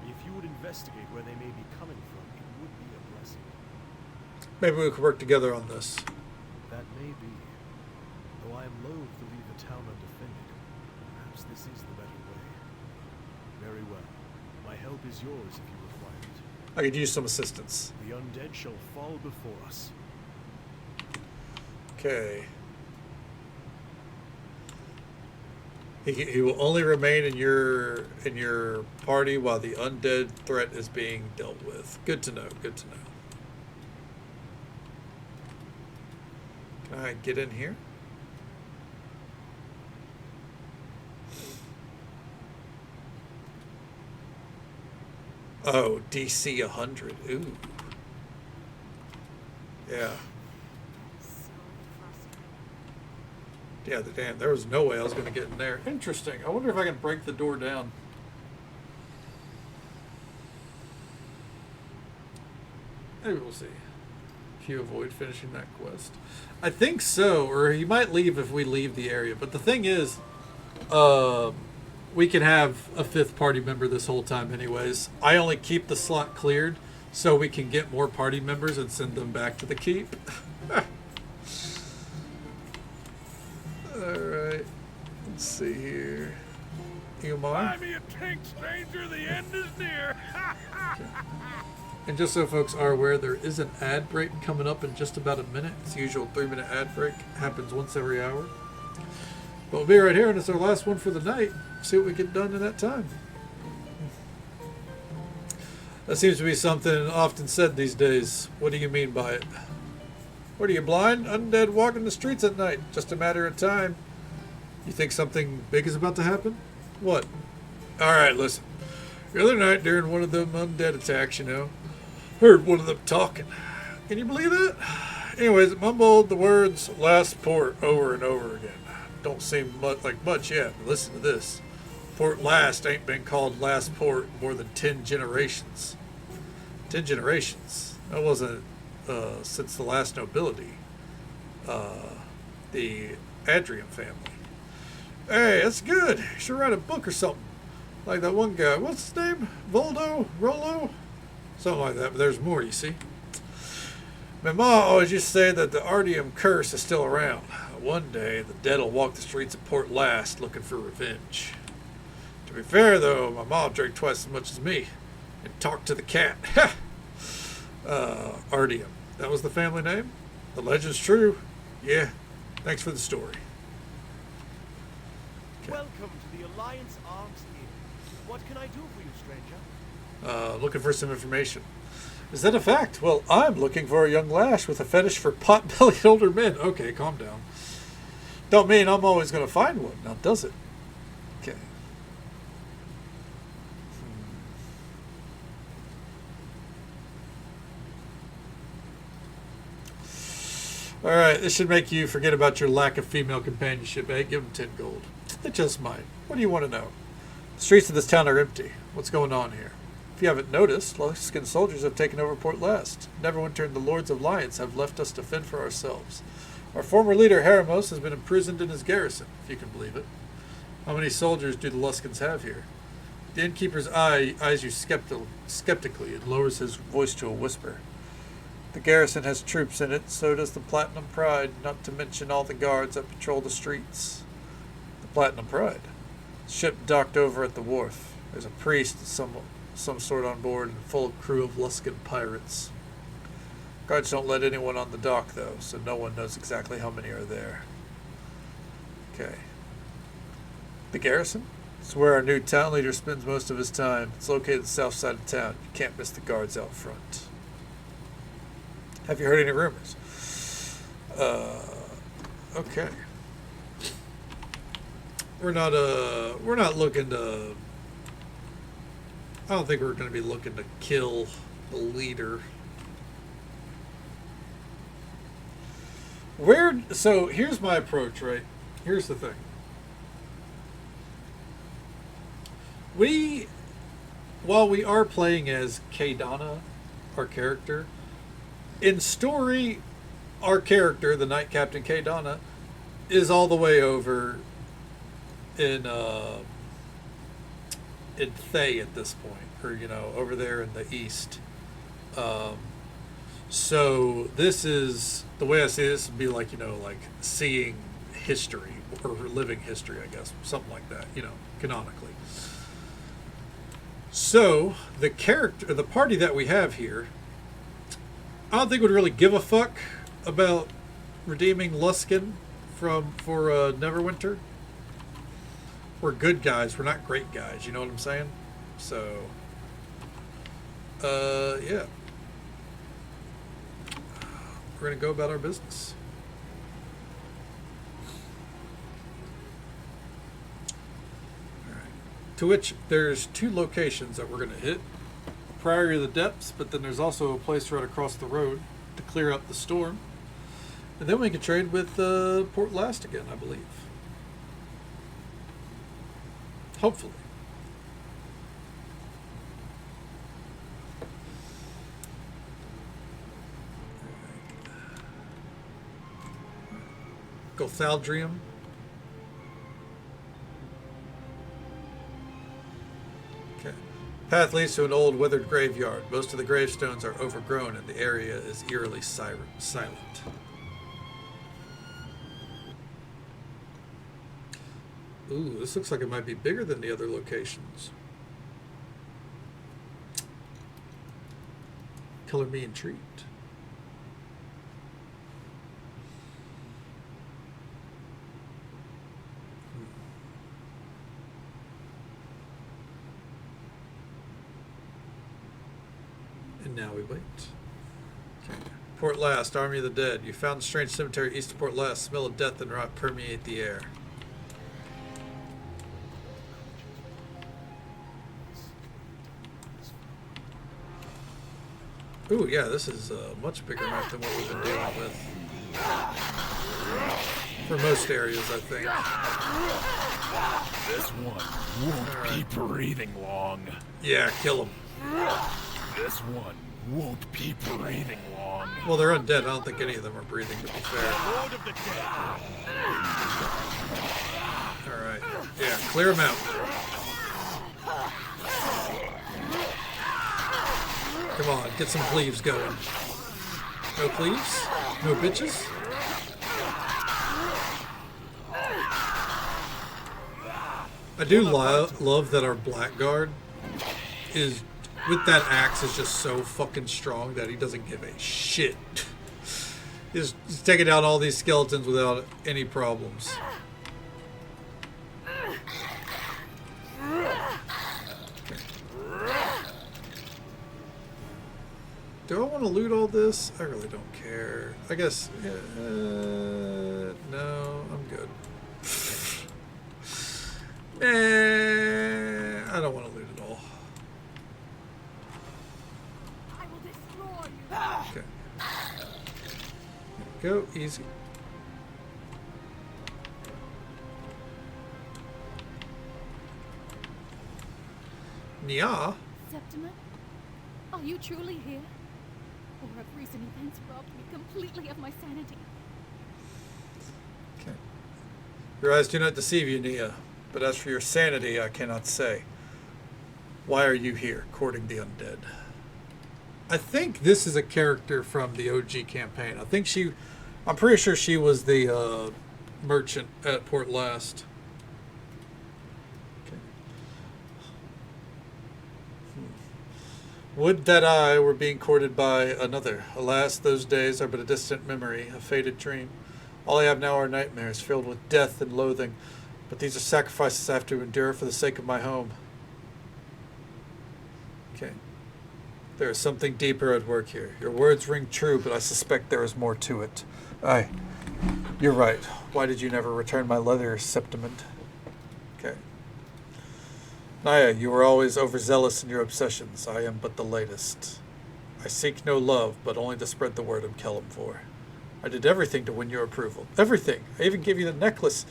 If you would investigate where they may be coming from, it would be a blessing. Maybe we could work together on this. That may be. Though I am loath to leave the town undefended, perhaps this is the better way. Very well. My help is yours if you require it. I could use some assistance. The undead shall fall before us. Okay. He will only remain in your party while the undead threat is being dealt with. Good to know. Good to know. Can I get in here? Oh, DC 100. Ooh. Yeah. Yeah, damn, there was no way I was going to get in there. Interesting. I wonder if I can break the door down. Maybe we'll see. If you avoid finishing that quest. I think so, or he might leave if we leave the area. But the thing is, we can have a 5th party member this whole time anyways. I only keep the slot cleared so we can get more party members and send them back to the keep. Alright. Let's see here. Buy me a drink, stranger. The end is near. Okay. And just so folks are aware, there is an ad break coming up in just about a minute. It's the usual 3-minute ad break. Happens once every hour. But we'll be right here, and it's our last one for the night. See what we get done in that time. That seems to be something often said these days. What do you mean by it? What are you, blind? Undead walking the streets at night. Just a matter of time. You think something big is about to happen? What? Alright, listen. The other night during one of them undead attacks, heard one of them talking. Can you believe that? Anyways, it mumbled the words last port over and over again. Don't seem like much yet, but listen to this. Port Last ain't been called last port in more than 10 generations. 10 generations? That wasn't since the last nobility. The Adrian family. Hey, that's good. You should write a book or something. Like that one guy. What's his name? Voldo? Rollo? Something like that, but there's more, you see. My mom always used to say that the Ardium curse is still around. One day, the dead will walk the streets of Port Last looking for revenge. To be fair, though, my mom drank twice as much as me and talked to the cat. Ardium. That was the family name? The legend's true? Yeah. Thanks for the story. Okay. Welcome to the Alliance Arms Inn. What can I do for you, stranger? Looking for some information. Is that a fact? Well, I'm looking for a young lash with a fetish for pot-bellied older men. Okay, calm down. Don't mean I'm always going to find one, now does it? Okay. Alright, this should make you forget about your lack of female companionship, eh? Give them 10 gold. It just might. What do you want to know? The streets of this town are empty. What's going on here? If you haven't noticed, Luskan soldiers have taken over Port Last. Neverwinter and the Lords of Lions have left us to fend for ourselves. Our former leader, Heramos, has been imprisoned in his garrison, if you can believe it. How many soldiers do the Luskans have here? The innkeeper's eyes you skeptically and lowers his voice to a whisper. The garrison has troops in it, so does the Platinum Pride, not to mention all the guards that patrol the streets. The Platinum Pride? The ship docked over at the wharf. There's a priest and some sort on board and a full crew of Luskan pirates. Guards don't let anyone on the dock, though, so no one knows exactly how many are there. Okay. The garrison? It's where our new town leader spends most of his time. It's located on the south side of town. You can't miss the guards out front. Have you heard any rumors? Okay. We're not looking to... I don't think we're going to be looking to kill the leader. So here's my approach, right? Here's the thing. While we are playing as Kaydana, our character, in story, our character, the Knight Captain Kaydana, is all the way over in Thay at this point, or over there in the east. So this is the way I see this would be like like seeing history or living history, I guess, something like that, canonically. So the party that we have here, I don't think would really give a fuck about redeeming Luskan for Neverwinter. We're good guys. We're not great guys. You know what I'm saying? So, yeah. We're going to go about our business. All right. To which there's 2 locations that we're going to hit. Priory of the Depths, but then there's also a place right across the road to clear up the storm. And then we can trade with Port Last again, I believe. Hopefully. Gothaldrium. Okay. Path leads to an old weathered graveyard. Most of the gravestones are overgrown and the area is eerily silent. Ooh, this looks like it might be bigger than the other locations. Color me intrigued. And now we wait. Okay. Port Last, Army of the Dead. You found a strange cemetery east of Port Last. Smell of death and rot permeate the air. Ooh, yeah, this is a much bigger map than what we've been dealing with. For most areas, I think. This one won't be breathing long. Yeah, kill him. This one won't be breathing long. Well, they're undead. I don't think any of them are breathing, to be fair. Alright. Yeah, clear them out. Come on, get some cleaves going. No cleaves? No bitches? I do love that our blackguard is, with that axe, is just so fucking strong that he doesn't give a shit. He's taking down all these skeletons without any problems. Do I want to loot all this? I really don't care. I guess, no, I'm good. I don't want to loot it all. I will destroy you. Okay. Go easy. Nya? Septima, are you truly here? Or have recent events robbed me completely of my sanity? Okay. Your eyes do not deceive you, Nia. But as for your sanity, I cannot say. Why are you here, courting the undead? I think this is a character from the OG campaign. I'm pretty sure she was the merchant at Port Last. Okay. Would that I were being courted by another. Alas, those days are but a distant memory, a faded dream. All I have now are nightmares filled with death and loathing. But these are sacrifices I have to endure for the sake of my home. Okay. There is something deeper at work here. Your words ring true, but I suspect there is more to it. Aye. You're right. Why did you never return my leather, Septimund? Okay. Naya, you were always overzealous in your obsessions. I am but the latest. I seek no love, but only to spread the word of Kelemvor. I did everything to win your approval. Everything. I even gave you the necklace.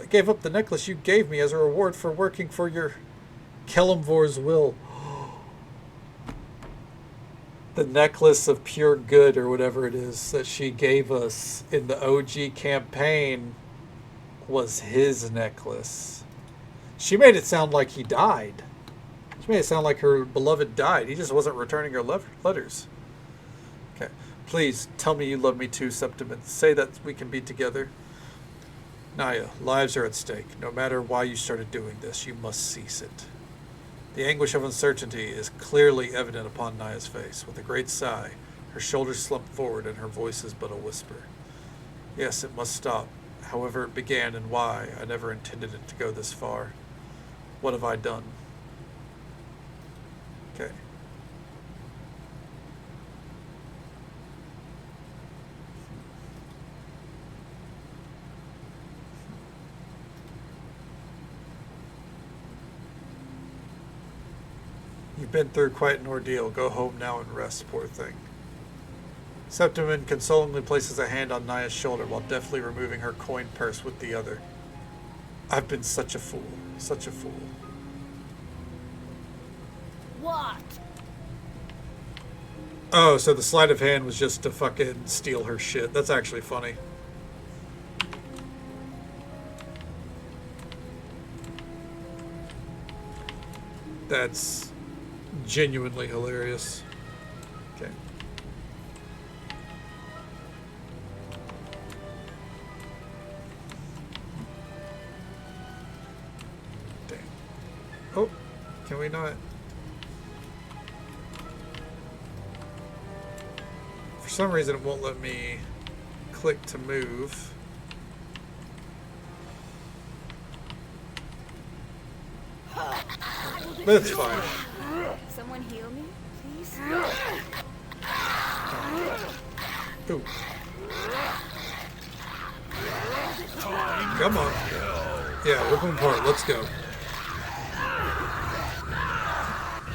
Gave up the necklace you gave me as a reward for working for your Kelemvor's will. The necklace of pure good, or whatever it is, that she gave us in the OG campaign was his necklace. She made it sound like he died. She made it sound like her beloved died. He just wasn't returning her letters. Okay. Please, tell me you love me too, Septimund. Say that we can be together. Naya, lives are at stake. No matter why you started doing this, you must cease it. The anguish of uncertainty is clearly evident upon Naya's face. With a great sigh, her shoulders slump forward and her voice is but a whisper. Yes, it must stop. However it began and why, I never intended it to go this far. What have I done? Okay. You You've been through quite an ordeal. Go home now and rest, poor thing. Septiman consolingly places a hand on Naya's shoulder while deftly removing her coin purse with the other. I've been such a fool. Such a fool. What? Oh, so the sleight of hand was just to fucking steal her shit. That's actually funny. That's genuinely hilarious. Okay. Damn. Oh, can we not? For some reason it won't let me click to move. That's fine. Someone heal me, please? Ooh. Come on. Yeah, rip them apart. Let's go.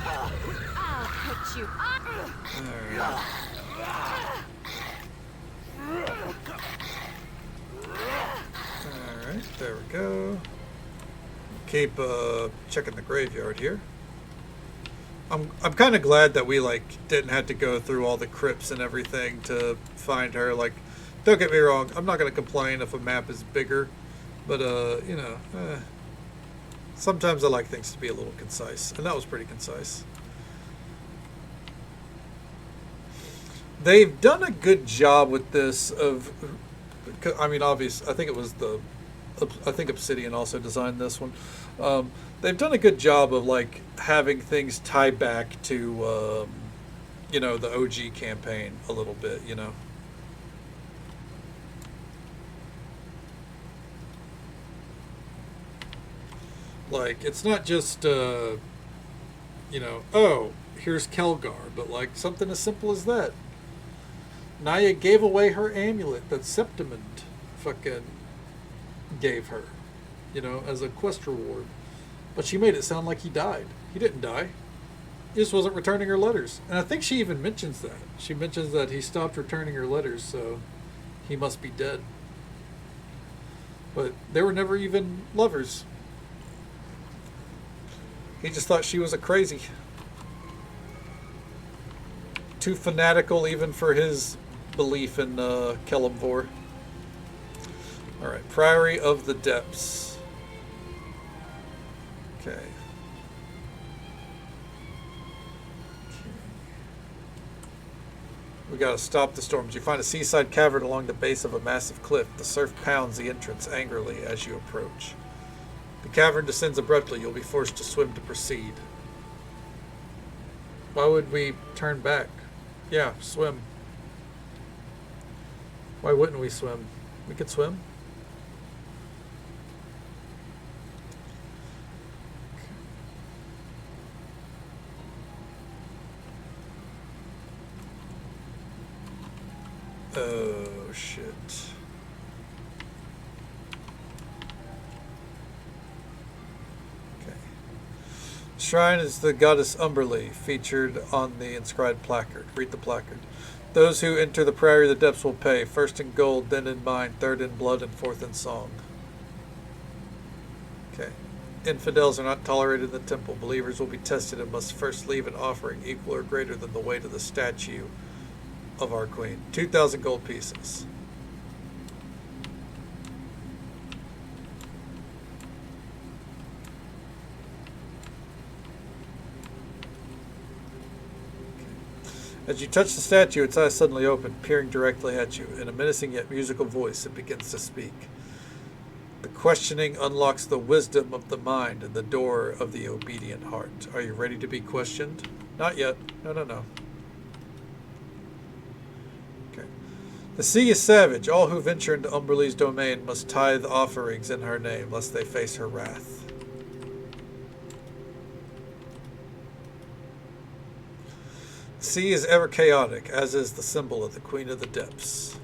I'll hit you. Alright. Alright, there we go. Keep checking the graveyard here. I'm kind of glad that we like didn't have to go through all the crypts and everything to find her. Like, don't get me wrong, I'm not gonna complain if a map is bigger, but you know, sometimes I like things to be a little concise, and that was pretty concise. They've done a good job with this. I mean, obviously, I think Obsidian also designed this one. They've done a good job of like having things tie back to, you know, the OG campaign a little bit. You know. Like, it's not just, you know, oh, here's Kelgar, but like something as simple as that. Naya gave away her amulet that Septimand fucking gave her, you know, as a quest reward. But she made it sound like he died. He didn't die. He just wasn't returning her letters. And I think she even mentions that. She mentions that he stopped returning her letters, so he must be dead. But they were never even lovers. He just thought she was a crazy. Too fanatical even for his belief in Kelemvor. Alright, Priory of the Depths. Okay. We gotta stop the storms. You find a seaside cavern along the base of a massive cliff. The surf pounds the entrance angrily as you approach. The cavern descends abruptly. You'll be forced to swim to proceed. Why would we turn back? Yeah, swim. Why wouldn't we swim? We could swim. Oh, shit. Okay. Shrine is the goddess Umberlee, featured on the inscribed placard. Read the placard. Those who enter the Priory of the Depths will pay, first in gold, then in mind, third in blood, and fourth in song. Okay. Infidels are not tolerated in the temple. Believers will be tested and must first leave an offering equal or greater than the weight of the statue of our queen. 2,000 gold pieces. As you touch the statue, its eyes suddenly open, peering directly at you. In a menacing yet musical voice, it begins to speak. The questioning unlocks the wisdom of the mind and the door of the obedient heart. Are you ready to be questioned? Not yet. No. Okay. The sea is savage. All who venture into Umberlee's domain must tithe offerings in her name, lest they face her wrath. The sea is ever chaotic, as is the symbol of the Queen of the Depths.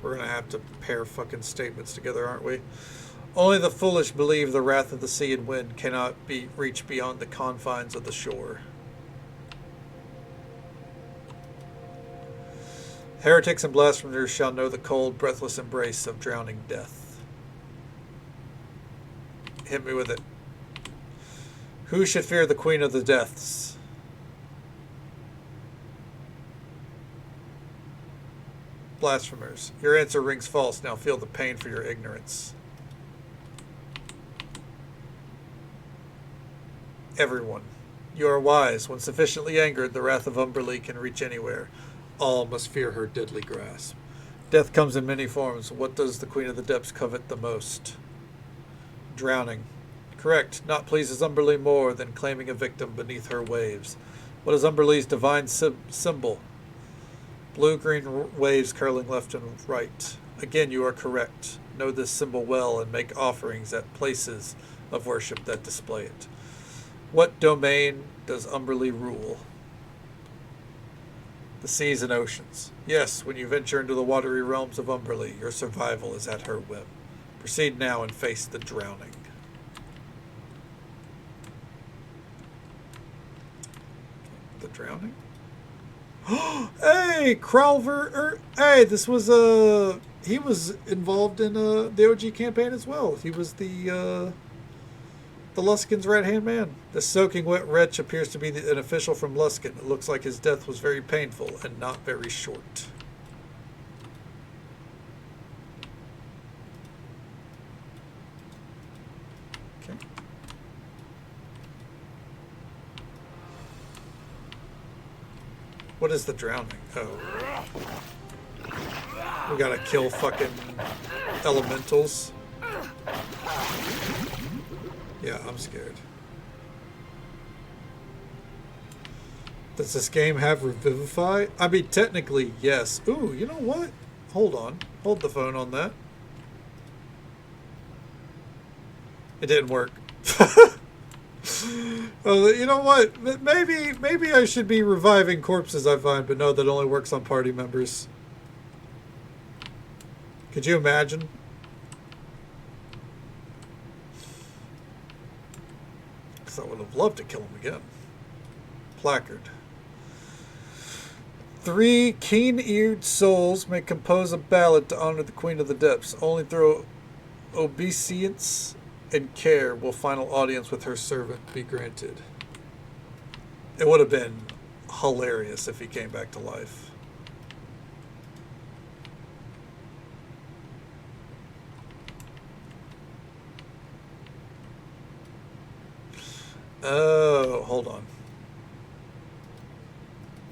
We're gonna have to pair fucking statements together, aren't we? Only the foolish believe the wrath of the sea and wind cannot be reached beyond the confines of the shore. Heretics and blasphemers shall know the cold, breathless embrace of drowning death. Hit me with it. Who should fear the Queen of the Deaths? Blasphemers. Your answer rings false. Now feel the pain for your ignorance. Everyone. You are wise. When sufficiently angered, the wrath of Umberlee can reach anywhere. All must fear her deadly grasp. Death comes in many forms. What does the Queen of the Depths covet the most? Drowning. Correct. Naught pleases Umberlee more than claiming a victim beneath her waves. What is Umberlee's divine symbol? Blue-green waves curling left and right. Again, you are correct. Know this symbol well and make offerings at places of worship that display it. What domain does Umberlee rule? The seas and oceans. Yes, when you venture into the watery realms of Umberlee, your survival is at her whim. Proceed now and face the drowning. The drowning? Hey, Crowver! Hey, this was he was involved in the OG campaign as well. He was the Luskin's right-hand man. The soaking wet wretch appears to be an official from Luskin. It looks like his death was very painful and not very short. Okay. What is the drowning? Oh. We gotta kill fucking elementals. Yeah, I'm scared. Does this game have Revivify? I mean, technically, yes. Ooh, you know what? Hold on. Hold the phone on that. It didn't work. You know what? Maybe I should be reviving corpses I find, but no, that only works on party members. Could you imagine? Because I would have loved to kill him again. Placard. 3 keen-eared souls may compose a ballad to honor the Queen of the Depths. Only through obeisance and care will final audience with her servant be granted. It would have been hilarious if he came back to life. Oh, hold on.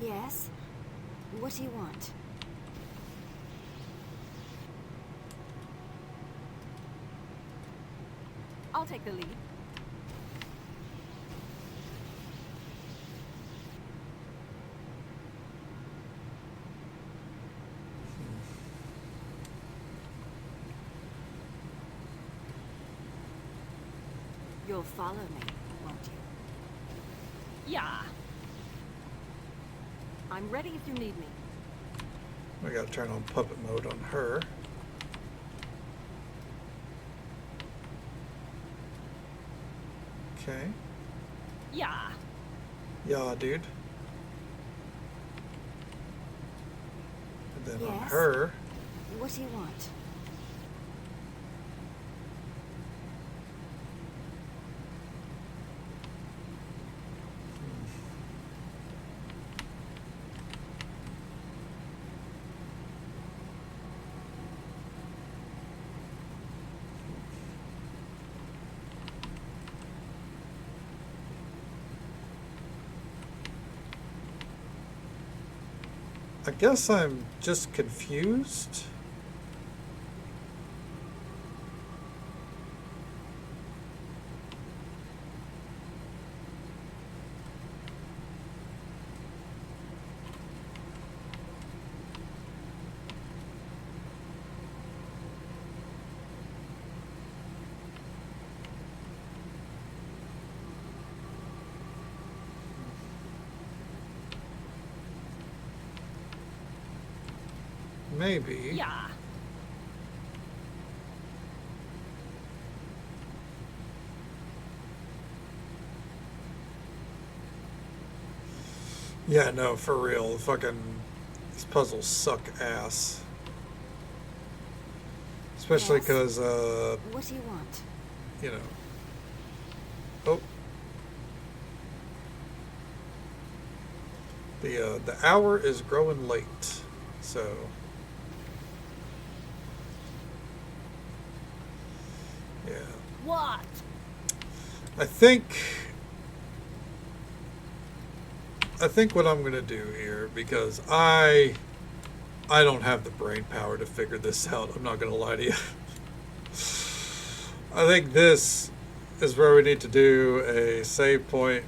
Yes? What do you want? I'll take the lead. You'll follow me, won't you? Yeah. I'm ready if you need me. I gotta turn on puppet mode on her. Okay. Yeah. Yeah, dude. And then on Yes? her. What do you want? I guess I'm just confused. Maybe. Yeah. Yeah, no, for real. Fucking these puzzles suck ass. Especially Yes. because, What do you want? you know. Oh. The hour is growing late, so. Yeah. What? I think what I'm gonna do here, because I don't have the brain power to figure this out. I'm not gonna lie to you. I think this is where we need to do a save point.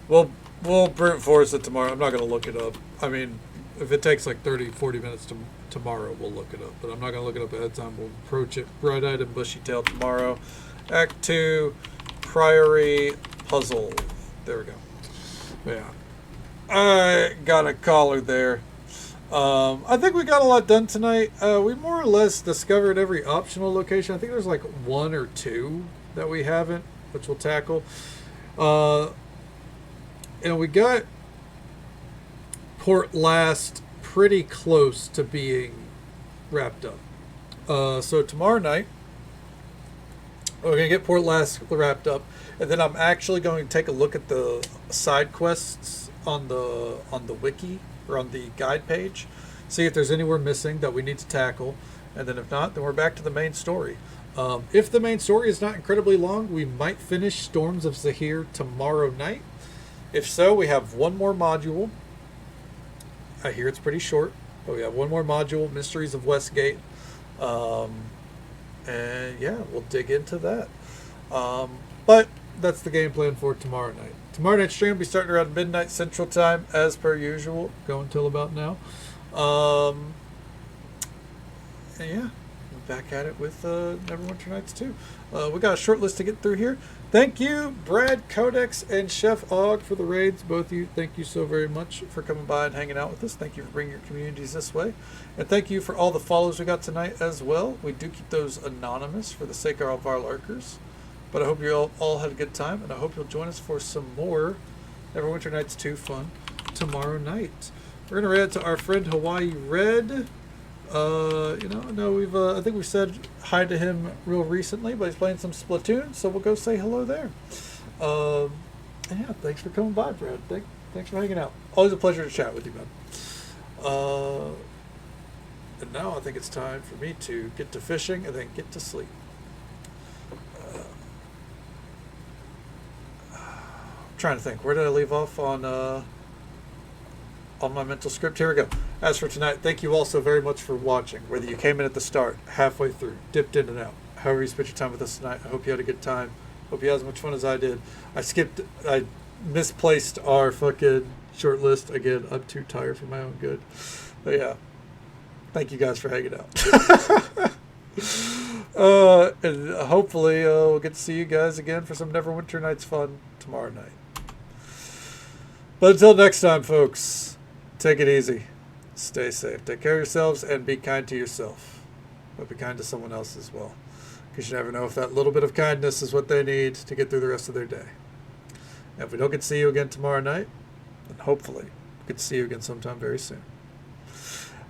We'll brute force it tomorrow. I'm not gonna look it up. I mean, if it takes like 30, 40 minutes tomorrow, we'll look it up. But I'm not gonna look it up ahead of time. We'll approach it bright-eyed and bushy-tailed tomorrow. Act 2, Priory Puzzle. There we go. Yeah. I got a caller there. I think we got a lot done tonight. We more or less discovered every optional location. I think there's like 1 or 2 that we haven't, which we'll tackle. And we got Port Last pretty close to being wrapped up. So tomorrow night, we're going to get Port Last wrapped up. And then I'm actually going to take a look at the side quests on the wiki or on the guide page, see if there's anywhere missing that we need to tackle, and then if not, then we're back to the main story. If the main story is not incredibly long, we might finish Storms of Zahir tomorrow night. If so, we have one more module. I hear it's pretty short, but we have one more module, Mysteries of Westgate. And yeah, we'll dig into that. But that's the game plan for tomorrow night. Tomorrow night's stream will be starting around midnight Central Time, as per usual, going till about now. And yeah, we're back at it with Neverwinter Nights 2. We got a short list to get through here. Thank you, Brad, Codex, and Chef Og for the raids. Both of you, thank you so very much for coming by and hanging out with us. Thank you for bringing your communities this way. And thank you for all the follows we got tonight as well. We do keep those anonymous for the sake of our lurkers. But I hope you all had a good time, and I hope you'll join us for some more Neverwinter Nights 2 fun tomorrow night. We're gonna read to our friend Hawaii Red. I think we've said hi to him real recently, but he's playing some Splatoon, so we'll go say hello there. Yeah, thanks for coming by, Brad. Thanks for hanging out. Always a pleasure to chat with you, man. And now I think it's time for me to get to fishing and then get to sleep. Trying to think, where did I leave off on my mental script? Here we go. As for tonight, thank you all so very much for watching. Whether you came in at the start, halfway through, dipped in and out, however you spent your time with us tonight, I hope you had a good time. Hope you had as much fun as I did. I misplaced our fucking short list again. I'm too tired for my own good. But yeah, thank you guys for hanging out. And hopefully we'll get to see you guys again for some Neverwinter Nights fun tomorrow night. But until next time, folks, take it easy. Stay safe. Take care of yourselves and be kind to yourself. But be kind to someone else as well. Because you never know if that little bit of kindness is what they need to get through the rest of their day. And if we don't get to see you again tomorrow night, then hopefully we get to see you again sometime very soon.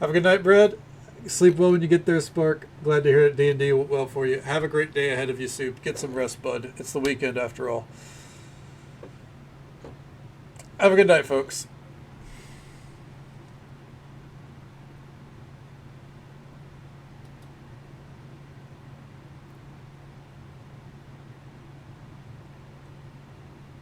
Have a good night, Brad. Sleep well when you get there, Spark. Glad to hear it. D&D went well for you. Have a great day ahead of you, Soup. Get some rest, bud. It's the weekend after all. Have a good night, folks.